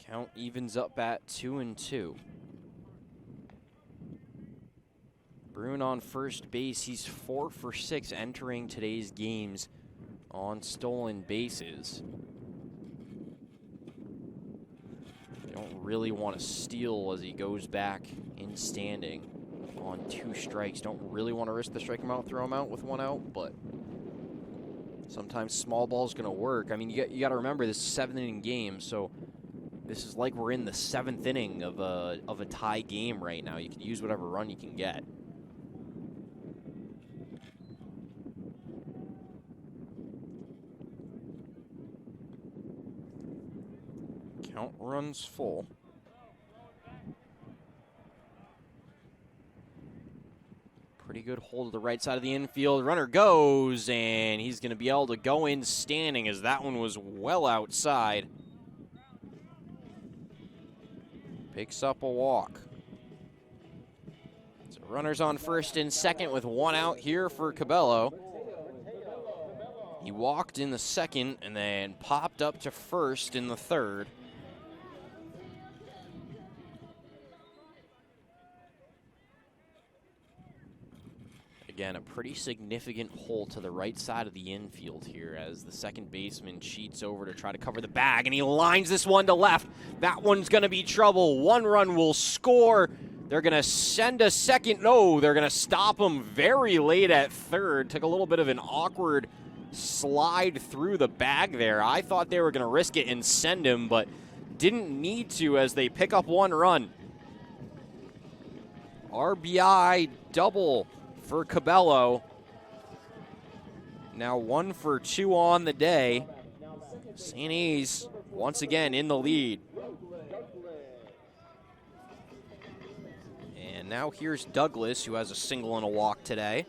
Speaker 2: Count evens up at 2-2. Bruin on first base. He's 4 for 6 entering today's games on stolen bases. Don't really want to steal as he goes back in standing on 2 strikes. Don't really want to risk the strike him out, throw him out with 1 out, but sometimes small ball is going to work. I mean, you got to remember this is a 7-inning game, so this is like we're in the 7th inning of a tie game right now. You can use whatever run you can get. Count runs full. Pretty good hold to the right side of the infield. Runner goes, and he's going to be able to go in standing as that one was well outside. Picks up a walk. So runners on first and second with 1 out here for Cabello. He walked in the second and then popped up to first in the third. Again, a pretty significant hole to the right side of the infield here as the second baseman cheats over to try to cover the bag, and he lines this one to left. That one's going to be trouble. 1 run will score. They're going to send a second. No, they're going to stop him very late at third. Took a little bit of an awkward slide through the bag there. I thought they were going to risk it and send him, but didn't need to as they pick up 1 run. RBI double for Cabello. Now 1 for 2 on the day. St. A's once again in the lead. And now here's Douglas, who has a single and a walk today.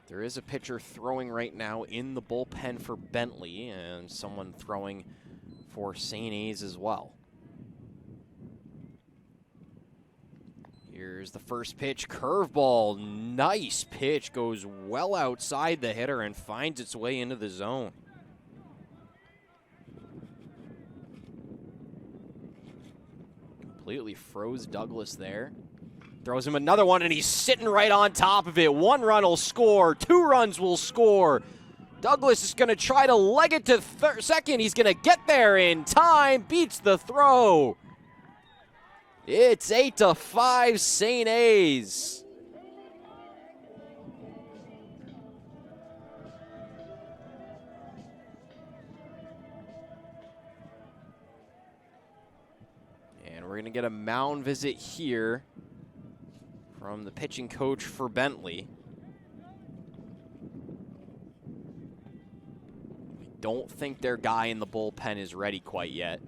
Speaker 2: There is a pitcher throwing right now in the bullpen for Bentley, and someone throwing for St. A's as well. Here's the first pitch, curveball, nice pitch, goes well outside the hitter and finds its way into the zone. Completely froze Douglas there. Throws him another one, and he's sitting right on top of it. 1 run will score, 2 runs will score. Douglas is going to try to leg it to second. He's going to get there in time, beats the throw. It's 8-5 St. A's. And we're going to get a mound visit here from the pitching coach for Bentley. I don't think their guy in the bullpen is ready quite yet.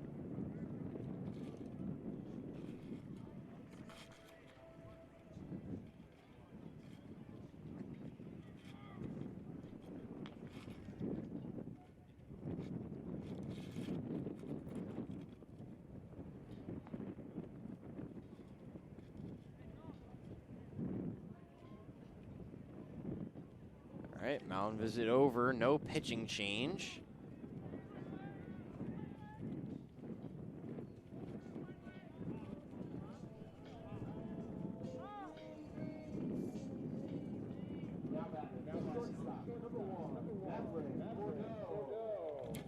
Speaker 2: All right, mound visit over, no pitching change.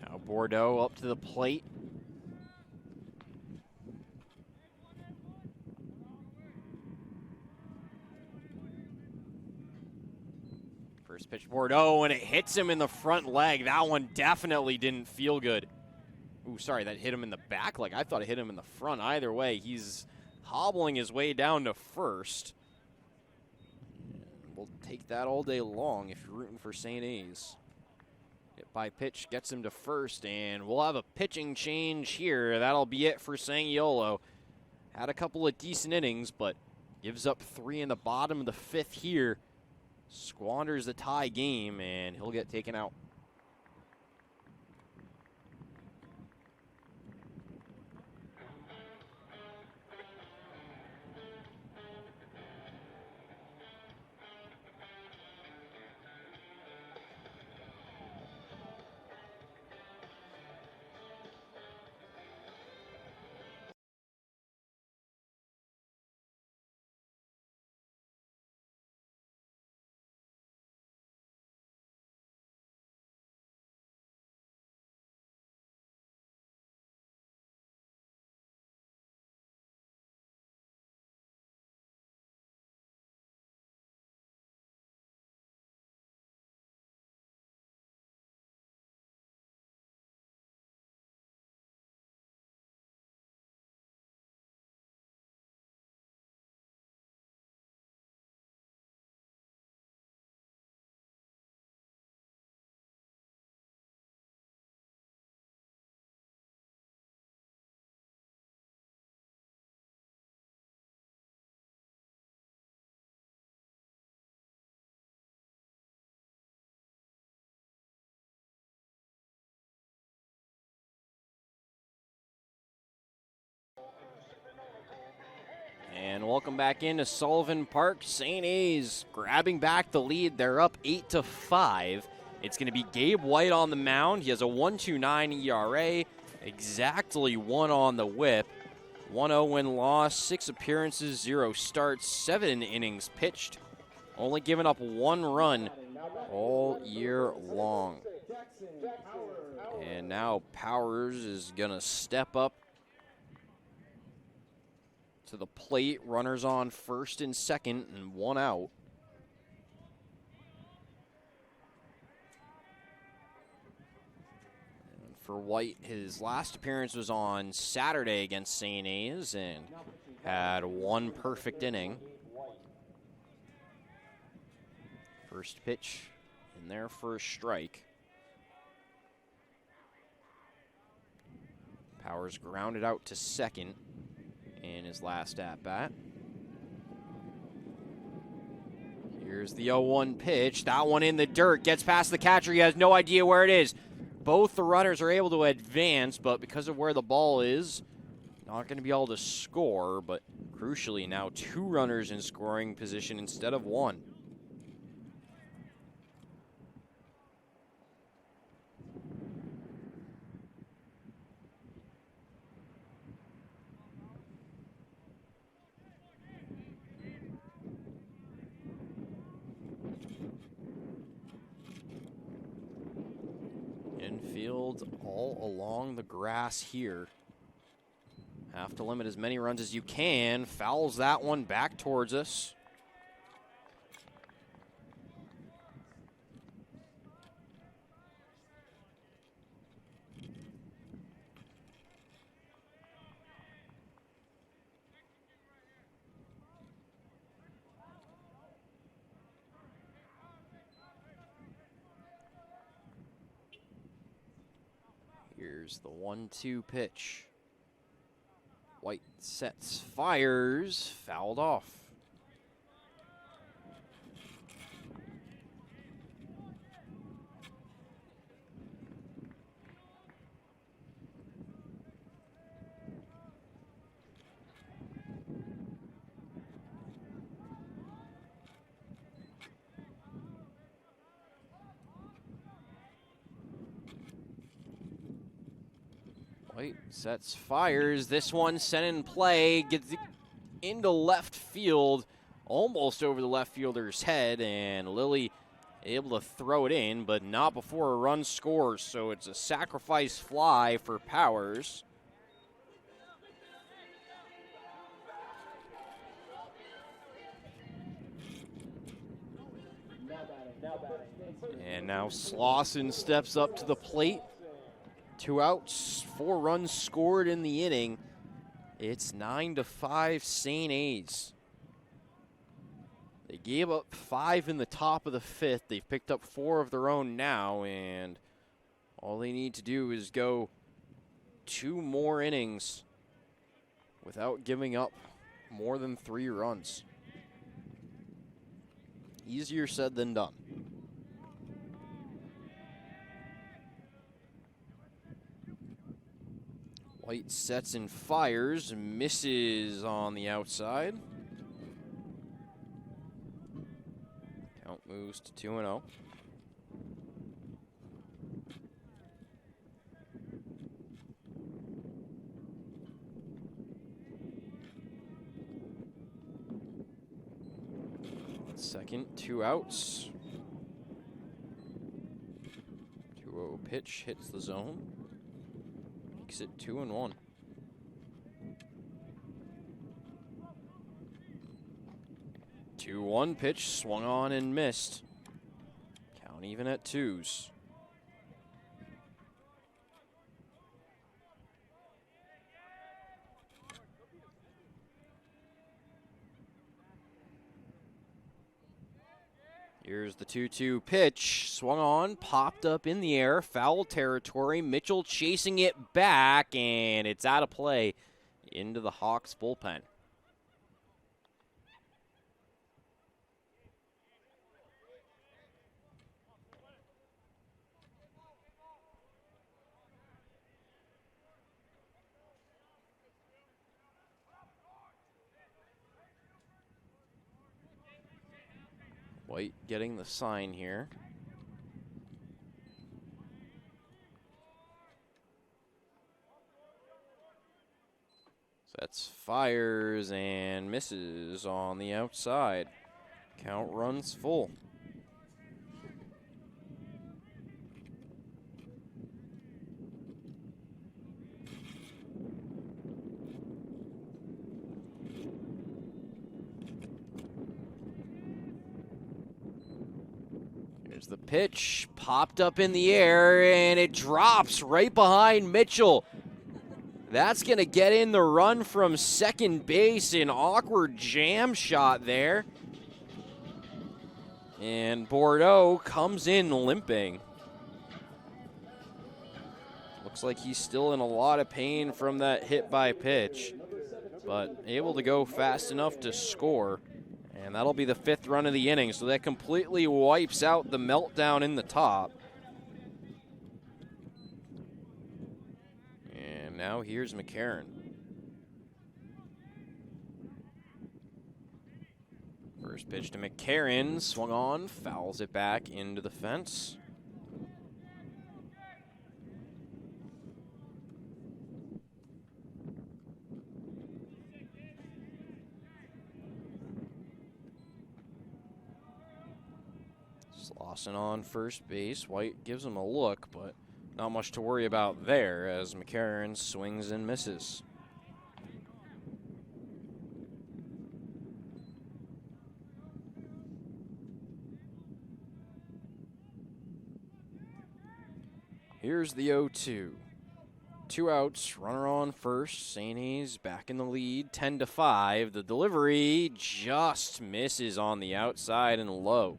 Speaker 2: Now Bordeaux up to the plate. First pitch Bordeaux, and it hits him in the front leg. That one definitely didn't feel good. Ooh, sorry, that hit him in the back leg. I thought it hit him in the front. Either way, he's hobbling his way down to first. We'll take that all day long if you're rooting for St. A's. Hit by pitch gets him to first, and we'll have a pitching change here. That'll be it for Sangiolo. Had a couple of decent innings, but gives up 3 in the bottom of the 5th here. Squanders the tie game, and he'll get taken out. And welcome back into Sullivan Park. St. A's grabbing back the lead. They're up 8-5. It's going to be Gabe White on the mound. He has a 1.29 ERA, exactly 1 on the whip. 1-0 win-loss, 6 appearances, 0 starts, 7 innings pitched. Only giving up 1 run all year long. And now Powers is going to step up to the plate. Runners on first and second, and 1 out. And for White, his last appearance was on Saturday against St. A's and had 1 perfect inning. First pitch in there for a strike. Powers grounded out to second in his last at-bat. Here's the 0-1 pitch. That one in the dirt. Gets past the catcher. He has no idea where it is. Both the runners are able to advance, but because of where the ball is, not going to be able to score. But crucially, now 2 runners in scoring position instead of 1. Infield all along the grass here Have to limit as many runs as you can. Fouls that one back towards us. Here's the 1-2 pitch. White sets, fires, fouled off. White sets, fires. This one sent in play, gets into left field, almost over the left fielder's head, and Lilly able to throw it in, but not before a run scores. So it's a sacrifice fly for Powers. And now Slauson steps up to the plate. 2 outs, 4 runs scored in the inning. It's 9-5 St. A's. They gave up 5 in the top of the 5th. They've picked up 4 of their own now, and all they need to do is go 2 more innings without giving up more than 3 runs. Easier said than done. White sets and fires, misses on the outside. Count moves to 2-0. Second, 2 outs. 2-0 pitch hits the zone. Makes it 2-1. 2-1 pitch, swung on and missed. Count even at 2s. Here's the 2-2 pitch, swung on, popped up in the air, foul territory. Mitchell chasing it back, and it's out of play into the Hawks bullpen. White getting the sign here. Sets, fires, and misses on the outside. Count runs full. Here's the pitch, popped up in the air, and it drops right behind Mitchell. That's going to get in the run from second base. An awkward jam shot there. And Bordeaux comes in limping. Looks like he's still in a lot of pain from that hit by pitch, but able to go fast enough to score. And that'll be the 5th run of the inning, so that completely wipes out the meltdown in the top. And now here's McCarron. First pitch to McCarron, swung on, fouls it back into the fence. Slauson on first base. White gives him a look, but not much to worry about there as McCarron swings and misses. Here's the 0-2. 2 outs, runner on first. St. A's back in the lead, 10-5. The delivery just misses on the outside and low.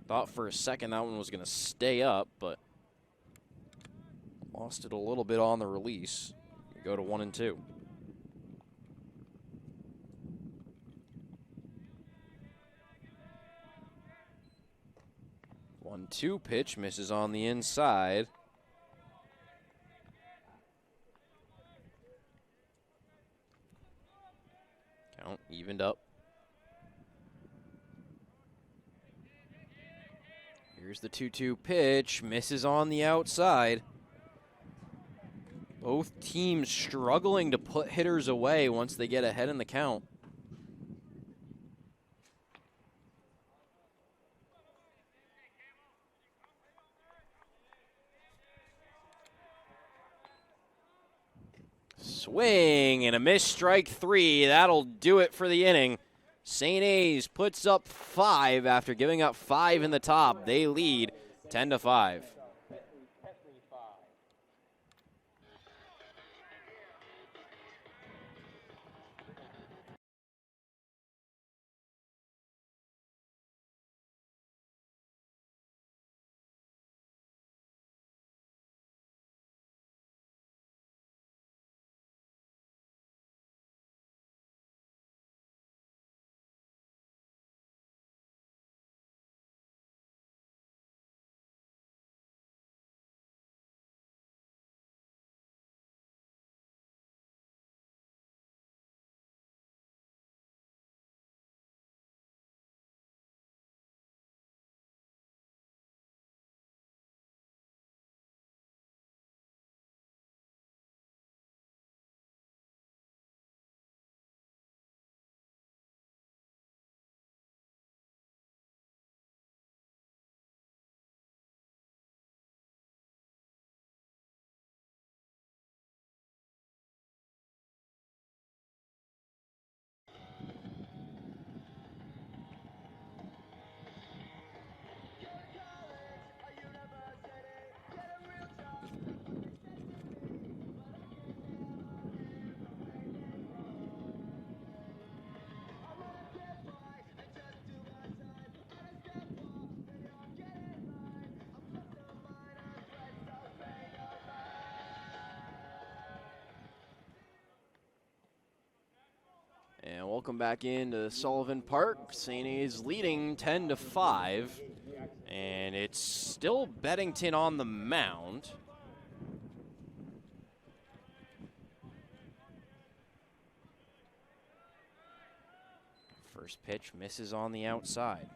Speaker 2: Thought for a second that one was going to stay up, but lost it a little bit on the release. We go to 1-2. 1-2 pitch misses on the inside. Count evened up. Here's the 2-2 pitch, misses on the outside. Both teams struggling to put hitters away once they get ahead in the count. Swing and a miss, strike 3. That'll do it for the inning. St. A's puts up 5 after giving up 5 in the top. They lead 10-5. And welcome back into Sullivan Park. St. A's leading 10-5. And it's still Beddington on the mound. First pitch misses on the outside.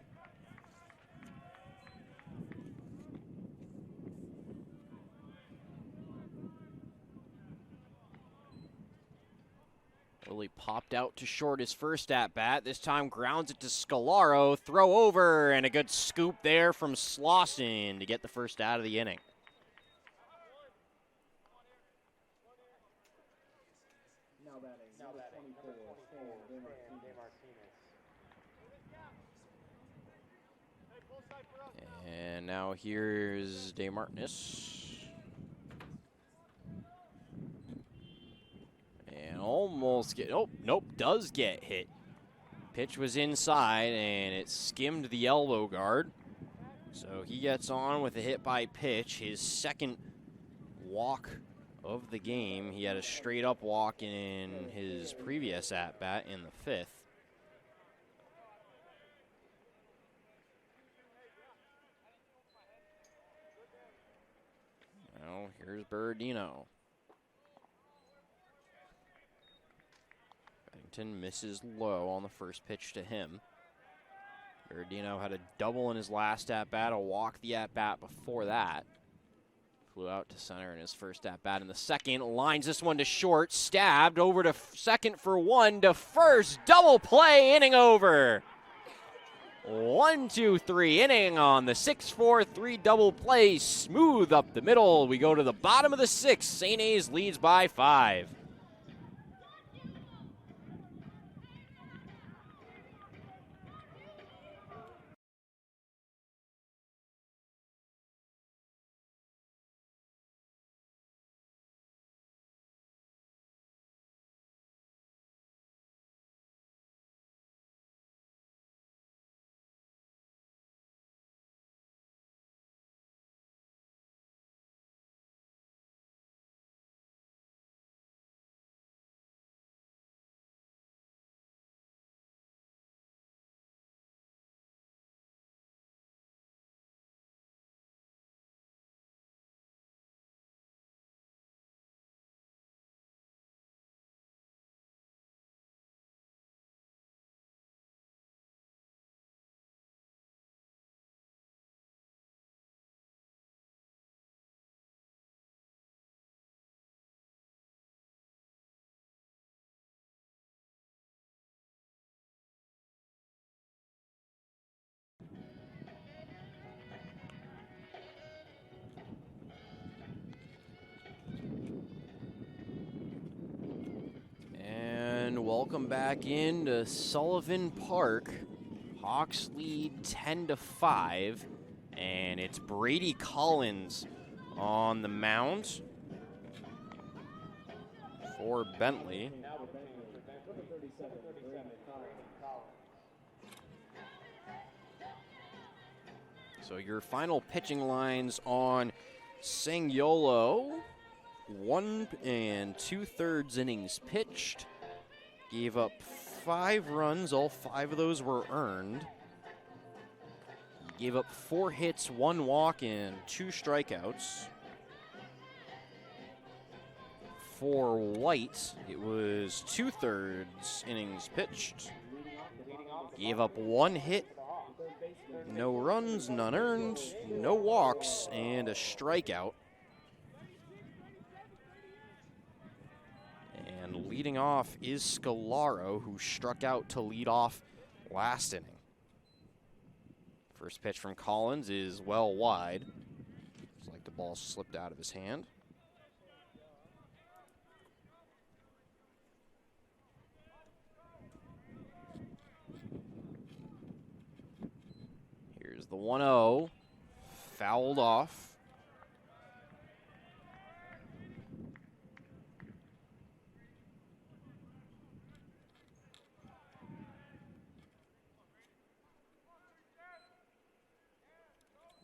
Speaker 2: Willie popped out to short his first at-bat. This time grounds it to Scalaro. Throw over, and a good scoop there from Slauson to get the first out of the inning.
Speaker 3: Now batting, number 24, De Martinez.
Speaker 2: And now here's De Martinez. And almost get, oh, nope, does get hit. Pitch was inside, and it skimmed the elbow guard. So he gets on with a hit by pitch, his second walk of the game. He had a straight up walk in his previous at-bat in the 5th. Now here's Berardino. Beddington misses low on the first pitch to him. Berardino had a double in his last at-bat, a walk the at-bat before that. Flew out to center in his first at-bat in the second. Lines this one to short, stabbed over to second for one, to first. Double play, inning over. 1-2-3 inning on the 6-4-3 double play. Smooth up the middle. We go to the bottom of the 6th. St. A's leads by 5. Welcome back into Sullivan Park. Hawks lead 10-5, and it's Brady Collins on the mound for Bentley. So your final pitching lines on Sangiolo, 1 2/3 innings pitched. Gave up 5 runs, all 5 of those were earned. He gave up 4 hits, 1 walk, and 2 strikeouts. For White, it was 2/3 innings pitched. Gave up 1 hit, no runs, none earned, no walks, and a strikeout. And leading off is Scalaro, who struck out to lead off last inning. First pitch from Collins is well wide. It's like the ball slipped out of his hand. Here's the 1-0, fouled off.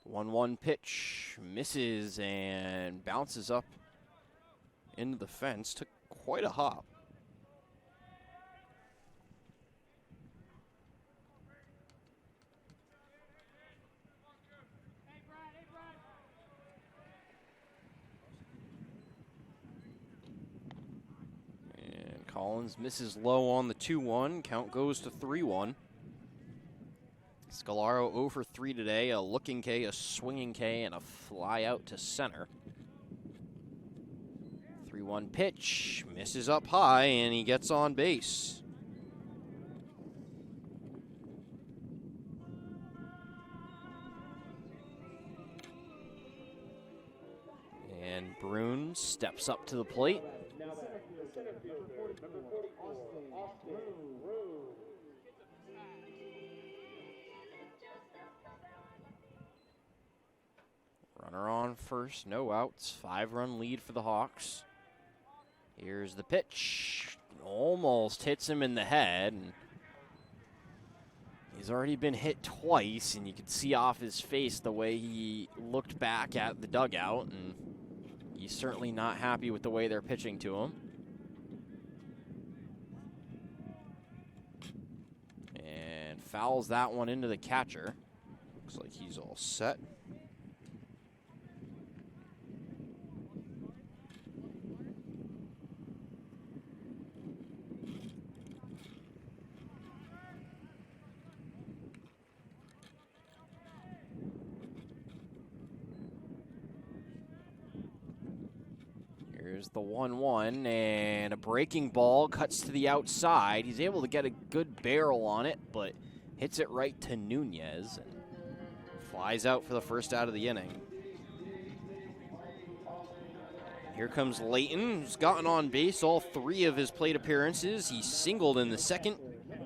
Speaker 2: The 1-1 pitch misses and bounces up into the fence. Took quite a hop. Collins misses low on the 2-1. Count goes to 3-1. Scalaro 0 for 3 today. A looking K, a swinging K, and a fly out to center. 3-1 pitch. Misses up high, and he gets on base. And Brune steps up to the plate. Runner on first, no outs. 5-run lead for the Hawks. Here's the pitch. Almost hits him in the head. And he's already been hit twice, and you can see off his face the way he looked back at the dugout, and he's certainly not happy with the way they're pitching to him. And fouls that one into the catcher. Looks like he's all set. Here's the 1-1, and a breaking ball cuts to the outside. He's able to get a good barrel on it, but hits it right to Nunez and flies out for the first out of the inning. Here comes Layton, who's gotten on base all 3 of his plate appearances. He singled in the second,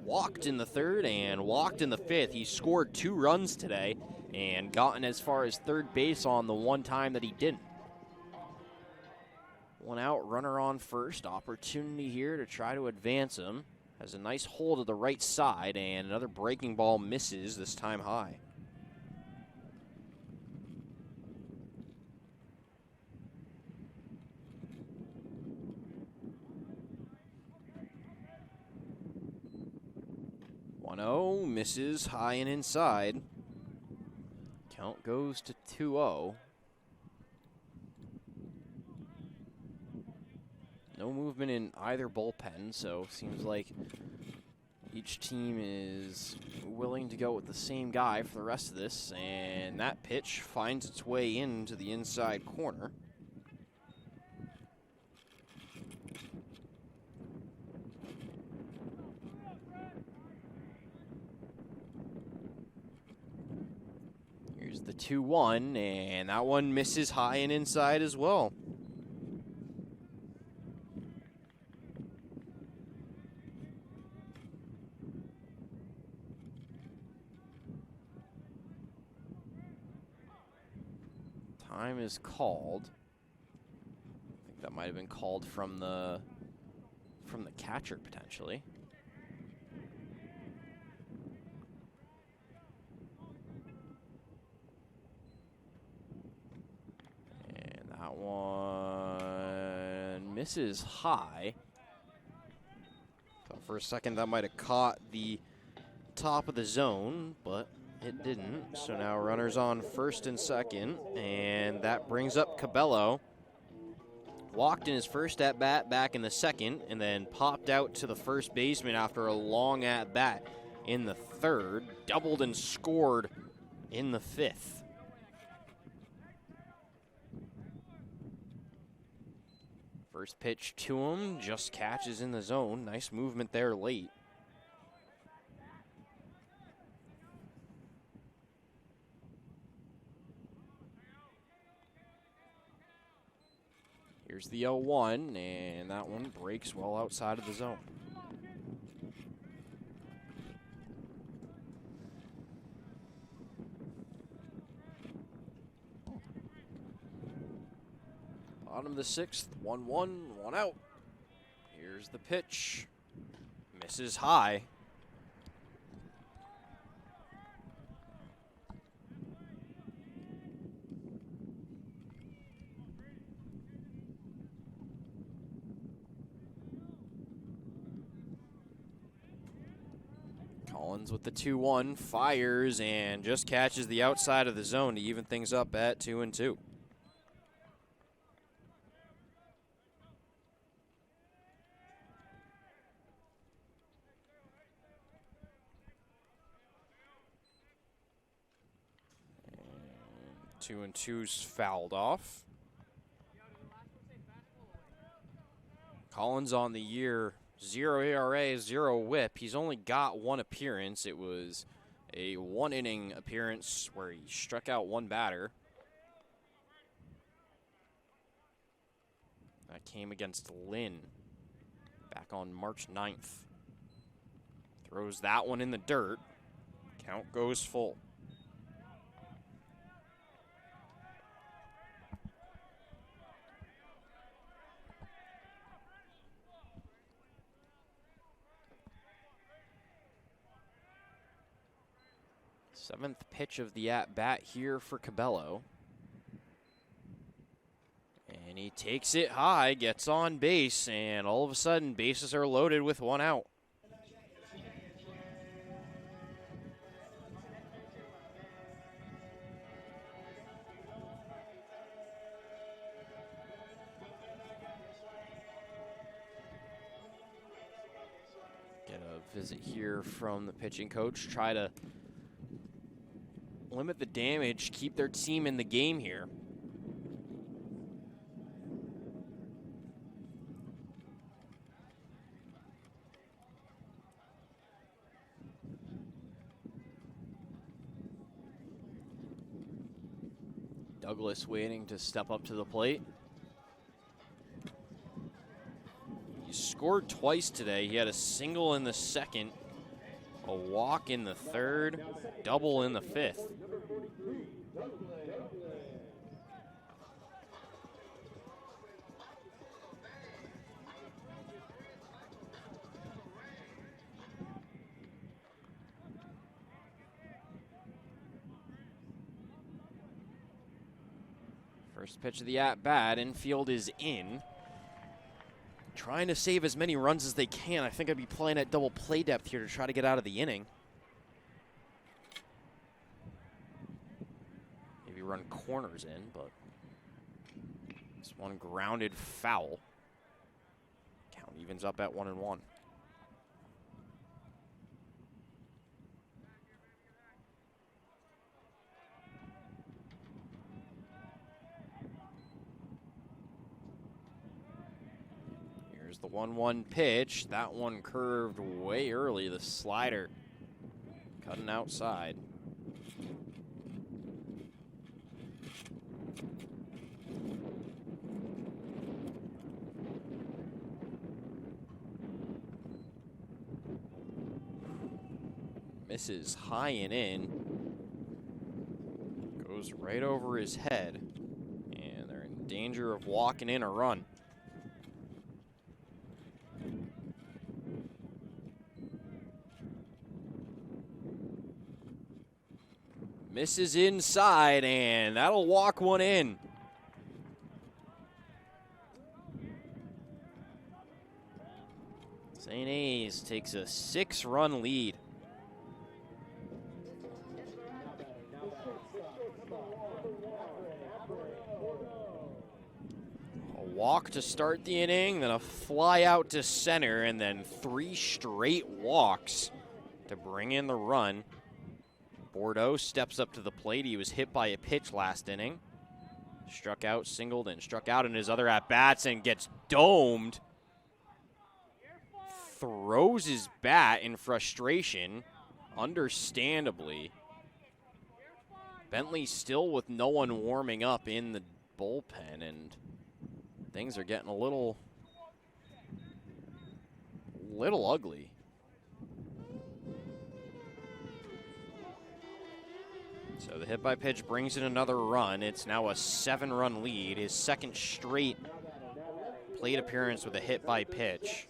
Speaker 2: walked in the third, and walked in the fifth. He scored 2 runs today and gotten as far as third base on the one time that he didn't. 1 out, runner on first. Opportunity here to try to advance him. Has a nice hole to the right side, and another breaking ball misses, this time high. Misses high and inside. Count goes to 2-0. No movement in either bullpen, so seems like each team is willing to go with the same guy for the rest of this, and that pitch finds its way into the inside corner. Here's the 2-1, and that one misses high and inside as well. Time is called. I think that might have been called from the catcher potentially. And that one misses high. Thought for a second that might have caught the top of the zone, but it didn't. So now runners on first and second, and that brings up Cabello. Walked in his first at-bat back in the second, and then popped out to the first baseman after a long at-bat in the third. Doubled and scored in the fifth. First pitch to him, just catches in the zone. Nice movement there late. Here's the 0-1, and that one breaks well outside of the zone. Bottom of the sixth, 1-1, 1 out. Here's the pitch. Misses high. Collins with the 2-1, fires, and just catches the outside of the zone to even things up at 2-2. And 2-2's fouled off. Collins on the year, 0 ERA, 0 whip. He's only got one appearance. It was a one-inning appearance where he struck out one batter. That came against Lynn back on March 9th. Throws that one in the dirt. Count goes full. Seventh pitch of the at-bat here for Cabello. And he takes it high, gets on base, and all of a sudden, bases are loaded with 1 out. Get a visit here from the pitching coach. Try to limit the damage, keep their team in the game here. Douglas waiting to step up to the plate. He scored twice today. He had a single in the second, a walk in the third, double in the fifth. First pitch of the at-bat, infield is in. Trying to save as many runs as they can. I think I'd be playing at double play depth here to try to get out of the inning. Maybe run corners in, but this one grounded foul. Count evens up at 1-1. The 1-1 pitch. That one curved way early. The slider cutting outside. Misses high and in. Goes right over his head. danger of walking in a run. Misses inside, and that'll walk one in. St. A's takes a 6-run lead. A walk to start the inning, then a fly out to center, and then 3 straight walks to bring in the run. Bordeaux steps up to the plate. He was hit by a pitch last inning. Struck out, singled, and struck out in his other at-bats and gets domed. Throws his bat in frustration, understandably. Bentley still with no one warming up in the bullpen, and things are getting a little ugly. So the hit by pitch brings in another run. It's now a 7-run lead, his second straight plate appearance with a hit by pitch.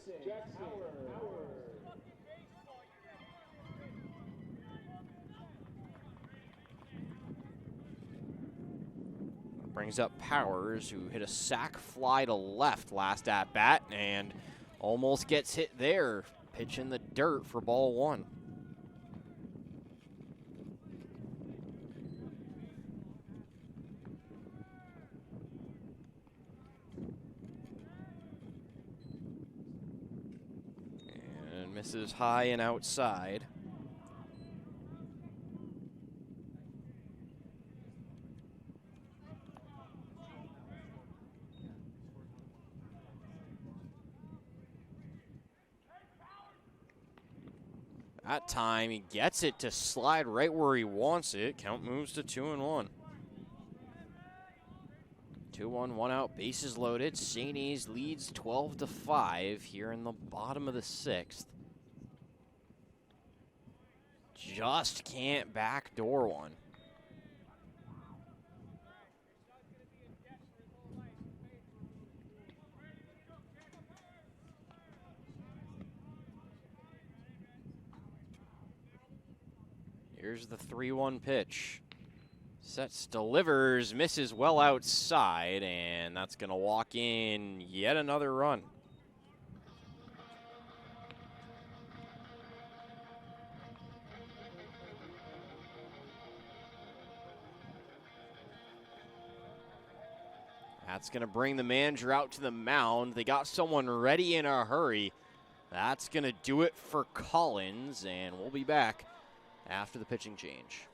Speaker 2: Brings up Powers, who hit a sac fly to left last at bat and almost gets hit there. Pitch in the dirt for ball 1. And misses high and outside. That time, he gets it to slide right where he wants it. Count moves to 2-1. 2-1, 1 out, bases loaded. St. A's leads 12-5 here in the bottom of the 6th. Just can't backdoor one. Here's the 3-1 pitch. Sets, delivers, misses well outside, and that's going to walk in yet another run. That's going to bring the manager out to the mound. They got someone ready in a hurry. That's going to do it for Collins, and we'll be back after the pitching change.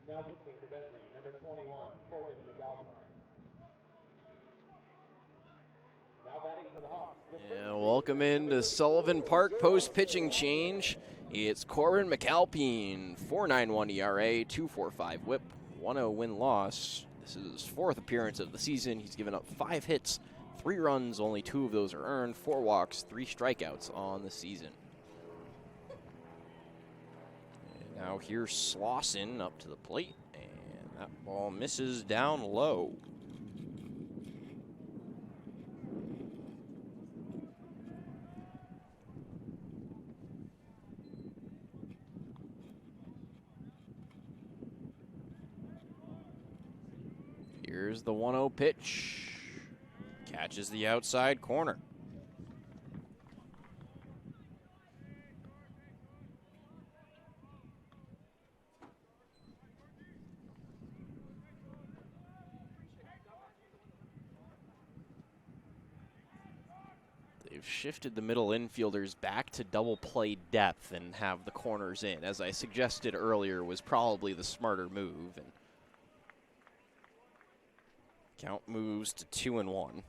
Speaker 1: Now pitching for Bentley, number 21, Corbin McAlpine. Now batting for the Hawks.
Speaker 2: And welcome into Sullivan Park post pitching change. It's Corbin McAlpine, 4.91 ERA, 2.45 WHIP, 1.0 win-loss. This is his 4th appearance of the season. He's given up 5 hits, 3 runs, only 2 of those are earned, 4 walks, 3 strikeouts on the season. And now here's Slauson up to the plate, and that ball misses down low. Here's the 1-0 pitch. Catches the outside corner. They've shifted the middle infielders back to double play depth and have the corners in, as I suggested earlier was probably the smarter move. And count moves to 2-1.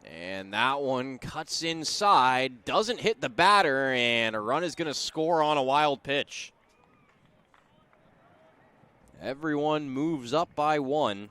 Speaker 2: And that one cuts inside, doesn't hit the batter, and a run is going to score on a wild pitch. Everyone moves up by 1.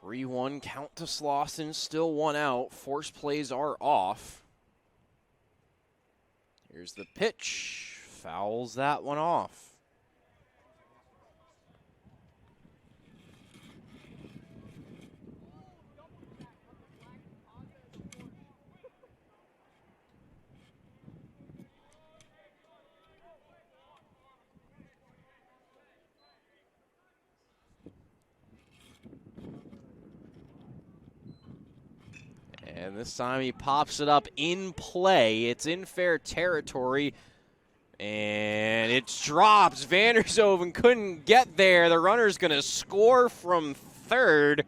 Speaker 2: 3-1 count to Slauson, still 1 out. Force plays are off. Here's the pitch. Fouls that one off. And this time he pops it up in play. It's in fair territory. And it drops. Vandershoven couldn't get there. The runner's going to score from third.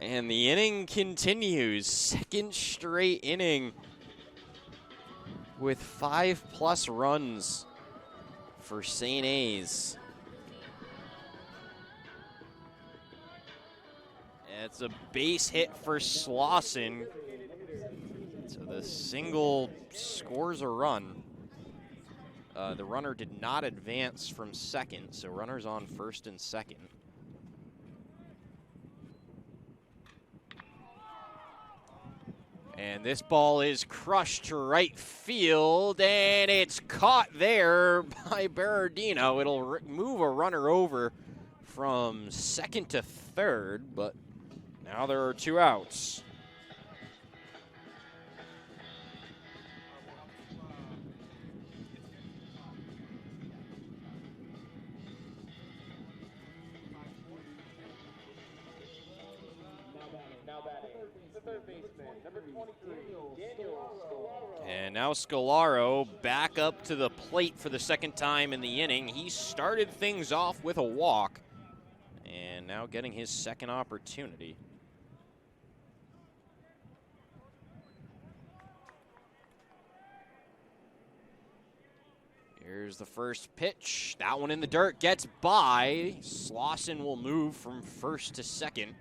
Speaker 2: And the inning continues. Second straight inning with 5+ runs for St. A's. It's a base hit for Slauson. So the single scores a run. The runner did not advance from second, so runners on first and second. And this ball is crushed to right field, and it's caught there by Berardino. It'll move a runner over from second to third, but now there are 2 outs.
Speaker 1: Now batting, the third baseman, number 23, Daniel Scalaro.
Speaker 2: And now Scalaro back up to the plate for the second time in the inning. He started things off with a walk, and now getting his second opportunity. Here's the first pitch. That one in the dirt gets by. Slauson will move from first to second.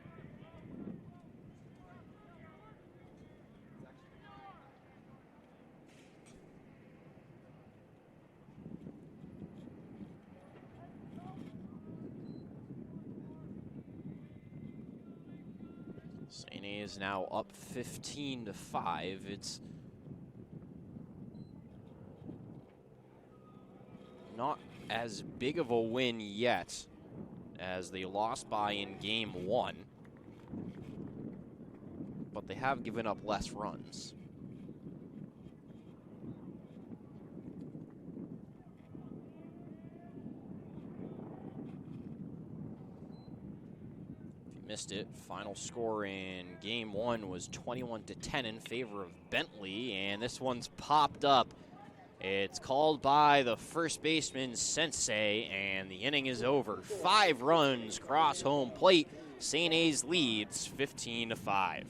Speaker 2: St. A is now up 15-5. It's not as big of a win yet as they lost by in game 1, but they have given up less runs. missed it. Final score in game one was 21-10 in favor of Bentley, and this one's popped up. It's called by the first baseman, Sensei, and the inning is over. 5 runs cross home plate. St. A's leads 15-5.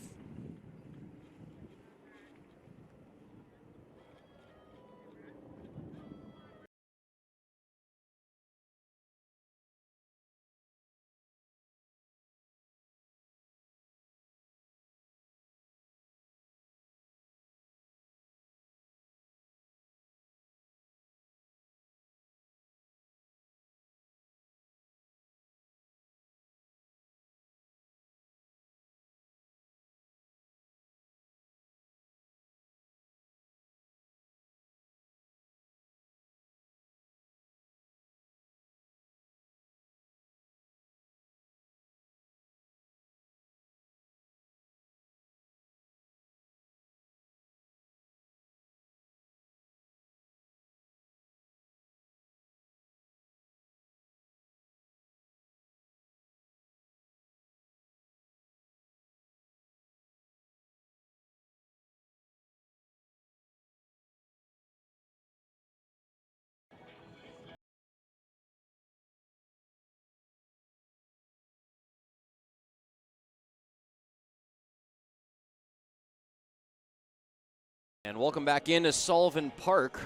Speaker 2: And welcome back into Sullivan Park.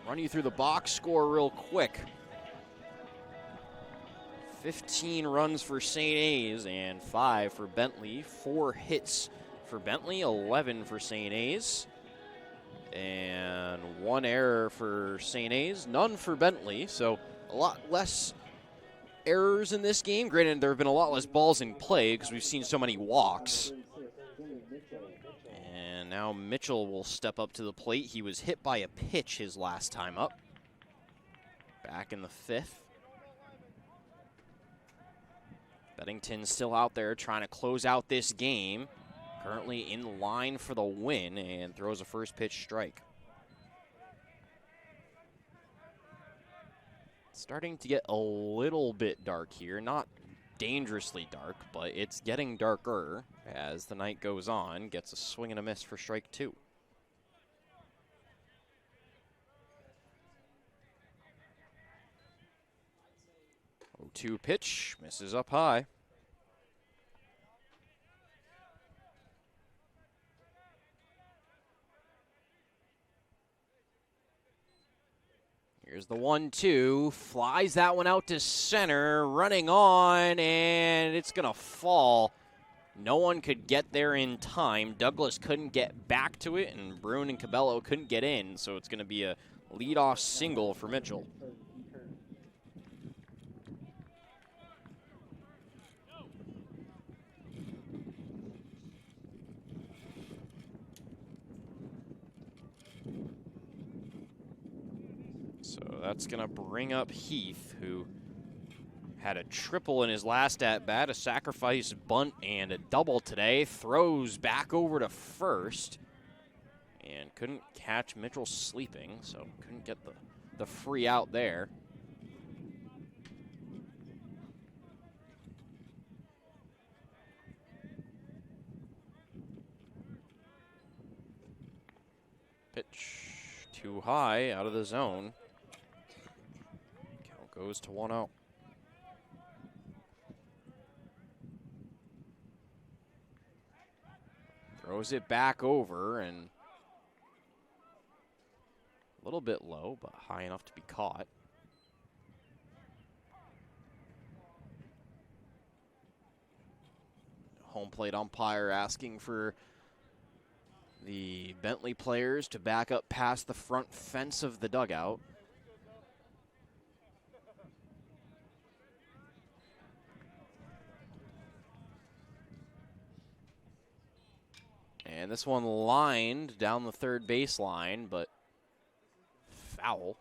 Speaker 2: Run you through the box score real quick. 15 runs for St. A's and 5 for Bentley. 4 hits for Bentley, 11 for St. A's. And 1 error for St. A's, none for Bentley. So a lot less errors in this game. Granted, there have been a lot less balls in play because we've seen so many walks. And now Mitchell will step up to the plate. He was hit by a pitch his last time up. Back in the 5th. Beddington still out there trying to close out this game. Currently in line for the win and throws a first pitch strike. Starting to get a little bit dark here. Not dangerously dark, but it's getting darker as the night goes on. Gets a swing and a miss for strike 2. Oh, 0-2 pitch, misses up high. Here's the 1-2, flies that one out to center, running on, and it's going to fall. No one could get there in time. Douglas couldn't get back to it, and Bruin and Cabello couldn't get in, so it's going to be a leadoff single for Mitchell. So that's going to bring up Heath, who had a triple in his last at-bat, a sacrifice bunt, and a double today. Throws back over to first and couldn't catch Mitchell sleeping, so couldn't get the free out there. Pitch too high, out of the zone. Goes to 1-0. Throws it back over and a little bit low, but high enough to be caught. Home plate umpire asking for the Bentley players to back up past the front fence of the dugout. And this one lined down the third baseline, but foul.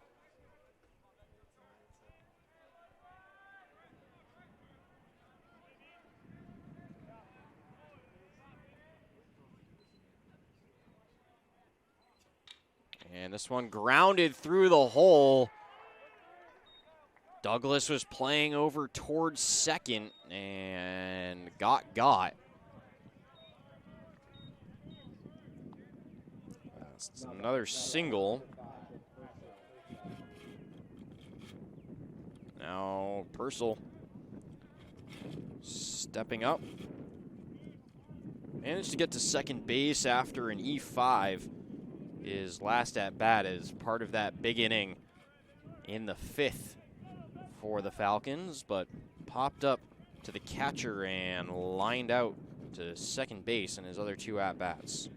Speaker 2: And this one grounded through the hole. Douglas was playing over towards second, and and got. That's another single. Now Purcell stepping up. Managed to get to second base after an E5. His last at bat is part of that big inning in the 5th for the Falcons, but popped up to the catcher and lined out to second base in his other 2 at bats.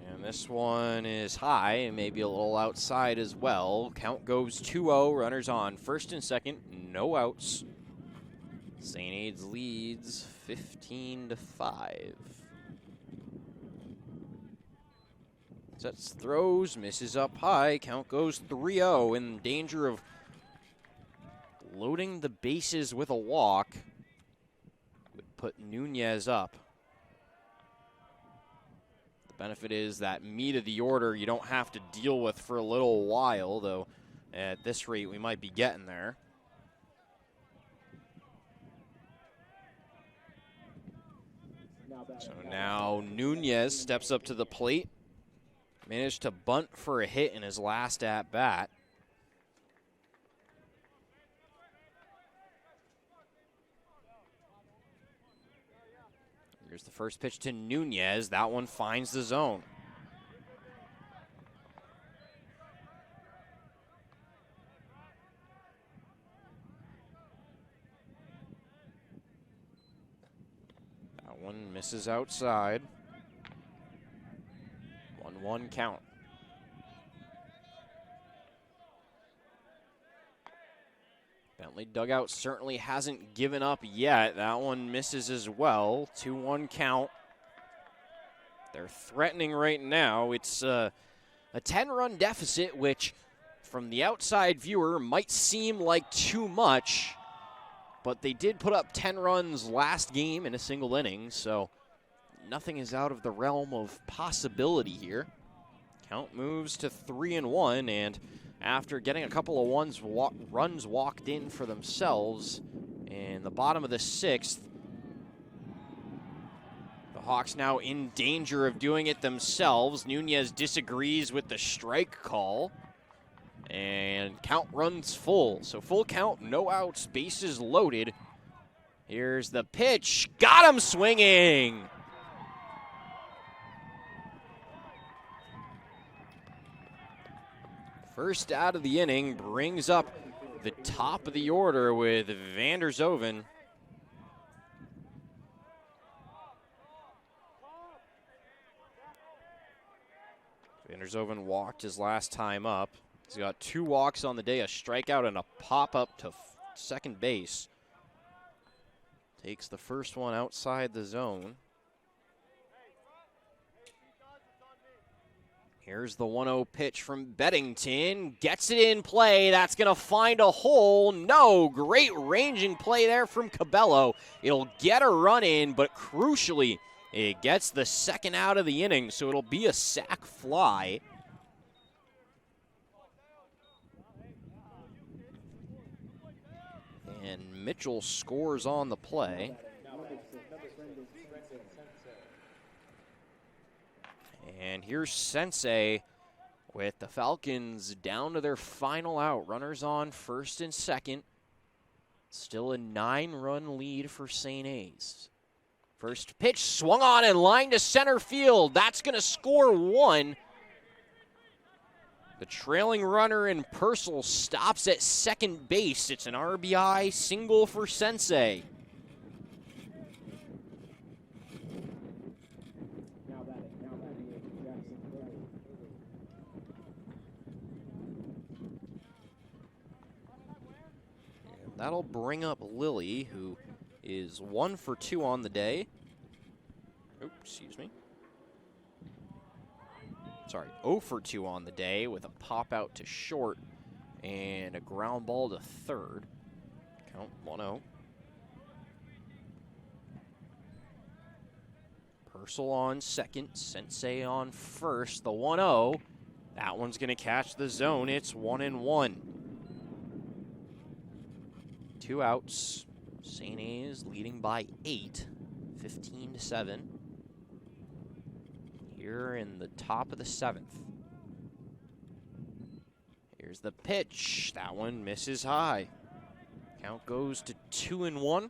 Speaker 2: And this one is high, maybe a little outside as well. Count goes 2-0, runners on first and second, no outs. St. Aids leads 15-5. Sets, throws, misses up high. Count goes 3-0, in danger of loading the bases with a walk. Would put Nunez up. The benefit is that meat of the order you don't have to deal with for a little while, though at this rate we might be getting there. So now Nunez steps up to the plate. Managed to bunt for a hit in his last at-bat. Here's the first pitch to Nunez. That one finds the zone. That one misses outside. 1-1 count. Bentley dugout certainly hasn't given up yet. That one misses as well. 2-1 count. They're threatening right now. It's a 10-run deficit, which from the outside viewer might seem like too much, but they did put up 10 runs last game in a single inning, so nothing is out of the realm of possibility here. Count moves to 3-1, and after getting a couple of runs walked in for themselves in the bottom of the 6th, the Hawks now in danger of doing it themselves. Nunez disagrees with the strike call, and count runs full. So full count, no outs, bases loaded. Here's the pitch. Got him swinging. First out of the inning brings up the top of the order with Vander Zoven. Vander Zoven walked his last time up. He's got 2 walks on the day, a strikeout and a pop-up to second base. Takes the first one outside the zone. Here's the 1-0 pitch from Beddington. Gets it in play. That's going to find a hole. No, great ranging play there from Cabello. It'll get a run in, but crucially, it gets the second out of the inning, so it'll be a sac fly. And Mitchell scores on the play. And here's Sensei with the Falcons down to their final out. Runners on first and second. Still a 9-run lead for St. A's. First pitch swung on and lined to center field. That's going to score 1. The trailing runner in Purcell stops at second base. It's an RBI single for Sensei. That'll bring up Lilly, who is 1 for 2 on the day. Oops, excuse me. Sorry, 0 for 2 on the day with a pop out to short and a ground ball to third. Count 1-0. Purcell on second, Sensei on first. The 1-0. That one's going to catch the zone. It's 1-1. 2 outs. St. A's leading by 8, 15-7. Here in the top of the 7th. Here's the pitch. That one misses high. Count goes to 2-1.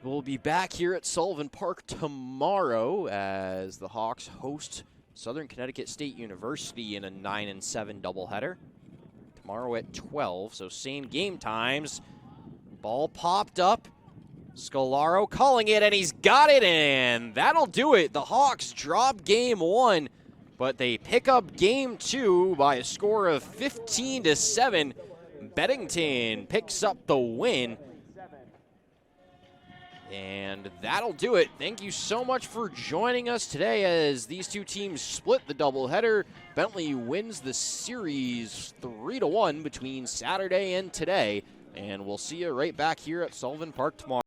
Speaker 2: We'll be back here at Sullivan Park tomorrow as the Hawks host Southern Connecticut State University in a 9-7 doubleheader. Tomorrow at 12, so same game times. Ball popped up. Scolaro calling it, and he's got it, and that'll do it. The Hawks drop game 1, but they pick up game 2 by a score of 15-7. Beddington picks up the win. And that'll do it. Thank you so much for joining us today as these two teams split the doubleheader. Bentley wins the series 3-1 between Saturday and today. And we'll see you right back here at Sullivan Park tomorrow.